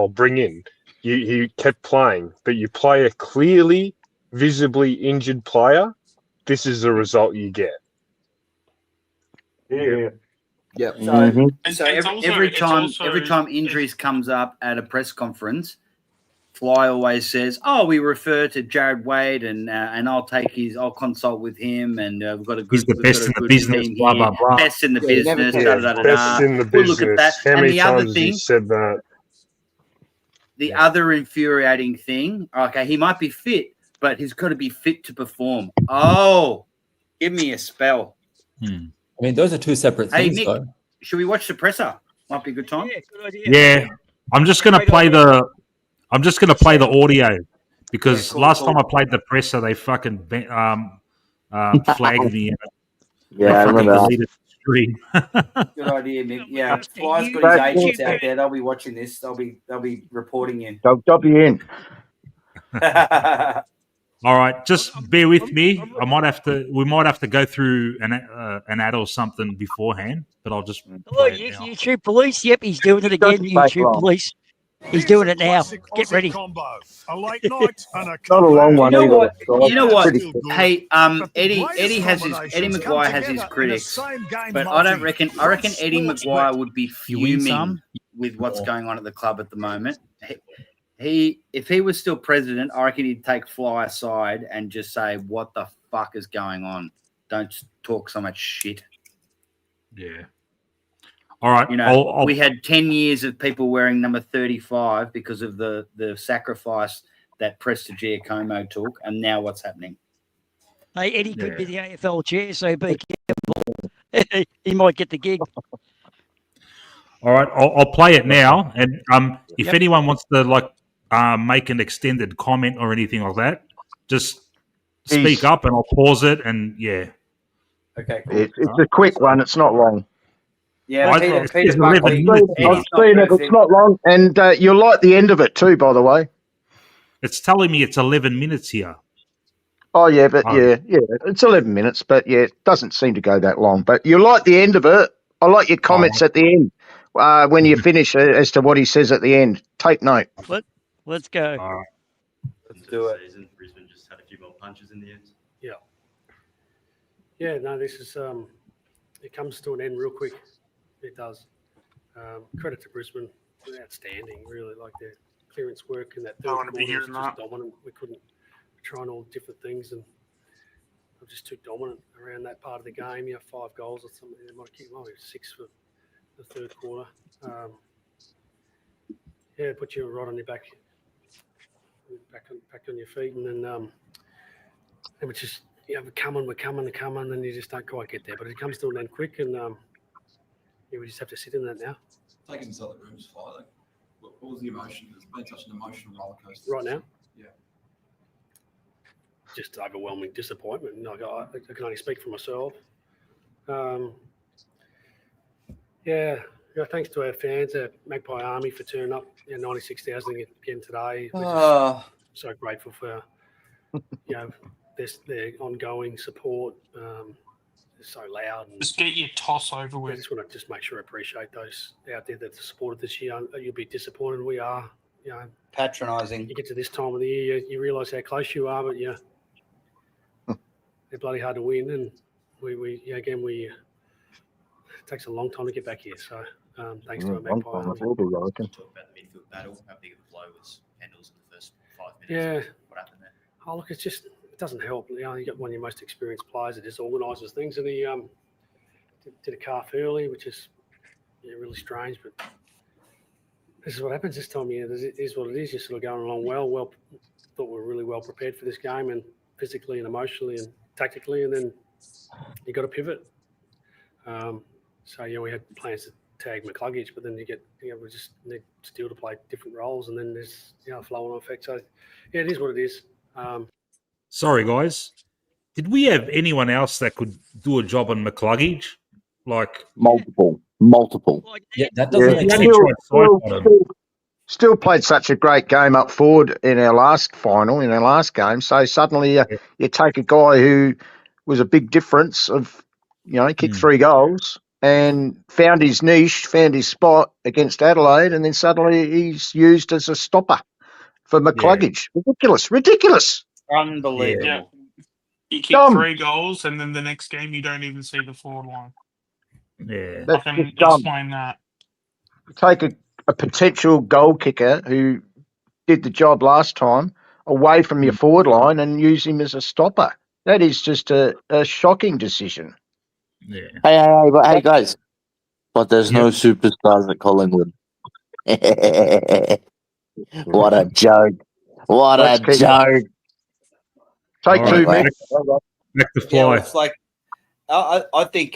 you kept playing, but you play a clearly, visibly injured player, this is the result you get. Yeah. Yep. So every time injuries comes up at a press conference, Fly always says, "Oh, we refer to Jared Wade, and I'll consult with him, and we've got a good. He's the best in the business. Blah blah blah. Best in the business. Best in the We'll look at that. business. How And many the other times has he thing, said that? the other infuriating thing. Okay, he might be fit, but he's got to be fit to perform. Oh, give me a spell. I mean, those are two separate Hey, things, Nick, though. should we watch the presser? Might be a good time. Yeah, good idea. Yeah, I'm just gonna play the audio because last time I played the presser, they fucking flagged me. Yeah, I remember that. Deleted the stream. Good idea, Nick. Yeah, Fly's got Back- his agents out there. They'll be watching this. They'll be reporting in. They'll be in. All right, just bear with me. We might have to go through an ad or something beforehand, but I'll just Hello, play it now. YouTube police. Yep, he's doing it again. YouTube police. He's doing it now. Get ready. Combo. A late night and a Not a long one You know either. what? You know what? Pretty good. Hey, Eddie Maguire has his critics, but I don't reckon. I reckon Eddie Maguire would be fuming with what's going on at the club at the moment. If he was still president, I reckon he'd take Fly aside and just say, "What the fuck is going on? Don't talk so much shit." Yeah. All right. You know, we had 10 years of people wearing number 35 because of the sacrifice that Presta Giacomo took, and now what's happening? Hey, Eddie could be the AFL chair, so be careful. He might get the gig. All right, I'll play it now, and if anyone wants to make an extended comment or anything like that, just speak up, and I'll pause it. And yeah, okay, cool. It's a quick one. It's not long. Yeah, Peter Buckley. I've seen it. It's not long, and you'll like the end of it too. By the way, it's telling me it's 11 minutes here. Oh yeah, but yeah, it's 11 minutes, but yeah, it doesn't seem to go that long. But you like the end of it. I like your comments at the end when you finish as to what he says at the end. Take note. Let's go. Let's do it. Brisbane just had a few more punches in the end. Yeah. Yeah. No, this is it comes to an end real quick. It does. Credit to Brisbane, outstanding. Really, like their clearance work in that third quarter was just dominant. We couldn't trying all different things, and I'm just too dominant around that part of the game. 5 goals or something. They might keep 6 for the third quarter. Put you right on your back on your feet, and then we're just we're coming, and then you just don't quite get there. But it comes to an end quick, and we just have to sit in that now. Taking inside the room is fine. Like, what was the emotion? It's been such an emotional roller coaster. Right now? Yeah. Just overwhelming disappointment. Like I can only speak for myself. Thanks to our fans at Magpie Army for turning up. 96,000 again today. So grateful for their ongoing support. It's so loud. And just get your toss over with. I just want to make sure I appreciate those out there that supported this year. You'll be disappointed. We are. Patronising. You get to this time of the year, you realise how close you are, but they're bloody hard to win, and we it takes a long time to get back here. So thanks to our Magpie. Talk about the midfield battle. How big of a blow was Pendles in the first 5 minutes? Yeah. What happened there? Oh, look, it doesn't help. You got one of your most experienced players that just organises things, and he did a calf early, which is really strange, but this is what happens this time of year. It is what it is. You're sort of going along well. Thought we were really well prepared for this game, and physically and emotionally and tactically, and then you got to pivot. We had plans to tag McCluggage, but then we just need Steele to play different roles, and then there's a flow-on effect. So it is what it is. Sorry, guys. Did we have anyone else that could do a job on McCluggage? Like multiple. multiple. Yeah, that doesn't make sense. Still played such a great game up forward in our last final, in our last game. So suddenly you take a guy who was a big difference of, kicked 3 goals and found his niche, found his spot against Adelaide, and then suddenly he's used as a stopper for McCluggage. Ridiculous. Unbelievable. Yeah. You kick Dumb. 3 goals, and then the next game you don't even see the forward line. Yeah. That's I can just dumb. explain that. Take a potential goal kicker who did the job last time away from your forward line and use him as a stopper. That is just a shocking decision. Yeah. Hey, guys. But there's no superstars at Collingwood. What a joke. What a joke. Take 2, Mick. Back to Yeah, Fly. it's like I think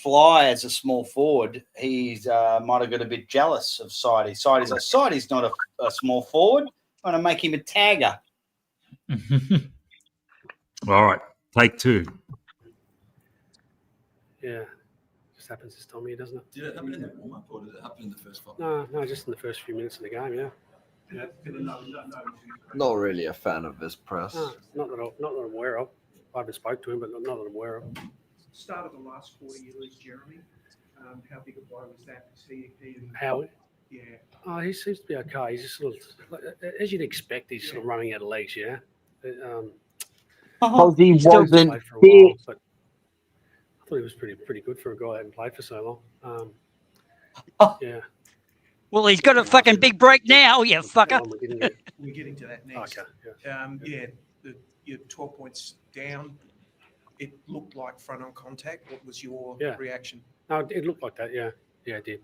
Fly as a small forward, he's might have got a bit jealous of Sidey. Sidey's not a small forward. I'm going to make him a tagger. All right. Take 2. Yeah. Just happens this time of year, doesn't it? Did it happen in the warm-up or did it happen in the first 5? No, just in the first few minutes of the game, yeah. Not really a fan of this press. No, not that I'm aware of. I haven't spoke to him, but not that I'm aware of. Start of the last quarter, you lose Jeremy. How big a blow was that? Howard? Yeah. Oh, he seems to be okay. He's just sort of, as you'd expect, he's sort of running out of legs, yeah. Because he He's still wasn't played for a while, fit. but I thought he was pretty good for a guy who hadn't played for so long. Yeah. Well, he's got a fucking big break now, you fucker. We're getting to that next. Okay. You're 12 points down. It looked like front on contact. What was your reaction? No, it looked like that. Yeah, it did.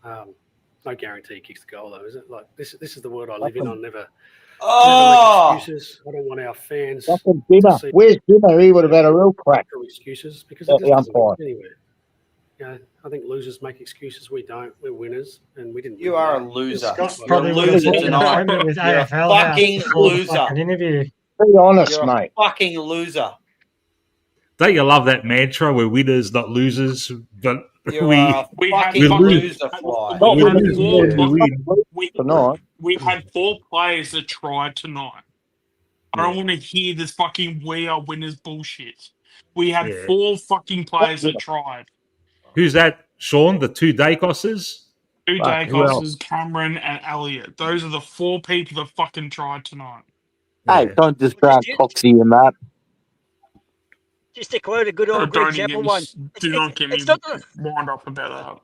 No guarantee he kicks the goal though, is it? Like this is the world I live in. I'll never make excuses. I don't want our fans. Fucking Dimmer. Where's Dimmer? He would have had a real crack. Excuses because At it the just doesn't umpire. go anywhere. I think losers make excuses. We don't. We're winners, and we didn't. You are a loser. Scott's You're a probably loser tonight. with You're a AFL fucking before the loser. fucking interview. Be honest, You're mate. a fucking loser. Don't you love that mantra? We're winners, not losers. But You're we a fucking loser, Fly. We had 4 players that tried tonight. I don't want to hear this fucking we are winners bullshit. We had 4 fucking players that tried. Who's that, Sean? The 2 Dacoses? 2 Dacoses, Cameron, and Elliot. Those are the 4 people that fucking tried tonight. Hey, don't distract Coxie and that. Just to quote a good old Greg Chappell one. Do not get me wound up about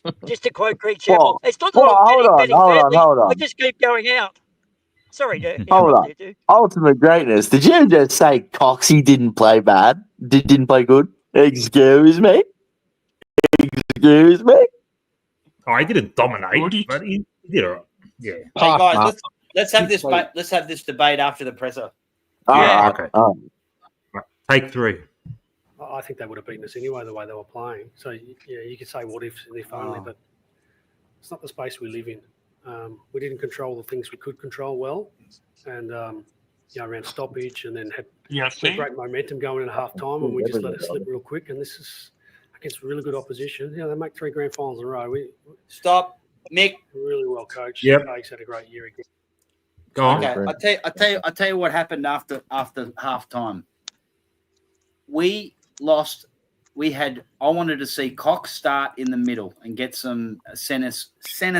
that. Just to quote Greg Chappell, it's not that Hold on. I just keep going out. Sorry, dude. Hold on. Ultimate greatness. Did you just say Coxie didn't play bad? Didn't play good? Excuse me? Excuse me? Oh, he didn't dominate, but he did all right. Yeah. Hey guys, let's have this. Let's have this debate after the presser. Okay. Take 3. I think they would have beaten us anyway, the way they were playing. So yeah, you could say what if and if only, but it's not the space we live in. We didn't control the things we could control well, and around stoppage, and then had great momentum going in half time, and we just let it slip real quick. And this is against really good opposition. They make 3 grand finals in a row. Stop, Mick. Really well coached. Yep. He's had a great year again. Go on. Okay, I tell you what happened after half time. We lost. I wanted to see Cox start in the middle and get some center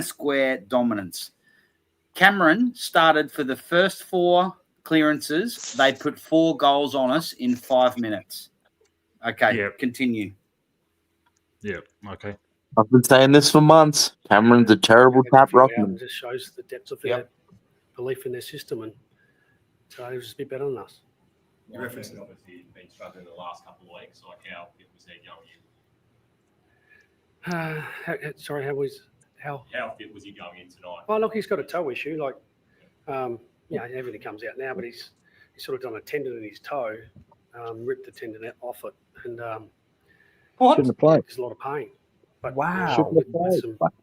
square dominance. Cameron started for the first 4 clearances. They put 4 goals on us in 5 minutes. Okay, continue. Yeah, okay. I've been saying this for months. Cameron's a terrible tap rockman. It just shows the depth of their belief in their system, and so it was just a bit better than us. You referenced it obviously been struggling the last couple of weeks. Like how fit was their going in? Sorry, how fit was he going in tonight? Well, look, he's got a toe issue. Like, everything comes out now, but he's sort of done a tendon in his toe, ripped the tendon off it, and Shouldn't have played. There's a lot of pain. But Wow.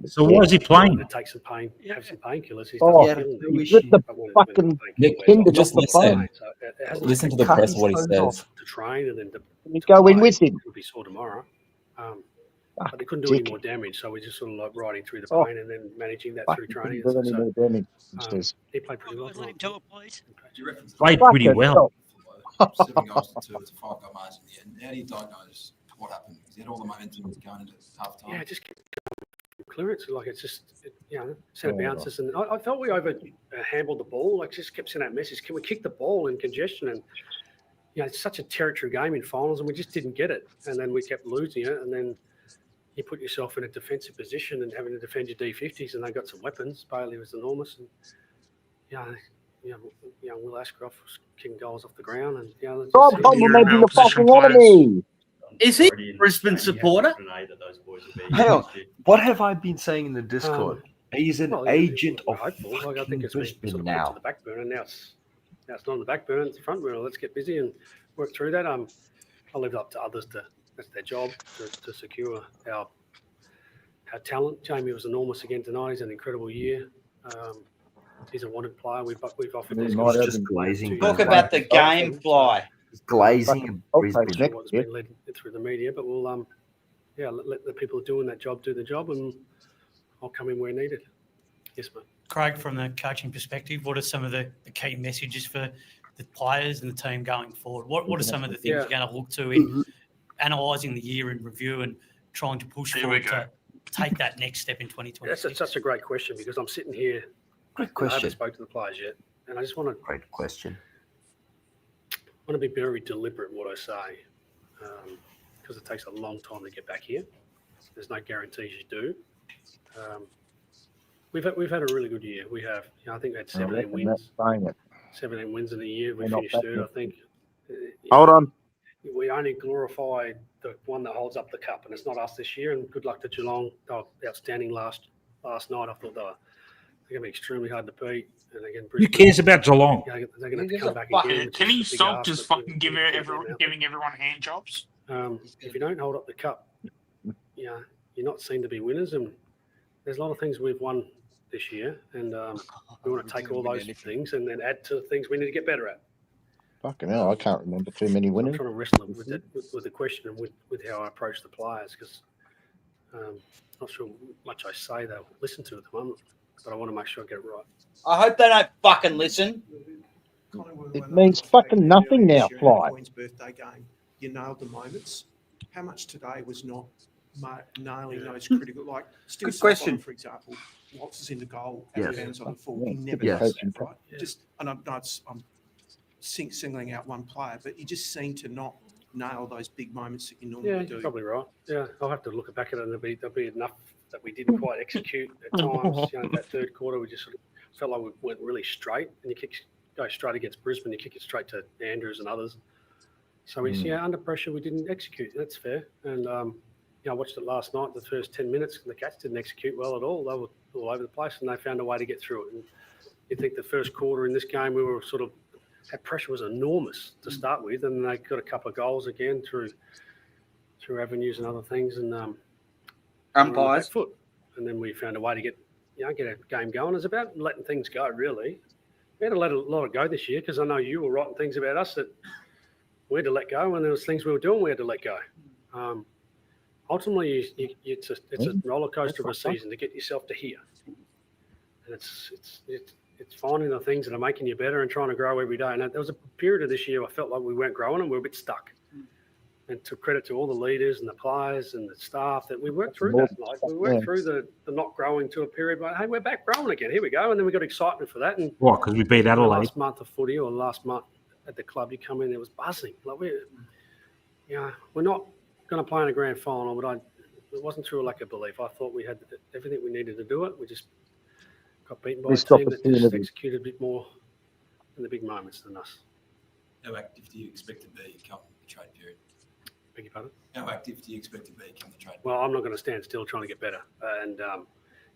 So why is he playing? Take some pain, have some painkillers. He's He ripped the fucking tendon Just off the bone. listen to the press what he says. To train and then You go in with him. He'll be sore tomorrow. but they couldn't do any more damage. So we're just sort of like riding through the pain and then managing that through training. Do any more damage. He played pretty well. Let him tell it, please. You reference Played pretty well. 7 goals to 2, it's a 5-goal margin in the end. How do you diagnose what happened? Because he had all the momentum going into half time. Yeah, just clearance. Like it's just, centre bounces. And I felt we over handled the ball. Like just kept sending that message. Can we kick the ball in congestion? And, it's such a territory game in finals and we just didn't get it. And then we kept losing it. And then you put yourself in a defensive position and having to defend your D50s and they got some weapons. Bailey was enormous. And, Will Ashcroft was kicking goals off the ground. And, Stop dominating the fucking enemy. Is he a Brisbane supporter? Hang on. What have I been saying in the Discord? He's an agent of I think it's Brisbane sort of now. put to the back burner. Now it's not on the back burner, it's the front burner. Let's get busy and work through that. I'll leave it up to others that's their job to secure our talent. Jamie was enormous again tonight. He's an incredible year. He's a wanted player. We've offered this. Just glazing. Talk about the game fly. Glazing Brisbane. What's been led through the media, but we'll let the people doing that job do the job, and I'll come in where needed. Yes, mate. Craig, from the coaching perspective, what are some of the key messages for the players and the team going forward? What are some of the things you're going to look to in analysing the year in review and trying to push forward to take that next step in 2020? That's such a great question because I'm sitting here. Great I question. haven't spoken to the players yet, and I just want to. Great question. I want to be very deliberate in what I say because it takes a long time to get back here. There's no guarantees you do. We've had a really good year. We have, I think we had 17 wins. 17 wins in a year. We finished third, I think. Hold on. We only glorify the one that holds up the cup, and it's not us this year. And good luck to Geelong. They were outstanding last night. I thought they're going to be extremely hard to beat. And again, Who cares about Geelong? They're going to have to come back again. Can you stop just fucking giving everyone hand jobs? If you don't hold up the cup, you're not seen to be winners. And there's a lot of things we've won this year, and we want to take all those things and then add to things we need to get better at. Fucking hell, I can't remember too many winners. I'm trying to wrestle with the question and with how I approach the players because not sure much I say they'll listen to at the moment, but I want to make sure I get it right. I hope they don't fucking listen. It means fucking nothing now, Fly. Queen's birthday game, you nailed the moments. How much today was not nailing those critical, like still Good question. for example, Watts is in the goal and bounds on the full. He never Yes. does that, right? Just, and I'm singling out one player, but you just seem to not nail those big moments that you normally do. You're probably right. Yeah, I'll have to look back at it, and there'll be enough that we didn't quite execute at times. That third quarter, we just sort of felt like we went really straight, and you go straight against Brisbane, you kick it straight to Andrews and others. So we see under pressure, we didn't execute. That's fair. And I watched it last night. The first 10 minutes, the Cats didn't execute well at all. They were all over the place, and they found a way to get through it. And you think the first quarter in this game, we were sort of that pressure was enormous to start with, and they got a couple of goals again through avenues and other things, and umpires foot. And then we found a way to get a game going. It's about letting things go, really. We had to let a lot of go this year because I know you were writing things about us that we had to let go, and there was things we were doing we had to let go. Ultimately, it's a roller coaster of a season to get yourself to here, and it's finding the things that are making you better and trying to grow every day. And there was a period of this year I felt like we weren't growing and we were a bit stuck. And to credit to all the leaders and the players and the staff that we worked through that. Like we worked through the not growing to a period where, hey, we're back growing again. Here we go. And then we got excitement for that. And what? Because we beat Adelaide. Last month of footy or last month at the club, you come in, there was buzzing. Like we're not going to play in a grand final, but it wasn't through a lack of belief. I thought we had everything we needed to do it. We just got beaten by a team that just executed a bit more in the big moments than us. How active do you expect to be come the trade period? Beg your pardon? How active do you expect to be come the trade period? Well, I'm not going to stand still trying to get better.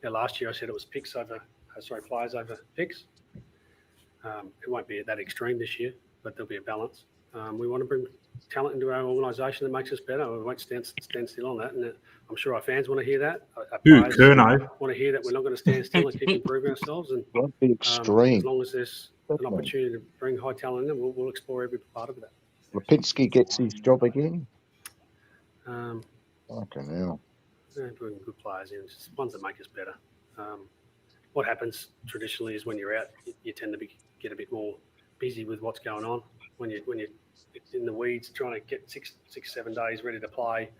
Last year I said it was players over picks. It won't be at that extreme this year, but there'll be a balance. We want to bring talent into our organisation that makes us better. We won't stand still on that, and I'm sure our fans want to hear that. Our players want to hear that we're not going to stand still and keep improving ourselves. And extreme. As long as there's an opportunity to bring high talent in, we'll explore every part of that. Lipinski gets his job again. Fucking hell. Bring good players in, just ones that make us better. What happens traditionally is when you're out, you tend to get a bit more busy with what's going on. When you're in the weeds trying to get 6-7 days ready to play,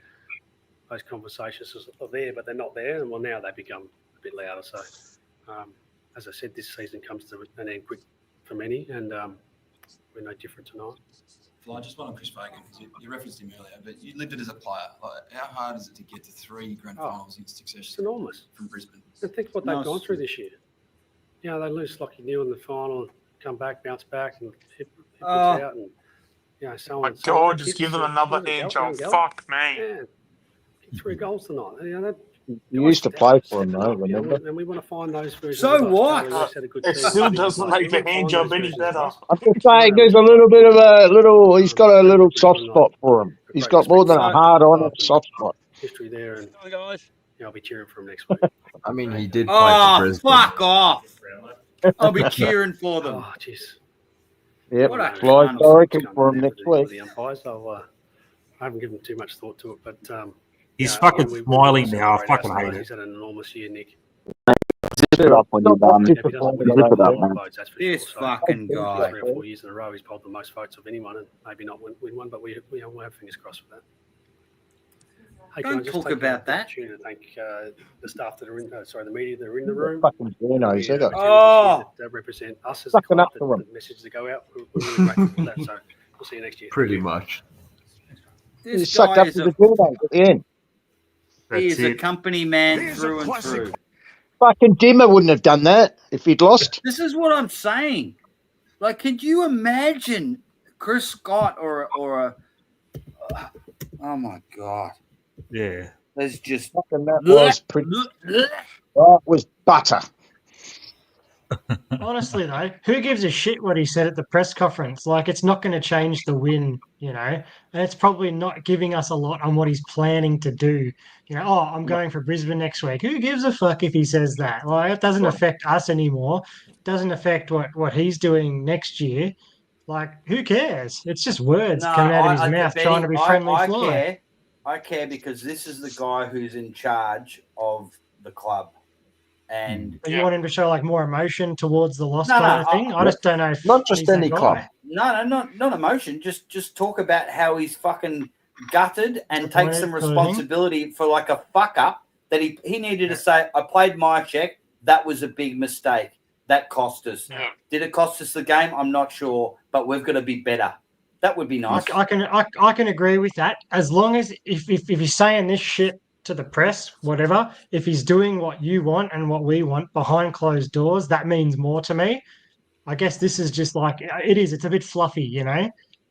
those conversations are there, but they're not there. And well, now they become a bit louder. So, as I said, this season comes to an end quick for many, and we're no different tonight. Fly, just one on Chris Fagan, because you referenced him earlier, but you lived it as a player. Like, how hard is it to get to 3 grand finals in succession? It's enormous. From Brisbane. And think what they've gone through this year. You know, they lose Lockie Neal in the final, come back, bounce back, and hit out, and so on. God, just give them another hand job. Fuck me. Yeah. 3 goals tonight. You know, You used to play for him, though, remember? and we want to find those versions. So of us. what? Charlie West had a good It season. still doesn't Like, make the we hand find job those any versions of better. us. I'm just saying, there's a little bit of he's got a little soft spot for him. He's got more than a hard on soft spot. History there, and Hi, guys. I'll be cheering for him next week. I mean, he did play for Brisbane. Fuck off! I'll be cheering for them. Oh, jeez. Yep, What a Fly cunt. Dorrican for him next week. The umpires, I haven't given too much thought to it, but He's fucking smiling now. I fucking hate He's it. had an enormous year, Nick. Zip it up when you're done. Zip it up, man. This fucking guy. 3 or 4 years in a row, he's polled the most votes of anyone, and maybe not win one, but we have fingers crossed for that. Hey, can I Don't just talk take about the that. opportunity to thank the staff that are in, the media that are in the room. Fucking Bruno's, they got That represent us as a Sucking club, up to 'em. the messages that go out. We're really grateful for that. So we'll see you next year. Pretty much. He This sucked guy up is to a, the Bruno's at the end. he is That's a it. company man through and through. Fucking Dimmer wouldn't have done that if he'd lost. This is what I'm saying. Like, could you imagine Chris Scott or a oh my God. Yeah. There's just Fucking that was pretty. That was butter. Honestly, though, who gives a shit what he said at the press conference? Like, it's not going to change the win, and it's probably not giving us a lot on what he's planning to do. I'm going for Brisbane next week. Who gives a fuck if he says that? Like, it doesn't affect us anymore. It doesn't affect what he's doing next year. Like, who cares? It's just words coming out of his mouth trying to be friendly fly. I care because this is the guy who's in charge of the club. And You want him to show like more emotion towards the loss No, kind no, of thing? I just don't know if Not just he's that any guy. club. No, not emotion. Just talk about how he's fucking gutted and take some Disappointed, responsibility for like a fuck up that he needed to say, I played my check. That was a big mistake. That cost us. Yeah. Did it cost us the game? I'm not sure, but we've got to be better. That would be nice. I can agree with that, as long as if he's saying this shit to the press, whatever, if he's doing what you want and what we want behind closed doors, that means more to me. I guess this is just like it's a bit fluffy,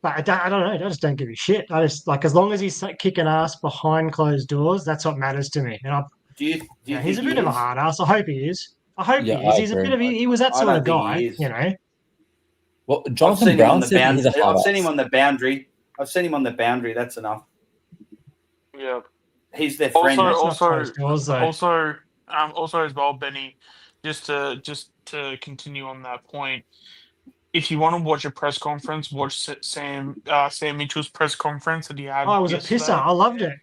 but I don't know. I just don't give a shit. I just like, as long as he's kicking ass behind closed doors, that's what matters to me. And Do you he's a think bit he of a is? hard ass. I hope he is. I hope Yeah, he is. I He's a agree. bit of he was that I sort of don't think guy, he is. Well, I've Jonathan seen him on Brown the said he's boundary. a hard I've seen him ass. on the boundary. I've seen him on the boundary. That's enough. Yeah. He's their friend. Also as well, Benny, just to continue on that point, if you want to watch a press conference, watch Sam Mitchell's press conference that he had. Oh, it was a yesterday. pisser. I loved it.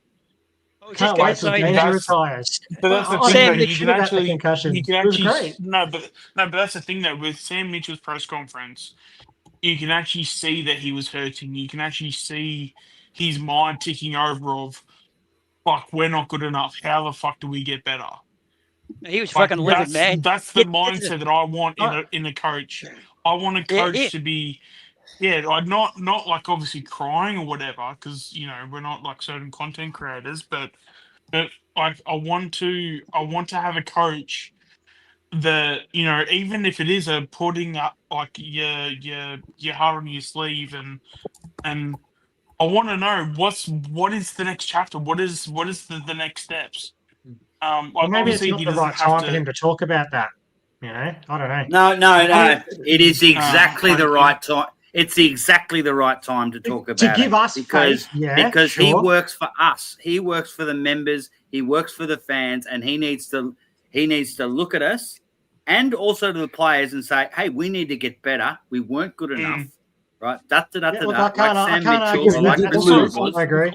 I was Can't just going wait to till say Danger that. retires. But that's the I thing, don't though. give a shit about the concussion. You can It was actually great. no, but that's the thing though. With Sam Mitchell's press conference, you can actually see that he was hurting. You can actually see his mind ticking over of, fuck, we're not good enough. How the fuck do we get better? He was Like, fucking livid, man. That's the mindset that I want in a coach. I want a coach to be, not like obviously crying or whatever, because we're not like certain content creators, but like I want to have a coach that even if it is a putting up like your heart on your sleeve and I want to know what is the next chapter, what is the next steps. Well, maybe it's obviously not he the doesn't right have time to. for him to talk about that. I don't know. No. It is exactly the right time. It's exactly the right time to talk about give it us because faith, he sure. works for us. He works for the members. He works for the fans, and he needs to look at us and also to the players and say, "Hey, we need to get better. We weren't good enough." Right? I can't argue with that. I agree.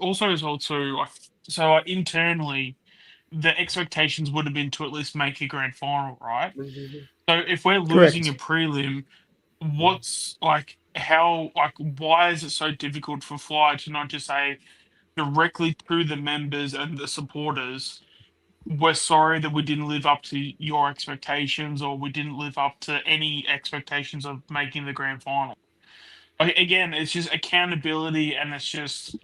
Also as well too, like So internally, the expectations would have been to at least make a grand final, right? So if we're losing a prelim, what's like how like why is it so difficult for Fly to not just say directly to the members and the supporters, we're sorry that we didn't live up to your expectations or we didn't live up to any expectations of making the grand final? Like, again, it's just accountability and it's just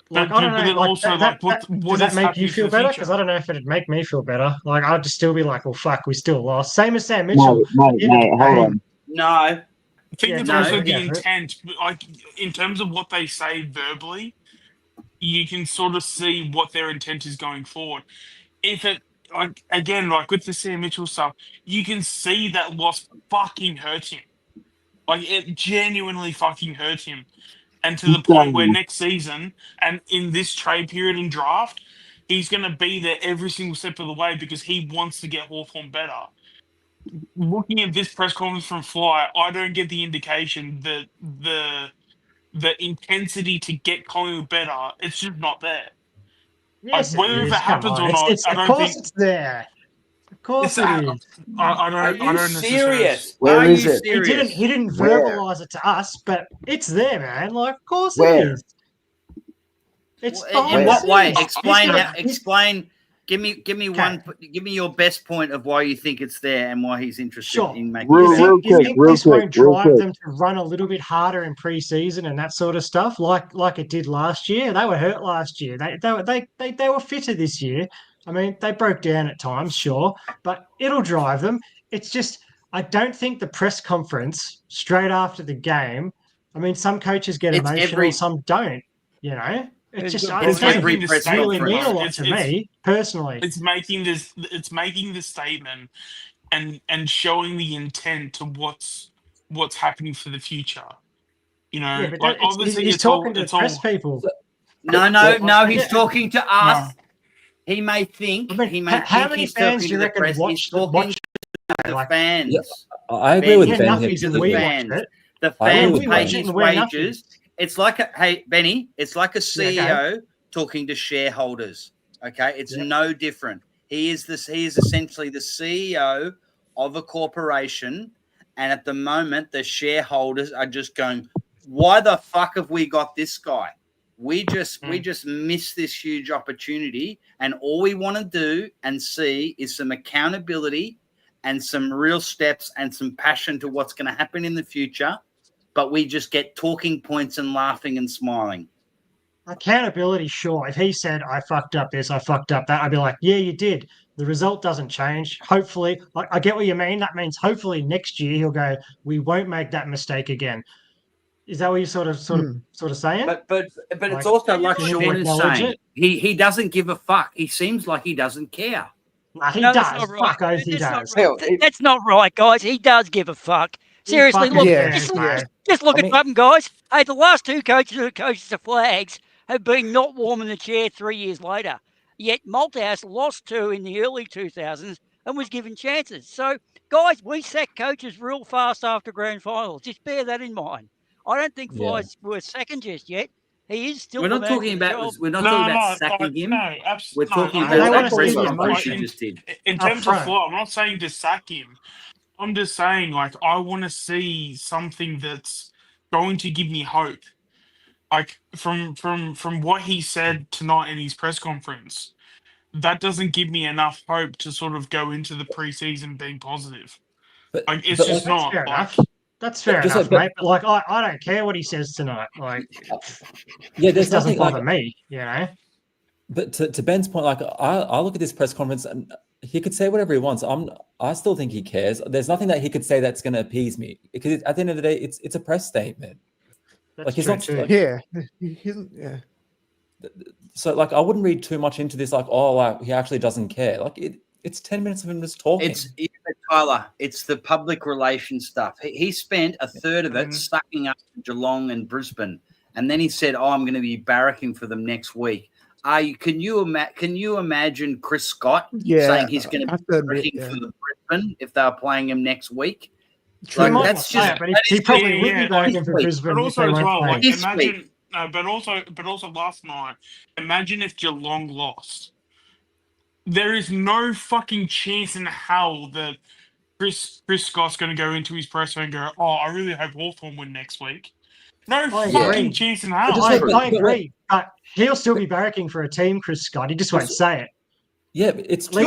Like, I don't know. then Like, also that, what does that is make you happening for feel the better? future? Because I don't know if it'd make me feel better. Like, I'd just still be like, well, fuck, we still lost. Same as Sam Mitchell. Mate, hold on. No. I think Yeah, it's no, also the yeah. intent. Like in terms of what they say verbally, you can sort of see what their intent is going forward. If it like again, like with the Sam Mitchell stuff, you can see that loss fucking hurt him. Like it genuinely fucking hurt him. And to the point where next season and in this trade period and draft, he's gonna be there every single step of the way because he wants to get Hawthorn better. Looking at this press conference from Fly, I don't get the indication that the intensity to get Collingwood better, it's just not there. Yes, Like, whether it if is. it happens Come on. or not, It's I of don't course think it's there. Of course it's it is. I Are don't you necessarily. serious? Where Are is you it? serious? He didn't Where? verbalize it to us, but it's there, man. Like, of course Where? it is. It's In what way? behind Explain. the How, explain. Give me one. Give me your best point of why you think it's there and why he's interested Sure. in making. You think this won't real drive quick. them to run a little bit harder in pre-season and that sort of stuff, like it did last year? They were hurt last year. They were fitter this year. I mean, they broke down at times, sure, but it'll drive them. It's just I don't think the press conference straight after the game. I mean, some coaches get It's emotional, every- some don't. You know, it just it It's doesn't every press really conference. mean a lot to me personally. It's making the statement and showing the intent to what's happening for the future. You know, Yeah, but like obviously he's it's all talking to it's press all people. No. He's Yeah. talking to us. He may think. He may how think many he's fans talking do you to the reckon press. He's talking to the fans. Yeah, I agree with He's Ben talking here. to the we watch fans. it. The I agree fans with pay Ben. his We're wages. It's like Benny. It's like a Yeah, CEO talking to shareholders. Okay, it's no different. He is essentially the CEO of a corporation, and at the moment, the shareholders are just going, "Why the fuck have we got this guy? We just missed this huge opportunity, and all we want to do and see is some accountability and some real steps and some passion to what's going to happen in the future." But we just get talking points and laughing and smiling. Accountability, sure. If he said, I fucked up this, I fucked up that, I'd be like, yeah, you did. The result doesn't change. Hopefully, I get what you mean. That means hopefully next year he'll go, we won't make that mistake again. Is that what you're sort of saying? But it's also like can he Sean is acknowledge saying. it? He doesn't give a fuck. He seems like he doesn't care. He No, does. that's not right. Fuck oath, he That's does. not right. That's not right, guys. He does give a fuck. Seriously, fucking look, cares, mate. just look I at mean- something, guys. Hey, the last two coaches who coached the Flags have been not warm in the chair 3 years later. Yet Malthouse lost two in the early 2000s and was given chances. So, guys, we sack coaches real fast after grand finals. Just bear that in mind. I don't think Fly's worth sacking just yet. He is still We're the not man talking for the about. job. We're not talking about sacking him. We're talking They want about to that press see the conference you emotion. just did. in terms of Fly, I'm not saying to sack him. I'm just saying, like, I want to see something that's going to give me hope. Like from what he said tonight in his press conference, that doesn't give me enough hope to sort of go into the preseason being positive. Like it's just That's not. fair Like, enough. That's fair Just enough, like- mate. But like, I don't care what he says tonight. Like, Yeah, this there's doesn't nothing like. bother me. You know. But to Ben's point, like I look at this press conference and he could say whatever he wants. I still think he cares. There's nothing that he could say that's going to appease me because at the end of the day, it's a press statement. That's he's true not. too. Like, Yeah. He isn't. Yeah. So like I wouldn't read too much into this. Like like he actually doesn't care. Like it's 10 minutes of him just talking. It's Tyler. It's the public relations stuff. He spent a third of it sucking up Geelong and Brisbane, and then he said, "Oh, I'm going to be barracking for them next week." Can you imagine Chris Scott saying he's going to be barracking for the Brisbane if they were playing him next week? He might not say it, but he probably would be barracking for Brisbane But if also they as weren't well, playing. like but also last night. Imagine if Geelong lost. There is no fucking chance in hell that Chris Scott's going to go into his presser and go, "Oh, I really hope Hawthorn win next week." No I fucking agree. chance in hell. I agree. But he'll still be barracking for a team, Chris Scott. He just won't say it. Yeah, it's Good.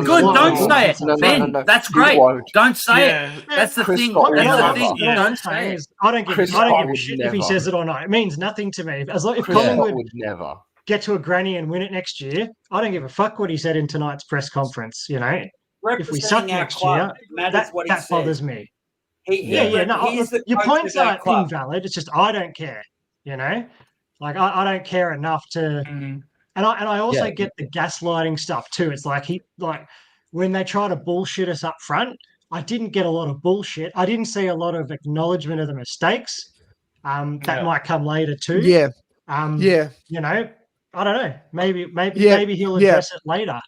Good. Don't say it, Ben. That's great. Don't say it. That's the thing. That's the thing. Don't say it. I don't give a shit if he says it or not. It means nothing to me. As long if Collingwood would never get to a granny and win it next year, I don't give a fuck what he said in tonight's press conference. You know, if we suck next year, that bothers me. Your points aren't invalid. It's just I don't care. You know, like I don't care enough to. And I also get the gaslighting stuff too. It's like when they try to bullshit us up front, I didn't get a lot of bullshit. I didn't see a lot of acknowledgement of the mistakes. That might come later too. Yeah. You know, I don't know. Maybe he'll address it later.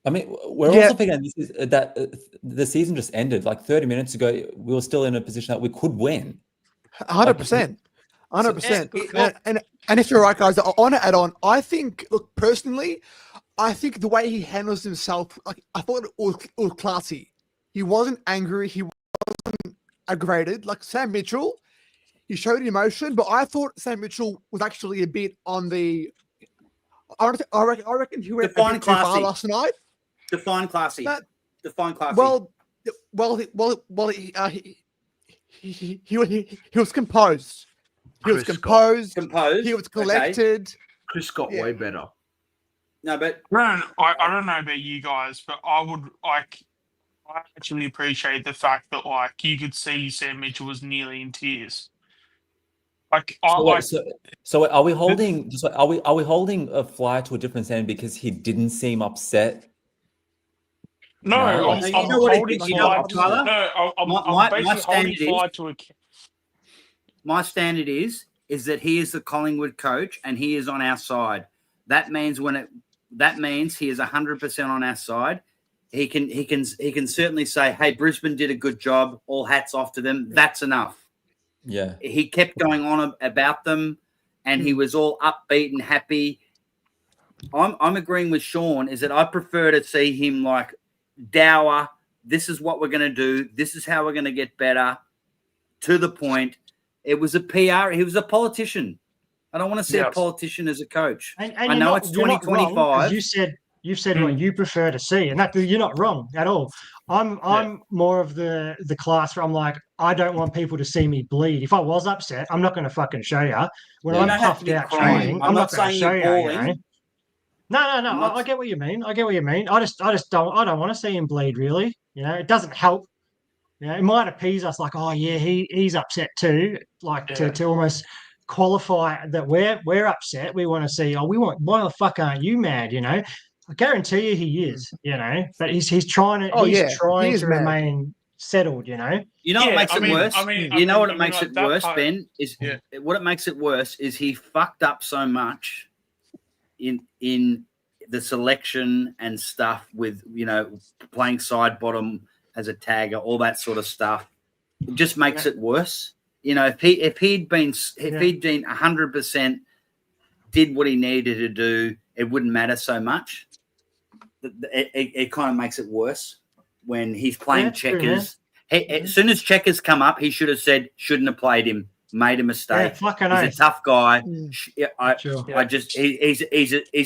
I mean, we're also figuring this is that the season just ended. Like 30 minutes ago, we were still in a position that we could win. 100%. 100%. And if you're right, guys, I want to add on. I think, look, personally, I think the way he handles himself, like I thought it was classy. He wasn't angry. He wasn't aggravated. Like Sam Mitchell, he showed emotion, but I thought Sam Mitchell was actually a bit on the. I reckon he went a bit too far last night. Define classy. Define classy. He was composed. He was composed. He was collected. Okay. Chris got way better. No, but I don't know about you guys, but I actually appreciate the fact that you could see Sam Mitchell was nearly in tears. So are we holding? Are we holding a fly to a different standard because he didn't seem upset? No, I'm holding fly to a. My standard is that he is the Collingwood coach and he is on our side. That means he is 100% on our side. He can certainly say, "Hey, Brisbane did a good job. All hats off to them." That's enough. Yeah. He kept going on about them, and he was all upbeat and happy. I'm agreeing with Sean. Is that I prefer to see him like dour. This is what we're going to do. This is how we're going to get better. To the point. It was a PR. He was a politician. I don't want to see a politician as a coach. And I know it's 2025. You've said what you prefer to see, and that you're not wrong at all. I'm more of the class where I'm like, I don't want people to see me bleed. If I was upset, I'm not going to fucking show you. When I'm puffed out training, I'm not going to show you. You know? No. I get what you mean. I don't want to see him bleed. Really, you know, it doesn't help. You know, it might appease us, like, oh yeah, he's upset too, to almost qualify that we're upset. We want to see, why the fuck aren't you mad? You know, I guarantee you he is. You know, but he's trying to remain settled. You know. You know what makes it worse? You know what makes it worse, Ben? What it makes it worse is he fucked up so much in the selection and stuff with playing side bottom as a tagger, all that sort of stuff. It just makes it worse. You know, if he'd been 100% did what he needed to do, it wouldn't matter so much. It kind of makes it worse when he's playing checkers. As soon as checkers come up, he should have said, shouldn't have played him, made a mistake. He's a tough guy. He's a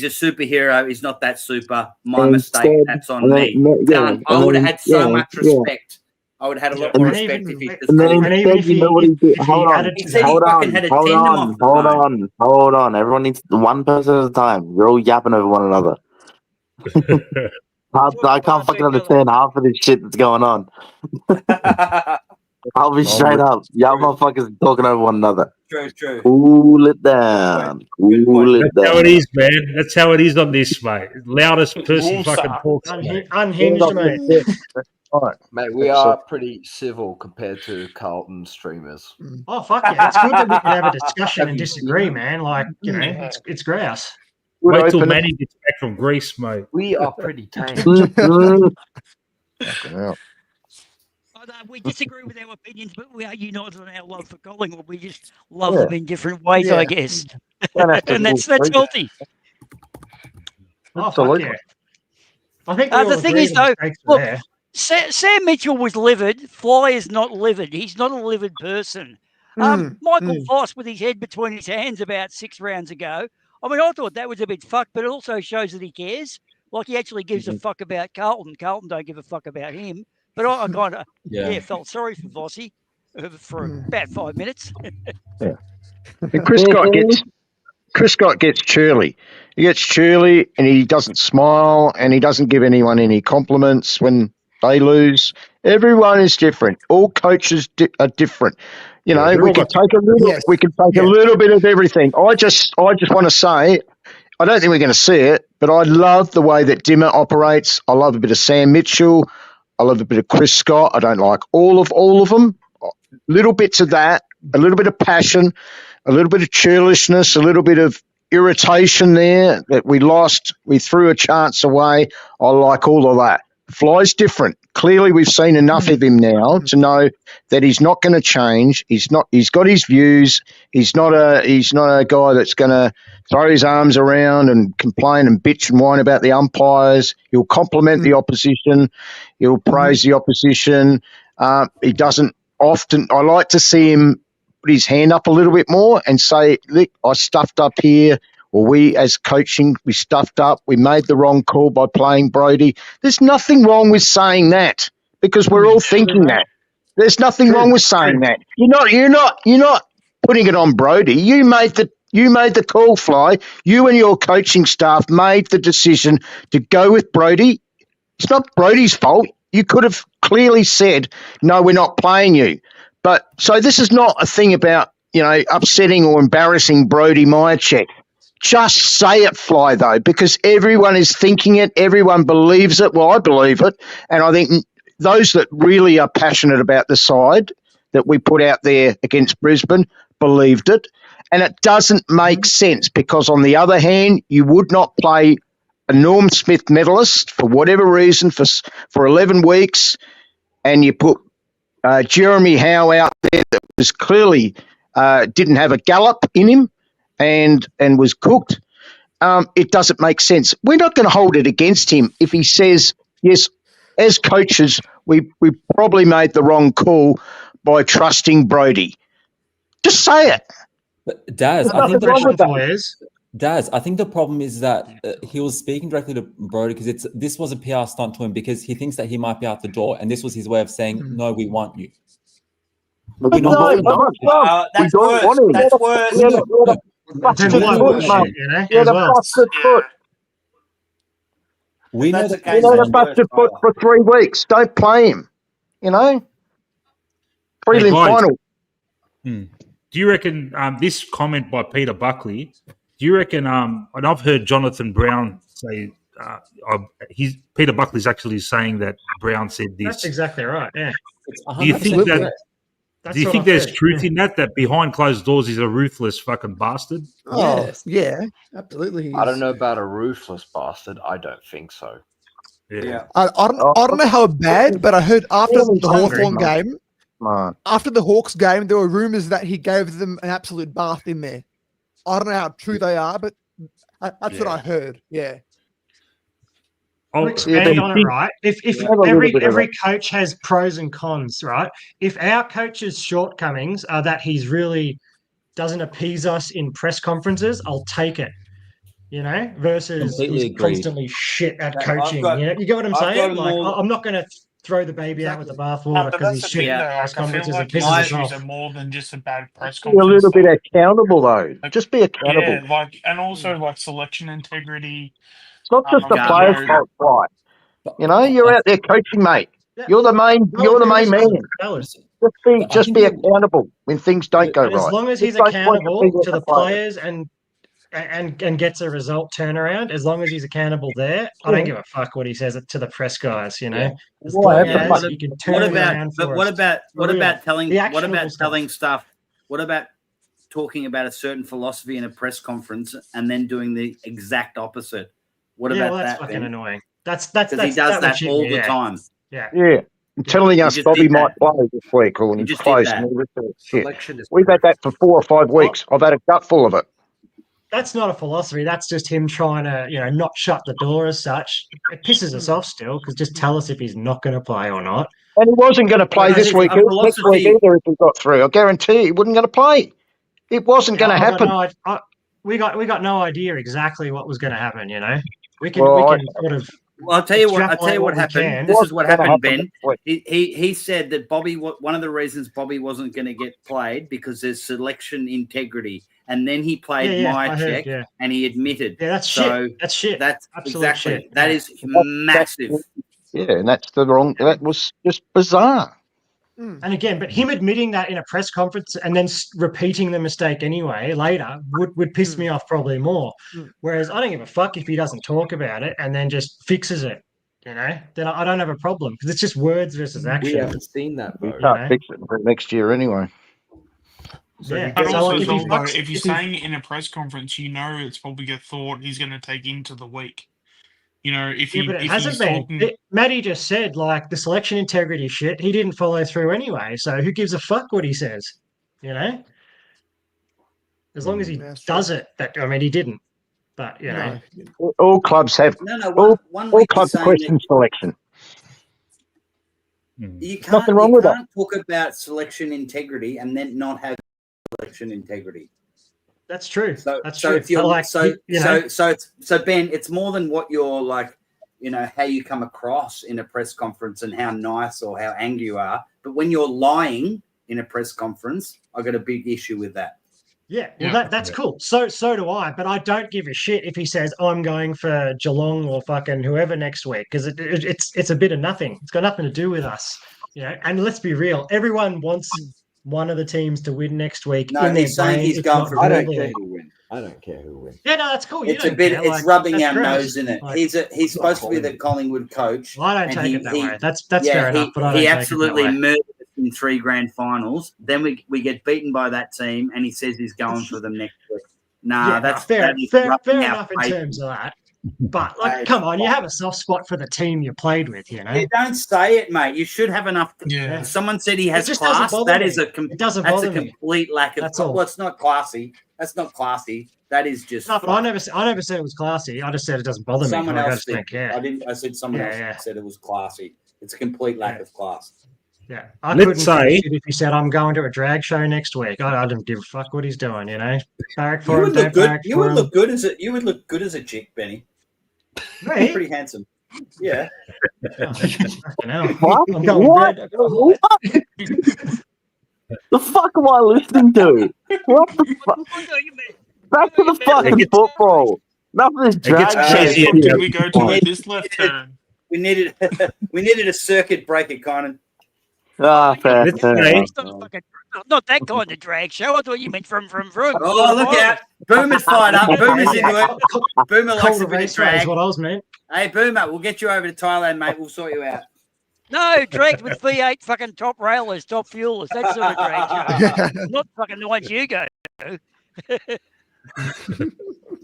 superhero. He's not that super. My mistake. That's on me. Done. I would have had so much respect. I would have had a lot more respect if he just Hold on. Everyone needs one person at a time. You're all yapping over one another. I can't fucking understand half of this shit that's going on. I'll be straight up. Y'all motherfuckers talking over one another. True. Cool it down. That's how it is, man. That's how it is on this, mate. Loudest person fucking talks. Unhinged, mate. All right, mate. We are pretty civil compared to Carlton streamers. Oh fuck yeah! It's good that we can have a discussion and disagree, man. Like it's grouse. Wait till Manny gets back from Greece, mate. We are pretty tame. We disagree with our opinions, but we are united on our love for Collingwood. We just love Yeah. them in different ways, Yeah. I guess. Don't have to And that's agree. healthy. Oh, fuck Absolutely. yeah. I think we all The thing agree is, the though, mistakes were look, there. Sam Mitchell was livid. Fly is not livid. He's not a livid person. Michael Voss with his head between his hands about 6 rounds ago. I mean, I thought that was a bit fucked, but it also shows that he cares. Like he actually gives a fuck about Carlton. Carlton don't give a fuck about him. But I kind of, felt sorry for Vossy for about 5 minutes. Yeah. And Chris Scott gets churly. He gets churly and he doesn't smile and he doesn't give anyone any compliments when they lose. Everyone is different. All coaches are different. You know, we can take a little. We can take a little bit of everything. I just want to say, I don't think we're going to see it, but I love the way that Dimmer operates. I love a bit of Sam Mitchell. I love a bit of Chris Scott. I don't like all of them. Little bits of that, a little bit of passion, a little bit of churlishness, a little bit of irritation there that we lost. We threw a chance away. I like all of that. Fly's different. Clearly, we've seen enough of him now to know that he's not going to change. He's not. He's got his views. He's not a guy that's going to throw his arms around and complain and bitch and whine about the umpires. He'll compliment the opposition. He'll praise the opposition. He doesn't often. I like to see him put his hand up a little bit more and say, "Look, I stuffed up here." Or we, as coaching, we stuffed up. We made the wrong call by playing Brodie. There's nothing wrong with saying that because we're all thinking that. There's nothing wrong with saying that. You're not putting it on Brodie. You made the call, Fly. You and your coaching staff made the decision to go with Brodie. It's not Brodie's fault. You could have clearly said, "No, we're not playing you." But so this is not a thing about upsetting or embarrassing Brodie Myercheck. Just say it, Fly, though, because everyone is thinking it. Everyone believes it. Well, I believe it. And I think those that really are passionate about the side that we put out there against Brisbane believed it. And it doesn't make sense because, on the other hand, you would not play a Norm Smith medalist for whatever reason for 11 weeks and you put Jeremy Howe out there that was clearly didn't have a gallop in him. And was cooked, it doesn't make sense. We're not going to hold it against him if he says, yes, as coaches, we probably made the wrong call by trusting Brodie. Just say it. But Daz, I think the problem is that he was speaking directly to Brodie because this was a PR stunt to him because he thinks that he might be out the door, and this was his way of saying, "No, we want you." But That's worse. That's worse. We know the busted foot for 3 weeks. Don't play him. Prelim final. Do you reckon this comment by Peter Buckley? Do you reckon? And I've heard Jonathan Brown say Peter Buckley's actually saying that Brown said this. That's exactly right. Yeah. Do you think that? Do you think there's truth in that behind closed doors he's a ruthless fucking bastard? Oh, yeah, absolutely. I don't know about a ruthless bastard. I don't think so. Yeah. I don't know how bad, but I heard after the Hawthorn game, after the Hawks game, there were rumours that he gave them an absolute bath in there. I don't know how true they are, but that's what I heard. Yeah. I'll expand on it, right? If every coach has pros and cons, right? If our coach's shortcomings are that he's really doesn't appease us in press conferences, I'll take it. Versus he's constantly shit at coaching. You get what I'm saying? Like, I'm not going to throw the baby out with the bathwater because he's shit at press conferences and pisses us off. Are more than just a bad press Be a little bit accountable, though. Just be accountable. Yeah, and also selection integrity. It's not just the players' fault, right? You're out there coaching, mate. You're the main. You're the main man. Just be accountable when things don't go right. As long as he's accountable to the players and gets a result turnaround, as long as he's accountable there, I don't give a fuck what he says to the press guys. As long as you can turn around. But what about telling stuff? What about talking about a certain philosophy in a press conference and then doing the exact opposite? What about that's that? fucking then? annoying. That's he does that all the time. Yeah. Yeah. I'm telling You us just Bobby did might that. play this week or when You he's just did close that. and all this sort of shit. Selection is We've had that for 4 or 5 weeks. I've had a gut full of it. That's not a philosophy. That's just him trying to, not shut the door as such. It pisses us off still because just tell us if he's not going to play or not. And he wasn't going to play Because this it's week, a next week philosophy. either if he got through. I guarantee he wasn't going to play. It wasn't going to happen. We got no idea exactly what was going to happen. We can Well, sort of. Well, I'll tell you what extrapolate happened. can. This is what What's gonna happened, happen Ben. next He said that Bobby. One of the reasons Bobby wasn't going to get played because there's selection integrity, and then he played I heard, Myercheck, and he admitted. Yeah, that's so shit. That's shit. That's Absolute exactly shit. that Yeah. is massive. Yeah, and that's the wrong. That was just bizarre. And again, but him admitting that in a press conference and then repeating the mistake anyway later would piss me off probably more. Whereas I don't give a fuck if he doesn't talk about it and then just fixes it. Then I don't have a problem because it's just words versus action. We haven't seen that, We though. can't fix it until next year anyway. Yeah. And So, also, like, as well, though, if if he's he- saying it in a press conference, it's probably a thought he's going to take into the week. If Yeah, but it hasn't been. Matty just said, like, the selection integrity shit, he didn't follow through anyway. So who gives a fuck what he says? As long as he does it. He didn't. But, All clubs have. No. One all week clubs you're saying question that selection. you can't. Nothing wrong you with that. can't talk about selection integrity and then not have selection integrity. That's true. That's so true. if you're Like, so Ben, it's more than what you're like, how you come across in a press conference and how nice or how angry you are. But when you're lying in a press conference, I've got a big issue with that. Yeah, well, that's cool. So do I. But I don't give a shit if he says I'm going for Geelong or fucking whoever next week because it's a bit of nothing. It's got nothing to do with us. And let's be real. Everyone wants one of the teams to win next week. No, he's saying he's going for. I don't care who wins. I don't care who wins. Yeah, no, that's cool. It's a bit. It's rubbing our nose in it. Like, he's supposed to be the Collingwood coach. Well, I don't take it that way. That's fair enough. But I don't he take absolutely it that way. murdered us in 3 grand finals. Then we get beaten by that team, and he says he's going for them next week. Nah, that's fair rubbing our enough in face. terms of that. But come on, you have a soft spot for the team you played with, You don't say it, mate. You should have enough. Yeah. Someone said he has just class. doesn't bother That me. is a It doesn't that's bother a me. complete lack of. That's all. Well, it's not classy. That's not classy. That is just. No, but I never said it was classy. I just said it doesn't bother Someone me. I else just said. don't care. I didn't. I said someone else said it was classy. It's a complete lack of class. Yeah, I Let's couldn't say- give a shit if he said I'm going to a drag show next week. I don't give a fuck what he's doing. Barrack You for him, would look don't good. barrack You for would him. look good as a. You would look good as a chick, Benny. Me? Pretty handsome. Yeah. Fucking hell. What? I'm going What? red. What? The fuck am I listening to? What the fuck? Back to the fucking football. Enough of this drag Cheesy. shit. Did we go to this left turn? We needed a circuit breaker, Conan. Ah, fair. Let's fair say- enough. Not that kind of drag show. I thought you meant from. Oh, look out. Boomer's fired up. Boomer's into it. Boomer likes Calder a bit of Raceway drag. is what I was meant. Hey, Boomer, we'll get you over to Thailand, mate. We'll sort you out. No, dragged with V8 fucking top railers, top fuelers, that sort of drag show. Not fucking the ones you go to.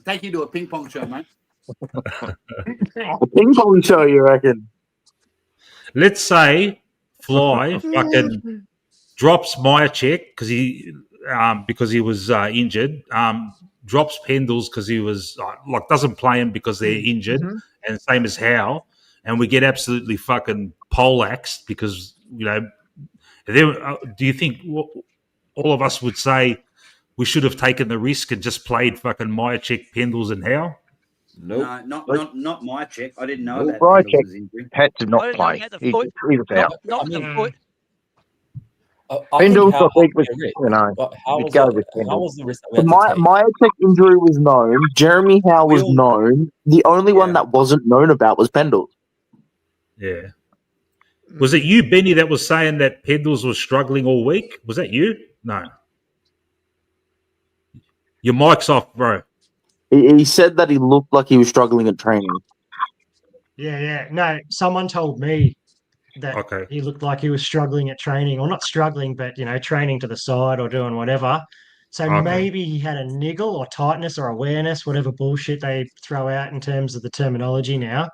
Take you to a ping pong show, mate. A ping pong show, you reckon? Let's say Fly fucking drops Myercheck because he was injured. Drops Pendles because he was doesn't play him because they're injured, and same as Howe, and we get absolutely fucking poleaxed because do you think all of us would say we should have taken the risk and just played fucking Myercheck, Pendles, and Howe? No, not my check. I didn't know that. Myercheck Pendles was injured. had to I not didn't know play. he had the He foot. was out. Not the foot. Pendles, I think, was, you'd go with How Pendles. was the risk that we So had to take? Myercheck injury was known. Jeremy Howe was known. The only one that wasn't known about was Pendles. Yeah. Was it you, Benny, that was saying that Pendles was struggling all week? Was that you? No. Your mic's off, bro. He said that he looked like he was struggling at training. Yeah. No, someone told me that he looked like he was struggling at training, or not struggling, but training to the side or doing whatever. So maybe he had a niggle or tightness or awareness, whatever bullshit they throw out in terms of the terminology now.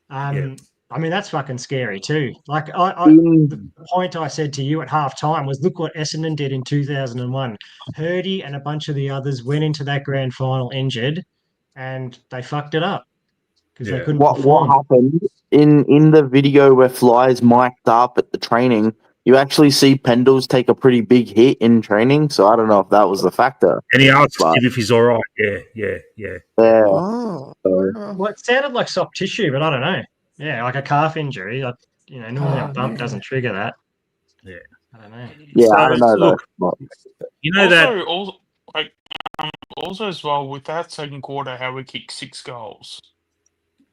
I I mean, that's fucking scary too. Like the point I said to you at half time was, look what Essendon did in 2001. Hurdy and a bunch of the others went into that grand final injured, and they fucked it up because they couldn't perform. What happened in the video where Fly's mic'd up at the training? You actually see Pendles take a pretty big hit in training, so I don't know if that was the factor. And he asked him if he's all right. Yeah. Oh. Well, it sounded like soft tissue, but I don't know. Yeah, like a calf injury. Like, normally a bump doesn't trigger that. Yeah. I don't know. Yeah, So, I don't know. look, though. you know that. Also as well, with that second quarter, how we kicked 6 goals.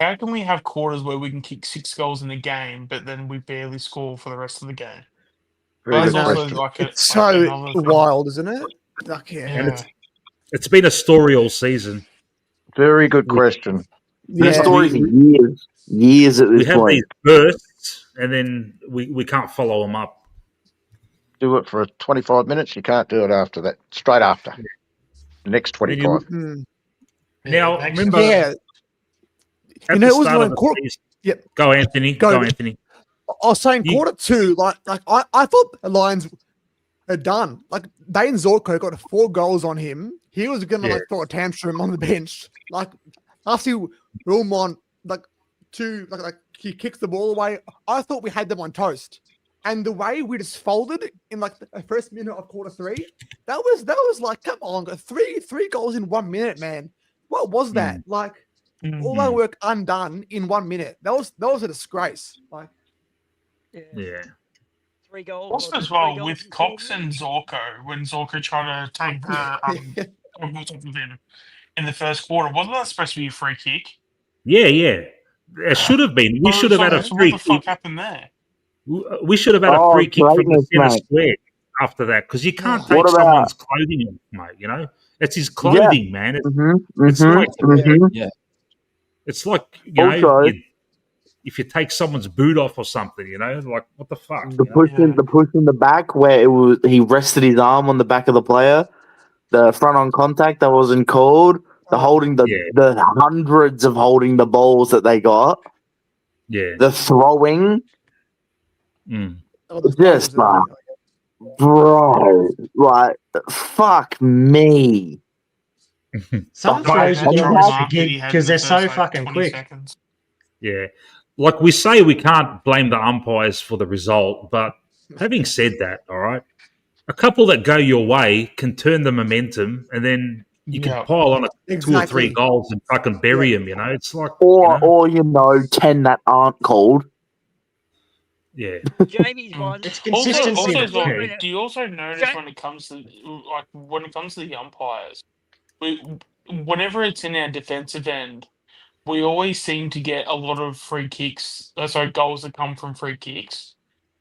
How can we have quarters where we can kick 6 goals in a game, but then we barely score for the rest of the game? Very That's good also question. It's so wild, isn't it? Like, And it's been a story all season. Very good question. These Yeah. stories are years at We this have point. these bursts, and then we can't follow them up. Do it for 25 minutes. You can't do it after that. Straight after. The next 25. Now, remember, Yeah. at You know, the it was start like of the quarter. season, Yep. go Anthony. Go Anthony. I was saying quarter two, like I thought the Lions are done. Like Dane Zorko got 4 goals on him. He was gonna like throw a tantrum on the bench. Like after Wilmont like he kicks the ball away. I thought we had them on toast. And the way we just folded in like the first minute of quarter 3, that was like, come on, three goals in 1 minute, man. What was that? Like all that work undone in 1 minute. That was a disgrace. Like Yeah. 3 goals. Also as well, with Cox and Zorko, when Zorko tried to take the goggles off of him in the first quarter, wasn't that supposed to be a free kick? Yeah. It should have been. We should have had a So free what the fuck kick. happened there? We should have had a free kick from the greatness, centre mate. square after that, because you can't What take about- someone's clothing off, mate. It's his clothing, man. It's it's like Also- if you take someone's boot off or something, like what the fuck? The push in the back where he rested his arm on the back of the player, the front on contact that wasn't called, the holding the hundreds of holding the balls that they got, the throwing, just like, bro, like fuck me. Some throws are trying to because they're so fucking quick. Yeah. Like we say, we can't blame the umpires for the result, but having said that, all right, a couple that go your way can turn the momentum, and then you can pile on 2 or 3 goals and fucking bury them. It's like Or 10 that aren't called. Yeah. Jamie's one. It's Also, consistency. as well, do you also notice when it comes to the umpires, whenever it's in our defensive end, we always seem to get a lot of free kicks. Goals that come from free kicks.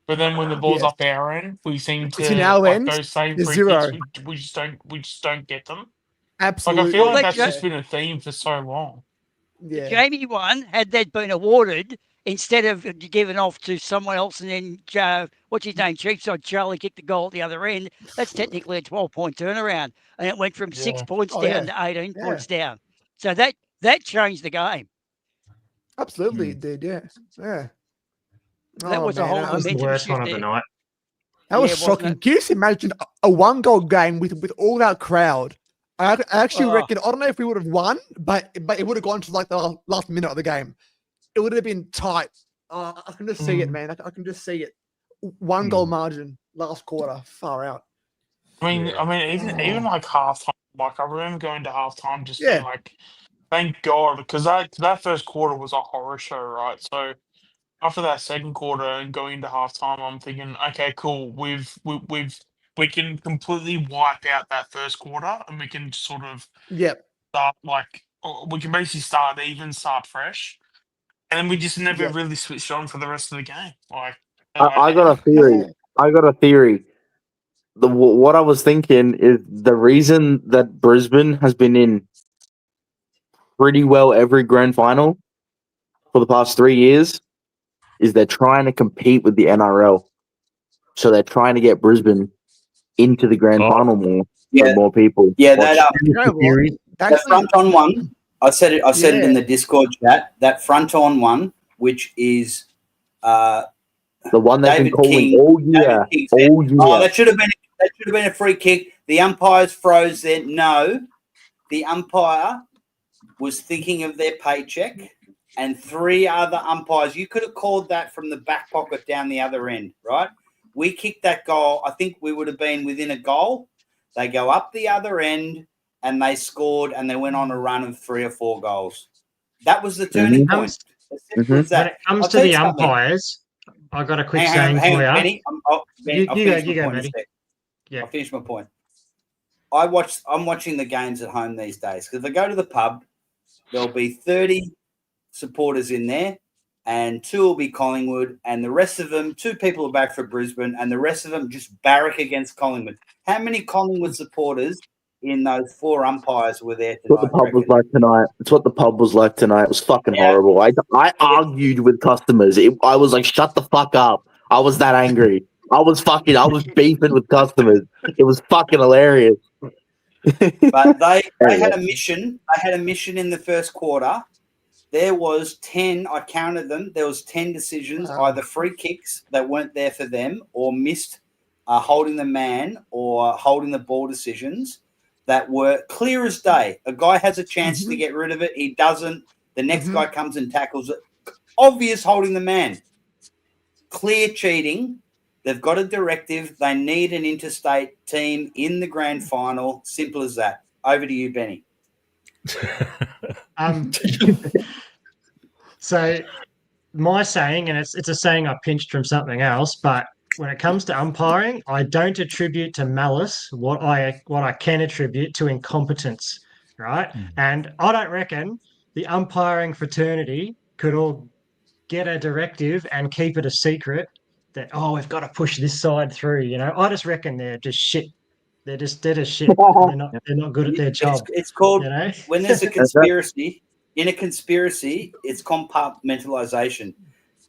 But then when the ball's up our end, we seem to It's in our end, those same there's free zero. kicks. We just don't get them. Absolutely. Like I feel like Well, that's that's just been a theme for so long. Yeah. Jamie won. Had that been awarded, instead of giving off to someone else and then, what's his name, Cheapside Charlie kicked the goal at the other end, that's technically a 12-point turnaround. And it went from 6 points down to 18 points down. So that changed the game. Absolutely, it did. Yeah. That was a whole That was the worst one of the night. That was Yeah, wasn't shocking. it? Can you just imagine a 1-goal game with all that crowd? I actually reckon, I don't know if we would have won, but it would have gone to like the last minute of the game. It would have been tight. I can just see it, man. I can just see it. 1-goal margin last quarter, far out. I mean, even like halftime. Like I remember going to halftime, just being like, "Thank God," because that first quarter was a horror show, right? So after that second quarter and going into halftime, I'm thinking, okay, cool. We can completely wipe out that first quarter, and we can sort of start we can basically start even, start fresh, and then we just never really switched on for the rest of the game. I got a theory. What I was thinking is the reason that Brisbane has been in pretty well every grand final for the past 3 years is they're trying to compete with the NRL. So they're trying to get Brisbane into the grand final more. So more people. Yeah, watch. that front on one. I said it in the Discord chat. That front on one, which is The one they've been David calling King, all year. David King said, All year. oh, that should have been a free kick. The umpires froze there. No, the umpire was thinking of their paycheck, and 3 other umpires. You could have called that from the back pocket down the other end, right? We kicked that goal. I think we would have been within a goal. They go up the other end, and they scored, and they went on a run of 3 or 4 goals. That was the turning point. As simple as that. When it comes I'll to tell the you something. umpires, I got a quick Hang saying on, for you. Benny. I'll You finish go, my point in a Benny. sec. Yeah. I'll finish my point. I'm watching the games at home these days because if I go to the pub, there'll be 30 supporters in there, and 2 will be Collingwood, and the rest of them, 2 people are back for Brisbane, and the rest of them just barrack against Collingwood. How many Collingwood supporters in those 4 umpires were there That's what the tonight? pub was like tonight. It's what the pub was like tonight. It was fucking horrible. I argued with customers. I was like, shut the fuck up. I was that angry. I was beefing with customers. It was fucking hilarious. But they had a mission. They had a mission in the first quarter. There was 10. I counted them. There was 10 decisions, either free kicks that weren't there for them, or missed holding the man or holding the ball decisions that were clear as day. A guy has a chance to get rid of it. He doesn't. The next guy comes and tackles it. Obvious holding the man. Clear cheating. They've got a directive. They need an interstate team in the grand final. Simple as that. Over to you, Benny. So my saying, and it's a saying I pinched from something else, but when it comes to umpiring, I don't attribute to malice what I can attribute to incompetence, right? And I don't reckon the umpiring fraternity could all get a directive and keep it a secret that, we've got to push this side through. I just reckon they're just shit. They're just shit. They're not good at their job. It's called when there's a conspiracy. In a conspiracy, it's compartmentalization.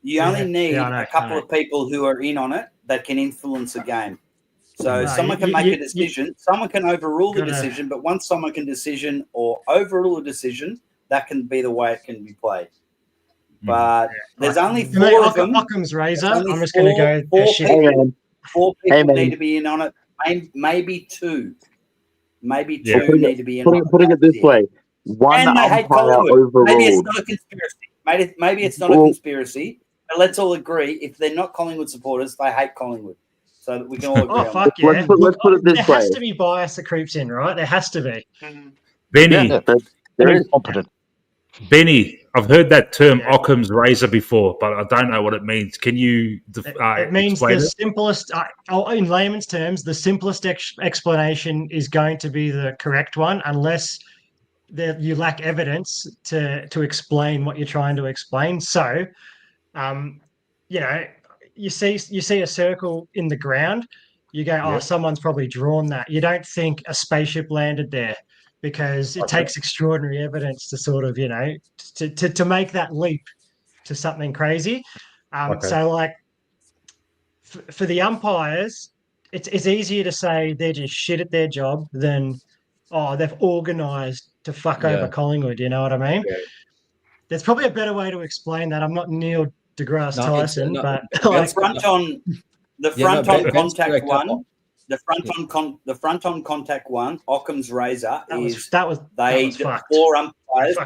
You only need a couple of people who are in on it that can influence a game. So someone can make a decision. Someone can overrule the decision, but once someone can decision or overrule a decision, that can be the way it can be played. But there's only 4 of them. Occam's razor. I'm just going to go. 4 people need to be in on it. Maybe 2. Maybe 2 need to be in on it. Putting it this way. One And they hate umpire Collingwood. overruled. Maybe it's not a conspiracy. Maybe it's not a conspiracy. But let's all agree, if they're not Collingwood supporters, they hate Collingwood. So that we can all agree on fuck that. yeah. Let's put it this There way. has to be bias that creeps in, right? There has to be. Benny, They're incompetent. Benny, I've heard that term Occam's razor before, but I don't know what it means. Can you It means explain the it? simplest, in layman's terms, the simplest explanation is going to be the correct one, unless you lack evidence to explain what you're trying to explain. So, you see a circle in the ground, you go, someone's probably drawn that. You don't think a spaceship landed there, because it takes extraordinary evidence to sort of, to make that leap to something crazy. So, like, for the umpires, it's easier to say they're just shit at their job than, they've organised to fuck over Collingwood. You know what I mean? Yeah. There's probably a better way to explain that. I'm not Neil deGrasse Tyson, but the front on contact one. The front on contact one, Occam's razor the 4 umpires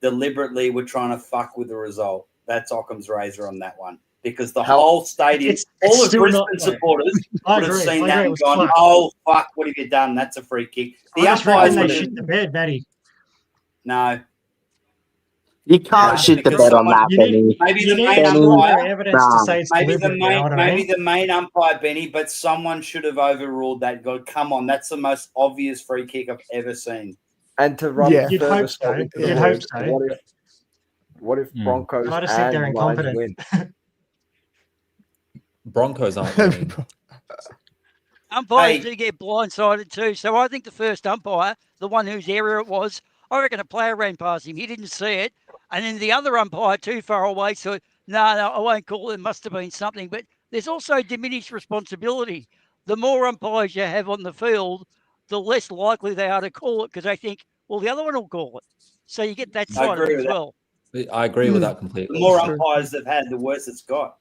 deliberately were trying to fuck with the result. That's Occam's razor on that one, because the whole stadium, all of Brisbane supporters would have seen that and gone, "Oh fuck, what have you done? That's a free kick." The umpires they shit the bed, Matty. No. You can't shit the bed on that, Benny. Maybe the main umpire. Maybe the main umpire, Benny, but someone should have overruled that. God, come on, that's the most obvious free kick I've ever seen. And to run, you'd hope so. You'd hope so. What if Broncos I just think they're incompetent. win? Broncos aren't winning. Umpires do get blindsided too. So I think the first umpire, the one whose area it was, I reckon a player ran past him. He didn't see it. And then the other umpire too far away said, no, I won't call it. It must have been something. But there's also diminished responsibility. The more umpires you have on the field, the less likely they are to call it, because they think, well, the other one will call it. So you get that side of it as well. I agree with that completely. The more umpires they've had, the worse it's got.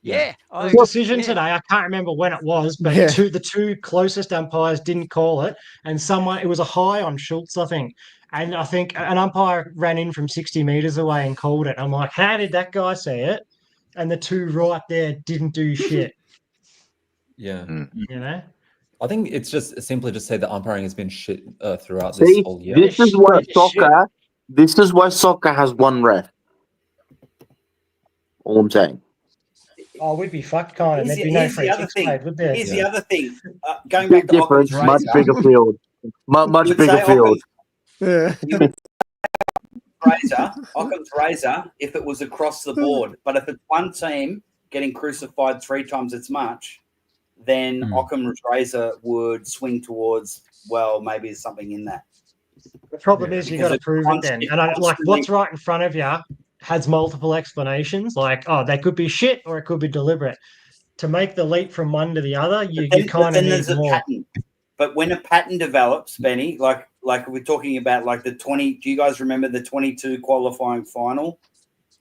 Yeah. There was a decision today. I can't remember when it was, but Yeah. the two closest umpires didn't call it, and it was a high on Schultz, I think. And I think an umpire ran in from 60 meters away and called it. I'm like, how did that guy see it? And the two right there didn't do shit. Yeah. You know? I think it's just simply just say that umpiring has been shit throughout this See, whole year. this is why soccer. This is why soccer has one ref. All I'm saying. Oh, we'd be fucked, kind of. There'd be no Here's free the other kicks thing. played, would there? Here's the other thing. Going Big back to difference, Occam's much razor. bigger field. Much You'd bigger say field. Occam's razor, if it was across the board. But if it's one team getting crucified 3 times as much, then Occam's razor would swing towards, well, maybe there's something in that. The problem is you got to prove it then. And what's right in front of you has multiple explanations. Like, oh, they could be shit or it could be deliberate. To make the leap from one to the other, you kind of need there's more. a pattern. But when a pattern develops, Benny, like we're talking about, like the 20. Do you guys remember the 22 qualifying final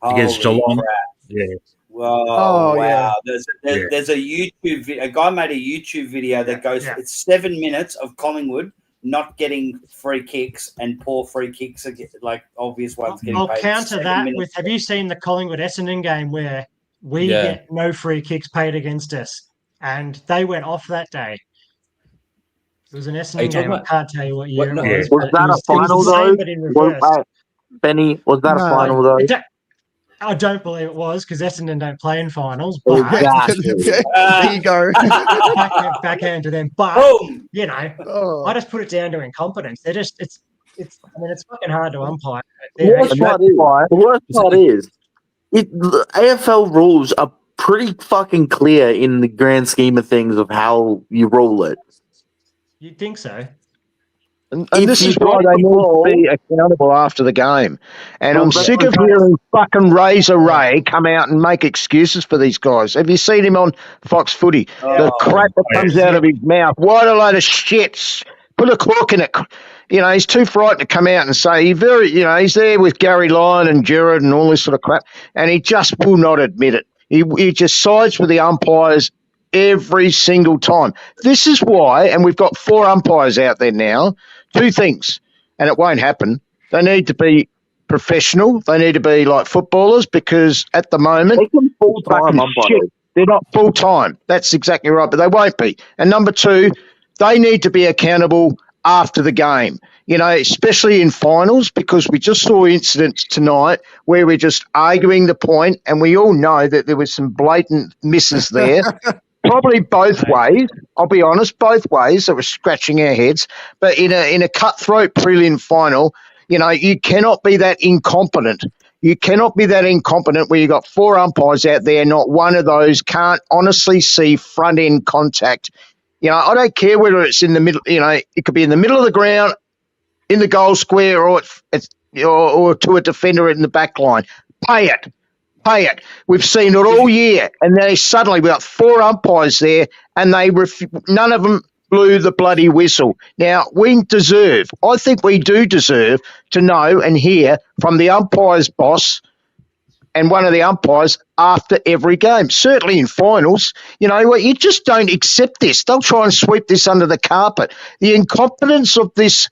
Against Holy Geelong. crap. Yeah. Whoa! Oh, wow! yeah. There's a YouTube. A guy made a YouTube video that goes. It's 7 minutes of Collingwood not getting free kicks and poor free kicks, like obvious ones getting I'll paid. counter 7 that minutes. with, have you seen the Collingwood Essendon game where we get no free kicks paid against us? And they went off that day. It was an Essendon game. I can't tell you what year it was. Was that a final the same, though? but in reverse. Benny, was that a final though? I don't believe it was, because Essendon don't play in finals. Oh, But there you go. backhand to them. But you know, I just put it down to incompetence. They're just it's. I mean, it's fucking hard to umpire. The worst part is, the AFL rules are pretty fucking clear in the grand scheme of things of how you rule it. You'd think so. And this is why they need to be accountable after the game. And I'm sick of hearing fucking Razor Ray come out and make excuses for these guys. Have you seen him on Fox Footy? The crap that comes out of his mouth. What a load of shits. Put a cork in it. You know, he's too frightened to come out and say he's there with Gary Lyon and Gerard and all this sort of crap, and he just will not admit it. He just sides with the umpires every single time. This is why, and we've got 4 umpires out there now, 2 things, and it won't happen. They need to be professional. They need to be like footballers, because at the moment, they're not full-time. That's exactly right, but they won't be. And number 2, they need to be accountable after the game, you know, especially in finals, because we just saw incidents tonight where we're just arguing the point, and we all know that there was some blatant misses there. Probably both ways. I'll be honest, both ways that were scratching our heads. But in a cutthroat prelim final, you know, you cannot be that incompetent. You cannot be that incompetent where you got 4 umpires out there, not one of those can't honestly see front end contact. You know, I don't care whether it's in the middle. You know, it could be in the middle of the ground, in the goal square, or to a defender in the back line. Pay it. Pay it. We've seen it all year, and then suddenly we got 4 umpires there, and none of them blew the bloody whistle. Now, I think we do deserve to know and hear from the umpire's boss and one of the umpires after every game. Certainly in finals, you know what? You just don't accept this. They'll try and sweep this under the carpet. The incompetence of this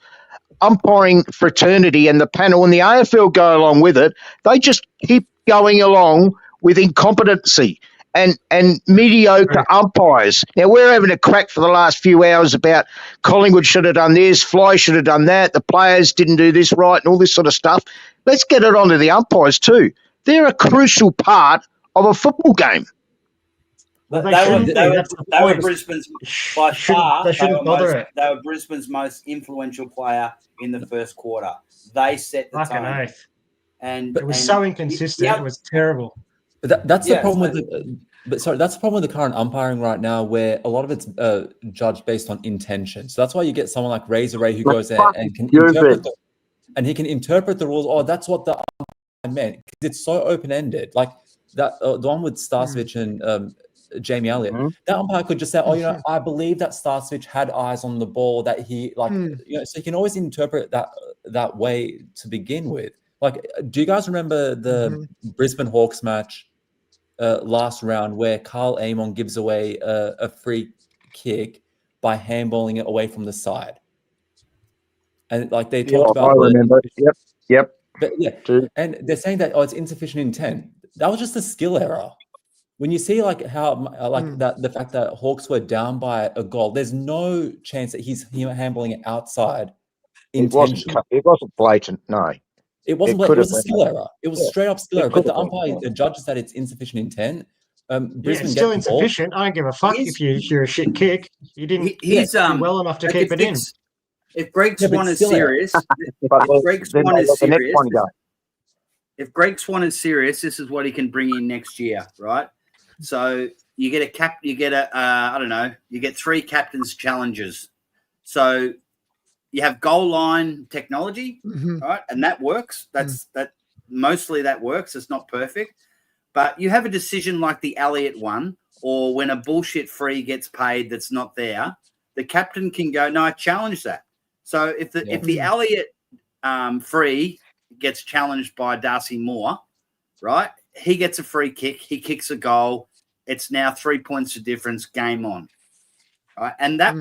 umpiring fraternity and the panel and the AFL go along with it. They just keep going along with incompetency and mediocre umpires. Now, we're having a crack for the last few hours about Collingwood should have done this, Fly should have done that, the players didn't do this right and all this sort of stuff. Let's get it onto the umpires too. They're a crucial part of a football game. They were Brisbane's by far. They were Brisbane's most influential player in the first quarter. They set the tone. And it was so inconsistent. It was terrible. But that's the problem with that's the problem with the current umpiring right now, where a lot of it's judged based on intention. So that's why you get someone like Razor Ray who goes there and can interpret the rules. Oh, that's what the umpire meant. It's so open ended. Like that the one with Starcevich and Jamie Elliott. That umpire could just say, "Oh, you know, I believe that Starcevich had eyes on the ball. That he you know." So you can always interpret that way to begin with. Like, do you guys remember the Brisbane Hawks match last round where Carl Amon gives away a free kick by handballing it away from the side? And like they talked about, I remember. Yep. But yeah, and they're saying that it's insufficient intent. That was just a skill error. When you see like how that the fact that Hawks were down by a goal, there's no chance that he's handballing it outside. It wasn't blatant. No, it wasn't. It was a skill error. It was straight up skill error. But the umpire judges that it's insufficient intent. Brisbane it's still insufficient. I don't give a fuck if you're a shit kick. You didn't do well enough to keep it in. If Greg Swan is serious, if Greg Swan is serious, this is what he can bring in next year, right? So you get I don't know, you get 3 captain's challenges. So you have goal line technology, right? And that works. Mostly that works. It's not perfect. But you have a decision like the Elliott one, or when a bullshit free gets paid that's not there, the captain can go, no, I challenge that. So if the Elliott free gets challenged by Darcy Moore, right, he gets a free kick, he kicks a goal, it's now 3 points of difference, game on. Right? And that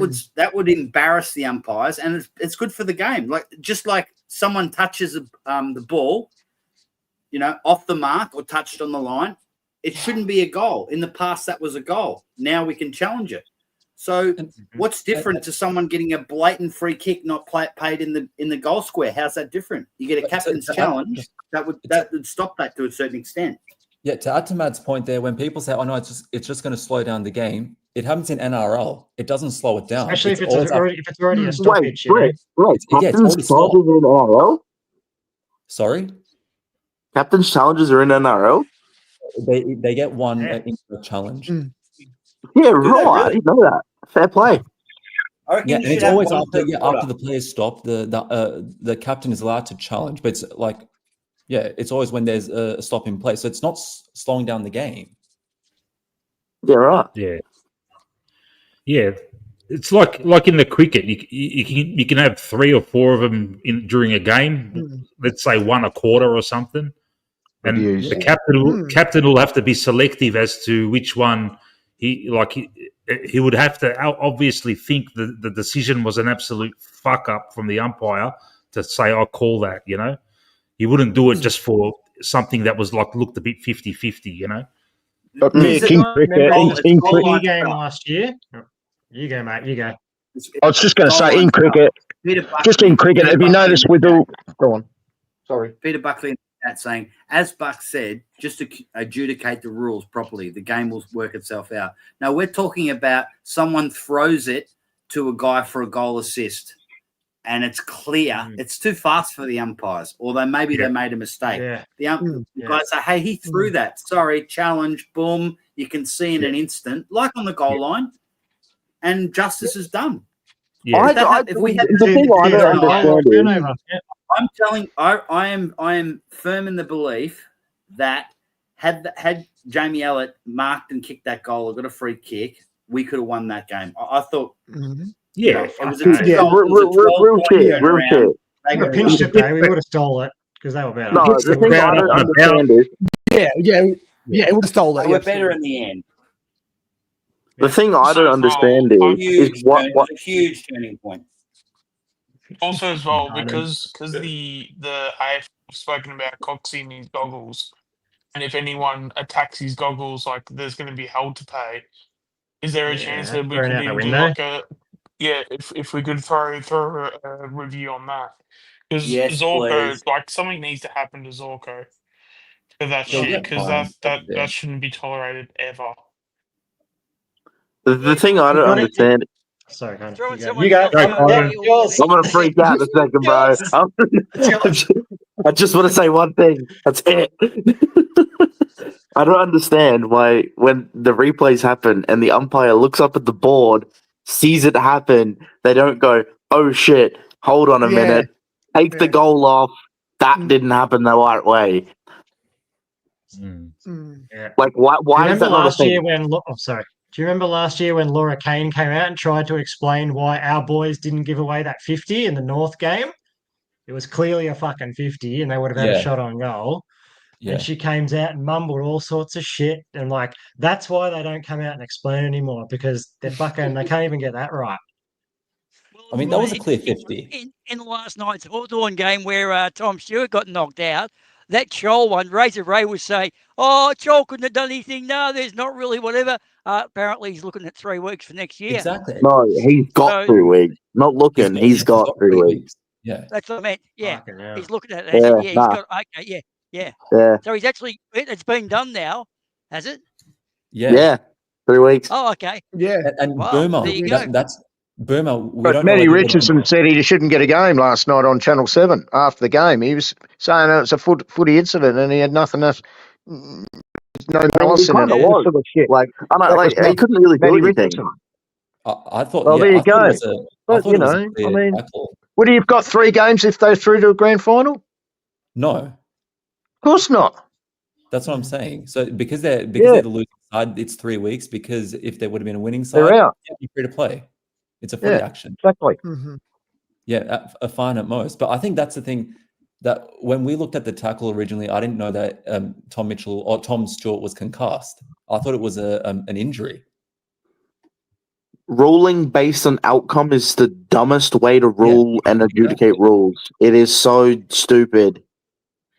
would embarrass the umpires, and it's good for the game. Like just like someone touches the ball, you know, off the mark or touched on the line, it shouldn't be a goal. In the past, that was a goal. Now we can challenge it. So what's different to someone getting a blatant free kick not paid in the goal square? How's that different? You get a captain's challenge that would stop that to a certain extent. Yeah, to add to Matt's point there, when people say, "Oh no, it's just going to slow down the game," it happens in NRL. It doesn't slow it down, especially if it's already a stoppage. Wait, captain's challenges are in NRL. Sorry, captain's challenges are in NRL. They get one in the challenge. Yeah, right. I didn't know that. Fair play. Yeah, and it's always after the players stop, the captain is allowed to challenge, but it's like, yeah, it's always when there's a stop in play, so it's not slowing down the game. Yeah, right. Yeah. It's like in the cricket, you can have 3 or 4 of them during a game. Let's say 1 a quarter or something, and the captain will have to be selective as to which one. He would have to obviously think the decision was an absolute fuck up from the umpire to say, I'll call that, you know. He wouldn't do it just for something that was like looked a bit 50-50, you know. But in game last year. You go, mate. You go. I was just going to say in cricket, have you noticed with all... Go on. Sorry. Peter Buckley in the chat saying, as Buck said, just to adjudicate the rules properly, the game will work itself out. Now, we're talking about someone throws it to a guy for a goal assist, and it's clear it's too fast for the umpires, although maybe they made a mistake. The guys say, hey, he threw that. Sorry, challenge, boom. You can see in an instant, like on the goal line, and justice is done. I am firm in the belief that had Jamie Elliotte marked and kicked that goal or got a free kick, we could have won that game. I thought, it was a real shit. They got pinched it though. We would have stole it because they were better. No, the thing I don't understand is, it would have stolen it. We're better in the end. The thing I don't understand is what a huge turning point. Also, as well, because the AF have spoken about Coxie and his goggles, and if anyone attacks his goggles, like there's going to be hell to pay. Is there a chance that we could even do like if we could throw a review on that? Because Zorko, like something needs to happen to Zorko for that shit, because that shouldn't be tolerated ever. The thing I don't understand. Sorry, man. You go. I'm gonna freak out in a second, bro. I just want to say one thing. That's it. I don't understand why when the replays happen and the umpire looks up at the board, sees it happen, they don't go, "Oh shit, hold on a minute, take the goal off. That didn't happen the right way." Like why is that not a thing? Do you remember last year when Laura Kane came out and tried to explain why our boys didn't give away that 50 in the North game? It was clearly a fucking 50, and they would have had a Yeah. shot on goal. Yeah. And she came out and mumbled all sorts of shit. And like, that's why they don't come out and explain anymore, because they can't even get that right. I mean, that was a clear 50. In last night's Hawthorn game where Tom Stewart got knocked out, that Chol one, Razor Ray was saying, oh, Chol couldn't have done anything. No, there's not really whatever. Apparently he's looking at 3 weeks for next year. Exactly. No, he's got 3 weeks. Not looking, he's got 3 weeks. Yeah. That's what I meant. Yeah. He's looking at that. Yeah, He's nah. got, okay, yeah. Yeah. Yeah. So he's actually, it's been done now, has it? Yeah. Yeah. 3 weeks. Oh, okay. Yeah. And Wow, Burma, there you go. that's Burma. We But don't Matty know Richardson said he shouldn't get a game last night on Channel 7 after the game. He was saying it was a footy incident and he had nothing else. No malice in it. Kinda All was. sort of shit. Like, I don't, That like, was he couldn't really do Matty anything. Richardson. I thought. Well, yeah, there you I thought go. it was a. I But, thought you it was know, a I clear mean, tackle. would he have got 3 games if they through to a grand final? Of No, course not. that's what I'm saying. So because they're the losing side, it's 3 weeks. Because if there would have been a winning side, They're out. you're free to play. It's a free Yeah, action. exactly. Yeah, a fine at most. But I think that's the thing that when we looked at the tackle originally, I didn't know that Tom Mitchell or Tom Stewart was concussed. I thought it was an injury. Ruling based on outcome is the dumbest way to rule and adjudicate rules. It is so stupid.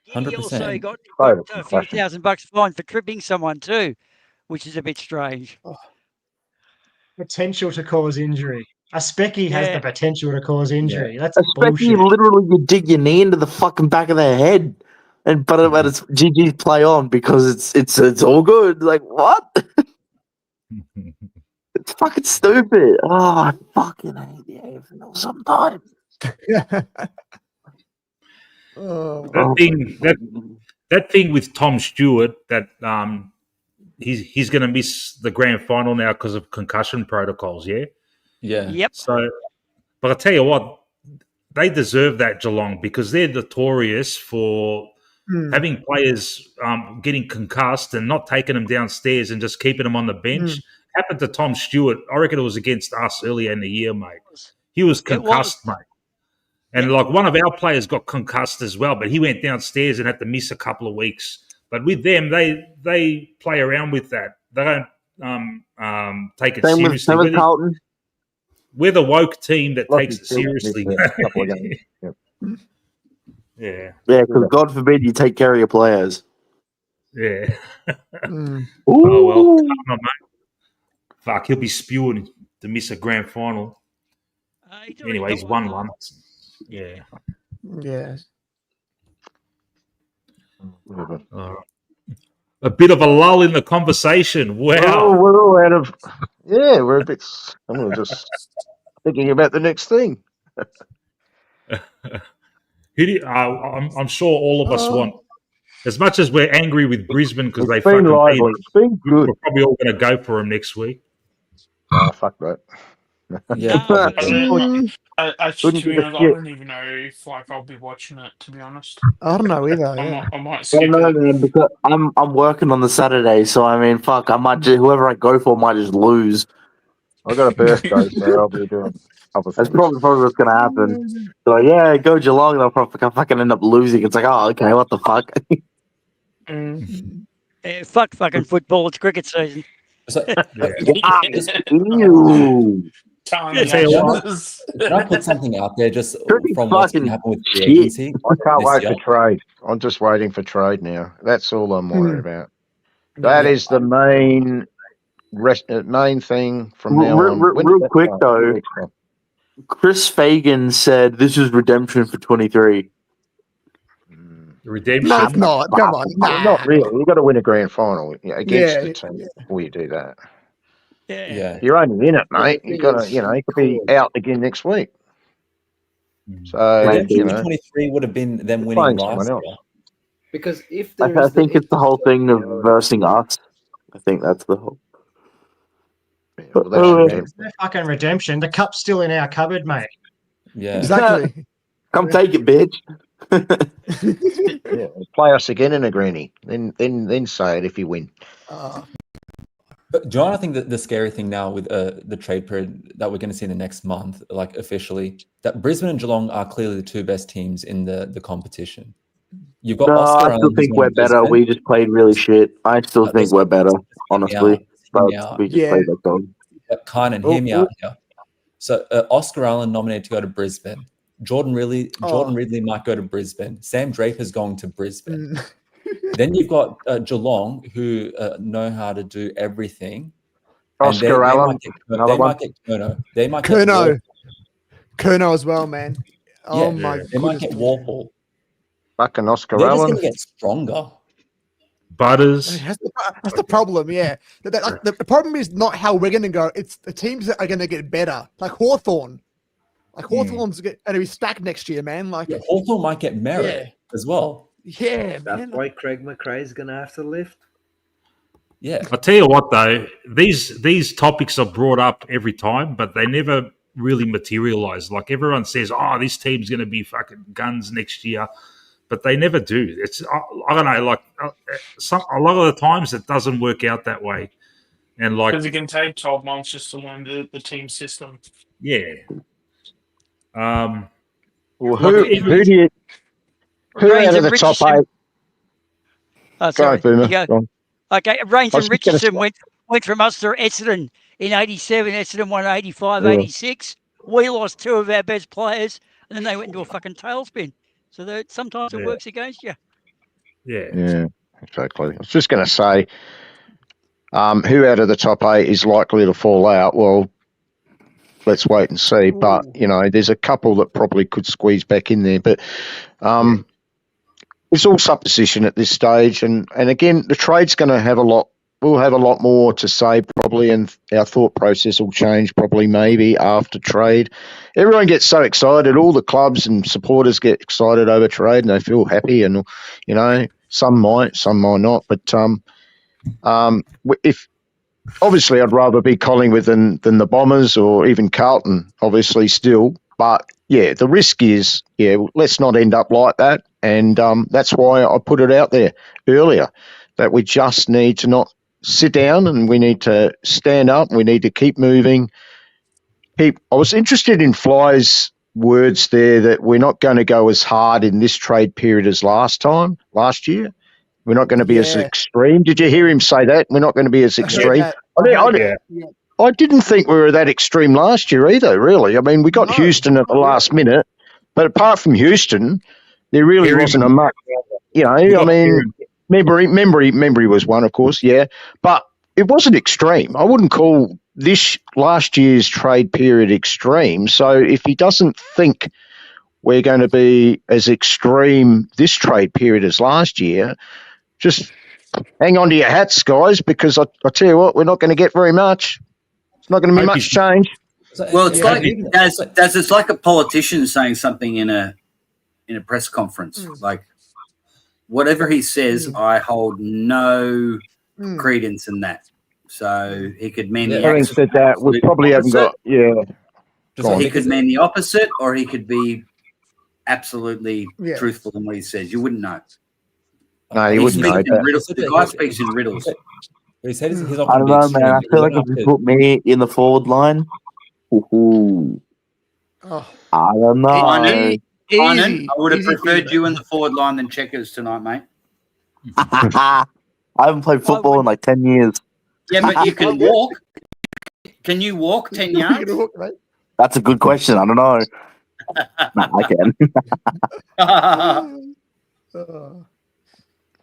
He also 100%. got a few $1,000 fine for tripping someone too, which is a bit strange. Potential to cause injury. A specky has Yeah. the potential to cause injury. That's Especially bullshit. literally you dig your knee into the fucking back of their head. But it's GG's play on because it's all good. Like what? It's fucking stupid. Oh, I fucking hate the AFL sometimes. That thing with Tom Stewart that he's going to miss the grand final now because of concussion protocols. Yeah. Yeah. Yep. So, but I tell you what, they deserve that, Geelong, because they're notorious for having players getting concussed and not taking them downstairs and just keeping them on the bench. Happened to Tom Stewart. I reckon it was against us earlier in the year, mate. He was concussed, mate. And like one of our players got concussed as well, but he went downstairs and had to miss a couple of weeks. But with them, they play around with that. They don't take it seriously. Same with Carlton. We're the woke team that takes it Lucky seriously. Yeah. Yeah, because God forbid you take care of your players. Yeah. Ooh. Oh well, come on, mate. Fuck, he'll be spewing to miss a grand final. Anyway, he's won one. Yeah. Yeah. A bit of a lull in the conversation. Wow. Oh, we're all out of. Yeah, we're a bit. I'm just thinking about the next thing. I'm sure all of us want, as much as we're angry with Brisbane because they It's been fucking lively. beat us, It's been good. we're probably all going to go for them next week. Oh, fuck that. Yeah. To be honest, I don't even know if I'll be watching it. To be honest, I don't know either. Yeah. I might I skip don't know, it. man, because I'm working on the Saturday, so I mean, fuck, I might just, whoever I go for might just lose. I got a birthday, so I'll be doing other That's things. probably what's gonna happen. So yeah, go Geelong, and I'll probably fucking end up losing. It's like, oh, okay, what the fuck? Fuck fucking football. It's cricket season. Ew. Telling Yeah, you tell you how what. it is. Can I put something out there just Pretty from what's going to fucking happen with the shit. agency? I can't this wait year? for trade. I'm just waiting for trade now. That's all I'm worried about. That is the main main thing from now on. When Real does that quick start? though, 2 weeks from. Chris Fagan said this is redemption for 23. Redemption. No, it's not. Come on. Well, Nah. not really. You've got to win a grand final against Yeah. the team before you do that. Yeah. You're only in it, mate. You got to, you could be out again next week. So Redemption you know, 23 would have been them winning playing last someone else. year. Because if I, there I is think it's the whole thing of versing us. I think that's the whole. Well, that's Oh, redemption. It's no fucking redemption. The cup's still in our cupboard, mate. Yeah. Exactly. Come take it, bitch. Yeah, play us again in a granny. Then say it if you win. But do you know what I think that the scary thing now with the trade period that we're going to see in the next month, like officially, that Brisbane and Geelong are clearly the two best teams in the competition. You've got No, Oscar I still Allen, who's think won we're better. Brisbane. We just played really shit. I still think we're better, honestly. But we just played like dog. Kynan, hear me out here. So Oscar Allen nominated to go to Brisbane. Jordan Ridley might go to Brisbane. Sam Draper's going to Brisbane. Then you've got Geelong, who know how to do everything. Oscar Allen, they might get Curnow. They might get Curnow. Curnow as well, man. Oh my They might get Warple. Fucking Oscar They're just Allen. going to get stronger. Butters. That's the problem, yeah. The problem is not how we're going to go. It's the teams that are going to get better. Like Hawthorn. Like Hawthorn's going to be stacked next year, man. Like Hawthorn might get Merritt as well. Yeah, That's man. why Craig McRae's going to have to lift. Yeah. I'll tell you what, though, these topics are brought up every time, but they never really materialize. Like everyone says, oh, this team's going to be fucking guns next year. But they never do. It's I don't know. Like a lot of the times, it doesn't work out that way, and like because it can take 12 months just to learn the team system. Yeah. Well, who out of the top 8? Oh, sorry. Boomer. Go. Okay, Rains I and was just gonna Richardson went from us to Essendon in 87. Essendon won 85, 86. We lost 2 of our best players, and then they went into a fucking tailspin. So that sometimes it works against you. Yeah, exactly. I was just going to say, who out of the top 8 is likely to fall out? Well, let's wait and see. But, you know, there's a couple that probably could squeeze back in there. But it's all supposition at this stage. And again, the trade's going to have we'll have a lot more to say probably, and our thought process will change probably maybe after trade. Everyone gets so excited. All the clubs and supporters get excited over trade and they feel happy, and, you know, some might not. But if obviously I'd rather be Collingwood than the Bombers or even Carlton, obviously still. But, yeah, the risk is, let's not end up like that. And that's why I put it out there earlier, that we just need to not sit down and we need to stand up. And we need to keep moving. I was interested in Fly's words there that we're not going to go as hard in this trade period as last year. We're not going to be as extreme. Did you hear him say that? We're not going to be as extreme. I didn't think we were that extreme last year either, really. I mean, we got Houston at the last minute, but apart from Houston, there really wasn't a much, you know, I mean, Membry was one, of course, but it wasn't extreme. I wouldn't call this last year's trade period extreme. So if he doesn't think we're going to be as extreme this trade period as last year, just hang on to your hats, guys, because I tell you what, we're not going to get very much. It's not going to be much change. Well, it's it's like a politician saying something in a press conference. Like, whatever he says, I hold no credence in that. So he could mean the Having said that, we probably haven't got He could mean the opposite, or he could be absolutely truthful in what he says. You wouldn't know. No, you wouldn't know that. The guy speaks in riddles. He said he's I don't know, man. I feel like if you put me in the forward line, I don't know. I would have preferred you in the forward line than Checkers tonight, mate. I haven't played football in like 10 years. Yeah, but you can walk. Can you walk 10 yards? That's a good question. I don't know. No, I can.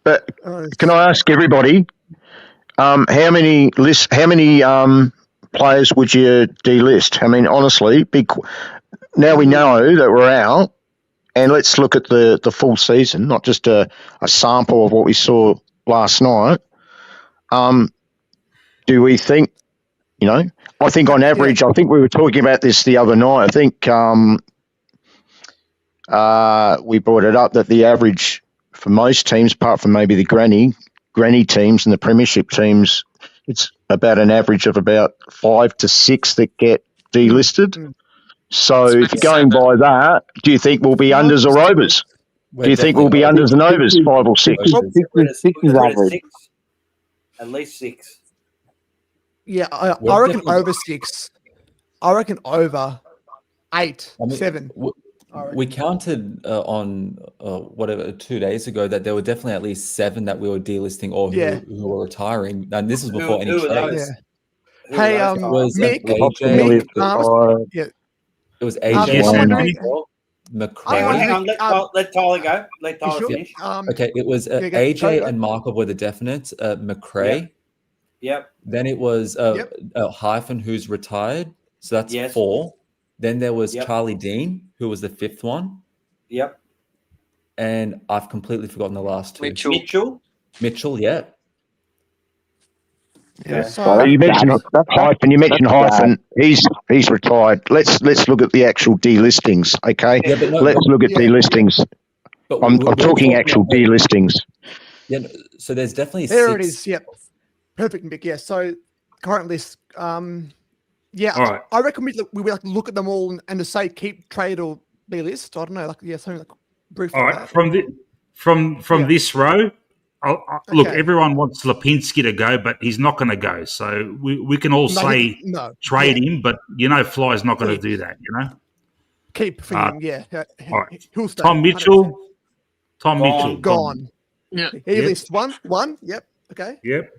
But can I ask everybody, how many players would you delist? I mean, honestly, now we know that we're out, and let's look at the full season, not just a sample of what we saw last night. Do we think, you know, I think on average, I think we were talking about this the other night. I think we brought it up that the average for most teams, apart from maybe the granny teams and the premiership teams, it's about an average of about 5 to 6 that get delisted. So if you're going by that, do you think we'll be unders or overs? Do you think we'll be unders and overs, 5 or 6? 6 is average. At least 6. Yeah, I We're reckon definitely- over 6. I reckon over 8, I mean, 7. We counted on whatever 2 days ago that there were definitely at least 7 that we were delisting or Yeah. who were retiring, and this was before Who any were trades. those? Yeah. Hey, It was Mick, AJ. yeah. It was I'm AJ wondering- McRae. Hang on, let Tyler go. Let Tyler finish. Okay, it was yeah, go- AJ go. and Markov were the definites. McRae. Yep. Then it was Hyphen, who's retired. So that's Yes. 4. Then there was Yep. Charlie Dean, who was the 5th one. Yep. And I've completely forgotten the last 2. Mitchell. Yeah. Yeah. So you mentioned Hyphen. You mentioned Hyphen. He's retired. Let's look at the actual delistings. Okay. Yeah, but no, let's look at delistings. But I'm we're talking actual about- delistings. Yeah. So there's definitely There 6. it is. Yep. Perfect, Mick. Yeah. So current list. Yeah. All right. I reckon we like look at them all and to say keep, trade, or delist. I don't know. Like something like brief. All like right, that. from this row, look, Okay. everyone wants Lipinski to go, but he's not going to go. So we can all No, say no. trade him, but Fly's not going to do that. Keep for him. Yeah. All right. He'll stay. Tom Mitchell. Tom Mitchell Gone. Yeah. He Yep. lists one. Yep. Okay. Yep.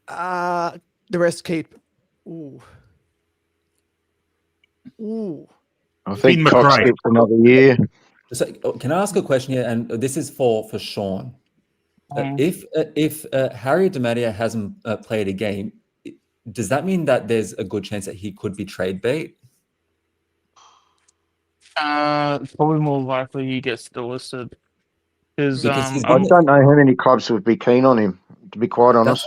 The rest keep. Ooh. I think Finn Cox McRae. gets another year. So, can I ask a question here? And this is for Sean. If Harry DiMatteo hasn't played a game, does that mean that there's a good chance that he could be trade bait? Probably more likely he gets delisted. Because he's I been, don't know how many clubs would be keen on him, to be quite honest.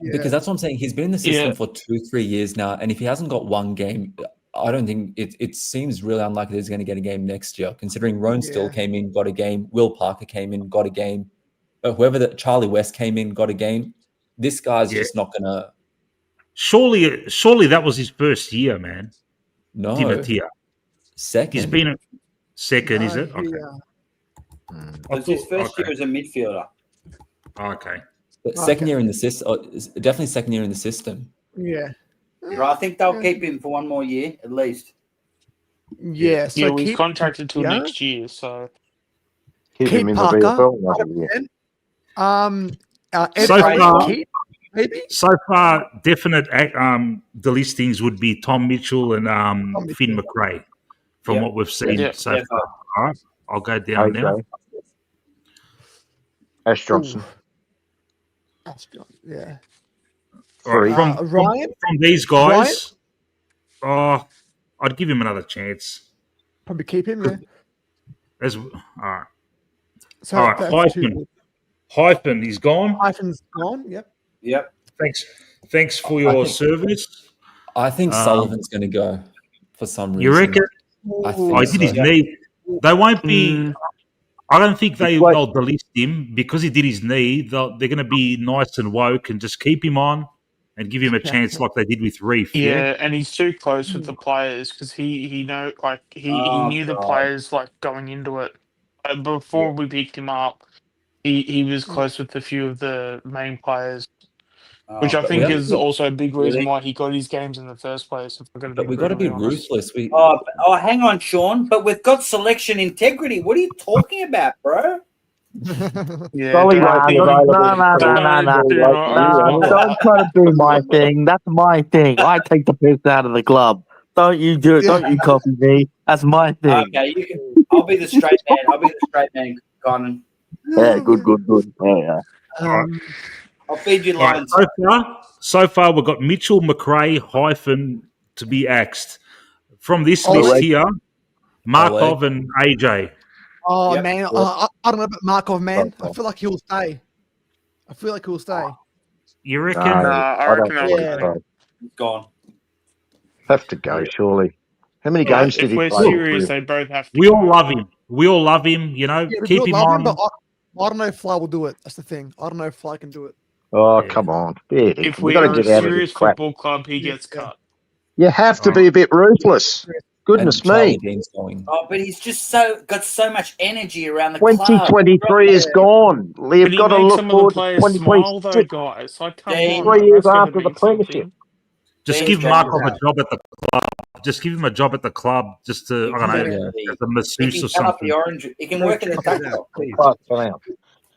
because that's what I'm saying. He's been in the system Yeah. for 2-3 years now, and if he hasn't got one game, I don't think it seems really unlikely that he's going to get a game next year. Considering Roan still came in, got a game. Will Parker came in, got a game. Charlie West came in, got a game. This guy's just not going to. Surely that was his first year, man. No. DiMatteo. Second. He's been a second, is it? Okay. It was his first year as a midfielder. Okay. But second year in the system, definitely second year in the system. Yeah. Right, I think they'll keep him for one more year at least. Yeah. So Yeah, well, he's keep, contracted till yeah. next year, so Keep him in the Parker. VFL another year. Ed So Fraser, far- keep, maybe. So far, definite the listings would be Tom Mitchell and Finn McRae from what we've seen Yeah. so far. All right, I'll go down now. AJ. Ash Johnson. Yeah. All right, Ryan? from these guys, I'd give him another chance. Probably keep him. Yeah. All right. So All right, that's Hyphen, he's gone. Hyphen's gone. Yep. Yep. Thanks for your service. I think Sullivan's going to go for some reason. You reckon? I think I did his so. knee. They won't be. I don't think they'll delist him because he did his knee. They're going to be nice and woke and just keep him on and give him a chance like they did with Reef. yeah, and he's too close with the players because he knew he knew the players like going into it. Before we picked him up, he was close with a few of the main players, which I but think we is have- also a big reason Really? why he got his games in the first place. If we're going to But be we got to be brutally honest. ruthless. Hang on, Sean. But we've got selection integrity. What are you talking about, bro? Yeah, Sully don't won't be think- available. Don't try to do my thing. That's my thing. I take the piss out of the club. Don't you do it. Don't you copy me. That's my thing. Okay, you can. I'll be the straight man. I'll be the straight man, Conan. Yeah, good. Yeah. I'll feed you All right, lines. so far we've got Mitchell, McRae, Hyphen to be axed. From this list here, Markov and AJ. Oh Yep. man, I don't know about Markov, man. I feel like he'll stay. You reckon? I reckon don't they'll think go. so. Gone. Have to go, surely. How many games did If he we're play? serious, they both have to. We all love him. Yeah, we keep do him love on. but I don't know if Fly will do it. That's the thing. I don't know if Fly can do it. Oh, come on. Yeah, If we we got are to a get out of serious this crap. football club, he gets cut. You have to be a bit ruthless. Goodness And Charlie me. Dean's going. Oh, but he's just got so much energy around the 2023 is gone. But You've he got to makes look some of the forward to players smile, though, 2026. guys. Like, come Yeah, on, 3 years that's gotta after the mean something. premiership. Just Dean's give been Markov a great. job at the club. Just give him a job at the club, just to I don't know, as a He masseuse can or cut up the something. orange. He can work in the tax shop.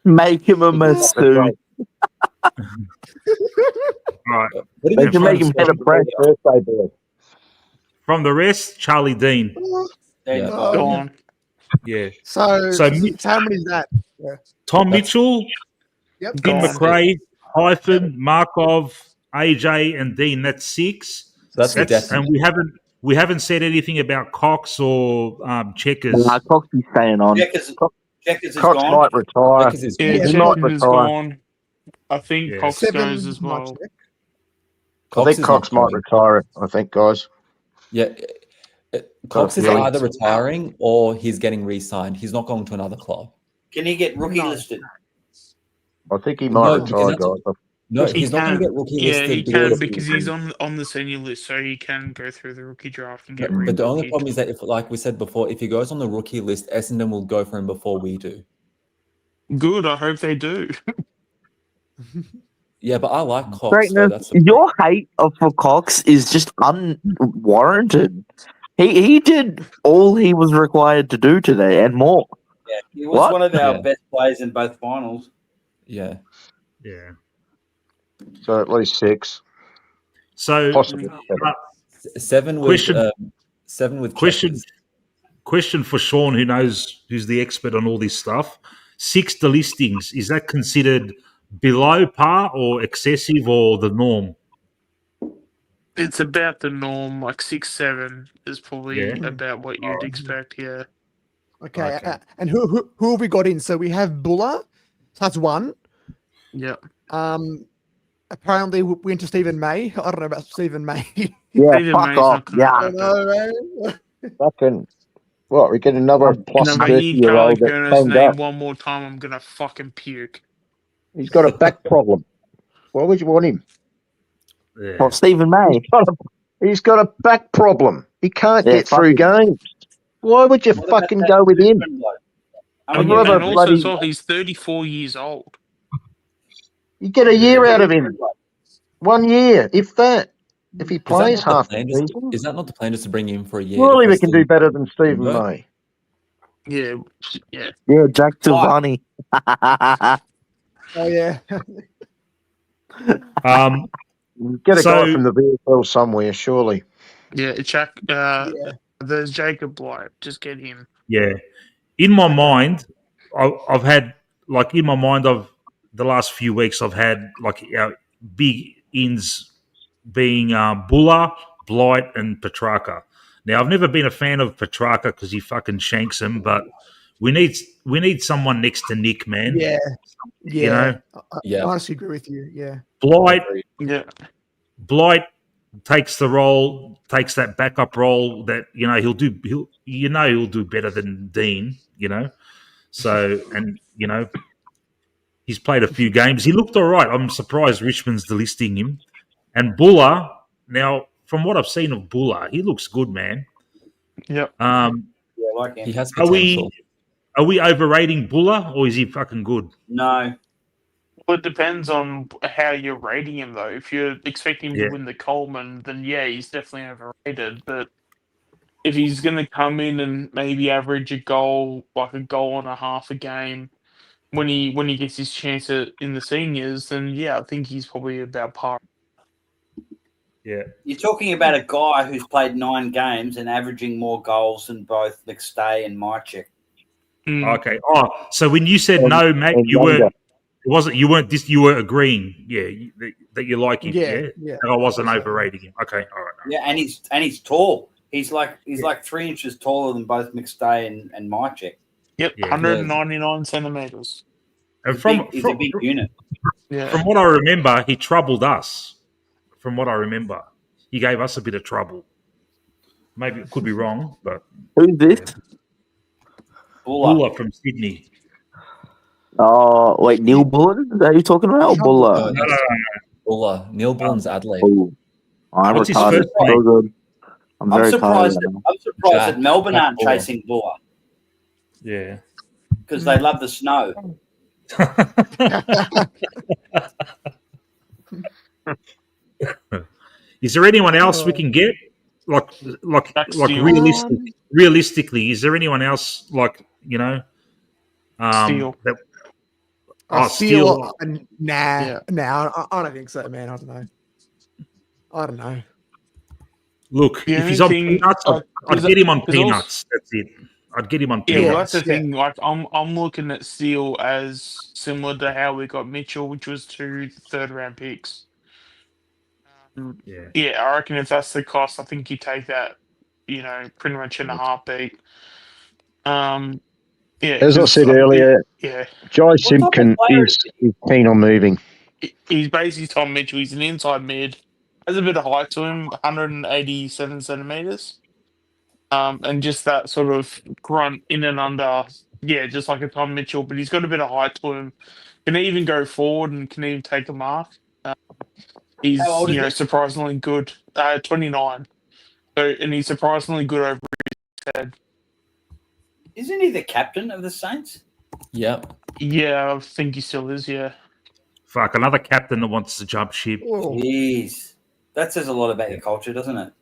Make him a masseuse. All right. They can make him head of press. From the rest, Charlie Dean. Dean's Gone. Yeah. So So how many is that? Yeah. Tom Mitchell, Yep. Dean Gone. McRae, Hyphen, Markov, AJ, and Dean. That's 6. So that's And definite. we haven't said anything about Cox or Checkers. Cox is staying on. Checkers is Cox gone. might retire. Checkers is Yeah, He gone. might Checkers is retire. gone. I think Yeah. Cox 7 goes as well. much, Nick. I think is Cox not might going. retire. I think, guys. Yeah. Cox is really- either retiring or he's getting re-signed. He's not going to another club. Can he get rookie listed? I think he might No, retire, because guys. No, He he's not going can. to get rookie Yeah, listed. he can because he's on the senior list, so he can go through the rookie draft and get But the only re-rookied. problem is that, if, like we said before, if he goes on the rookie list, Essendon will go for him before we do. Good, I hope they do. Yeah, but I like Cox. So Greatness, that's the your hate for Cox is just unwarranted. He did all he was required to do today and more. Yeah, he was What? one of our Yeah. best players in both finals. Yeah. Yeah. So at least 6. So Possibly 7 with Question- 7 with question Checkers. question for Sean, who's the expert on all this stuff. 6 delistings, is that considered below par or excessive or the norm? It's about the norm, like 6, 7 is probably Yeah. about what you'd expect. Yeah. Okay. Okay. And who have we got in? So we have Buller. So that's 1. Yeah. Apparently we went to Stephen May. I don't know about Stephen May. Yeah, Stephen fuck May's off. not gonna Yeah. go there. Fucking what? We get another plus If I hear 30-year-old Charlie that Kerner's banged name up. one more time, I'm gonna fucking puke. He's got a back problem. Why would you want him? Yeah. Well, Stephen May. He's got a back problem. He can't Yeah, get through games. Why would you What about fucking that go with him? Brisbane bloke? I'd And, rather and also bloody as well, he's 34 years old. you get a year out of him. 1 year, if that. If he plays half the season, Is that not the plan, just to bring him for a year? surely if we we're can still- do better than Stephen No. May. Yeah. Yeah. Yeah, Jack Giovanni. Oh yeah. Get a So- guy from the VFL somewhere, surely. Yeah. There's Jacob Blight. Just get him. Yeah. In my mind, I've had like in my mind of the last few weeks, I've had like big ins being Buller, Blight, and Petrarca. Now I've never been a fan of Petrarca because he fucking shanks him, but we need someone next to Nick, man. Yeah. You know, I honestly agree with you. Yeah. Blight Yeah. takes the role, takes that backup role that he'll do better than Dean. So and he's played a few games. He looked all right. I'm surprised Richmond's delisting him. And Buller, now from what I've seen of Buller, he looks good, man. Yep. Yeah, I like him. He has Are potential. we overrating Buller or is he fucking good? No. Well, it depends on how you're rating him, though. If you're expecting him Yeah. to win the Coleman, then yeah, he's definitely overrated. But if he's going to come in and maybe average a goal, like a goal and a half a game, when he gets his chance in the seniors, then yeah, I think he's probably about par. Yeah. You're talking about a guy who's played 9 games and averaging more goals than both McStay and Mychek. Okay. Oh, so when you said no, Matt, you were agreeing, that you like him, Yeah. That I wasn't overrating him. Okay, all right. Yeah, and he's tall. He's like 3 inches taller than both McStay and Mychek. Yep, Yeah. 199 centimeters. And He's a big unit. Yeah. From what I remember, he troubled us. From what I remember, he gave us a bit of trouble. Maybe it could be wrong, but Who's this? Buller from Sydney. Oh, wait, Neil Bullen? Is that who you're talking about? Or Buller? No. Buller. Neil Bullen's Adelaide. Oh, I'm What's his retarded. first name? So good. I'm very surprised. tired. I'm surprised Jack- that Melbourne Jack aren't Buller. chasing Buller Yeah. because they love the snow. Is there anyone else we can get? Like realistically, is there anyone else Steele. that Steele? Nah, Yeah. I don't think so, man. I don't know. Look, The if he's only on thing- peanuts, I'd get him on peanuts. That's it. I'd get him on Yeah, peanuts. well, that's the thing. Like, I'm looking at Steele as similar to how we got Mitchell, which was 2 third-round picks. Yeah, I reckon if that's the cost, I think you take that, pretty much in a heartbeat. Yeah, As I 'cause said think earlier, Jai Simpkin is keen on moving. he's basically Tom Mitchell. He's an inside mid, has a bit of height to him, 187 centimeters. And just that sort of grunt in and under, just like a Tom Mitchell, but he's got a bit of height to him. Can even go forward and can even take a mark. He's How old is he? surprisingly good. 29. So and he's surprisingly good over his head. Isn't he the captain of the Saints? Yep. Yeah, I think he still is. Yeah. Fuck, another captain that wants to jump ship. Jeez, that says a lot about your culture, doesn't it?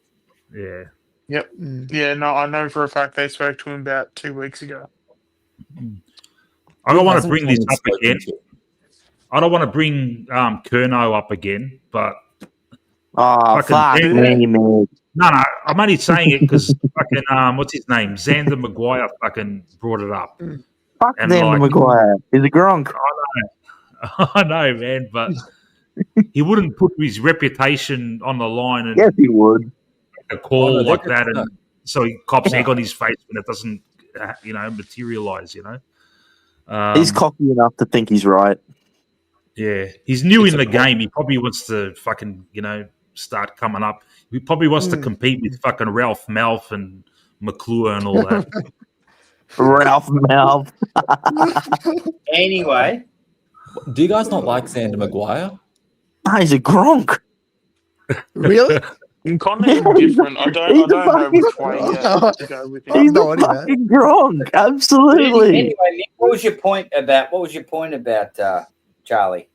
Yeah. Yep. Yeah. No, I know for a fact they spoke to him about 2 weeks ago. I don't want to bring this up again. I don't want to bring Curnow up again, but fuck me, man. No, I'm only saying it because fucking what's his name? Xander Maguire fucking brought it up. Fuck Xander Maguire. He's a Gronk. I know, man, but he wouldn't put his reputation on the line and yes, he would. A call like that, and so he cops egg on his face when it doesn't, materialize. He's cocky enough to think he's right. Yeah, he's new in the game. He probably wants to fucking, start coming up. He probably wants to compete with fucking Ralph Malf and McClure and all that. Ralph Malf. Anyway. Do you guys not like Xander Maguire? Oh, he's a Gronk. Really? Kind of different. I don't know which way to go with him. He's the fucking Gronk. Absolutely. Anyway, Nick, what was your point about Charlie?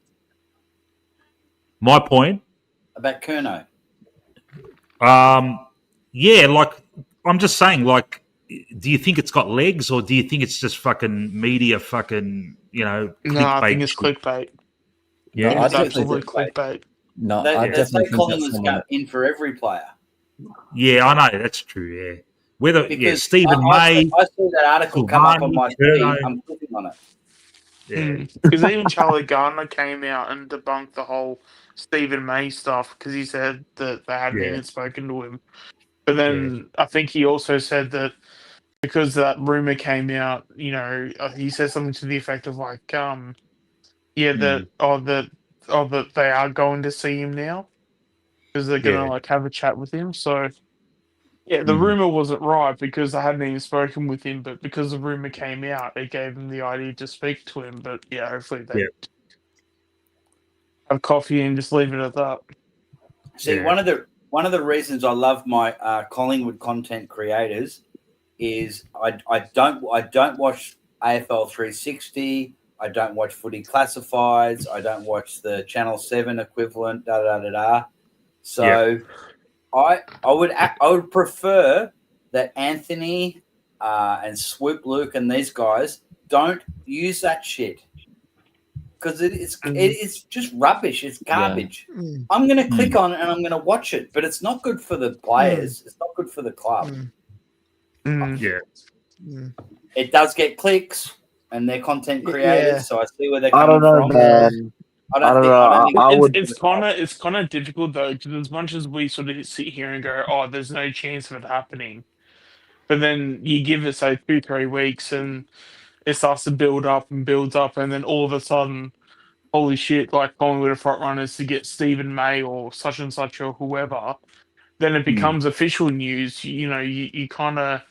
My point about Curnow. Yeah, like I'm just saying, like, do you think it's got legs or do you think it's just fucking media fucking, No, I think it's clickbait. Yeah, I think it's absolute clickbait. No, they definitely say Collingwood's got in for every player. Yeah, I know that's true. Yeah, whether Because Stephen May. I saw that article come up on my feed. I'm clicking on it. Yeah, because even Charlie Gardner came out and debunked the whole Stephen May stuff because he said that they hadn't even spoken to him. But then I think he also said that because that rumor came out, he said something to the effect of like, that they are going to see him now because they're gonna have a chat with him. So the rumor wasn't right because I hadn't even spoken with him, but because the rumor came out, it gave them the idea to speak to him. But hopefully they have coffee and just leave it at that. See, one of the reasons I love my Collingwood content creators is I don't watch AFL 360. I don't watch Footy Classifieds. I don't watch the Channel 7 equivalent. So I would prefer that Anthony and Swoop Luke and these guys don't use that shit because it's just rubbish. It's garbage. Yeah. I'm going to click on it and I'm going to watch it, but it's not good for the players. It's not good for the club. Yeah. It does get clicks and they're content creators, so I see where they're I coming don't know, from. man. I don't think It's kind of difficult though, because as much as we sort of sit here and go, "Oh, there's no chance of it happening," but then you give it say 2-3 weeks, and it starts to build up, and then all of a sudden, holy shit! Like Collingwood are front runners to get Stephen May or such and such or whoever. Then it becomes official news. You kind of,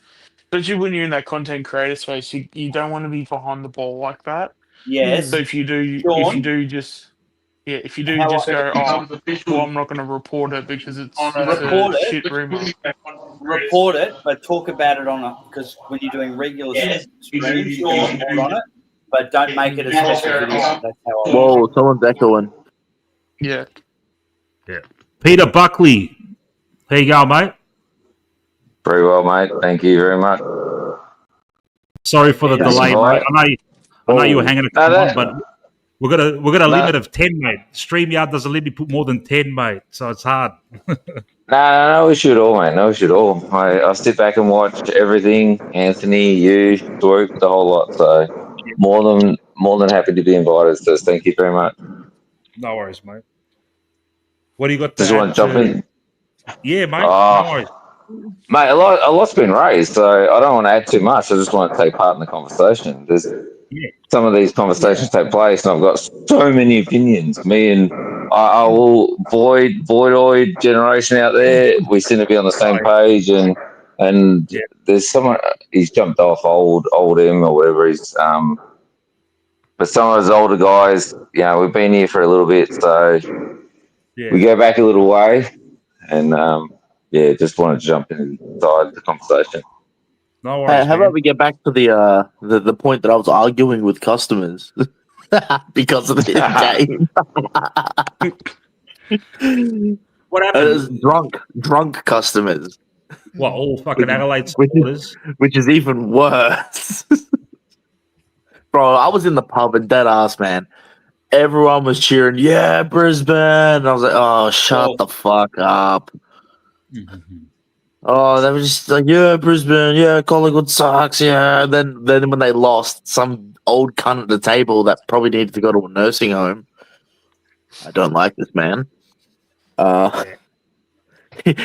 especially when you're in that content creator space, you don't want to be behind the ball like that. Yes. So if you do just go, well, I'm not going to report it because it's a shit rumor. Report it, but talk about it on it because when you're doing regular streams, you can report on it, but don't make it a special video. That's how Whoa, someone's echoing. Yeah. Peter Buckley, How you going, mate? Very well, mate. Thank you very much. Sorry for the That's delay, all mate. right. I know you were hanging a No, come on, but we've got a No. limit of 10, mate. StreamYard doesn't let me put more than 10, mate, so it's hard. No issue at all, mate. No issue at all. I sit back and watch everything. Anthony, you, Swoop, the whole lot. So more than happy to be invited. So thank you very much. No worries, mate. What do you got to Just want to jump in. Yeah, mate. Oh. No worries. Mate, a lot's been raised, so I don't want to add too much. I just want to take part in the conversation. Some of these conversations take place, and I've got so many opinions. Me and I will voidoid generation out there. We seem to be on the same page, and there's someone he's jumped off old M or whatever he's but some of those older guys, you know, we've been here for a little bit, so we go back a little way, and just wanted to jump inside the conversation. No Hey, how about we get back to the point that I was arguing with customers because of this game? What happened? It was drunk customers. What, all fucking Adelaide supporters? Which is even worse. Bro, I was in the pub and dead ass, man. Everyone was cheering, yeah, Brisbane. And I was like, oh, shut the fuck up. Oh, they were just like, yeah, Brisbane, yeah, Collingwood sucks, yeah. And then when they lost, some old cunt at the table that probably needed to go to a nursing home. I don't like this man.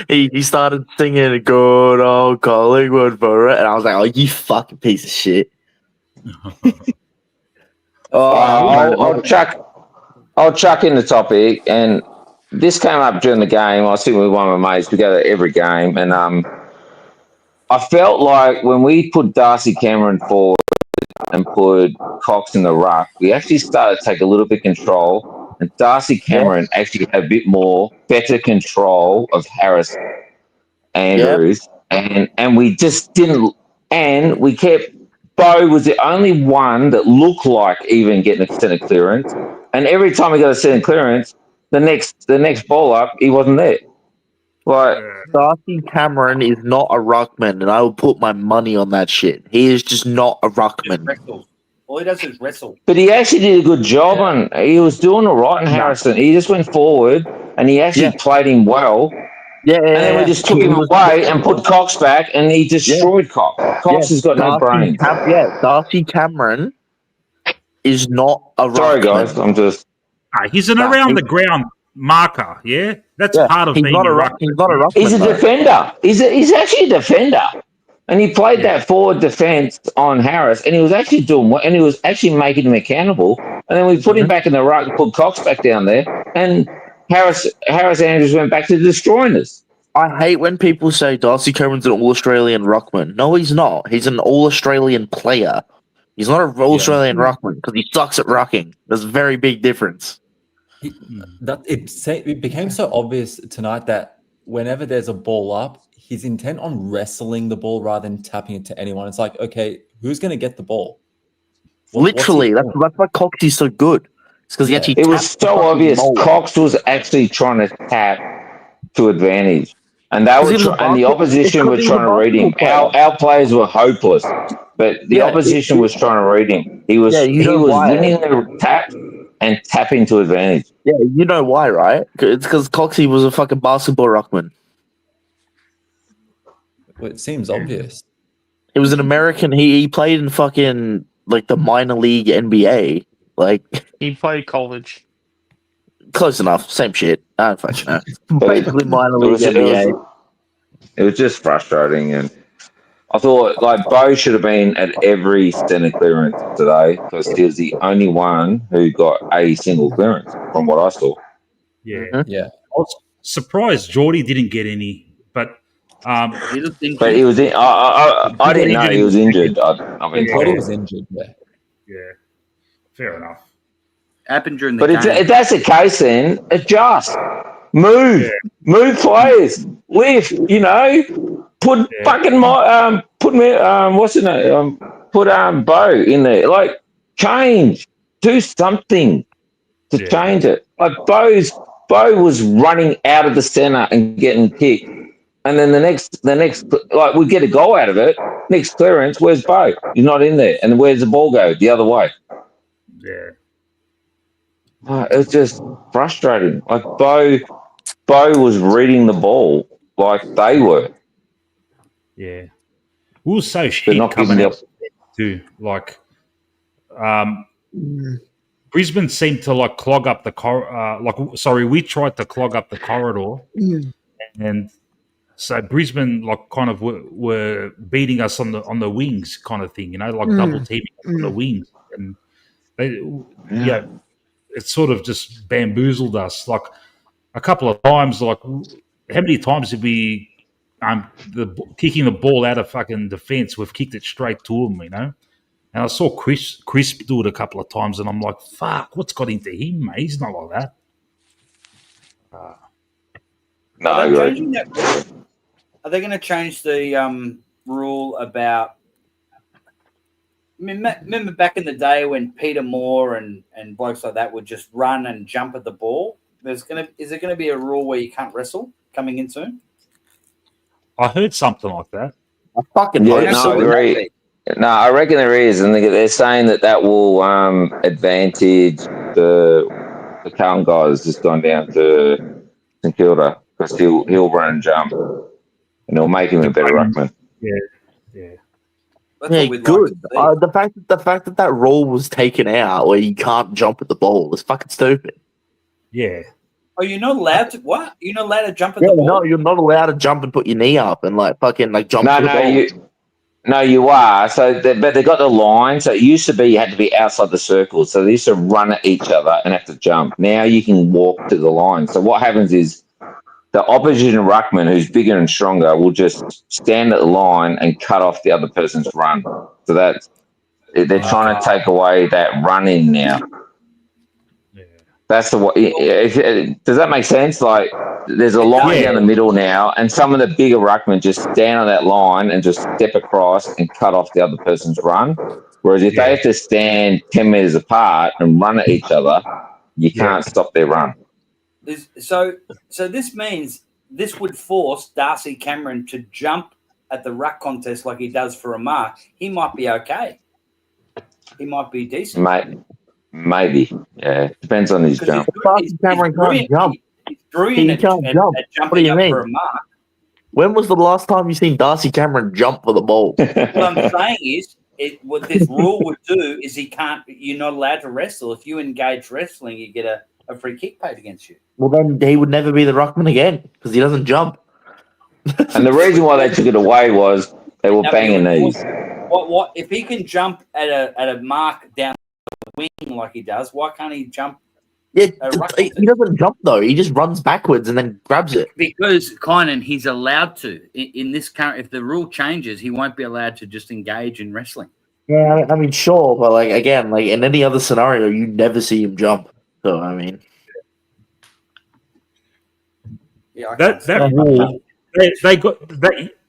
He started singing good old Collingwood for it, and I was like, oh, you fucking piece of shit. I'll chuck in the topic, and this came up during the game. I was sitting with one of my mates. We go to every game, and I felt like when we put Darcy Cameron forward and put Cox in the ruck, we actually started to take a little bit of control, and Darcy Cameron actually had a bit more better control of Harris Andrews, and we just didn't, and we kept. Bo was the only one that looked like even getting a centre clearance, and every time he got a centre clearance, the next ball up, he wasn't there. Like Darcy Cameron is not a ruckman, and I will put my money on that shit. He is just not a ruckman. All he does is wrestle. But he actually did a good job on. He was doing all right in Harrison. He just went forward, and he actually played him well. Yeah, and then we just took him away and put Cox back, and he destroyed Cox. Cox has got no brains. Darcy Cameron is not a ruckman. Sorry, guys, I'm just. He's an around the ground marker. Yeah, that's part of he's being not a a ruck. He's not a ruckman. He's a defender. He's actually a defender, and he played that forward defense on Harris, and he was actually doing what, and he was actually making him accountable. And then we put him back in the ruck and put Cox back down there, and Harris Andrews went back to destroying us. I hate when people say Darcy Cameron's an All-Australian ruckman. No, he's not. He's an All-Australian player. He's not an All-Australian ruckman because he sucks at rucking. There's a very big difference. It became so obvious tonight that whenever there's a ball up, he's intent on wrestling the ball rather than tapping it to anyone. It's like, okay, who's going to get the ball? Literally, that's why Coxie's so good. It's because he actually. It was so obvious. Cox was actually trying to tap to advantage, and they were and the opposition were trying to read him. Our players were hopeless, but the opposition was trying to read him. He was winning the tap and tapping to advantage. Yeah, you know why, right? It's because Coxie was a fucking basketball ruckman. Well, it seems obvious. He was an American. He played in fucking like the minor league NBA. Like he played college. Close enough. Same shit. I don't fucking know. Basically minor league NBA. It was just frustrating, and I thought like Bo should have been at every centre clearance today because he was the only one who got a single clearance from what I saw. Yeah, I was surprised Geordie didn't get any, but but he was in. I didn't know he was injured. I mean, Geordie was injured. Yeah, fair enough. Happened during the but game. if that's the case, then adjust, move players, lift. You know, put fucking put me what's his name? Put Bo in there. Like change, do something to change it. Like Bo was running out of the centre and getting kicked. And then the next, like we get a goal out of it. Next clearance, where's Bo? He's not in there. And where's the ball go? The other way. Yeah. It's just frustrating. Like Bo was reading the ball like they were. Yeah. We were so They're shit not coming giving out too. Like, Brisbane seemed to like clog up the we tried to clog up the corridor, and so Brisbane like kind of were beating us on the wings, kind of thing, like double teaming us on the wings, and they, it sort of just bamboozled us. Like a couple of times, like how many times did we kicking the ball out of fucking defense? We've kicked it straight to them, And I saw Crisp do it a couple of times, and I'm like, fuck, what's got into him, mate? He's not like that. No, Are I they agree. changing that rule? Are they going to change the rule about? I mean, remember back in the day when Peter Moore and blokes like that would just run and jump at the ball? Is there going to be a rule where you can't wrestle coming in soon? I heard something like that. I fucking Yeah, no, I agree. No, I reckon there is, and they're saying that will advantage the Carlton guys just gone down to St Kilda because he'll run and jump, and it'll make him a better ruckman. Yeah. Yeah, good. The fact that rule was taken out where you can't jump at the ball is fucking stupid. Yeah. Oh, you're not allowed to what? You're not allowed to jump at Yeah, the ball? no, you're not allowed to jump and put your knee up and fucking jump to the ball. No, you are. So, but they got the line. So it used to be you had to be outside the circle. So they used to run at each other and have to jump. Now you can walk to the line. So what happens is the opposition ruckman, who's bigger and stronger, will just stand at the line and cut off the other person's run. So they're trying to take away that running now. That's does that make sense? Like, there's a line down the middle now, and some of the bigger ruckmen just stand on that line and just step across and cut off the other person's run. Whereas if they have to stand 10 meters apart and run at each other, you can't stop their run. So this means this would force Darcy Cameron to jump at the ruck contest like he does for a mark. He might be okay. He might be decent. Maybe. Yeah. Depends on his jump. Cameron can't jump. He's brilliant He can't jump. at jumping What do you up mean? for a mark. When was the last time you seen Darcy Cameron jump for the ball? What I'm saying is, what this rule would do is you're not allowed to wrestle. If you engage wrestling, you get a free kick paid against you. Well, then he would never be the ruckman again because he doesn't jump. And the reason why they took it away was they were banging knees. What if he can jump at a mark down the wing like he does? Why can't he jump? Yeah, he doesn't jump though. He just runs backwards and then grabs it. Because Kynan, he's allowed to. In this current, if the rule changes, he won't be allowed to just engage in wrestling. Yeah, I mean, sure, but again, in any other scenario, you never see him jump. So I mean, yeah, that rule,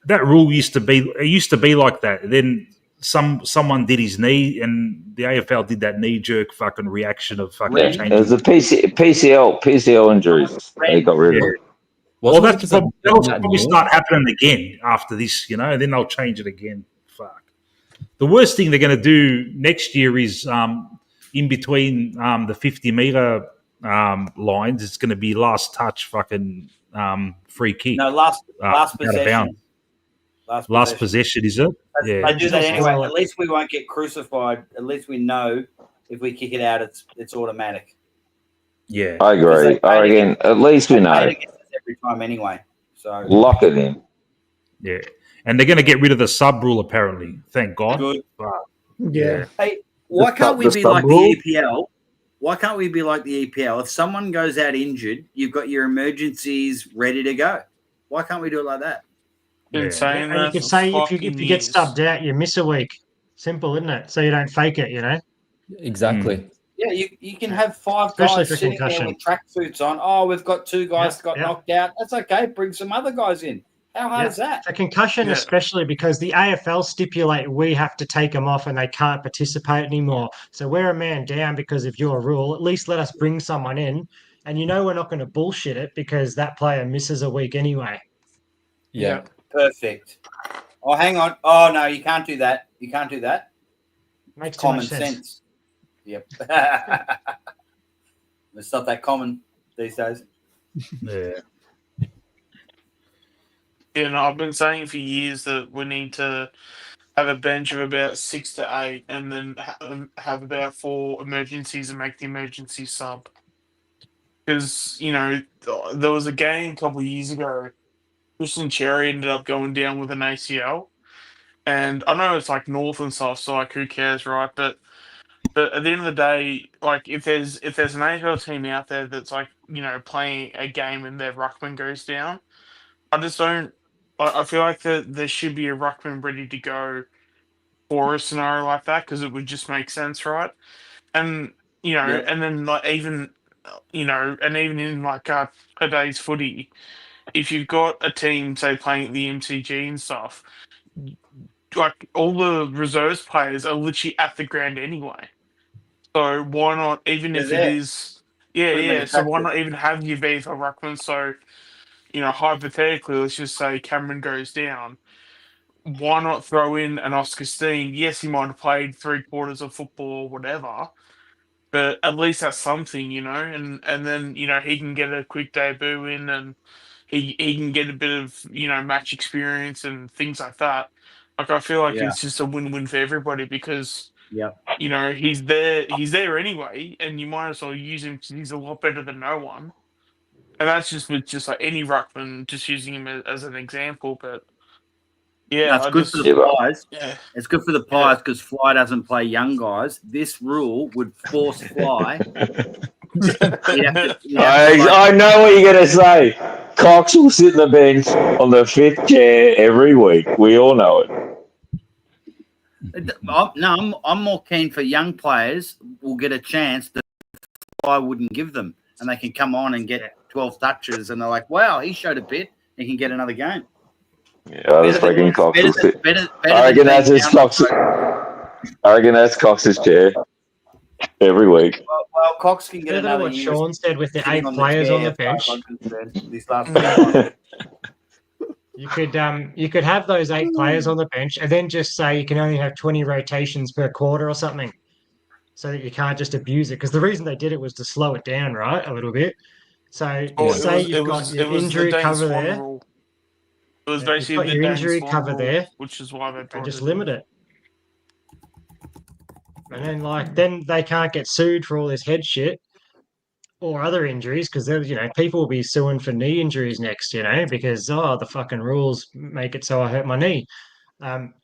that rule used to be like that. Then someone did his knee, and the AFL did that knee jerk fucking reaction of fucking changing. It was the PCL injuries. They got rid of it. Well, that'll probably start happening again after this, and then they'll change it again. Fuck. The worst thing they're going to do next year is in between the 50-meter lines, it's going to be last touch fucking free kick. No, last possession. Last possession, is it? Yeah. They do that anyway. At least we won't get crucified. At least we know if we kick it out, it's automatic. Yeah, I agree. Again, at least we know. Every time anyway. So lock it in. Yeah, and they're going to get rid of the sub rule apparently. Thank God. Good. Yeah. Hey, why can't we be like the EPL? Why can't we be like the EPL? If someone goes out injured, you've got your emergencies ready to go. Why can't we do it like that? And you could say if you get stubbed out, you miss a week. Simple, isn't it? So you don't fake it, Exactly. Yeah, you can have 5 Especially guys for sitting there concussion. with tracksuits on. Oh, we've got 2 guys got knocked out. That's okay. Bring some other guys in. How hard is that? For concussion, especially because the AFL stipulate we have to take them off and they can't participate anymore. So we're a man down because of your rule. At least let us bring someone in. And we're not going to bullshit it because that player misses a week anyway. Yeah. Perfect. Oh, hang on. Oh, no, you can't do that. You can't do that. Makes too Common much sense. sense. Yep. It's not that common these days. Yeah. Yeah, no, I've been saying for years that we need to have a bench of about 6 to 8 and then have about 4 emergencies and make the emergency sub. Because, there was a game a couple of years ago, Christian Cherry ended up going down with an ACL. And I know it's like north and south, so like who cares, right? But at the end of the day, like if there's an AFL team out there that's like, playing a game and their ruckman goes down, I just don't. I feel like there should be a ruckman ready to go for a scenario like that because it would just make sense, right? And Yeah. and then like even and even in like a day's footy, if you've got a team say playing at the MCG and stuff, like all the reserves players are literally at the ground anyway. So why not, even They're if it there. is, yeah, Put them in yeah. the So why practice. not even have your VFL ruckman? So hypothetically, let's just say Cameron goes down. Why not throw in an Oscar Steen? Yes, he might have played 3/4 of football or whatever, but at least that's something, and then he can get a quick debut in, and he can get a bit of match experience and things like that. Like I feel like Yeah. it's just a win-win for everybody because Yeah. he's there anyway, and you might as well use him because he's a lot better than no one. And that's just with just like any ruckman, just using him as an example. But yeah, That's I good just for the Pies. yeah. It's good for the Pies because Fly doesn't play young guys. This rule would force Fly. I know what you're going to say. Cox will sit in the bench on the 5th chair every week. We all know it. I'm more keen for young players will get a chance that Fly wouldn't give them, and they can come on and get 12 touches, and they're like, "Wow, he showed a bit. He can get another game." Yeah, I was thinking Cox will sit. Better I reckon that's his Cox. I reckon that's Cox's chair every week. Well, Cox can get Better than another what year Sean said with the sitting 8 players on the chair, bench. as far as I'm concerned, these last 5 months. You could have those 8 players on the bench and then just say you can only have 20 rotations per quarter or something, so that you can't just abuse it. Because the reason they did it was to slow it down, right, a little bit. So say you've got your injury the Dane cover Swan there. rule. It was You've basically got the your Dane injury Swan cover rule, there, which is why they and brought just it in. limit it. And then they can't get sued for all this head shit or other injuries because people will be suing for knee injuries next, because the fucking rules make it so I hurt my knee.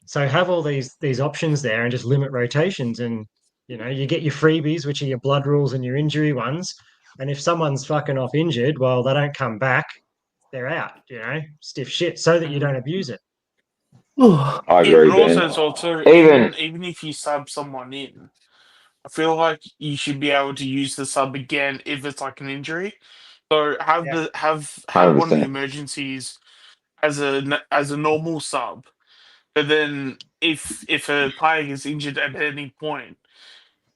So have all these options there and just limit rotations, and you get your freebies, which are your blood rules and your injury ones. And if someone's fucking off injured, well, they don't come back, they're out. Stiff shit, so that you don't abuse it. I Yeah, agree, but also Ben. as well too, Even even if you sub someone in, I feel like you should be able to use the sub again if it's like an injury. So have one of the 100%. emergencies as a normal sub, but then if a player gets injured at any point,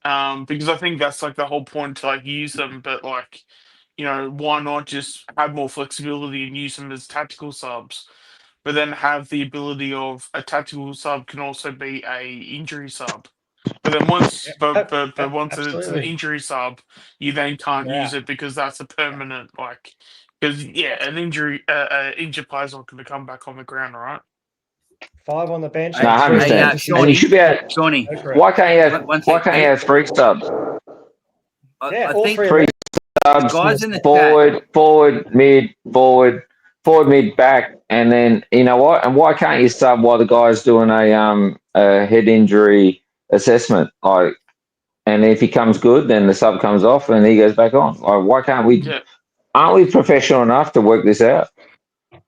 because I think that's like the whole point to like use them. But like, why not just have more flexibility and use them as tactical subs? But then have the ability of a tactical sub can also be a injury sub. But then once it's an absolutely. injury sub, you then can't Yeah. use it because that's a permanent because an injured player's not going to come back on the ground, right? 5 on the bench. No, I understand. And you should be able. Shawnee, Why can't you have 3 subs? Yeah, I all think 3 3 subs. guys in the Forward, mid, back, and then you know what? And why can't you sub while the guy's doing a head injury assessment? And if he comes good, then the sub comes off and he goes back on. Why can't we? Yeah. Aren't we professional enough to work this out?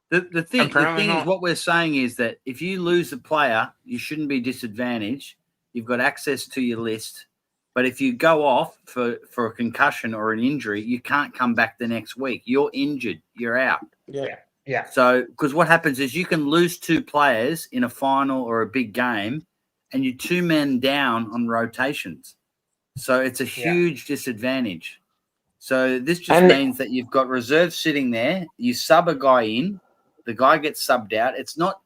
The thing is, what we're saying is that if you lose a player, you shouldn't be disadvantaged. You've got access to your list. But if you go off for a concussion or an injury, you can't come back the next week. You're injured. You're out. Yeah. So, because what happens is you can lose 2 players in a final or a big game, and you're 2 men down on rotations. So it's a huge disadvantage. So this just means that you've got reserves sitting there. You sub a guy in The guy gets subbed out. It's not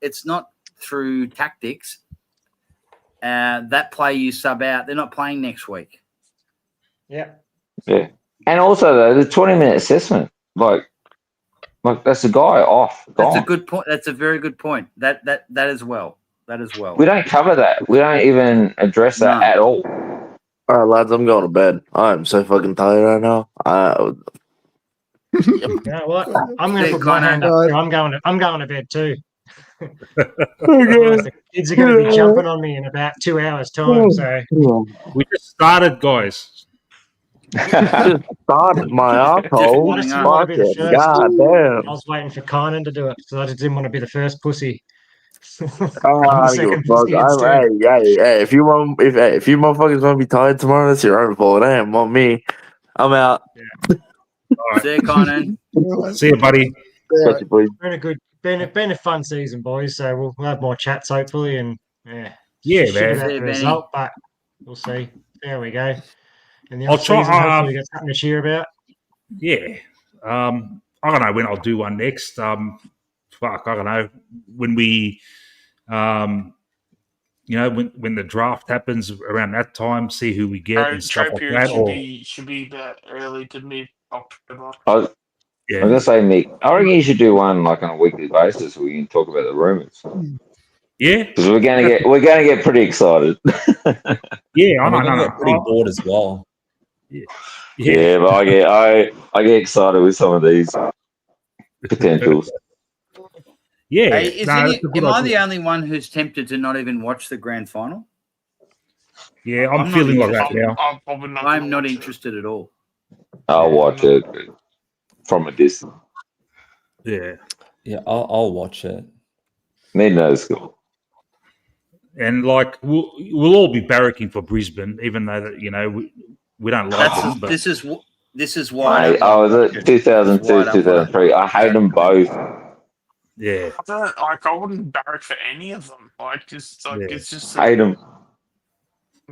through tactics. That player you sub out, they're not playing next week. Yeah. Yeah. And also though, the 20-minute assessment, like that's a guy off. That's a Gone. good point. That's a very good point. That as well. That as well. We don't cover that. We don't even address that at all. All right, lads, I'm going to bed. I'm so fucking tired right now. You know what? I'm going to put my hand up. Too. I'm going to bed too. Otherwise the kids are going to be jumping on me in about 2 hours' time. So we just started, guys. Just started my asshole. I just didn't want to be the first. God damn. I was waiting for Kynan to do it, so I just didn't want to be the first pussy. Hey, if you motherfuckers want to be tired tomorrow, that's your own fault. It ain't not me. I'm out. See you, Kynan. See you, buddy. Been a fun season, boys. So we'll have more chats hopefully, and man. About the result, but we'll see. There we go. And the off season, hopefully we get something to cheer about. Yeah. I don't know when I'll do one next. I don't know when we, when the draft happens around that time, see who we get and stuff like that. Should be about early to mid October. I was gonna say, Nick, I reckon you should do one like on a weekly basis where we can talk about the rumors. Yeah, because we're gonna get pretty excited. Yeah, I'm gonna get pretty bored as well. Yeah, but I get excited with some of these potentials. Yeah. Hey, am I the only one who's tempted to not even watch the grand final? Yeah, I'm feeling like that now. I'm not interested at all. I'll watch it from a distance. Yeah. Yeah, I'll watch it. Need no school. And like we'll all be barracking for Brisbane, even though that we don't like them. But this is why I was at 2002, 2003. I hate them both. Yeah, I wouldn't barrack for any of them. It's just hate them.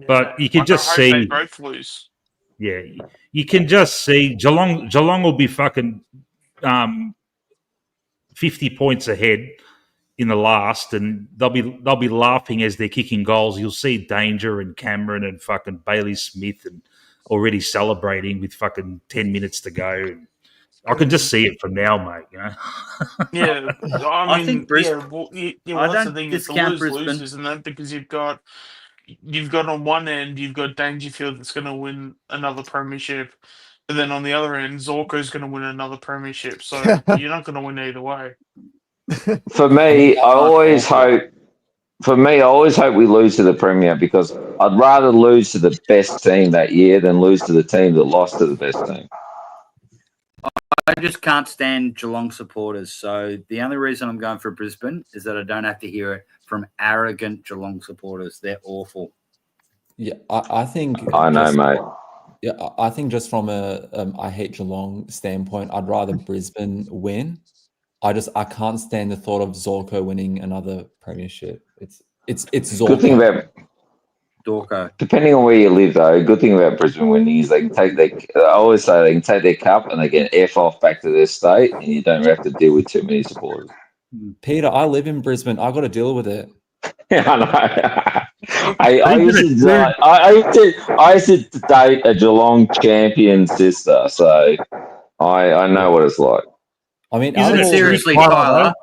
But you can just I hope see they both lose. Yeah, you can just see Geelong will be fucking 50 points ahead in the last, and they'll be laughing as they're kicking goals. You'll see Danger and Cameron and fucking Bailey Smith and already celebrating with fucking 10 minutes to go. I can just see it from now, mate. Yeah, I think Brisbane. that's the thing. If the loses, and that because you've got on one end you've got Dangerfield that's going to win another premiership, and then on the other end Zorko's going to win another premiership. So you're not going to win either way. For me, I always hope we lose to the Premier because I'd rather lose to the best team that year than lose to the team that lost to the best team. I just can't stand Geelong supporters. So the only reason I'm going for Brisbane is that I don't have to hear it from arrogant Geelong supporters. They're awful. Yeah, I think. I know, mate. Yeah, I think just from a I hate Geelong standpoint, I'd rather Brisbane win. I can't stand the thought of Zorko winning another premiership. It's Zorko. Good thing about Dorco. Depending on where you live, though, good thing about Brisbane winning is they can take I always say they can take their cup and they can F off back to their state, and you don't have to deal with too many supporters. Peter, I live in Brisbane. I got to deal with it. Yeah, I know. I used to date a Geelong champion sister, so I know what it's like. I mean, seriously, Tyler,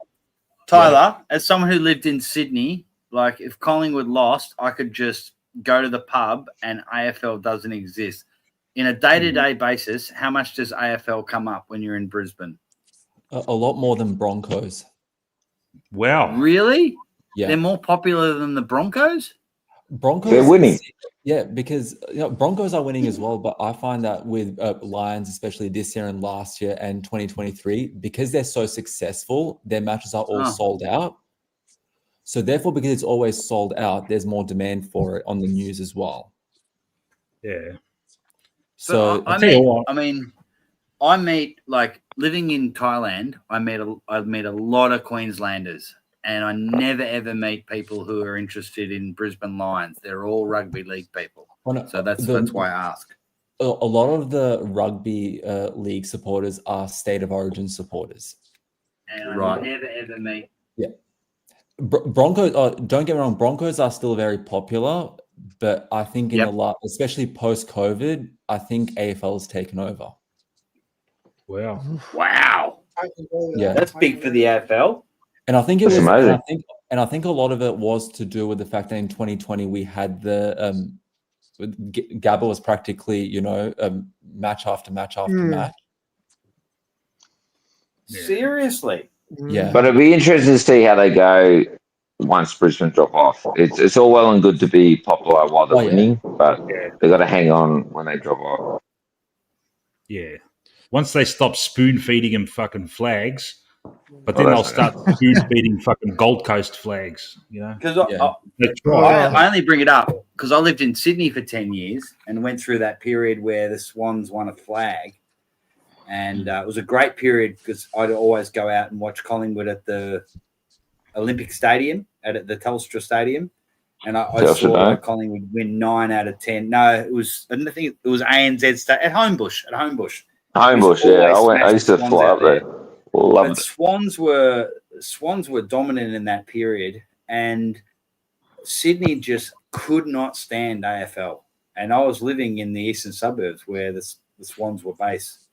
as someone who lived in Sydney, like if Collingwood lost, I could just go to the pub and AFL doesn't exist. In a day-to-day basis, how much does AFL come up when you're in Brisbane? A lot more than Broncos. Wow. Really? Yeah. They're more popular than the Broncos? Broncos, they're winning. Yeah, because Broncos are winning as well, but I find that with Lions, especially this year and last year and 2023, because they're so successful, their matches are all sold out. So therefore, because it's always sold out, there's more demand for it on the news as well. Yeah. So I meet like living in Thailand. I meet a lot of Queenslanders. And I never, ever meet people who are interested in Brisbane Lions. They're all rugby league people. So that's why I ask. A lot of the rugby league supporters are state of origin supporters. and I Right. never ever meet. Yeah. Broncos, don't get me wrong, Broncos are still very popular, but I think in Yep. the last, especially post-COVID, I think AFL has taken over. Wow. Wow. Yeah. That's big for the AFL. And I think it That's was, amazing. and I think a lot of it was to do with the fact that in 2020 we had the Gabba was practically, match after match after match. Seriously. Yeah. But it'd be interesting to see how they go once Brisbane drop off. It's all well and good to be popular while they're winning, but they've got to hang on when they drop off. Yeah. Once they stop spoon feeding him fucking flags, but then they'll start spoon feeding fucking Gold Coast flags, Because They try. I only bring it up because I lived in Sydney for 10 years and went through that period where the Swans won a flag. And it was a great period because I'd always go out and watch Collingwood at the Olympic Stadium, at the Telstra Stadium. And I saw Collingwood win 9 out of 10. No, I think it was ANZ at Homebush. Homebush, yeah. I used to fly up there. Loved But it. Swans were dominant in that period, and Sydney just could not stand AFL. And I was living in the eastern suburbs where the Swans were based.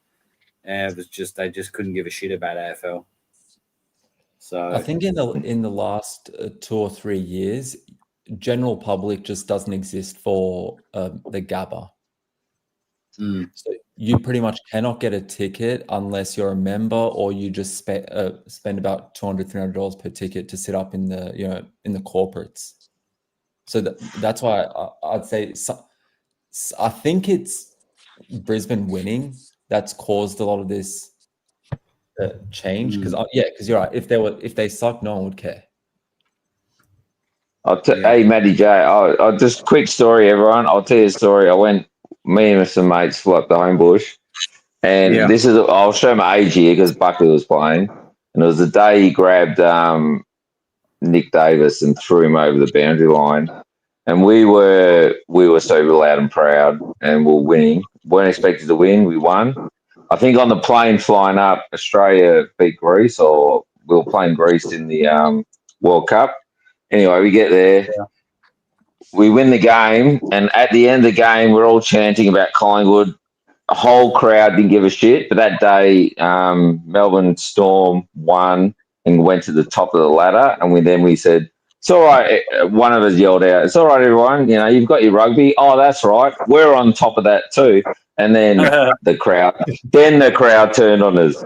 It was just they just couldn't give a shit about AFL. So I think in the last 2 or 3 years, general public just doesn't exist for the Gabba. So you pretty much cannot get a ticket unless you're a member or you just spend about $200, $300 per ticket to sit up in the in the corporates. So that's why I'd say I think it's Brisbane winning that's caused a lot of this change. Because you're right. If they suck, no one would care. Hey, Matty J, I'll just quick story, everyone. I'll tell you a story. Me and some mates flew up to Homebush, and I'll show my age here because Buckley was playing, and it was the day he grabbed Nick Davis and threw him over the boundary line, and we were so loud and proud, and we were winning. Weren't expected to win. We won. I think on the plane flying up, Australia beat Greece, or we were playing Greece in the World Cup. Anyway, we get there. We win the game, and at the end of the game, we're all chanting about Collingwood. The whole crowd didn't give a shit, but that day, Melbourne Storm won and went to the top of the ladder, and we said, it's all right. One of us yelled out, it's all right, everyone. You've got your rugby. Oh, that's right. We're on top of that too. And then the crowd turned on us.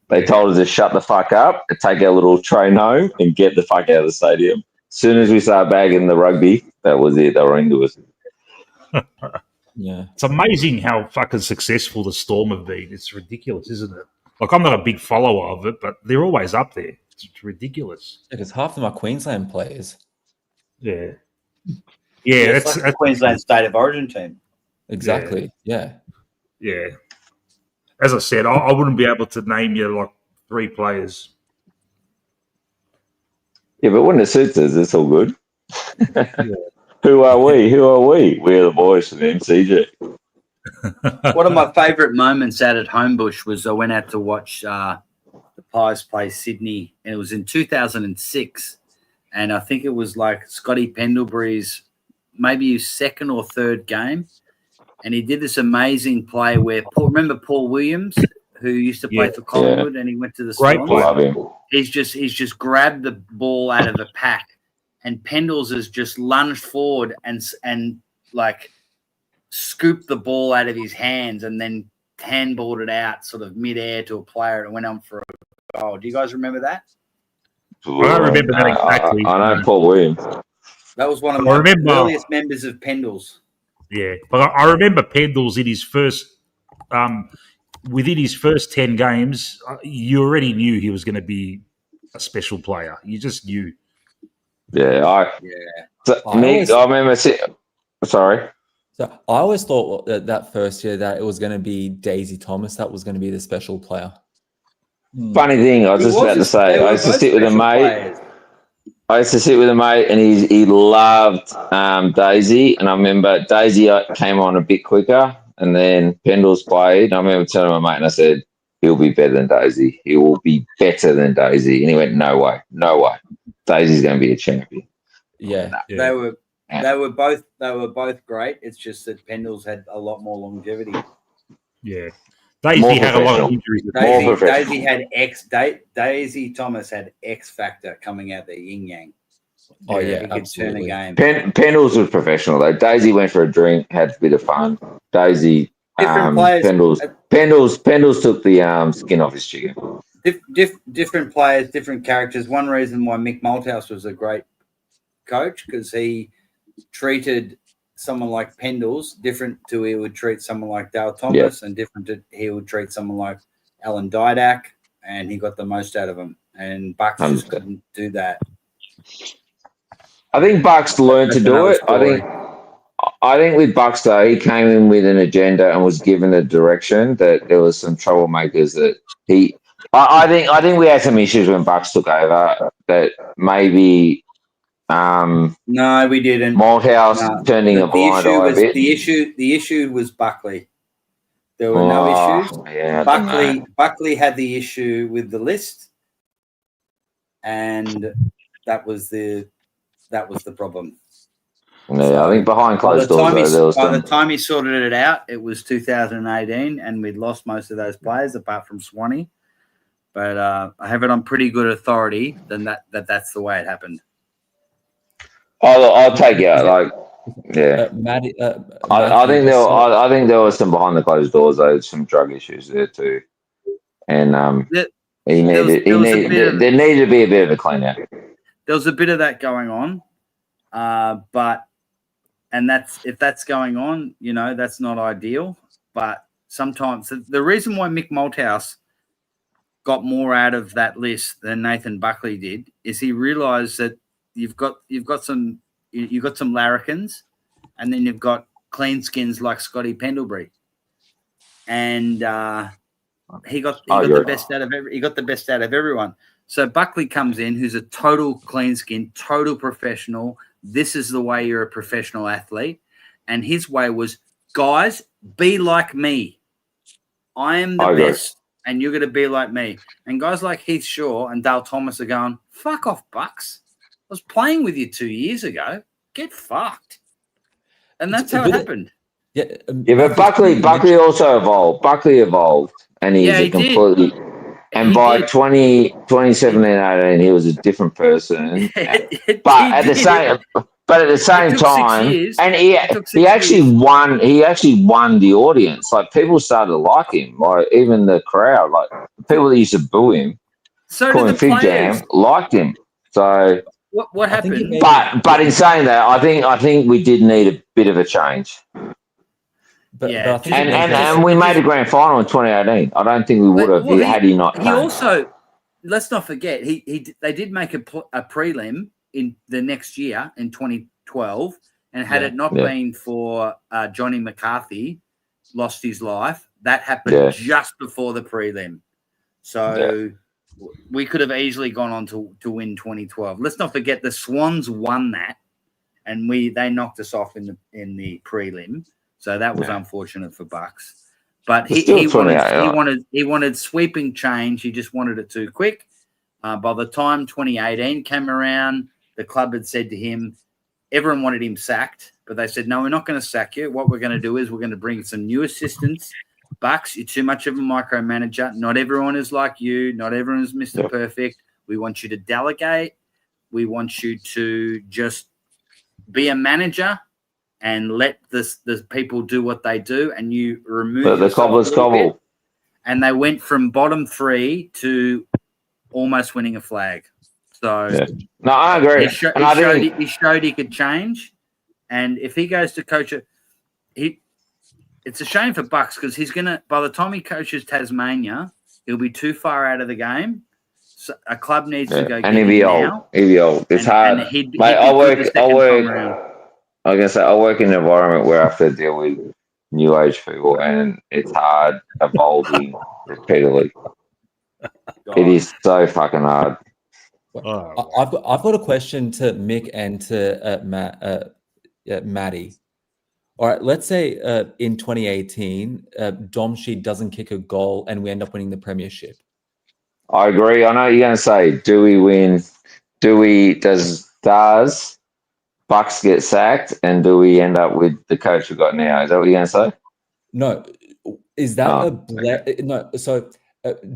They told us to shut the fuck up, and take our little train home, and get the fuck out of the stadium. As soon as we started bagging the rugby, that was it. They were into us. Yeah. It's amazing how fucking successful the Storm have been. It's ridiculous, isn't it? Like, I'm not a big follower of it, but they're always up there. It's ridiculous. Because half of them are Queensland players. Yeah. Yeah, that's like the Queensland State of Origin team. Exactly. Yeah. Yeah. As I said, I wouldn't be able to name you like 3 players. Yeah, but when it suits us, it's all good. Who are we? We're the boys from MCG. One of my favourite moments out at Homebush was I went out to watch the Pies play Sydney, and it was in 2006. And I think it was like Scotty Pendlebury's maybe his 2nd or 3rd game. And he did this amazing play where remember Paul Williams, who used to play for Collingwood, and he went to the Swans. Love him. He's just grabbed the ball out of a pack, and Pendles has just lunged forward and like scooped the ball out of his hands and then handballed it out sort of midair to a player, and it went on for a goal. Do you guys remember that? I don't remember that exactly. I know Paul Williams. That was one of my earliest members of Pendles. Yeah, but I remember Pendles in his first, within his first 10 games, you already knew he was going to be a special player. You just knew. Yeah, Nick, I remember. Sorry. So I always thought that first year that it was going to be Daisy Thomas that was going to be the special player. Funny thing, I was just about to say, I used to sit with a mate. And he loved Daisy, and I remember Daisy came on a bit quicker, and then Pendles played. I remember telling my mate, and I said, he'll be better than Daisy. He will be better than Daisy. And he went, no way. Daisy's going to be a champion. Yeah. They were both great. It's just that Pendles had a lot more longevity. Yeah. Daisy had a lot of injuries. Daisy had Daisy Thomas had X factor coming out the yin yang. Oh yeah, he could turn a game. Pendles was professional though. Daisy went for a drink, had a bit of fun. Daisy, Different players. Pendles took the skin off his chicken. Different players, different characters. One reason why Mick Malthouse was a great coach because he treated someone like Pendles different to he would treat someone like Dale Thomas, and different to he would treat someone like Alan Didak, and he got the most out of him. And Bucks just couldn't do that. I think Bucks learned to do it. I think with Bucks though, he came in with an agenda and was given a direction that there was some troublemakers that he. I think we had some issues when Bucks took over that maybe. No, we didn't. Malthouse turning a blind eye a bit. The issue was Buckley. There were no issues. Yeah, Buckley had the issue with the list, and that was the problem. Yeah, I think behind closed doors, by the time he sorted it out, it was 2018, and we'd lost most of those players apart from Swanee. But I have it on pretty good authority that's the way it happened. I'll take you out. Like, yeah, Maddie, I think there was some behind the closed doors. Though some drug issues there too, and there needed to be a bit of a clean out. There was a bit of that going on, if that's going on, that's not ideal. But sometimes the reason why Mick Malthouse got more out of that list than Nathan Buckley did is he realised that you've got some larrikins, and then you've got clean skins like Scotty Pendlebury, and he got the best out of everyone. So Buckley comes in, who's a total clean skin, total professional. This is the way you're a professional athlete, and his way was, guys, be like me. I am the best, and you're going to be like me. And guys like Heath Shaw and Dale Thomas are going, fuck off, Bucks. I was playing with you 2 years ago. Get fucked. And that's how it happened. Yeah, but Buckley also evolved. Buckley evolved, and he's a completely. Did. And by 2017, 18, he was a different person. But at the same time, and he actually won. He actually won the audience. Like, people started to like him. Like, even the crowd, like people that used to boo him, so did the Fig players. Jam, liked him. So what happened? But in saying that, I think we did need a bit of a change. And we made a grand final in 2018. I don't think we would have had he not. He also, let's not forget, they did make a prelim in the next year in 2012, and had it not been for Johnny McCarthy lost his life, that happened just before the prelim. So we could have easily gone on to win 2012. Let's not forget the Swans won that, and they knocked us off in the prelim. So that was unfortunate for Bucks. But he wanted sweeping change. He just wanted it too quick. By the time 2018 came around, the club had said to him, everyone wanted him sacked, but they said, no, we're not going to sack you. What we're going to do is we're going to bring some new assistants. Bucks, you're too much of a micromanager. Not everyone is like you. Not everyone is Mr. Perfect. We want you to delegate. We want you to just be a manager and let the people do what they do, and you remove the cobblers cobble. And they went from bottom 3 to almost winning a flag. So no, I agree. He showed he could change, and if he goes to coach it's a shame for Bucks because he's gonna. By the time he coaches Tasmania, he'll be too far out of the game. So a club needs to go. And he'll be old. He'll be old. It's hard. I was gonna say, I work in an environment where I have to deal with new age people, and it's hard evolving repeatedly. It is so fucking hard. I've got a question to Mick and to Maddie. All right, let's say in 2018, Domshi doesn't kick a goal and we end up winning the premiership. I agree. I know you're going to say, do we win? Does Bucks get sacked, and do we end up with the coach we've got now? Is that what you're going to say? No, is that no? So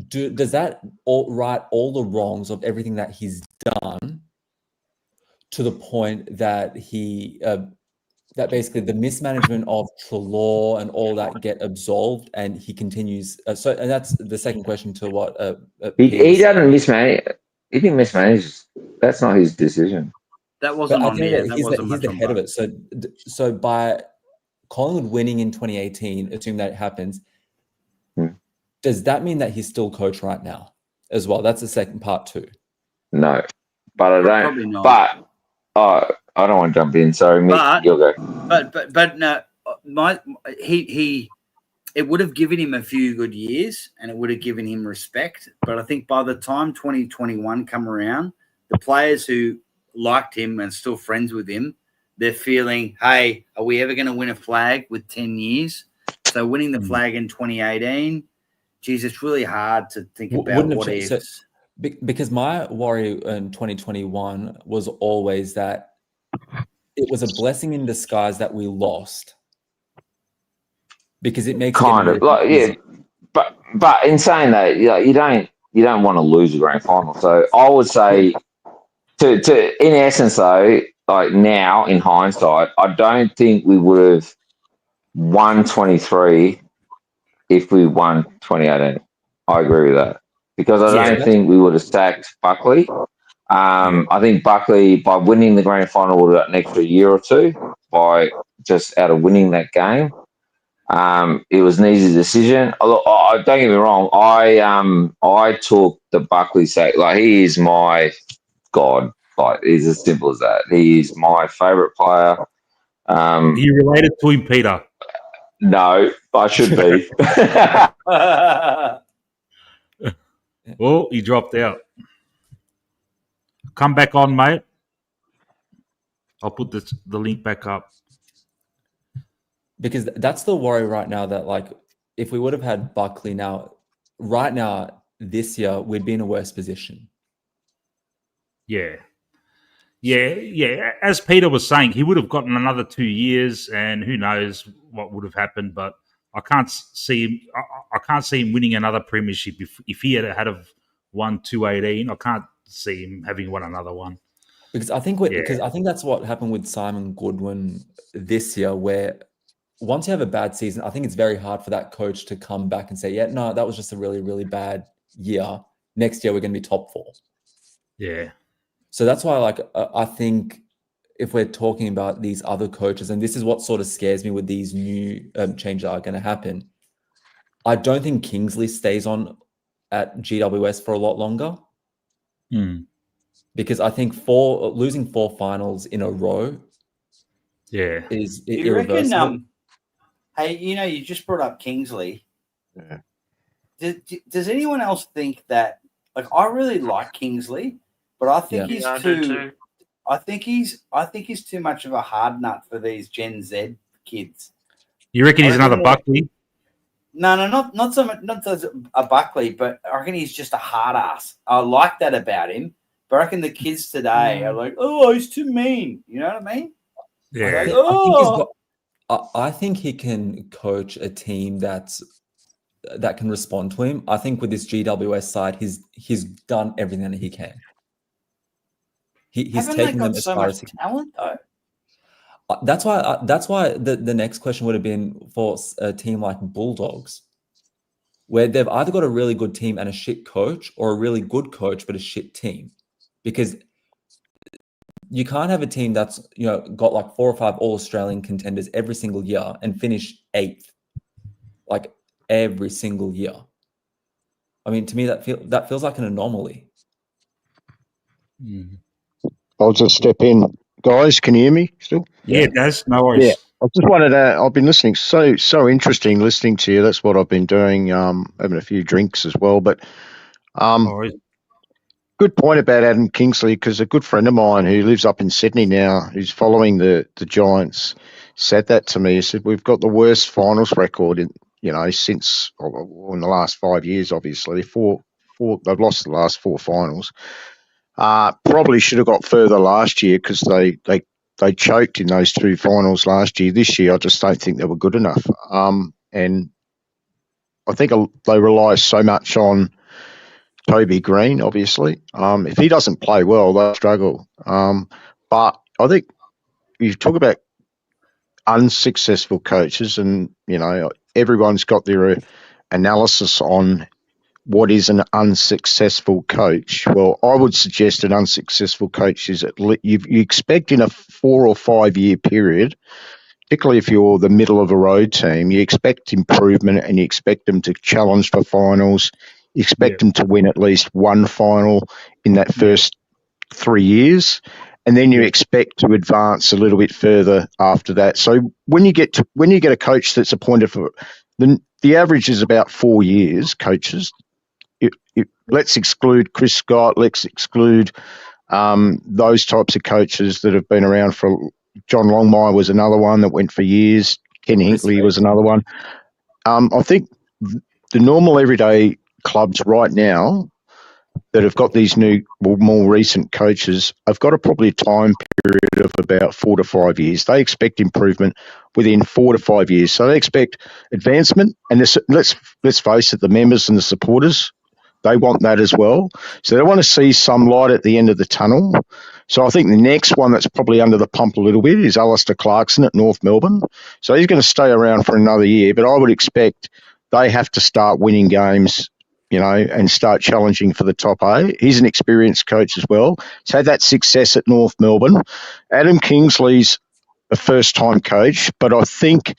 does that right all the wrongs of everything that he's done to the point that he that basically the mismanagement of Trelaw and all that get absolved, and he continues. So, and that's the second question to what he doesn't mismanage. He didn't mismanage. That's not his decision. That wasn't on here. That He's wasn't the much on head of Buck. it. So by Collingwood winning in 2018, assume that it happens, does that mean that he's still coach right now as well? That's the second part too. No, but I don't. Probably not. But I don't want to jump in. Sorry, Mick, you'll go. But no, he it would have given him a few good years and it would have given him respect. But I think by the time 2021 come around, the players who liked him and still friends with him, they're feeling, hey, are we ever going to win a flag with 10 years? So winning the flag in 2018, geez, it's really hard to think about what ifs. Because my worry in 2021 was always that it was a blessing in disguise that we lost, because it makes kind of like but in saying that, you don't want to lose a grand final. So I would say to in essence though, like now in hindsight, I don't think we would have won 23 if we won 2018. I agree with that, because I don't think we would have sacked Buckley. I think Buckley, by winning the grand final, would have got an extra year or two by just out of winning that game. It was an easy decision. Don't get me wrong. I took the Buckley sack. Like, he is my god. Like, it's as simple as that. He is my favourite player. Are you related to him, Peter? No, I should be. Well, he dropped out. Come back on, mate. I'll put the link back up. Because that's the worry right now, that like if we would have had Buckley right now this year, we'd be in a worse position. Yeah. As Peter was saying, he would have gotten another 2 years, and who knows what would have happened. But I can't see him. I can't see him winning another premiership if he had won 2018. I can't see him having won another one. Because I think I think that's what happened with Simon Goodwin this year, where once you have a bad season, I think it's very hard for that coach to come back and say, yeah, no, that was just a really, really bad year. Next year, we're going to be top 4. Yeah. So that's why, like, I think if we're talking about these other coaches, and this is what sort of scares me with these new changes that are going to happen, I don't think Kingsley stays on at GWS for a lot longer. Because I think losing 4 finals in a row is irreversible. Reckon, hey, you just brought up Kingsley. Yeah. Does anyone else think that, like, I really like Kingsley, but I think he's too. I think he's too much of a hard nut for these Gen Z kids. You reckon he's another Buckley? No, not so much, not a Buckley, but I reckon he's just a hard ass. I like that about him, but I reckon the kids today are like, oh, he's too mean. You know what I mean? Yeah. Like, I think he can coach a team that can respond to him. I think with this GWS side, he's done everything that he can. He's taken them as so far much as he can. talent though. That's why the next question would have been for a team like Bulldogs, where they've either got a really good team and a shit coach, or a really good coach but a shit team. Because you can't have a team that's got like 4 or 5 All-Australian contenders every single year and finish 8th, like every single year. I mean, to me, that feels like an anomaly. I'll just step in. Guys, can you hear me still? Yeah, Daz, no worries. Yeah, I just wanted to, I've been listening, so interesting listening to you. That's what I've been doing, having a few drinks as well. But good point about Adam Kingsley, because a good friend of mine who lives up in Sydney now, who's following the Giants, said that to me. He said, we've got the worst finals record in since in the last 5 years. Obviously, they've lost the last 4 finals. Probably should have got further last year because they choked in those 2 finals last year. This year, I just don't think they were good enough. And I think they rely so much on Toby Green, obviously. If he doesn't play well, they'll struggle. But I think you talk about unsuccessful coaches, and everyone's got their analysis on what is an unsuccessful coach. Well, I would suggest an unsuccessful coach is you expect in a 4 or 5 year period, particularly if you're the middle of a road team, you expect improvement and you expect them to challenge for finals. You expect them to win at least one final in that first 3 years. And then you expect to advance a little bit further after that. So when you get a coach that's appointed for the average is about 4 years. Coaches, let's exclude Chris Scott. Let's exclude those types of coaches that have been around for. John Longmire was another one that went for years. Ken Hinkley was another one. I think the normal everyday clubs right now that have got these new, more recent coaches have got probably a time period of about 4 to 5 years. They expect improvement within 4 to 5 years. So they expect advancement. And let's face it, the members and the supporters, they want that as well. So they want to see some light at the end of the tunnel. So I think the next one that's probably under the pump a little bit is Alistair Clarkson at North Melbourne. So he's going to stay around for another year, but I would expect they have to start winning games, and start challenging for the top 8. He's an experienced coach as well. He's had that success at North Melbourne. Adam Kingsley's a first-time coach, but I think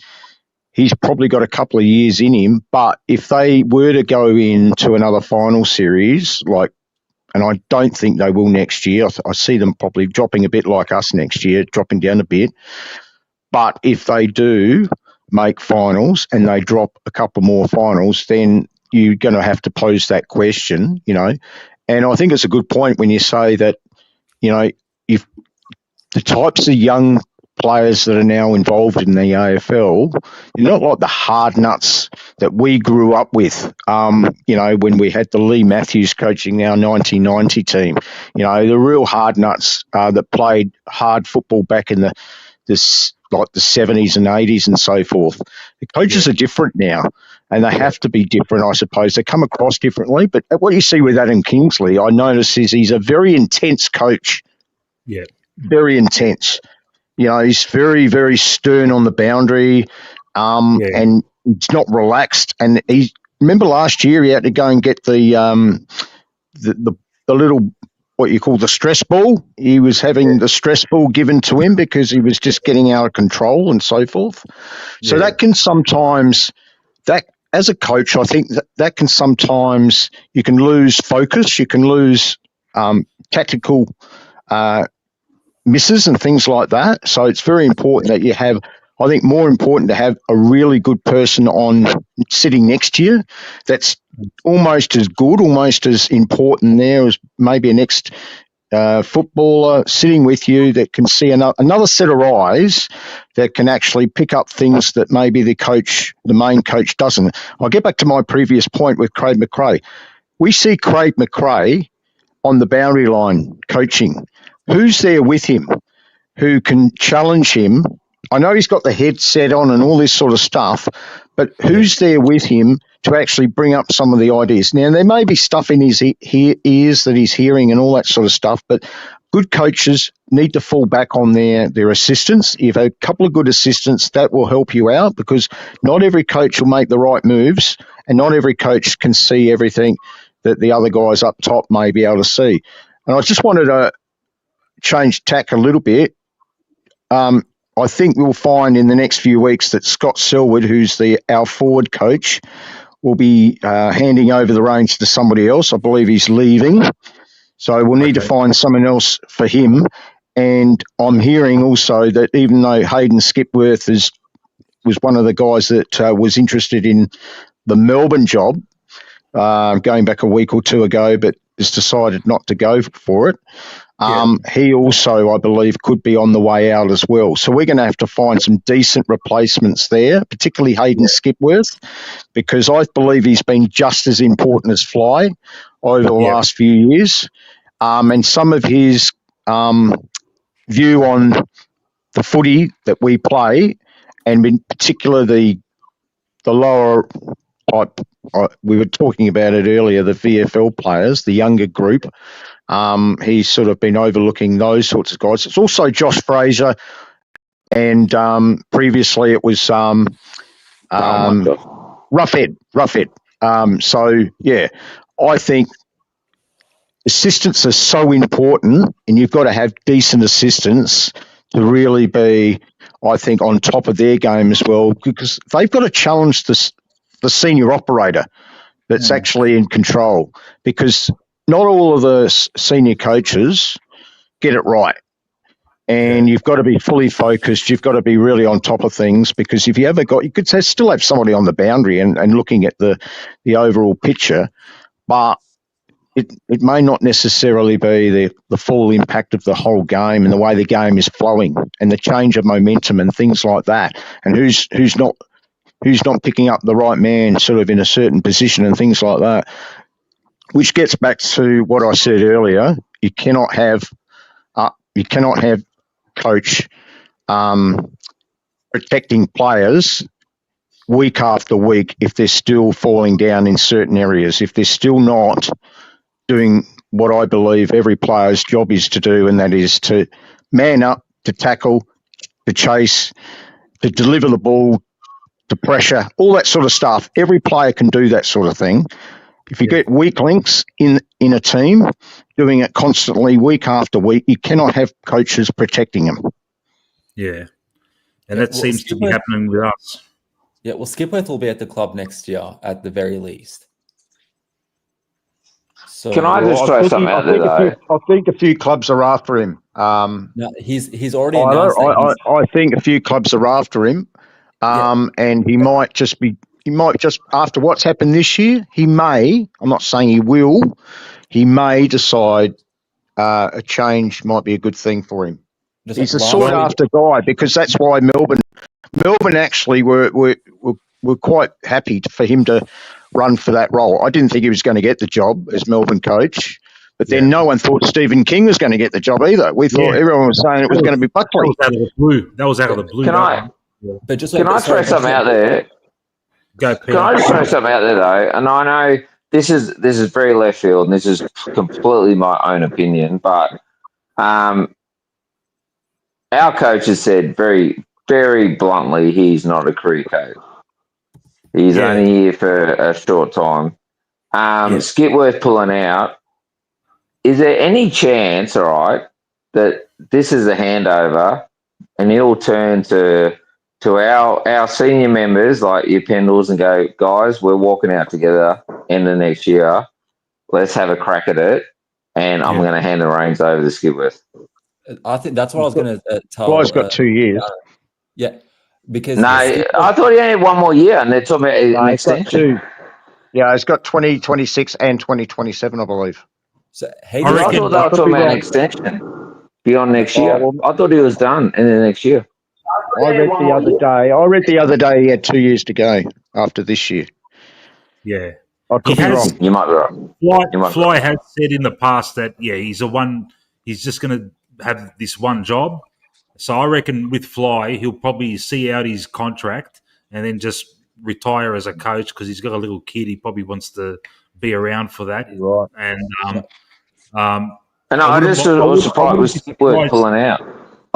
he's probably got a couple of years in him. But if they were to go into another final series, and I don't think they will next year, I see them probably dropping a bit like us next year, dropping down a bit. But if they do make finals and they drop a couple more finals, then you're going to have to pose that question, And I think it's a good point when you say that, if the types of young players that are now involved in the AFL, you're not like the hard nuts that we grew up with, when we had the Lee Matthews coaching our 1990 team. The real hard nuts that played hard football back in the 70s and 80s and so forth. The coaches are different now, and they have to be different, I suppose. They come across differently. But what you see with Adam Kingsley, I notice, is he's a very intense coach. Yeah. Very intense. He's very, very stern on the boundary, and he's not relaxed. And remember last year he had to go and get the little, what you call the stress ball. He was having the stress ball given to him because he was just getting out of control and so forth. So that can sometimes, as a coach, I think that can sometimes, you can lose focus, you can lose tactical misses and things like that. So it's very important that you have, I think more important to have a really good person on sitting next to you that's almost as good, almost as important there as maybe an ex-footballer sitting with you that can see another set of eyes that can actually pick up things that maybe the main coach doesn't. I'll get back to my previous point with Craig McRae. We see Craig McRae on the boundary line coaching. Who's there with him who can challenge him? I know he's got the headset on and all this sort of stuff, but who's there with him to actually bring up some of the ideas? Now, there may be stuff in his ears that he's hearing and all that sort of stuff, but good coaches need to fall back on their assistants. If a couple of good assistants, that will help you out, because not every coach will make the right moves, and not every coach can see everything that the other guys up top may be able to see. And I just wanted to change tack a little bit. I think we'll find in the next few weeks that Scott Selwood, who's our forward coach, will be handing over the reins to somebody else. I believe he's leaving. So we'll need to find someone else for him. And I'm hearing also that even though Hayden Skipworth was one of the guys that was interested in the Melbourne job going back a week or two ago, but has decided not to go for it, He also, I believe, could be on the way out as well. So we're going to have to find some decent replacements there, particularly Hayden Skipworth, because I believe he's been just as important as Fly over the last few years. And some of his view on the footy that we play, and in particular the lower type, we were talking about it earlier, the VFL players, the younger group. He's sort of been overlooking those sorts of guys. It's also Josh Fraser, and previously it was Roughhead. So, yeah, I think assistants are so important, and you've got to have decent assistants to really be, I think, on top of their game as well, because they've got to challenge the senior operator that's actually in control, because not all of the senior coaches get it right. And you've got to be fully focused. You've got to be really on top of things, because if you ever got, you could still have somebody on the boundary and looking at the overall picture, but it may not necessarily be the full impact of the whole game and the way the game is flowing and the change of momentum and things like that, and who's not picking up the right man sort of in a certain position and things like that. Which gets back to what I said earlier. You cannot have coach protecting players week after week if they're still falling down in certain areas, if they're still not doing what I believe every player's job is to do, and that is to man up, to tackle, to chase, to deliver the ball, to pressure, all that sort of stuff. Every player can do that sort of thing. If you get weak links in a team doing it constantly week after week, you cannot have coaches protecting them. Yeah. And that seems to be happening with us. Yeah, well, Skipworth will be at the club next year at the very least. So, Can I just throw something out there, though? I think a few clubs are after him. No, he's already announced I think a few clubs are after him, and he might just after what's happened this year, he may, I'm not saying he will, he may decide a change might be a good thing for him. He's a sought after guy, because that's why Melbourne actually were quite happy for him to run for that role. I didn't think he was going to get the job as Melbourne coach, but then no one thought Stephen King was going to get the job either. We thought everyone was saying it was going to be Buckley. That was out of the blue. Can I throw something out there? Go, Peter. Can I just throw something out there, though? And I know this is very left field, and this is completely my own opinion, but our coach has said very, very bluntly he's not a career coach. He's only here for a short time. Skipworth pulling out. Is there any chance, all right, that this is a handover and he'll turn to our senior members like your Pendles and go, guys, we're walking out together end of next year. Let's have a crack at it, and I'm going to hand the reins over to Skipworth. I think that's what I was going to tell. Fly's got 2 years. Because I thought he only had 1 more year, and they're talking about an extension. Yeah, he's got 2026 and 2027, I believe. So I thought they were talking about an extension beyond next year. I thought he was done in the next year. I read the other day he had 2 years to go after this year. Yeah. I could be wrong. You might be right. Fly has said in the past that, he's just going to have this one job. So I reckon with Fly, he'll probably see out his contract and then just retire as a coach, because he's got a little kid. He probably wants to be around for that. Right. And I was surprised with Skipworth pulling out.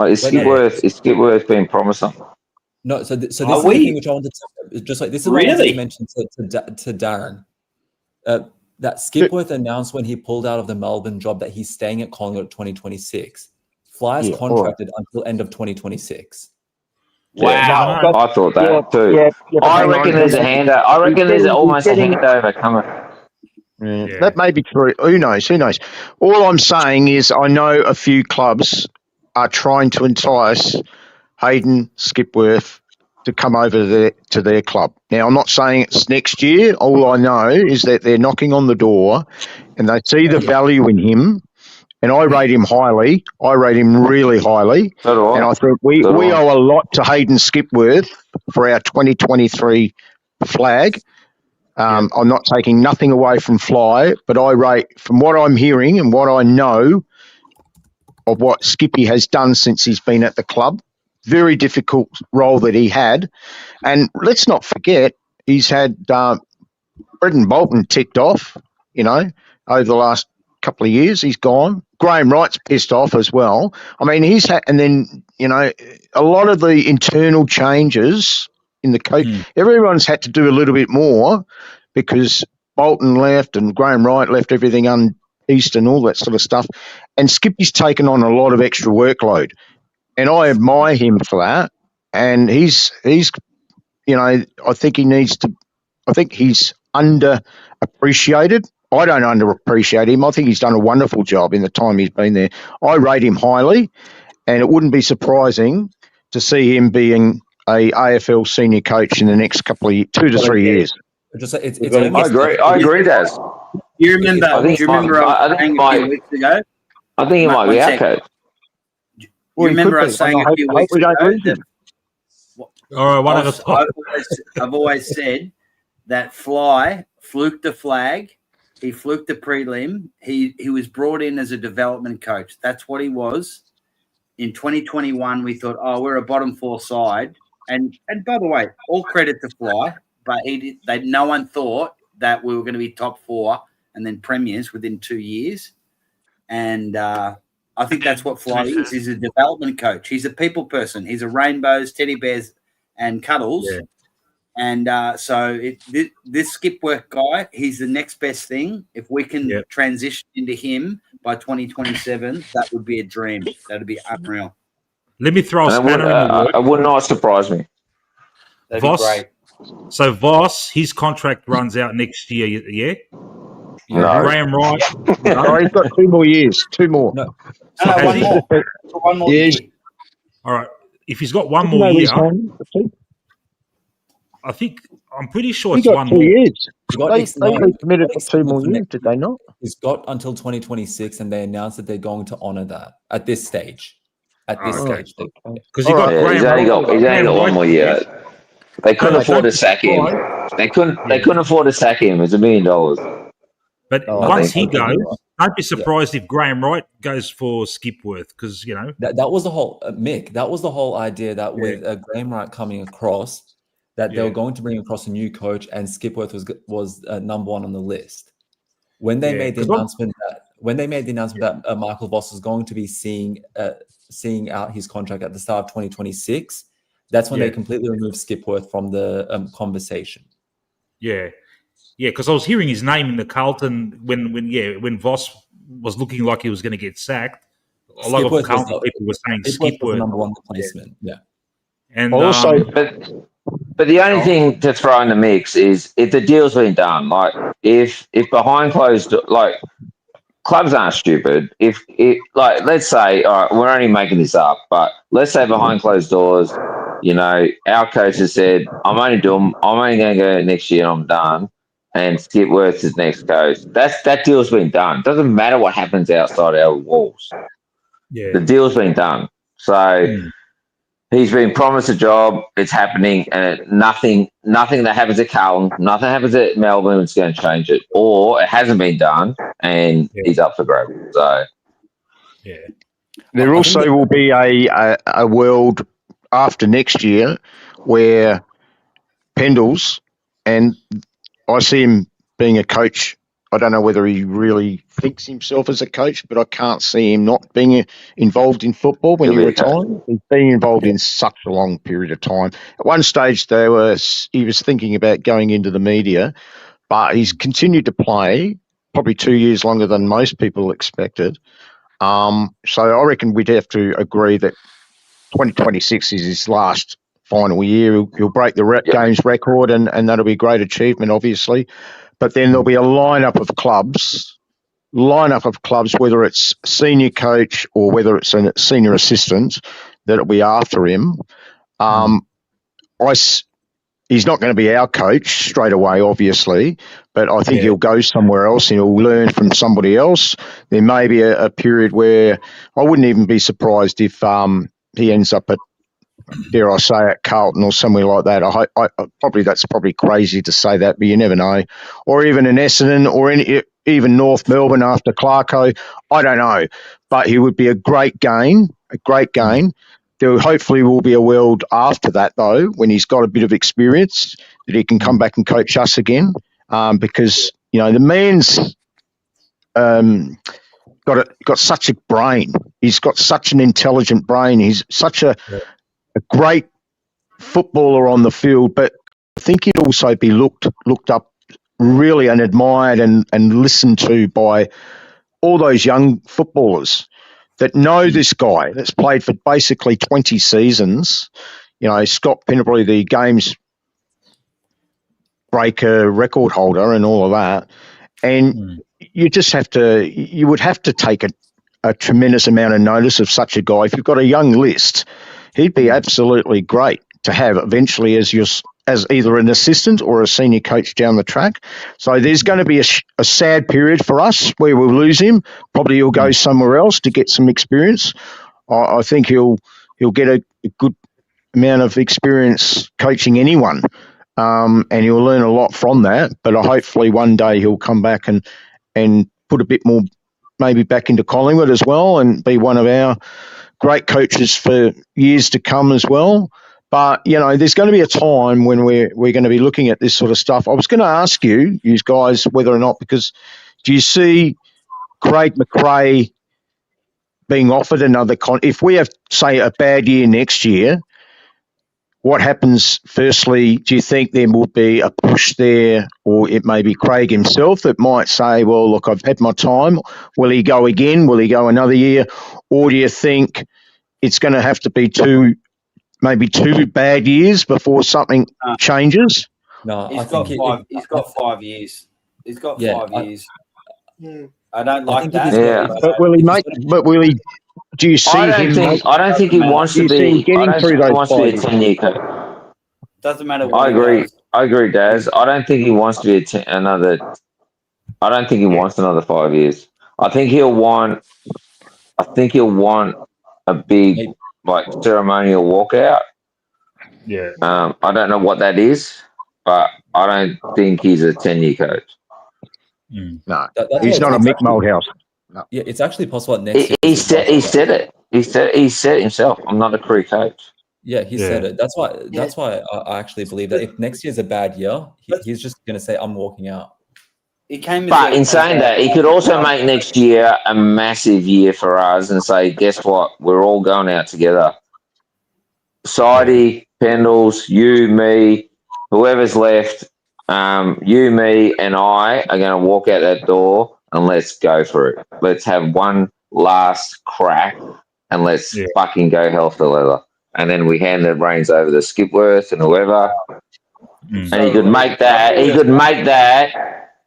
Is Skipworth being promised something? No, so this is the thing which I wanted to just like this is what I wanted to mention to Darren. That Skipworth announced when he pulled out of the Melbourne job that he's staying at Collingwood 2026. Fly's contracted until end of 2026. Wow, I thought that too. I reckon there's a handover. I reckon there's almost a handover coming. Yeah. That may be true. Who knows? All I'm saying is I know a few clubs are trying to entice Hayden Skipworth to come over to their club. Now, I'm not saying it's next year. All I know is that they're knocking on the door and they see the value in him, and I rate him highly. I rate him really highly. So do I. And I think we owe a lot to Hayden Skipworth for our 2023 flag. I'm not taking nothing away from Fly, but I rate, from what I'm hearing and what I know of what Skippy has done since he's been at the club, very difficult role that he had. And let's not forget, he's had Brendan Bolton ticked off, over the last couple of years. He's gone. Graham Wright's pissed off as well. I mean, he's had, and then, a lot of the internal changes in the coach, everyone's had to do a little bit more because Bolton left and Graham Wright left everything uneast and all that sort of stuff. And Skippy's taken on a lot of extra workload. And I admire him for that. And he's I think he's underappreciated. I don't underappreciate him. I think he's done a wonderful job in the time he's been there. I rate him highly, and it wouldn't be surprising to see him being a AFL senior coach in the next couple of 2 to 3 years. I agree, Daz. You remember? I think he might be our coach. You remember us saying a few weeks ago that all right, I've always said that Fly fluked the flag. He fluked the prelim. He was brought in as a development coach. That's what he was. In 2021, we thought, we're a bottom 4 side. And by the way, all credit to Fly, but no one thought that we were going to be top 4 and then premiers within 2 years. And I think that's what Fly is. He's a development coach. He's a people person. He's a rainbows, teddy bears, and cuddles. Yeah. And so this Skipworth guy, he's the next best thing. If we can transition into him by 2027, that would be a dream. That would be unreal. Let me throw a spanner in the works. It would not surprise me. That'd be great. So Voss, his contract runs out next year, yeah? No. Graham Wright. No, he's got 2 more years. 2 more. No, one more. One more year. All right. If he's got one more year, I'm pretty sure it's 1 more. Years. They committed for 2 more years, did they not? He's got until 2026, and they announced that they're going to honour that at this stage. Stage. Because he got he's only got 1 more year. They couldn't afford to sack him. They couldn't afford to sack him. It's $1 million. But once he goes, don't be surprised if Graham Wright goes for Skipworth, because that was the whole Mick. That was the whole idea that with Graham Wright coming across, that they were going to bring across a new coach, and Skipworth was number 1 on the list. When they made the announcement that Michael Voss was going to be seeing out his contract at the start of 2026, that's when they completely removed Skipworth from the conversation. Yeah, because I was hearing his name in the Carlton when Voss was looking like he was going to get sacked. A lot of Carlton people were saying Skipworth number 1 replacement. Yeah. And also, but the only thing to throw in the mix is if the deal's been done, like if behind closed, like clubs aren't stupid. If let's say, all right, we're only making this up, but let's say behind closed doors, our coach has said, I'm only going to go next year and I'm done. And Skipworth is next coach. That deal's been done. Doesn't matter what happens outside our walls. Yeah. The deal's been done. So he's been promised a job. It's happening, and nothing that happens at Carlton, nothing happens at Melbourne is going to change it. Or it hasn't been done, and he's up for grabs. So there also will be a world after next year where Pendles, and I see him being a coach. I don't know whether he really thinks himself as a coach, but I can't see him not being involved in football when he retired. He's been involved in such a long period of time. At one stage, he was thinking about going into the media, but he's continued to play, probably 2 years longer than most people expected. So I reckon we'd have to agree that 2026 is his last final year. He'll break the games record, and that'll be a great achievement, obviously. But then there'll be a lineup of clubs, whether it's senior coach or whether it's a senior assistant, that'll be after him. If he's not going to be our coach straight away, obviously, but I think he'll go somewhere else and he'll learn from somebody else. There may be a period where I wouldn't even be surprised if he ends up at, dare I say, at Carlton or somewhere like that. I probably that's probably crazy to say that, but you never know. Or even in Essendon or even North Melbourne after Clarko. I don't know, but he would be a great gain. There hopefully will be a world after that, though, when he's got a bit of experience that he can come back and coach us again, because the man's got such a brain. He's got such an intelligent brain. He's such a great footballer on the field, but I think he'd also be looked up really and admired and listened to by all those young footballers that know this guy that's played for basically 20 seasons. Scott Pendlebury, the games breaker record holder and all of that. And you would have to take a tremendous amount of notice of such a guy. If you've got a young list, he'd be absolutely great to have eventually as either an assistant or a senior coach down the track. So there's going to be a sad period for us where we'll lose him. Probably he'll go somewhere else to get some experience. I think he'll get a good amount of experience coaching anyone, and he'll learn a lot from that. But hopefully one day he'll come back and put a bit more maybe back into Collingwood as well and be one of our great coaches for years to come as well. But, there's going to be a time when we're going to be looking at this sort of stuff. I was going to ask you guys, whether or not, because do you see Craig McRae being offered another if we have, say, a bad year next year, what happens? Firstly, do you think there will be a push there, or it may be Craig himself that might say, well, look, I've had my time. Will he go again? Will he go another year? Or do you think it's going to have to be maybe two bad years before something changes? No, He's got 5 years. He's got 5 years. I don't like that. Yeah. But will he? Do you see him? I don't think he wants to be. Getting through those 5 years. 10-year coach. Doesn't matter. I agree. I agree, Daz. I don't think he wants to be another. I don't think he wants another 5 years. I think he'll want a big ceremonial walkout. Yeah. I don't know what that is, but I don't think he's a 10-year coach. No, he's not a Mick Moldhouse. No. Yeah, it's actually possible that next year. He said it. He said it himself. I'm not a career coach. Yeah, he said it. That's why I actually believe that if next year's a bad year, he's just going to say, I'm walking out. But in saying that, he could also make next year a massive year for us and say, guess what? We're all going out together. Sidey, Pendles, you, me, whoever's left, you, me, and I are going to walk out that door and let's go for it. Let's have one last crack and let's fucking go hell for leather. And then we hand the reins over to Skipworth and whoever. And he could make that.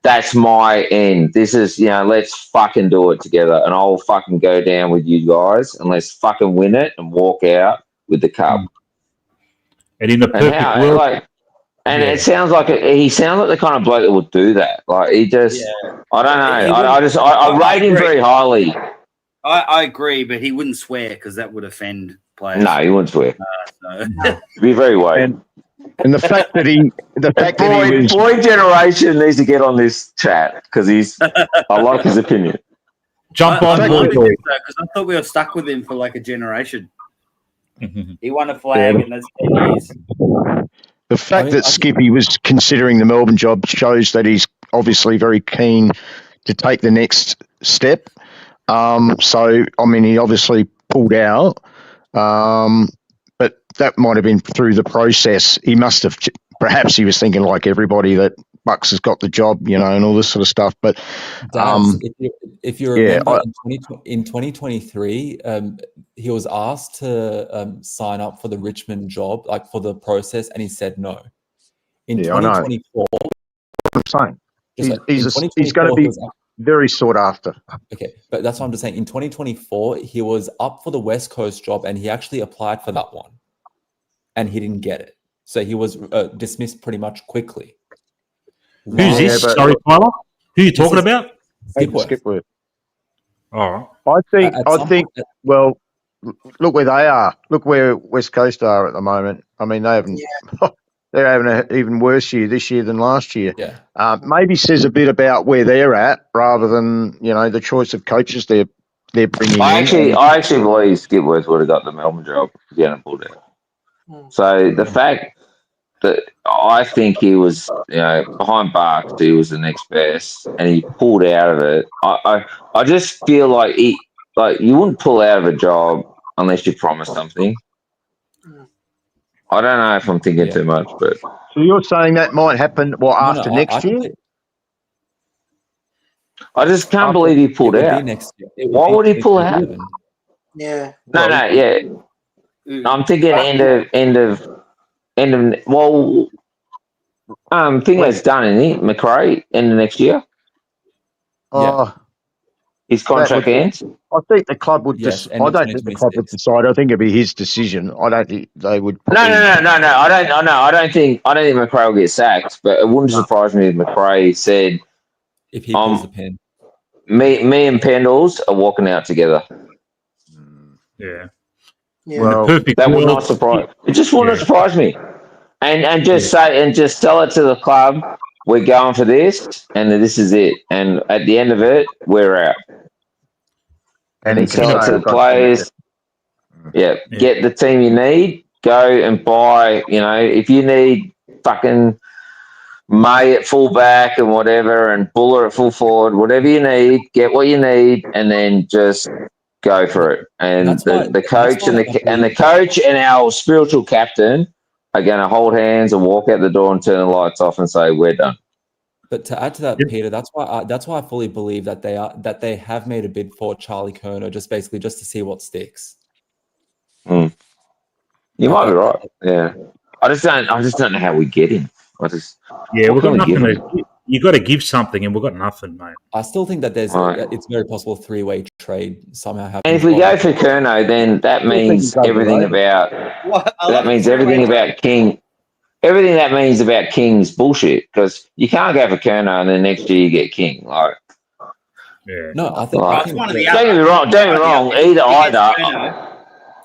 That's my end. This is, let's fucking do it together. And I'll fucking go down with you guys and let's fucking win it and walk out with the cup. And in the perfect world. It sounds like he sounds like the kind of bloke that would do that. Like he just, I don't know. I rate him very highly. I agree, but he wouldn't swear because that would offend players. No, he wouldn't swear. Be very weight. And the fact that he was boy generation needs to get on this chat because I like his opinion. Jump on board because I thought we were stuck with him for like a generation. He won a flag and that's 10 years. The fact that Skippy was considering the Melbourne job shows that he's obviously very keen to take the next step. He obviously pulled out, but that might have been through the process. He must have, perhaps he was thinking like everybody that Bucks has got the job, and all this sort of stuff. But if you remember, in 2023, he was asked to sign up for the Richmond job, like for the process, and he said no. In 2024, I'm saying he's going to be very sought after. Okay, but that's what I'm just saying. In 2024, he was up for the West Coast job, and he actually applied for that one, and he didn't get it. So he was dismissed pretty much quickly. Who's this? but- Sorry, Tyler. Who are you talking is- about? Skipworth. All right. I think. Well, look where they are. Look where West Coast are at the moment. I mean, they haven't. They're having an even worse year this year than last year. Yeah. Maybe says a bit about where they're at rather than the choice of coaches they're bringing I in. actually believe Skipworth would have got the Melbourne job if he hadn't pulled out. So the fact that I think he was, behind Barks, he was the next best, and he pulled out of it. I just feel like you wouldn't pull out of a job unless you promised something. I don't know if I'm thinking too much, but So you're saying that might happen after next year? I just can't believe he pulled out. Why would he pull out? Yeah. No. I'm thinking end of. Well, Fingo's done, isn't he? McRae end of next year. His contract ends. I think the club would Yes, I don't think the club would decide. I think it'd be his decision. I don't think they would. No. I don't think McRae will get sacked, but it wouldn't surprise me if McRae said, if he pulls the pin. Me and Pendles are walking out together. Yeah. Well, that would not surprise. It just wouldn't surprise me. And just just tell it to the club. We're going for this, and this is it. And at the end of it, we're out. And tell it to the players. Yeah, get the team you need. Go and buy. If you need fucking May at fullback and whatever, and Buller at full forward, whatever you need, get what you need, and then just go for it. And the coach and the coach and our spiritual captain are going to hold hands and walk out the door and turn the lights off and say, "We're done." But to add to that, Peter, that's why I fully believe that they have made a bid for Charlie Kerner, just to see what sticks. You might be right. Yeah, I just don't know how we get him. We've got nothing. You got to give something, and we've got nothing, mate. I still think that it's very possible a three-way trade somehow happens. And if we go for Kerno, then that means everything about King. Everything that means about King's bullshit, because you can't go for Kerno and then next year you get King. No, I think. Don't get me wrong. Either.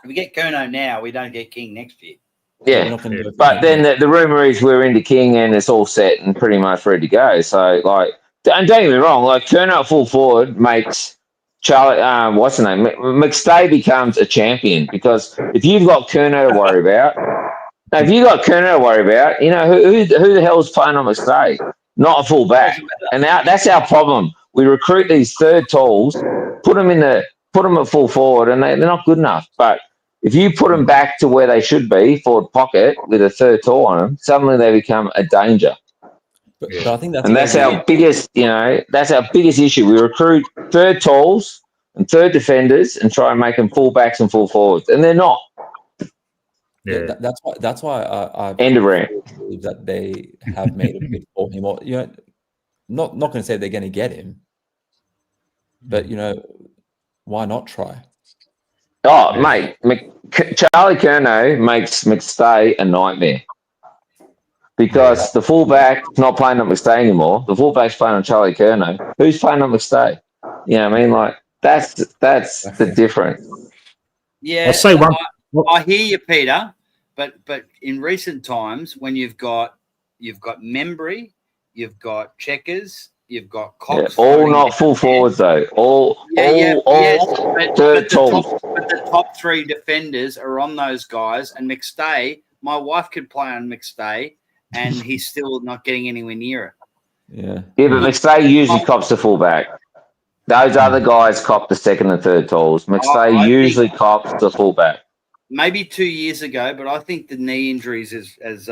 If we get Kerno now, we don't get King next year. Yeah, but then the rumor is we're into King and it's all set and pretty much ready to go. So, and don't get me wrong, Kerno at full forward makes Charlie, what's the name? McStay becomes a champion, because if you've got Kerno to worry about, who the hell's playing on McStay? Not a full back. And that's our problem. We recruit these third talls, put them at full forward, and they're not good enough. But if you put them back to where they should be, forward pocket, with a third tall on them, suddenly they become a danger. But I think that's our biggest, that's our biggest issue. We recruit third talls and third defenders and try and make them full backs and full forwards, and they're not. Yeah, that's why I believe that they have made a bid for him. Or not going to say they're going to get him, but why not try? Oh, mate, Charlie Kerno makes McStay a nightmare, because the fullback's not playing on McStay anymore. The fullback's playing on Charlie Kerno. Who's playing on McStay? You know what I mean? That's the difference. Yeah, I'll say one. I hear you, Peter, but in recent times, when you've got Membry, you've got Checkers, you've got Cox, all not full forwards though. All third talls. But the top three defenders are on those guys, and McStay. My wife could play on McStay, and he's still not getting anywhere near it. Yeah, but McStay usually cops the fullback. Those other guys cop the second and third talls. McStay usually cops the fullback. Maybe 2 years ago, but I think the knee injuries has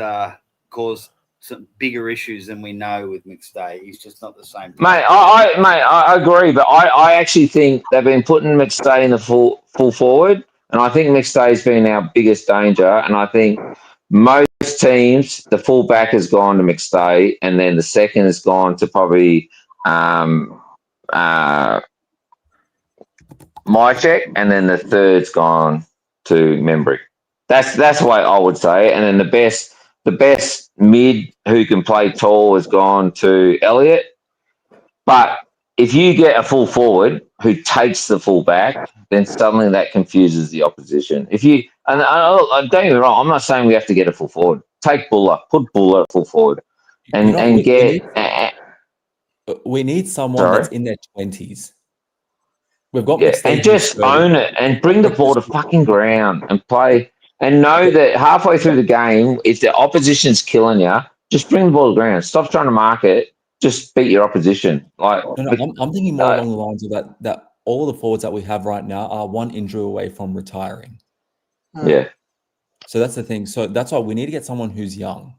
caused some bigger issues than we know with McStay. He's just not the same. Mate, I agree, but I actually think they've been putting McStay in the full forward, and I think McStay's been our biggest danger. And I think most teams, the fullback has gone to McStay, and then the second has gone to probably Mycheck, and then the third's gone to Membry. That's the way I would say it. And then the best the best mid who can play tall has gone to Elliott. But if you get a full forward who takes the full back, then suddenly that confuses the opposition. If you and don't get me wrong, I'm not saying we have to get a full forward. Take Buller, put Buller at full forward, and we need someone that's in their 20s. We've got and just own it and bring the ball to fucking ground and play and know that halfway through the game, if the opposition's killing you, just bring the ball to ground. Stop trying to mark it. Just beat your opposition. I'm thinking more along the lines of that all the forwards that we have right now are one injury away from retiring. Yeah. So that's the thing. So that's why we need to get someone who's young.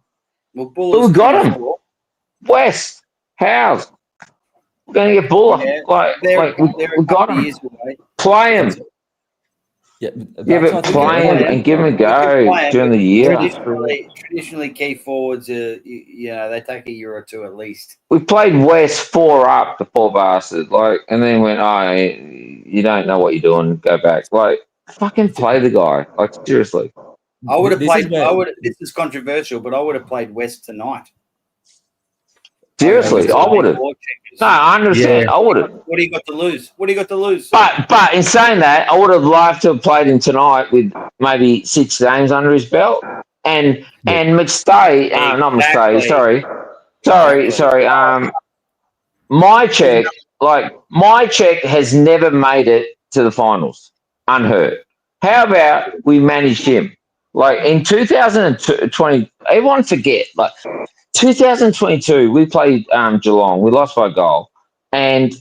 Well, we got him. West, Howes. We're going to get Buller. We got him. Play him. But play him and give him a go during the year. Traditionally, key forwards are, they take a year or two at least. We played West 4 up, the poor bastard, and then went, you don't know what you're doing, go back. Fucking play the guy. Seriously. I would have played. This is controversial, but I would have played West tonight. Seriously, I would have. No, 100%. I would have. What do you got to lose? But in saying that, I would have liked to have played him tonight with maybe 6 games under his belt. And McStay, not McStay, sorry. My check has never made it to the finals unhurt. How about we managed him? In 2020, everyone forget, 2022, we played Geelong. We lost by a goal. And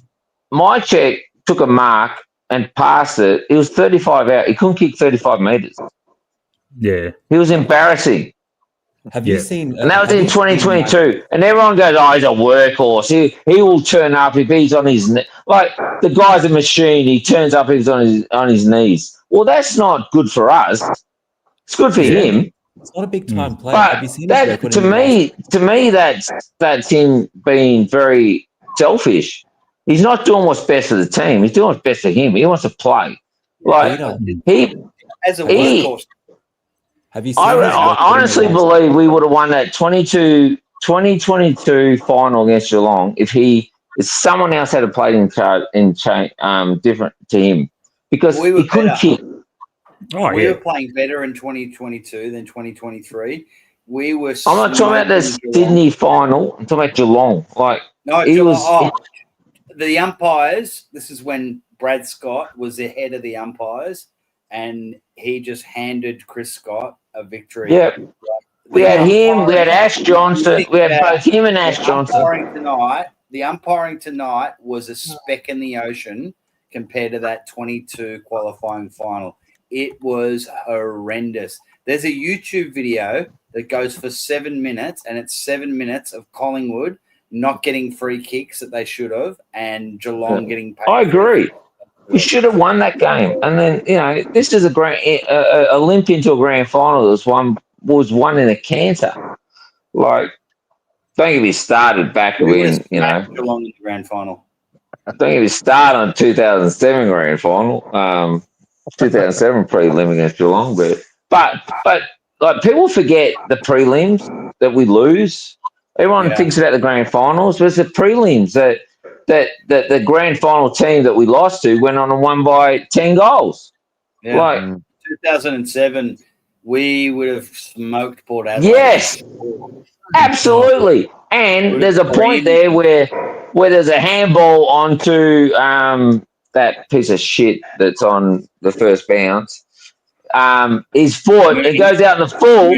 my check took a mark and passed it. It was 35 out. He couldn't kick 35 metres. Yeah. He was embarrassing. Have you seen... and that was in 2022. And everyone goes, he's a workhorse. He will turn up if he's on his... the guy's a machine. He turns up if he's on his knees. Well, that's not good for us. It's good for him. It's not a big time player. But Have you seen to me, that's him being very selfish. He's not doing what's best for the team. He's doing what's best for him. He wants to play. As a workhorse. Have you seen? I honestly believe we would have won that 2022 final against Geelong if someone else had played different to him because he couldn't kick. We were playing better in 2022 than 2023. We were. I'm not talking about the Sydney final. I'm talking about Geelong. The umpires. This is when Brad Scott was the head of the umpires, and he just handed Chris Scott a victory. Yeah, we had him. We had Ash Johnson. We had both him and Ash Johnson. The umpiring tonight was a speck in the ocean compared to that 22 qualifying final. It was horrendous. There's a YouTube video that goes for 7 minutes, and it's 7 minutes of Collingwood not getting free kicks that they should have, and Geelong getting paid. I agree. We should have won that game. And then, this is a limp into a grand final that was won in a canter. Don't get me started back when, Geelong in the grand final. Don't get me started on 2007 grand final. 2007 prelim against Geelong, but people forget the prelims that we lose. Everyone thinks about the grand finals, but it's the prelims that the grand final team that we lost to went on and won by 10 goals. Yeah. 2007, we would have smoked Port Adelaide. Yes, absolutely. And there's a point there where there's a handball onto that piece of shit that's on the first bounce. His foot, it goes out in the full.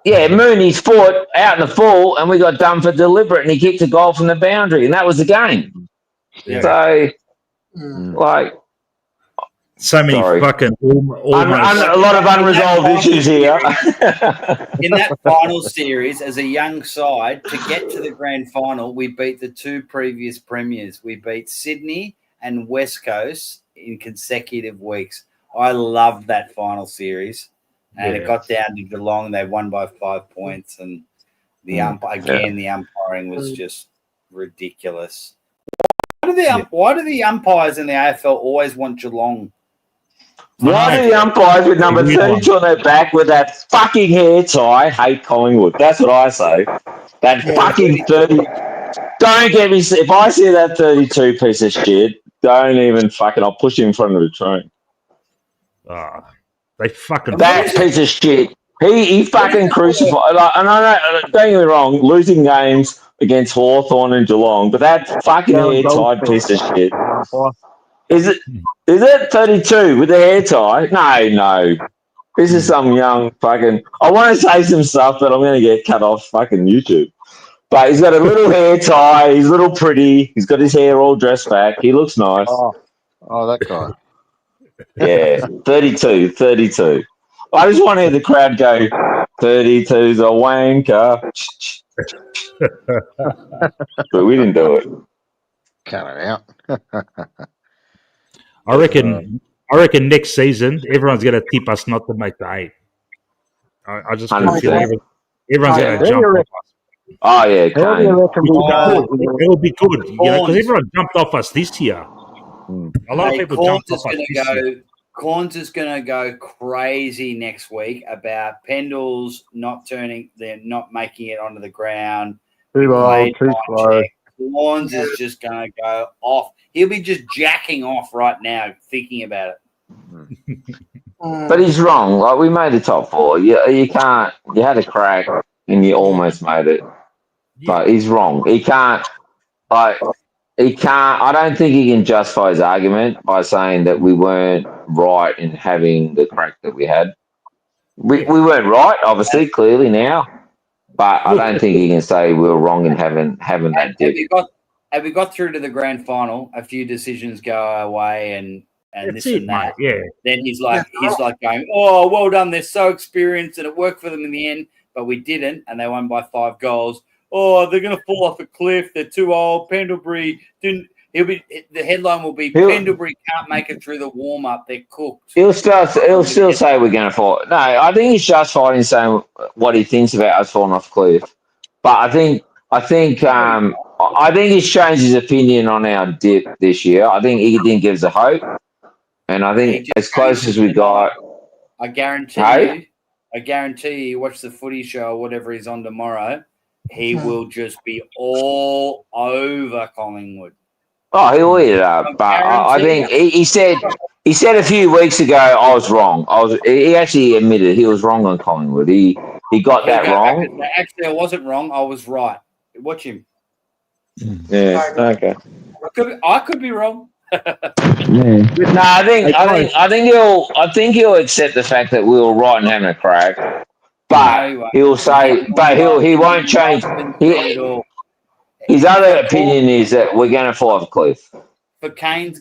Yeah, Mooney's foot out in the full, and we got done for deliberate, and he kicked a goal from the boundary, and that was the game. Yeah. So, so many fucking a lot of unresolved issues here. In that final series, as a young side, to get to the grand final, we beat the 2 previous premiers. We beat Sydney and West Coast in consecutive weeks. I loved that final series. And it got down to Geelong. They won by 5 points. And the umpiring was just ridiculous. Why do the umpires in the AFL always want Geelong? Why do the umpires with number 32 on their back with that fucking hair tie hate Collingwood? That's what I say. That fucking 30. Don't get me. If I see that 32 piece of shit, don't even fucking. I'll push him in front of the train. They fucking. That piece of shit. He fucking crucified. Like, and I know, don't get me wrong, losing games against Hawthorn and Geelong, but that fucking hair tied piece of shit. Is it 32 with the hair tie? No. This is some young fucking. I want to say some stuff, but I'm going to get cut off fucking YouTube. But he's got a little hair tie. He's a little pretty. He's got his hair all dressed back. He looks nice. Oh, that guy. Yeah, 32. I just want to hear the crowd go, 32's a wanker. But we didn't do it. Cut it out. I reckon next season everyone's going to tip us not to make the 8. I just feel everyone's going to jump off us. Oh yeah, it'll be good, because everyone jumped off us this year. A lot of people jumped off us this year. Corns is going to go crazy next week about Pendles they're not making it onto the ground. Too old, too slow. Corns is just going to go off. He'll be just jacking off right now thinking about it. But he's wrong. Like, we made the top 4. You can't. You had a crack and you almost made it. But he's wrong. He can't. I don't think he can justify his argument by saying that we weren't right in having the crack that we had. We weren't right, obviously, clearly now. But I don't think he can say we were wrong in having that dip. Have we got through to the grand final? A few decisions go our way, and this and that. Mate, yeah. Then he's like going, "Oh, well done! They're so experienced, and it worked for them in the end, but we didn't, and they won by 5 goals. Oh, they're going to fall off a cliff. They're too old. Pendlebury didn't." The headline will be Pendlebury can't make it through the warm up. They're cooked. He'll still say we're going to fall. No, I think he's justified in saying what he thinks about us falling off a cliff. But I think he's changed his opinion on our dip this year. I think he didn't give us a hope, and I think as close as we got, I guarantee you, watch the footy show or whatever he's on tomorrow. He will just be all over Collingwood. Oh, he'll eat it up. But I think he said a few weeks ago I was wrong. He actually admitted he was wrong on Collingwood. He got that wrong. Actually, I wasn't wrong. I was right. Watch him. Yeah. Okay. I could be wrong. No, I think he'll accept the fact that we were right in having a crack. But he'll say, he won't change. His other opinion is that we're going to fall off a cliff. For Kane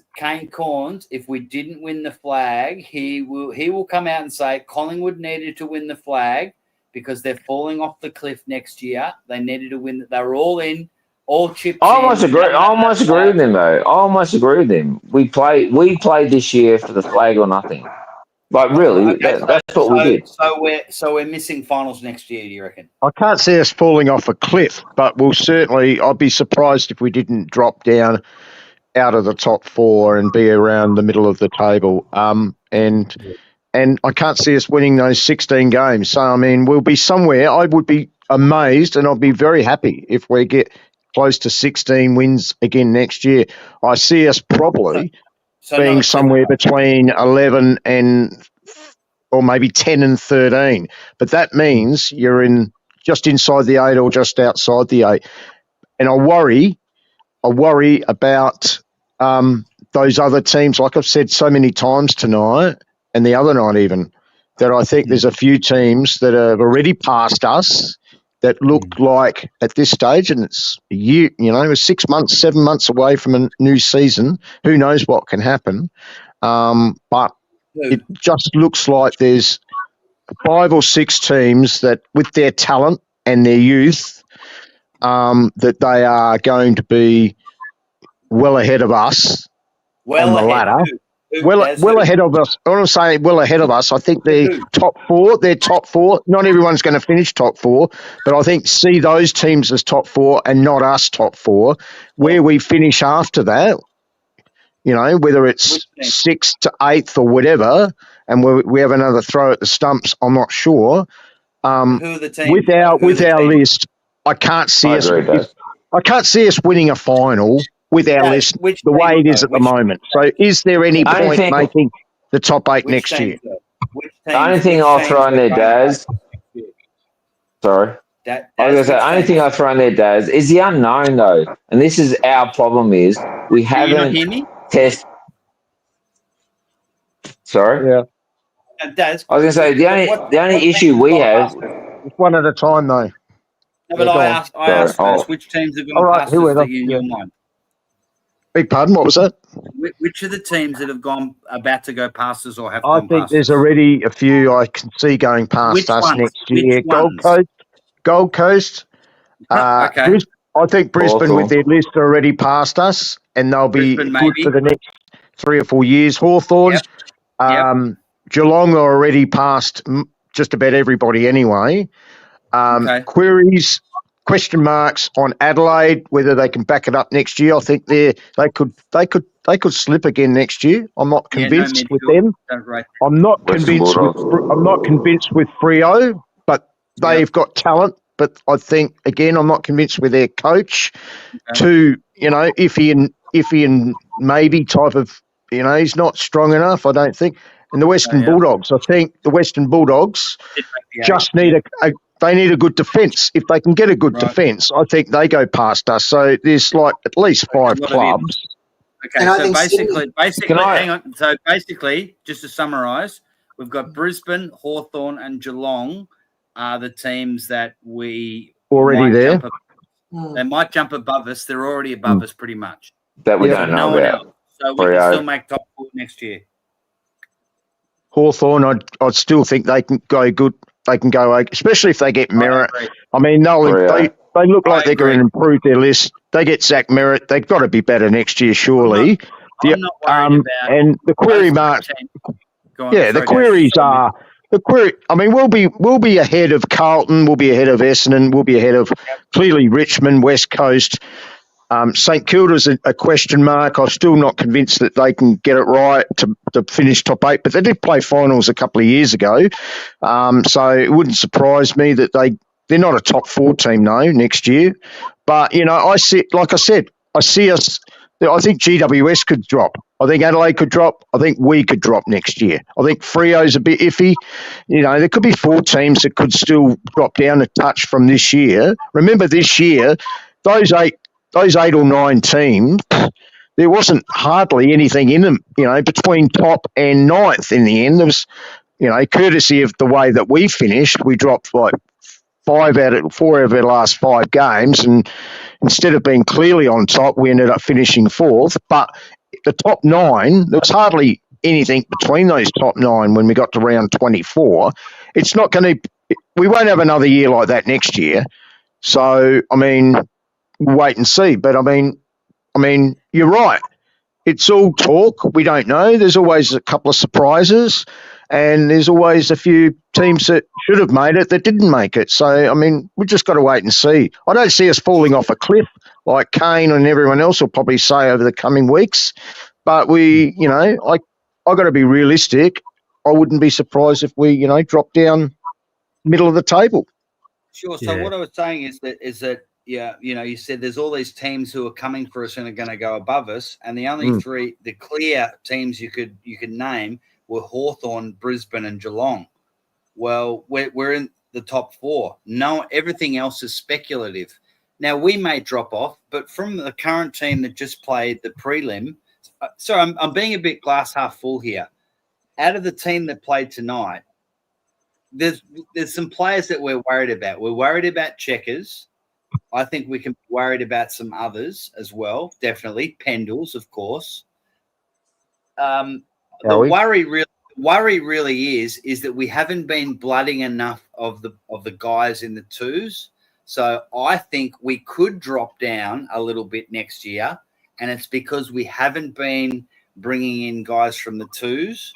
Corns, if we didn't win the flag, he will come out and say Collingwood needed to win the flag because they're falling off the cliff next year. They needed to win. They were all in, all chipped. I almost agree with him though. I almost agree with him. We played this year for the flag or nothing. Like really, that's what we did. So we're missing finals next year. Do you reckon? I can't see us falling off a cliff, but we'll certainly. I'd be surprised if we didn't drop down out of the top 4 and be around the middle of the table. And I can't see us winning those 16 games. So I mean, we'll be somewhere. I would be amazed, and I'll be very happy if we get close to 16 wins again next year. I see us probably. Being somewhere between 11 or maybe 10 and 13. But that means you're in just inside the 8 or just outside the 8. And I worry about those other teams, like I've said so many times tonight and the other night even, that I think there's a few teams that have already passed us that look like at this stage, and it's a year, we're 6 months, 7 months away from a new season. Who knows what can happen? But it just looks like there's 5 or 6 teams that, with their talent and their youth, that they are going to be well ahead of us on the ladder. Well ahead of us. When I'm saying well ahead of us, I think they're top 4. They're top 4. Not everyone's going to finish top 4, but I think see those teams as top 4 and not us top 4. Where we finish after that, whether it's 6th to 8th or whatever, and we have another throw at the stumps, I'm not sure. Who are the teams? With our list, I can't see us. I can't see us winning a final with our list the way it is at the moment. So, is there any point making the top 8 next year? The only thing I'll throw in there, Daz. Sorry. I was going to say, the only thing I'll throw in there, Daz, is the unknown, though. And this is our problem is we haven't tested. Sorry? Yeah. Daz, I was going to say, the only issue we have. It's one at a time, though. No, but I asked first, which teams have gone past us that you in your mind? Beg pardon, what was that? Which are the teams that have gone about to go past us or have I gone think past there's us? already a few I can see going past Which us ones? next year. Which ones? Gold Coast. Okay. I think Brisbane with their list are already past us, and they'll be Brisbane, good for the next 3 or 4 years. Hawthorn, Geelong are already past just about everybody anyway. Queries, question marks on Adelaide, whether they can back it up next year. I think they could slip again next year. I'm not convinced with them. I'm not convinced with Freo, but they've got talent. But I think again, I'm not convinced with their coach. To iffy and maybe type of he's not strong enough. I don't think. And the Western Bulldogs, I think the Western Bulldogs just need they need a good defence. If they can get a good defence, I think they go past us. So there's like at least 5 clubs. Okay, so basically, hang on. So basically, just to summarise, we've got Brisbane, Hawthorn, and Geelong are the teams that we already there. They might jump above us. They're already above us pretty much. That we don't know about. So we can still make top 4 next year. Hawthorn, I'd still think they can go good. They can go, especially if they get Merritt. I mean, they look like they're going to improve their list. They get Zach Merritt. They've got to be better next year, surely. I'm not worried about and the query mark. The queries are the query. I mean, we'll be ahead of Carlton. We'll be ahead of Essendon. We'll be ahead of clearly Richmond, West Coast. St Kilda's a question mark. I'm still not convinced that they can get it right to finish top 8, but they did play finals a couple of years ago. So it wouldn't surprise me that they're not a top 4 team next year. But I see us. I think GWS could drop. I think Adelaide could drop. I think we could drop next year. I think Freo's a bit iffy. There could be 4 teams that could still drop down a touch from this year. Remember this year, those 8 or 9 teams, there wasn't hardly anything in them, between top and 9th in the end. There was, courtesy of the way that we finished, we dropped like 4 out of our last 5 games. And instead of being clearly on top, we ended up finishing 4th. But the top 9, there was hardly anything between those top 9 when we got to round 24. It's not going to, we won't have another year like that next year. So, I mean, wait and see. But I mean, you're right. It's all talk. We don't know. There's always a couple of surprises, and there's always a few teams that should have made it that didn't make it. So, I mean, we've just got to wait and see. I don't see us falling off a cliff like Kane and everyone else will probably say over the coming weeks. But I got to be realistic. I wouldn't be surprised if we, drop down middle of the table. Sure. So what I was saying is that. Yeah, you said there's all these teams who are coming for us and are going to go above us, and the only 3, the clear teams you could name were Hawthorn, Brisbane, and Geelong. Well, we're in the top 4. No, everything else is speculative. Now we may drop off, but from the current team that just played the prelim, so I'm being a bit glass half full here. Out of the team that played tonight, there's some players that we're worried about. We're worried about Checkers. I think we can be worried about some others as well. Definitely Pendles, of course. The worry really is that we haven't been blooding enough of the guys in the 2s. So I think we could drop down a little bit next year, and it's because we haven't been bringing in guys from the 2s.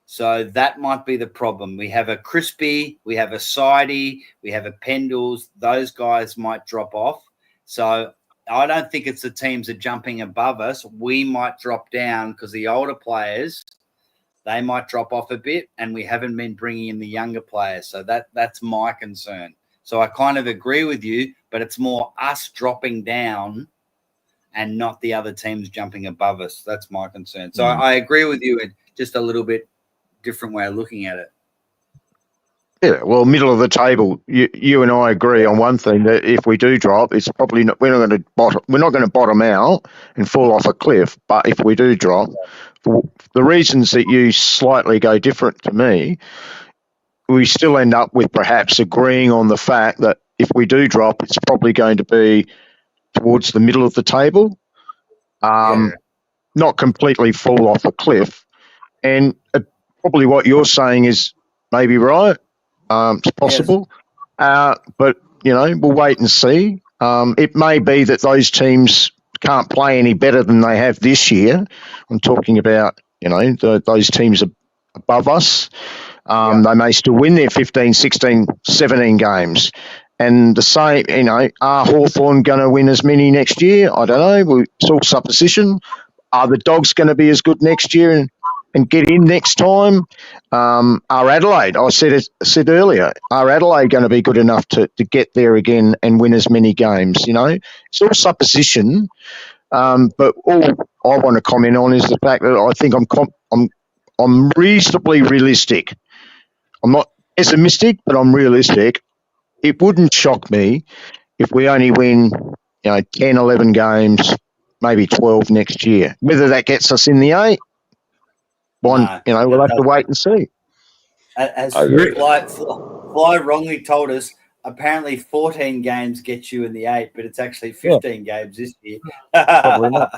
So that might be the problem. We have a Crispy, we have a Sidey, we have a Pendles. Those guys might drop off. So I don't think it's the teams that are jumping above us. We might drop down because the older players, they might drop off a bit, and we haven't been bringing in the younger players. So that's my concern. So I kind of agree with you, but it's more us dropping down and not the other teams jumping above us. That's my concern. So I agree with you. Just a little bit different way of looking at it. Yeah, well, middle of the table. You and I agree on one thing, that if we do drop, it's probably not. We're not going to bottom out and fall off a cliff. But if we do drop, for the reasons that you slightly go different to me, we still end up with perhaps agreeing on the fact that if we do drop, it's probably going to be towards the middle of the table, not completely fall off a cliff. And probably what you're saying is maybe right. It's possible. Yes. But, we'll wait and see. It may be that those teams can't play any better than they have this year. I'm talking about, those teams above us. They may still win their 15, 16, 17 games. And the same, are Hawthorn going to win as many next year? I don't know. It's all supposition. Are the Dogs going to be as good next year and get in next time? Are Adelaide, I said earlier, are Adelaide going to be good enough to get there again and win as many games? It's all supposition. But all I want to comment on is the fact that I think I'm reasonably realistic. I'm not pessimistic, but I'm realistic. It wouldn't shock me if we only win, 10, 11 games, maybe 12 next year. Whether that gets us in the 8, we'll have to wait and see. As Fly wrongly told us, apparently 14 games get you in the 8, but it's actually 15 games this year. Probably not.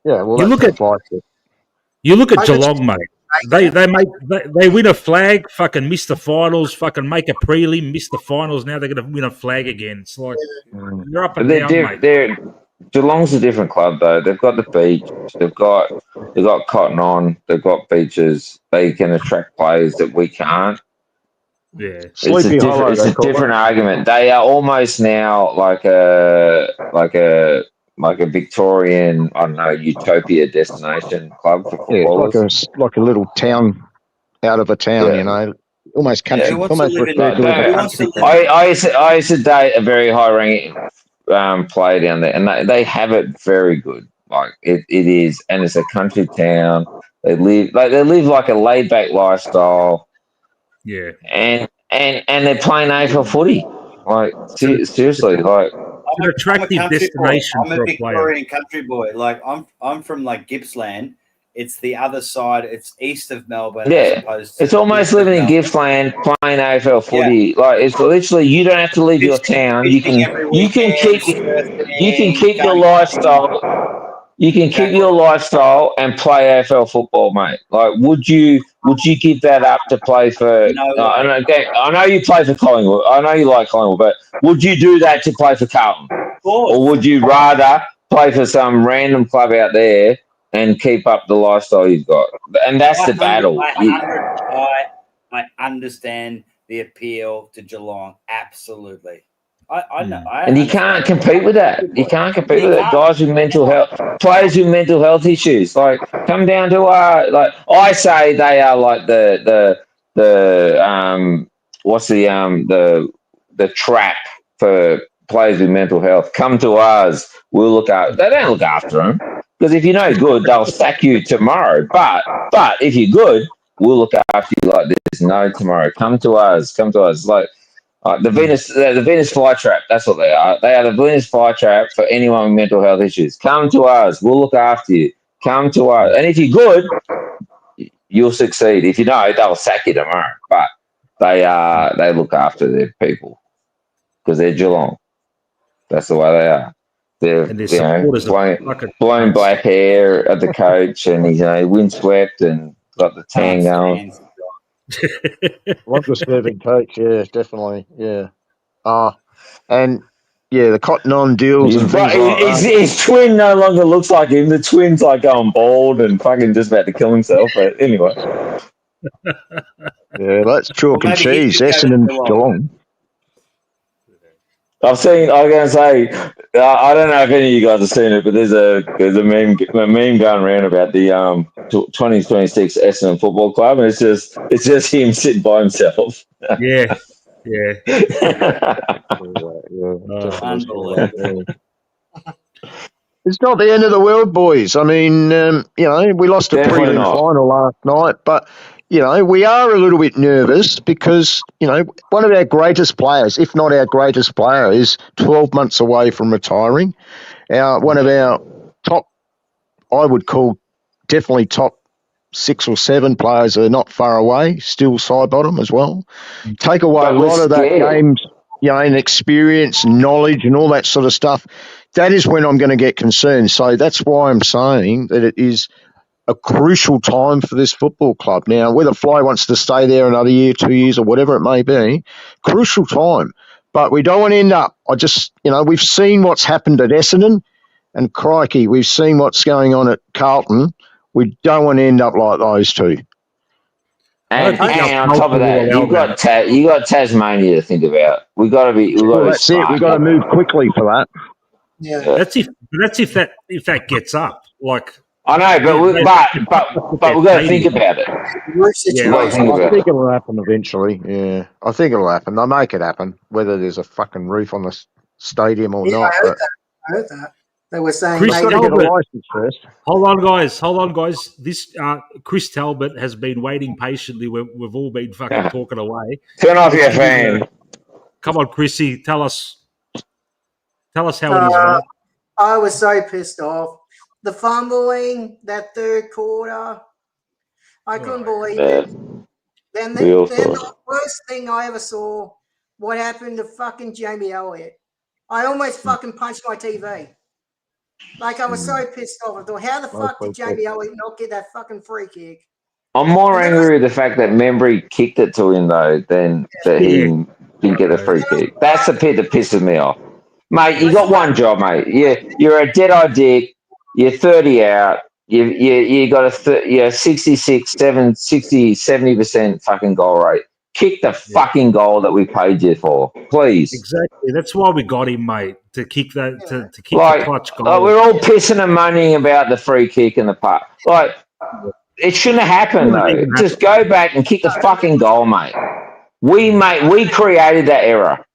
Yeah, well, you look at Geelong, mate. They win a flag, fucking miss the finals, fucking make a prelim, miss the finals. Now they're going to win a flag again. It's like you're up and down, mate. Geelong's a different club though. They've got the beach. They've got Cotton On. They've got beaches. They can attract players that we can't. Yeah, it's a different argument. They are almost now like a Victorian, I don't know, utopia destination club for footballers. Like a little town out of a town, almost country. I used to date a very high ranking player down there, and they have it very good. Like it is, and it's a country town. They live like a laid back lifestyle. Yeah, and they're playing AFL footy. Like seriously, like. An attractive destination. I'm a Victorian country boy. Like I'm from like Gippsland. It's the other side. It's east of Melbourne. Yeah, it's almost living in Gippsland playing AFL footy. Yeah. Like it's literally you don't have to leave your town. You can keep your lifestyle. You can keep your lifestyle and play AFL football, mate. Like, would you give that up to play for? I know you play for Collingwood. I know you like Collingwood, but would you do that to play for Carlton, or would you rather play for some random club out there and keep up the lifestyle you've got? And that's the battle. I understand the appeal to Geelong. Absolutely. I know. And you can't compete with that. You can't compete with that. Guys with mental health, players with mental health issues, like come down to I say they are like the trap for players with mental health. Come to us. We'll look after. They don't look after them because if you're no good, they'll sack you tomorrow. But if you're good, we'll look after you like there's no tomorrow. Come to us. Like. The Venus flytrap, that's what they are. They are the Venus flytrap for anyone with mental health issues. Come to us. We'll look after you. Come to us. And if you're good, you'll succeed. If you don't, they'll sack you tomorrow. But they look after their people because they're Geelong. That's the way they are. They're blowing black hair at the coach and he's windswept and got the tan going. Love the serving coach, yeah, definitely, yeah. And the Cotton On deals and things like that. His twin no longer looks like him. The twin's like going bald and fucking just about to kill himself. But anyway, that's chalk and cheese. Essendon and Geelong. I've seen. I was going to say. I don't know if any of you guys have seen it, but there's a meme going around about the 2026 Essendon Football Club, and it's just him sitting by himself. Yeah. It's not the end of the world, boys. I mean, we lost a Definitely prelim not. final last night, but, we are a little bit nervous because, one of our greatest players, if not our greatest player, is 12 months away from retiring. One of our top, I would call definitely top 6 or 7 players are not far away, still side bottom as well. Take away a lot of that game's, and experience, knowledge and all that sort of stuff. That is when I'm going to get concerned. So that's why I'm saying that it is a crucial time for this football club. Now, whether Fly wants to stay there another year, 2 years or whatever it may be, crucial time. But we don't want to end up, we've seen what's happened at Essendon and crikey, we've seen what's going on at Carlton. We don't want to end up like those two. And on top of that, you got Tasmania to think about. We got to be. That's it. We got to move quickly for that. Yeah, that's if that gets up. Like I know, but we've got to think about it. Yeah, I think it'll happen eventually. Yeah, I think it'll happen. They'll make it happen, whether there's a fucking roof on the stadium or not. I heard that. They were saying Chris they Talbot, get a license first. Hold on, guys. This Chris Talbot has been waiting patiently. We've all been fucking talking away. Turn off your fan. Come on, Chrissy. Tell us how it is, mate. I was so pissed off. The fumbling, that third quarter, I couldn't believe it. Then the worst thing I ever saw, what happened to fucking Jamie Elliott. I almost fucking punched my TV. Like, I was so pissed off. I thought, how the fuck did Jamie Elliott not get that fucking free kick? I'm more angry with the fact that Membry kicked it to him, though, than that he didn't get a free kick. That's the bit that pisses me off. Mate, you got one job, mate. You're a dead-eye dick. You're 30 out. You got a 70% fucking goal rate. Kick the fucking goal that we paid you for, please. Exactly. That's why we got him, mate, to kick that to kick the clutch goal. We're all pissing and moaning about the free kick and the puck. Like, it shouldn't have happened, though. Just go back and kick the fucking goal, mate. We created that error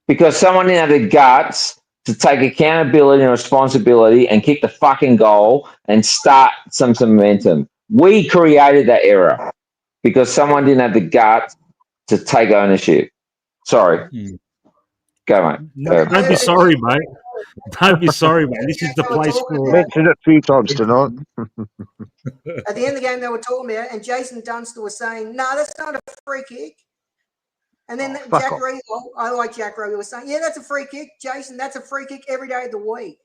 because someone didn't have the guts to take accountability and responsibility and kick the fucking goal and start some momentum. We created that error because someone didn't have the guts to take ownership. Sorry. Go, mate. Don't be sorry, mate. Don't be sorry, mate. This is the place for it. Mentioned it a few times tonight. At the end of the game, they were talking about it, and Jason Dunstall was saying, no, that's not a free kick. And then Jack Reed, I like Jack Reed, was saying, yeah, that's a free kick. Jason, that's a free kick every day of the week.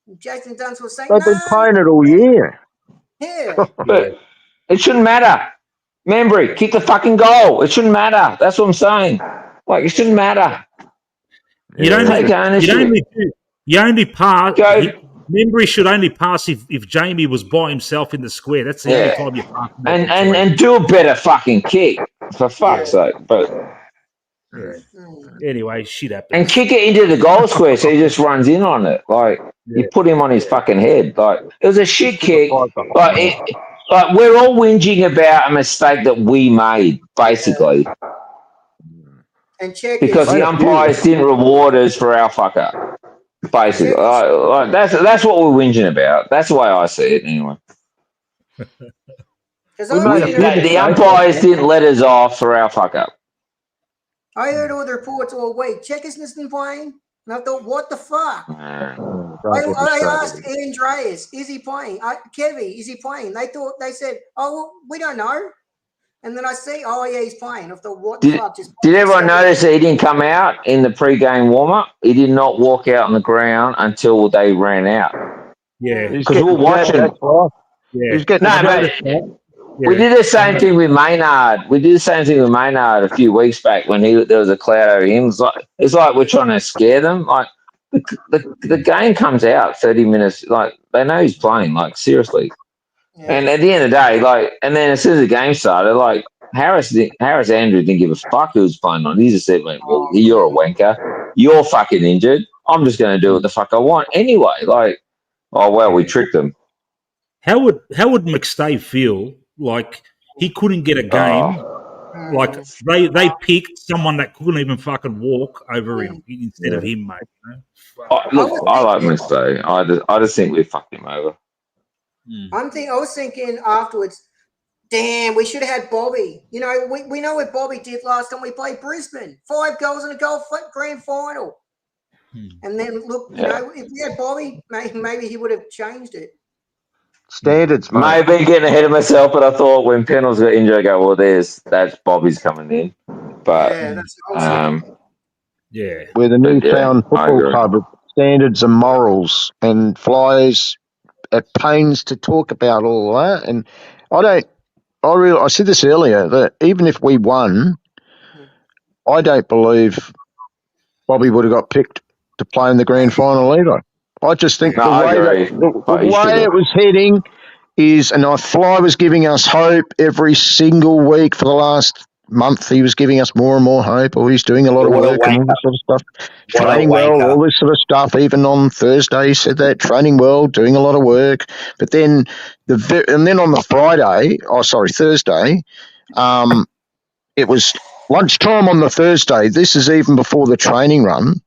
And Jason Dunstall was saying, They've been playing it all year. Yeah. But it shouldn't matter. Membry, kick the fucking goal. It shouldn't matter. That's what I'm saying. Like, it shouldn't matter. You only pass. Membry should only pass if Jamie was by himself in the square. That's the only time you pass. And do a better fucking kick, for fuck's sake. But anyway, shit happens. And kick it into the goal square so he just runs in on it. Like, you put him on his fucking head. Like, it was a shit kick. Like, we're all whinging about a mistake that we made, basically. And check because the umpires didn't reward us for our fuck up. Basically. That's what we're whinging about. That's the way I see it, anyway. The umpires didn't let us off for our fuck up. I heard all the reports all week. Checkers isn't playing. And I thought, what the fuck? I asked Andreas, is he playing? Kevy, is he playing? They said, oh, well, we don't know. And then I see, oh, yeah, he's playing. I thought, what the fuck? Did everyone notice that he didn't come out in the pre-game warm-up? He did not walk out on the ground until they ran out. Yeah. Because we were watching. We did the same thing with Maynard. A few weeks back when there was a cloud over him. It's like we're trying to scare them. Like the game comes out 30 minutes. Like they know he's playing. Like seriously. Yeah. And at the end of the day, and then as soon as the game started, Harris Andrew didn't give a fuck who was playing on. He just said, well, you're a wanker. You're fucking injured. I'm just going to do what the fuck I want anyway. Like, oh, well, we tricked them. How would McStay feel like he couldn't get a game? Like they picked someone that couldn't even fucking walk over him instead of him, mate. You know? Look, I like McStay. I just think we fucked him over. I was thinking afterwards, damn, we should have had Bobby. You know, we know what Bobby did last time we played Brisbane. 5 goals in a goal grand final. And then, look, you know, if we had Bobby, maybe he would have changed it. Standards, mate. Maybe getting ahead of myself, but I thought when Pendles got injured, I go, well, that's Bobby's coming in. But, we're the newfound football club of standards and morals, and Flyers at pains to talk about all that. And I said this earlier, that even if we won, I don't believe Bobby would have got picked to play in the grand final either. I just think the way it was heading is, and Fly was giving us hope every single week for the last month. He was giving us more and more hope. Or he's doing a lot of work and all this sort of stuff. Training well, all this sort of stuff. Even on Thursday, he said that training well, doing a lot of work. But then on the Thursday, it was lunchtime on the Thursday. This is even before the training run.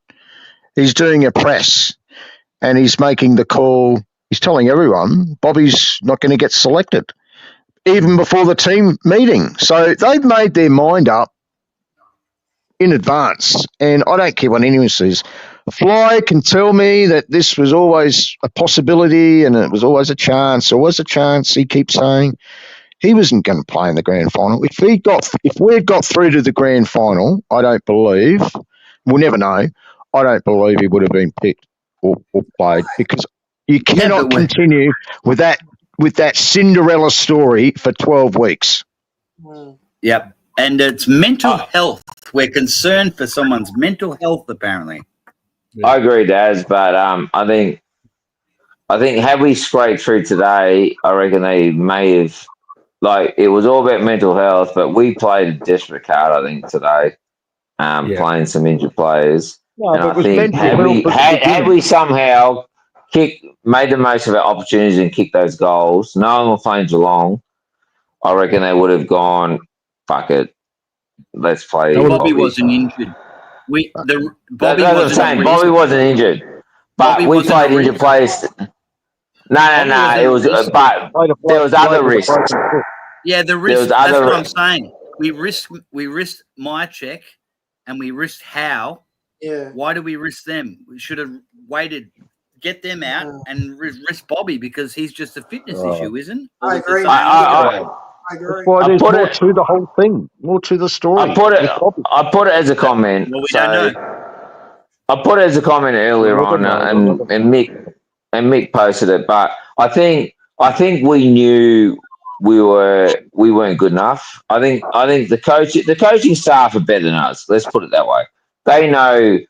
He's doing a press. And he's making the call. He's telling everyone Bobby's not going to get selected, even before the team meeting. So they've made their mind up in advance. And I don't care what anyone says. Fly can tell me that this was always a possibility and it was always a chance. He keeps saying he wasn't going to play in the grand final. If we'd got through to the grand final, I don't believe. We'll never know. I don't believe he would have been picked. Or played, because you cannot continue with that Cinderella story for 12 weeks. Yep. And it's mental health. We're concerned for someone's mental health, apparently. I agree, Daz, but I think had we scraped through today, I reckon they may have, like, it was all about mental health, but we played a desperate card, I think, today, playing some injured players. No, and I think had we somehow made the most of our opportunities and kicked those goals, knowing we're playing Geelong, I reckon they would have gone, fuck it, let's play. Bobby wasn't injured. Bobby wasn't injured, but we played injured players. No. It was, but there was other risks. Yeah, the risk. That's what I'm saying. We risked Mycheck, and we risked Howe. Yeah. Why do we risk them? We should have waited, get them out, and risk Bobby because he's just a fitness issue, isn't? I agree. I agree. That's why there's more to the whole thing, more to the story. I put it as a comment. Well, we don't know. I put it as a comment earlier on, and Mick posted it. But I think we knew we weren't good enough. I think the coaching staff are better than us. Let's put it that way. They know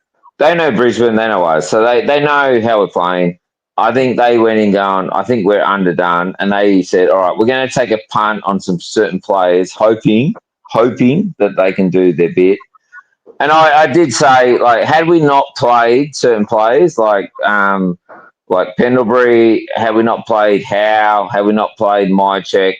Brisbane, they know us, so they know how we're playing. I think they went in going, I think we're underdone, and they said, all right, we're going to take a punt on some certain players, hoping that they can do their bit. And I did say, like, had we not played certain players, like Pendlebury, had we not played Howe, had we not played Mycheck,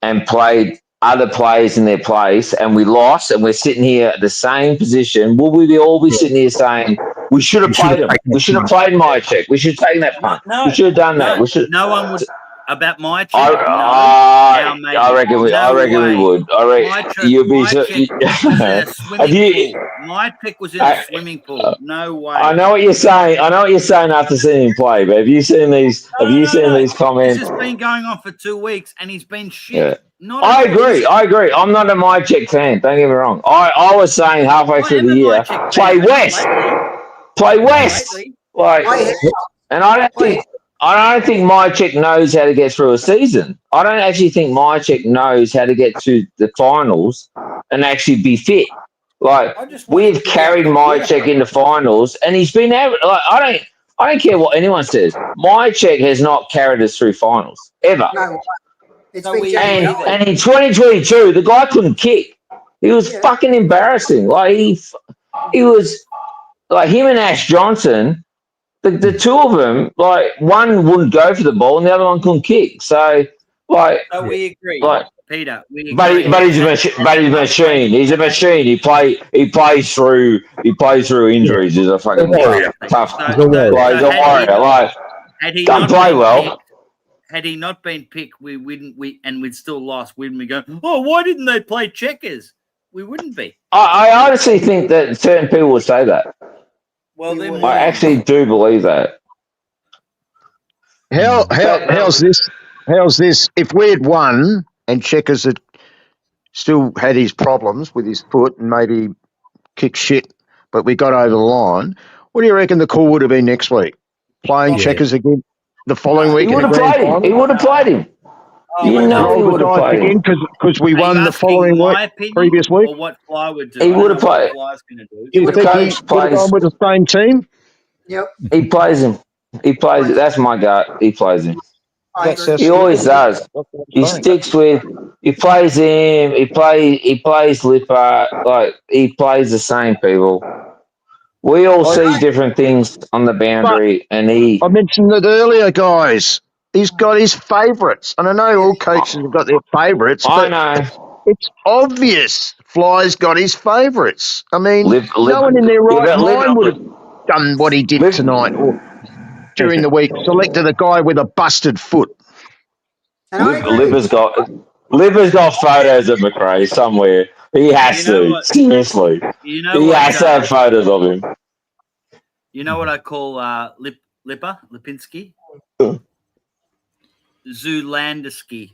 and played other players in their place, and we lost, and we're sitting here at the same position, will we all be sitting here saying we should have played him? We should have played Mycheck. We should have taken that punt. We should have done that. No one would about Mycheck. I reckon we would. I reckon you'd be. Mycheck was in a swimming pool. No way. I know what you're saying. After seeing him play, but have you seen these? These comments? This has been going on for 2 weeks, and he's been shit. Yeah. I agree. I'm not a Mycheck fan. Don't get me wrong. I was saying halfway through the year, play West. And I don't think Mycheck knows how to get through a season. I don't actually think Mycheck knows how to get to the finals and actually be fit. Like, we've carried Mycheck into finals, and he's been average. Like, I don't care what anyone says. Mycheck has not carried us through finals ever. No, It's So been we Jamie agree Elliott. that- And in 2022, the guy couldn't kick. He was fucking embarrassing. Like he was like him and Ash Johnson. The two of them, like one wouldn't go for the ball and the other one couldn't kick. So like, So we agree, like, Peter. We but agree. he's a machine. He's a machine. He plays through injuries. He's a fucking tough. He's a warrior. Like, Had he don't not play been well. picked, had he not been picked, we'd still lost. Wouldn't we go? Oh, why didn't they play checkers? We wouldn't be. I honestly think that certain people would say that. Well, then I actually do believe that. How's this? If we had won and Checkers had still had his problems with his foot and maybe kicked shit, but we got over the line, what do you reckon the call would have been next week? Playing Checkers again the following week? He would have played him. He would have played him. You know he would have played him. Because we won the following week, previous week. Or what Fly would do? He would have played. Fly's going to do. Do you think he would have gone with the same team? Yep. He plays him. He plays. That's my gut. He plays him. He always does. He sticks with. He plays him. He plays Lipper. Like he plays the same people. We all see different things on the boundary, and he. I mentioned it earlier, guys. He's got his favourites, and I know all coaches have got their favourites. I know. It's obvious. Fly's got his favourites. I mean, no one in their right mind would have done what he did tonight or during the week. Selected a guy with a busted foot. Liver's got photos of McRae somewhere. He has to. Seriously. He has to have photos of him. You know what I call Lipinski? Zulandersky.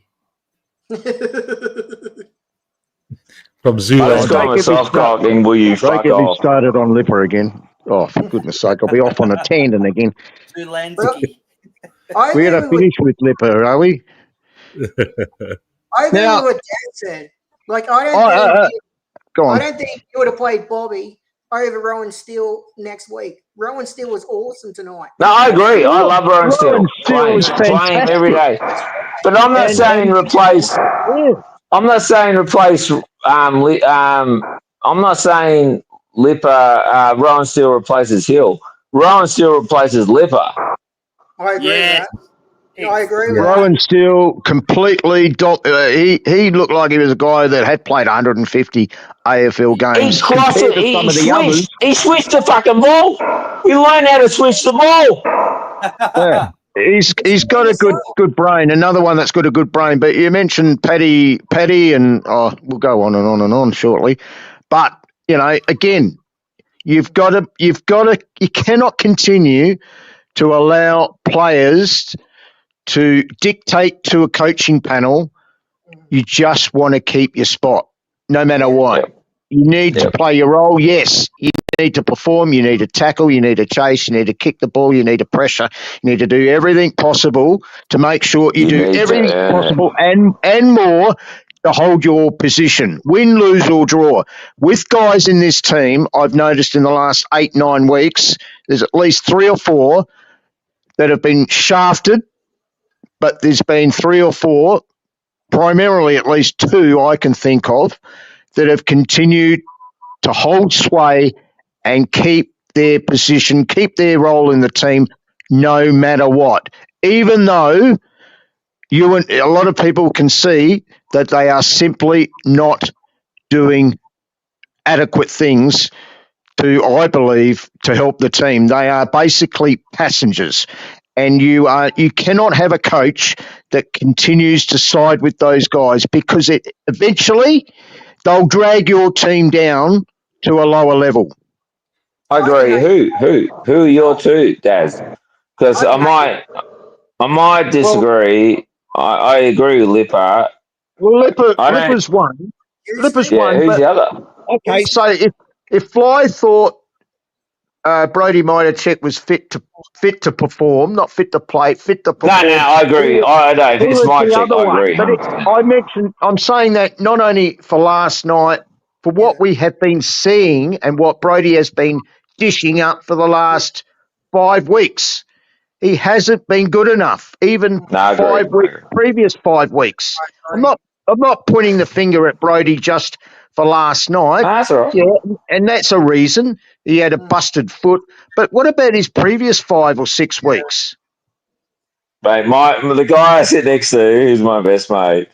From Let's go with soft cocking. Will you fuck Don't get me off? started on Lipper again. Oh, for goodness sake, I'll be off on a tangent again. Zulansky. We're going to finish with Lipper, are we? I agree with what Dan said. Like, I don't think you would have played Bobby over Rowan Steele next week. Rowan Steele was awesome tonight. No, I agree. I love Rowan Steele. was Playing every day. But I'm not saying replace. I'm not saying replace. I'm not saying Lipper. Rowan Steele replaces Hill. Rowan Steele replaces Lipper. I agree with that. I agree with Rowan Steele completely. He looked like he was a guy that had played 150 AFL games. He crossed it. He switched the fucking ball. He learned how to switch the ball. Yeah. He's got a good brain. Another one that's got a good brain. But you mentioned Paddy, and we'll go on and on and on shortly. But again, you cannot continue to allow players to dictate to a coaching panel. You just want to keep your spot, no matter what. You need to play your role. Yes, you need to perform. You need to tackle. You need to chase. You need to kick the ball. You need to pressure. You need to do everything possible to make sure you do everything possible and more to hold your position. Win, lose or draw. With guys in this team, I've noticed in the last 8-9 weeks, there's at least 3 or 4 that have been shafted, but there's been 3 or 4, primarily at least 2 I can think of, that have continued to hold sway and keep their position, keep their role in the team no matter what. Even though a lot of people can see that they are simply not doing adequate things to, I believe, to help the team. They are basically passengers. And you cannot have a coach that continues to side with those guys, because eventually they'll drag your team down to a lower level. I agree. Who are your two, Daz? Because I might disagree. I agree with Lipper. Well, Lipper's one. Lipper's one. Who's the other? Okay, so if Fly thought Brody Miter was fit to perform, not fit to play, fit to perform. No, I agree. I know. If it's Miter, I agree. But I'm saying that not only for last night, for what we have been seeing and what Brody has been dishing up for the last 5 weeks. He hasn't been good enough. Even previous 5 weeks. I'm not pointing the finger at Brodie just for last night. That's all right. Yeah, and that's a reason. He had a busted foot. But what about his previous 5 or 6 weeks? Mate, the guy I sit next to, who's my best mate,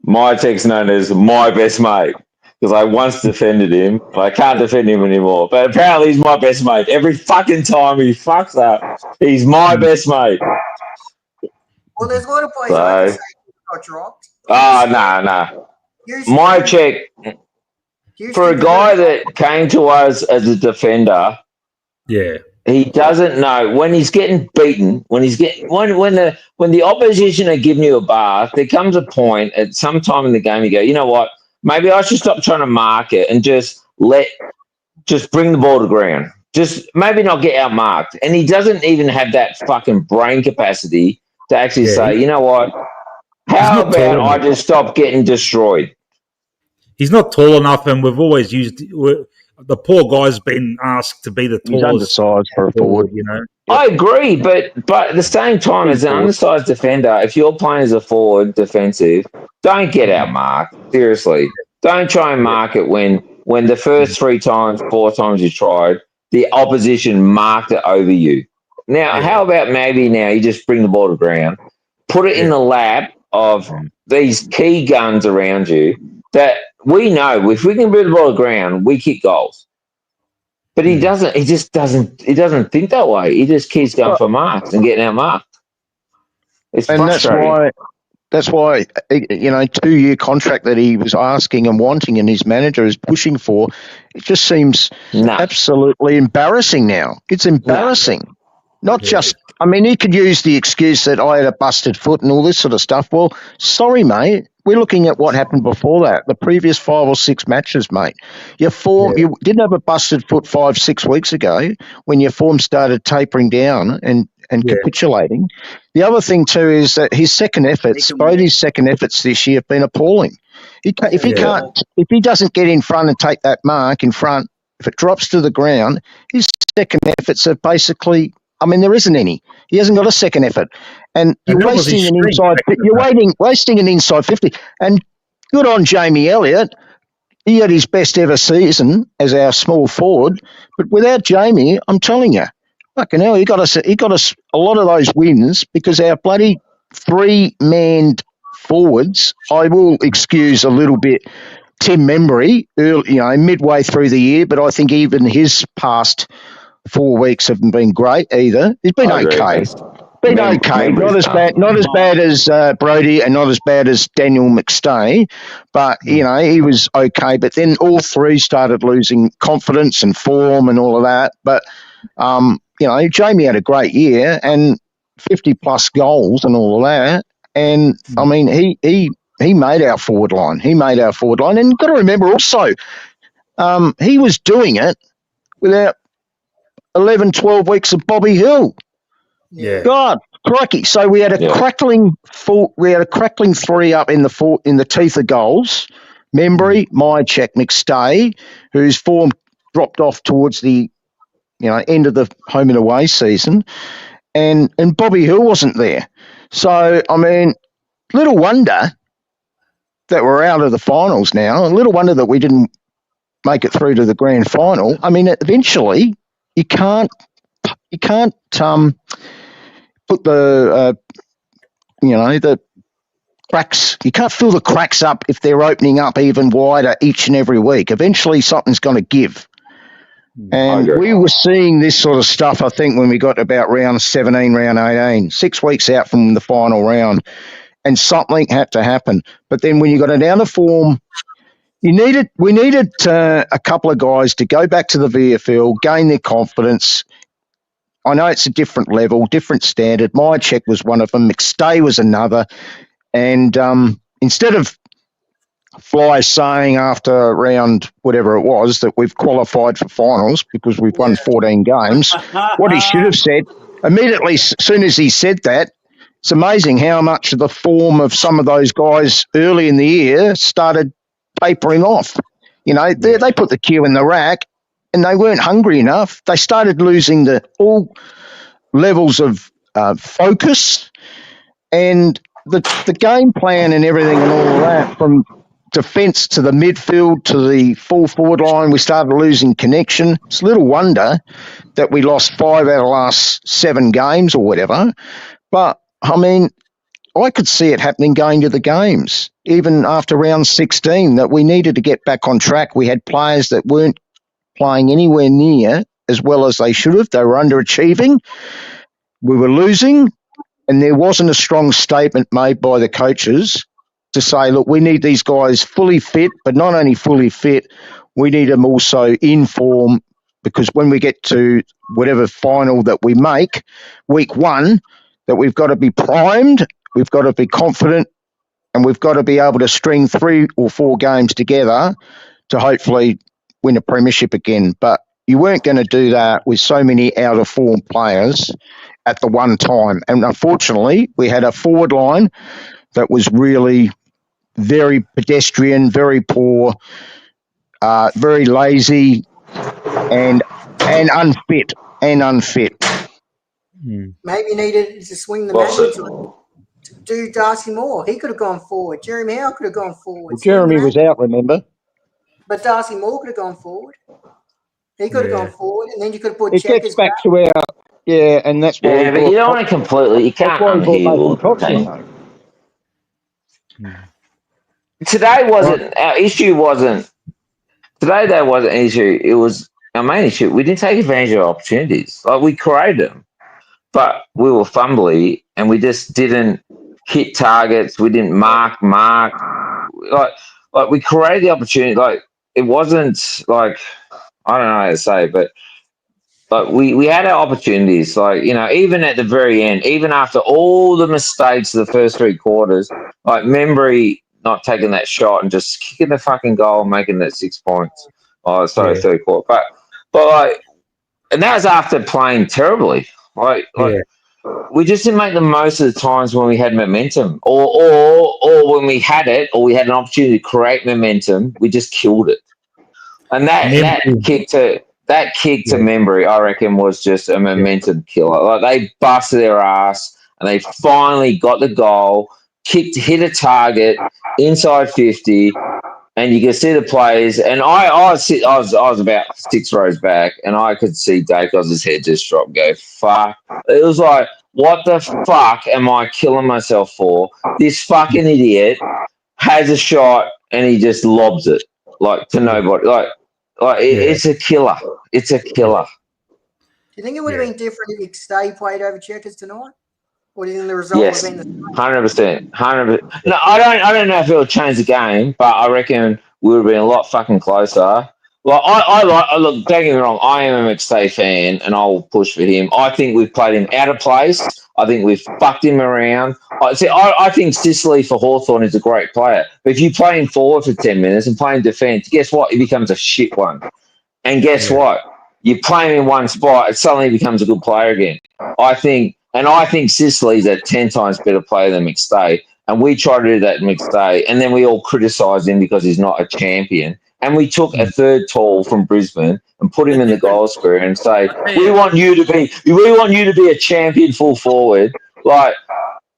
my tech's known as my best mate because I once defended him, but I can't defend him anymore. But apparently he's my best mate. Every fucking time he fucks up, he's my best mate. Well, there's a lot of players I can say got dropped. Nah. My check, for a guy that came to us as a defender, he doesn't know when he's getting beaten. When the opposition are giving you a bath, there comes a point at some time in the game you go, you know what? Maybe I should stop trying to mark it and just bring the ball to ground. Just maybe not get outmarked. And he doesn't even have that fucking brain capacity to actually say, you know what? How about I just stop getting destroyed? He's not tall enough, and we've always used the poor guy's been asked to be the tallest. He's undersized for a forward, you know. I agree, but at the same time, as an undersized defender, if you're playing as a forward defensive, don't get outmarked. Seriously, don't try and mark it when the first 4 times you tried, the opposition marked it over you. Now, how about maybe now you just bring the ball to ground, put it in the lap of these key guns around you that we know if we can bring the ball to ground, we kick goals. But he doesn't. He just doesn't. He doesn't think that way. He just keeps going for marks and getting outmarked. It's frustrating. That's why 2-year contract that he was asking and wanting, and his manager is pushing for. It just seems absolutely embarrassing now. It's embarrassing. Not just. I mean, he could use the excuse that I had a busted foot and all this sort of stuff. Well, sorry, mate. We're looking at what happened before that, the previous 5 or 6 matches, mate. You didn't have a busted foot 5-6 weeks ago when your form started tapering down and capitulating. The other thing too is that his second efforts, Brodie's second efforts this year have been appalling. If he doesn't get in front and take that mark in front, if it drops to the ground, his second efforts are basically. I mean, there isn't any. He hasn't got a second effort, and you're wasting an inside. You're wasting an inside 50. And good on Jamie Elliott. He had his best ever season as our small forward, but without Jamie, I'm telling you, fucking hell, he got us a lot of those wins because our bloody 3-manned forwards. I will excuse a little bit Tim Membry, midway through the year, but I think even his past 4 weeks haven't been great either. He's been okay. Not as bad as Brodie and not as bad as Daniel McStay, but he was okay. But then all 3 started losing confidence and form and all of that. But Jamie had a great year and 50 plus goals and all of that. And I mean, he made our forward line. And you've got to remember also, he was doing it without 11, 12 weeks of Bobby Hill. Yeah. God, crikey. So we had a crackling 3 up in the teeth of goals. Membry, Myercheck, McStay, whose form dropped off towards the end of the home and away season. And Bobby Hill wasn't there. So, I mean, little wonder that we're out of the finals now, and little wonder that we didn't make it through to the grand final. I mean, eventually you can't put the cracks. You can't fill the cracks up if they're opening up even wider each and every week. Eventually, something's going to give. And we were seeing this sort of stuff, I think, when we got about round 17, round 18, 6 weeks out from the final round, and something had to happen. But then when you got it down to form, we needed a couple of guys to go back to the VFL, gain their confidence. I know it's a different level, different standard. Myercheck was one of them. McStay was another. And instead of Fly saying after round whatever it was that we've qualified for finals because we've won 14 games, what he should have said, immediately as soon as he said that, it's amazing how much of the form of some of those guys early in the year started tapering off. They put the cue in the rack and they weren't hungry enough. They started losing all levels of focus and the game plan and everything and all of that, from defence to the midfield to the full forward line. We started losing connection. It's little wonder that we lost 5 out of the last 7 games or whatever. But, I mean, I could see it happening going to the games, even after round 16, that we needed to get back on track. We had players that weren't playing anywhere near as well as they should have. They were underachieving. We were losing, and there wasn't a strong statement made by the coaches to say, look, we need these guys fully fit, but not only fully fit, we need them also in form, because when we get to whatever final that we make, week 1, that we've got to be primed, we've got to be confident, and we've got to be able to string 3 or 4 games together to hopefully win a premiership again. But you weren't going to do that with so many out-of-form players at the one time. And unfortunately, we had a forward line that was really very pedestrian, very poor, very lazy, and unfit. Maybe you needed to swing the manager to do Darcy Moore. He could have gone forward. Jeremy Howe could have gone forward. Well, Jeremy was out, remember? But Darcy Moore could have gone forward. He could have gone forward, and then you could have put It Checkers gets back to our, and that's why. Yeah, but you don't want to completely. You can't unheal. Today wasn't our issue. Wasn't today? That wasn't an issue. It was our main issue. We didn't take advantage of opportunities. Like, we created them, but we were fumbly, and we just didn't hit targets. We didn't mark. Like we created the opportunity. Like, it wasn't like, I don't know how to say, but like we had our opportunities. Like, you know, even at the very end, even after all the mistakes of the first 3 quarters, like Membry not taking that shot and just kicking the fucking goal and making that 6 points. Oh, sorry, third quarter. But like, and that was after playing terribly. Like we just didn't make the most of the times when we had momentum, or when we had it, or we had an opportunity to create momentum, we just killed it. And that kick to Membry, I reckon, was just a momentum killer. Like, they busted their ass and they finally got the goal, hit a target inside 50, and you could see the players. And I was about 6 rows back, and I could see Dacos' head just drop and go, fuck. It was like, what the fuck am I killing myself for? This fucking idiot has a shot and he just lobs it, like, to nobody. It's a killer. It's a killer. Do you think it would have been different if Stay played over Checkers tonight? Or do you think the result would have been the same? 100%. No, I don't know if it'll change the game, but I reckon we would have been a lot fucking closer. Well, look, don't get me wrong, I am a McStay fan, and I'll push for him. I think we've played him out of place. I think we've fucked him around. I think Sicily for Hawthorn is a great player. But if you play him forward for 10 minutes and play him defence, guess what? He becomes a shit one. And guess what? You play him in one spot, it suddenly becomes a good player again. I think Sicily's a 10 times better player than McStay. And we try to do that in McStay. And then we all criticise him because he's not a champion. And we took a third tall from Brisbane and put him in the goal square and say, we want you to be a champion full forward. Like,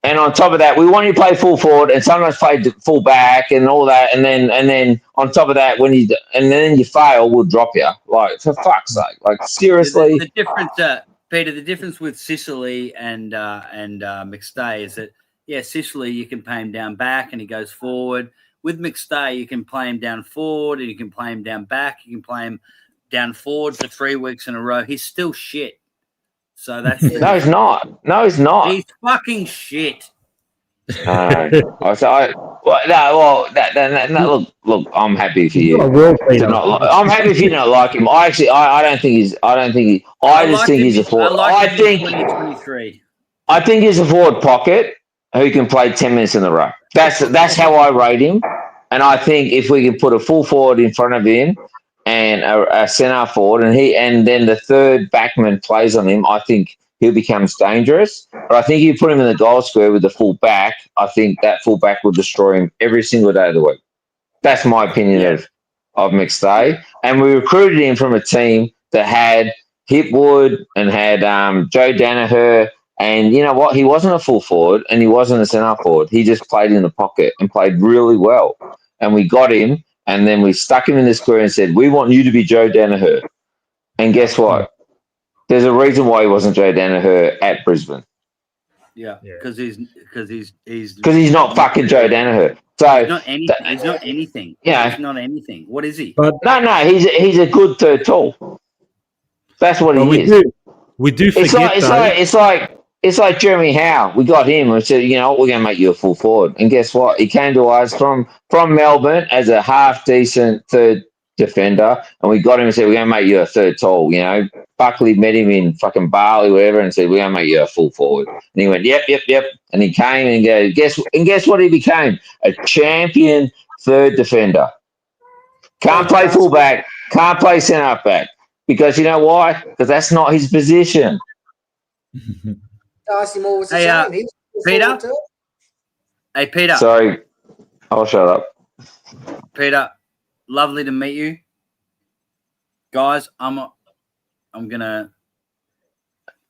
and on top of that, we want you to play full forward and sometimes play full back and all that. And then on top of that, then you fail, we'll drop you. Like, for fuck's sake. Like, seriously. The difference, Peter, the difference with Sicily and McStay is that, Sicily, you can play him down back and he goes forward. With McStay, you can play him down forward and you can play him down back. You can play him down forward for 3 weeks in a row. He's still shit. So that's No, he's not. No, he's not. He's fucking shit. Look, I'm happy for you. I'm happy if you don't like him. I don't think he's. I just think he's a forward. I think he's a forward pocket who can play 10 minutes in a row. That's how I rate him. And I think if we can put a full forward in front of him and a centre forward, and then the third backman plays on him, I think he becomes dangerous. But I think if you put him in the goal square with the full back, I think that full back will destroy him every single day of the week. That's my opinion of McStay. And we recruited him from a team that had Hipwood and had Joe Danaher And you know what? He wasn't a full forward and he wasn't a centre forward. He just played in the pocket and played really well. And we got him, and then we stuck him in the square and said, "We want you to be Joe Danaher." And guess what? There's a reason why he wasn't Joe Danaher at Brisbane. Yeah, because he's Because he's not fucking Joe Danaher. So he's not anything. He's not anything. Yeah. He's not anything. What is he? But no, he's a good third tall. That's what he is. We do forget It's like Jeremy Howe. We got him and said, you know, we're going to make you a full forward. And guess what? He came to us from Melbourne as a half decent third defender, and we got him and said, we're going to make you a third tall. You know, Buckley met him in fucking Bali, wherever, and said, we're going to make you a full forward. And he went, yep. And he came and guess what he became? A champion third defender. Can't play fullback, can't play centre back. Because you know why? Because that's not his position. Darcy Moore was the Hey, same. He was Peter? forward too. Hey, Peter. Sorry, I'll shut up. Peter, lovely to meet you, guys. I'm gonna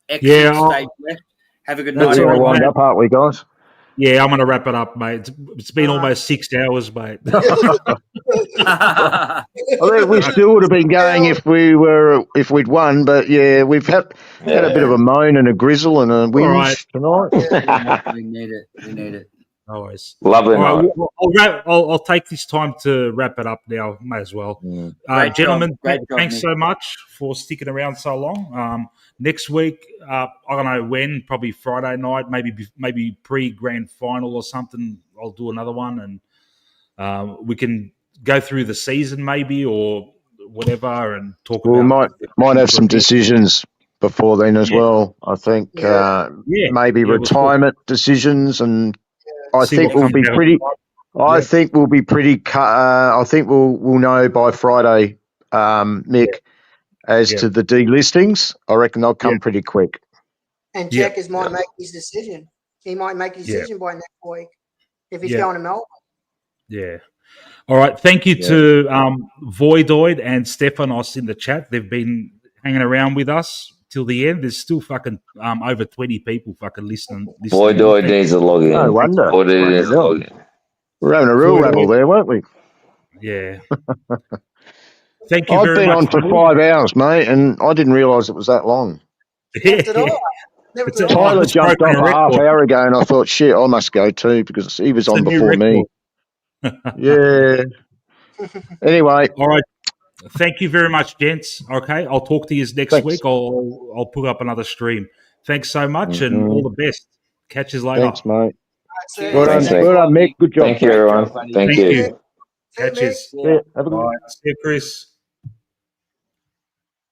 exit stage left. Have a good That's night. all right, everyone. mate. Up, aren't we, guys? Yeah, I'm going to wrap it up, mate. It's been almost 6 hours, mate. I think we still would have been going if we'd won, but yeah, we've had a bit of a moan and a grizzle and a whinge tonight. We need it. No worries. Lovely All night. right, I'll take this time to wrap it up now. May as well. Great Gentlemen, job. Great job, thanks Nick. so much for sticking around so long. Next week, I don't know when, probably Friday night, maybe pre-grand final or something. I'll do another one, and we can go through the season maybe or whatever and talk We about. might have some decisions before then as well. I think maybe retirement decisions, and I See think what we'll be comes out of pretty. it. I think we'll be pretty. I think we'll know by Friday, Mick, as to the delistings. I reckon they'll come pretty quick. And Checkers might make his decision. He might make his decision by next week if he's going to Melbourne. Yeah. All right. Thank you to Voidoid and Stefanos in the chat. They've been hanging around with us till the end. There's still fucking over 20 people fucking listening. Boy, do needs a login. No wonder. Boy, do needs a login. We're having a real rabble there, weren't we? Yeah. Thank you I've very been much. on for 5 hours, mate, and I didn't realise it was that long. Tyler jumped off a half hour ago, and I thought, shit, I must go too because he was on before me. Yeah. Anyway. All right. Thank you very much, gents. Okay. I'll talk to you next week. I'll put up another stream. Thanks so much and all the best. Catch you later. Thanks, mate. Well done, Mick. Good job. Thank you, everyone. Thank you. Catches. Yeah, have a good See you, Chris.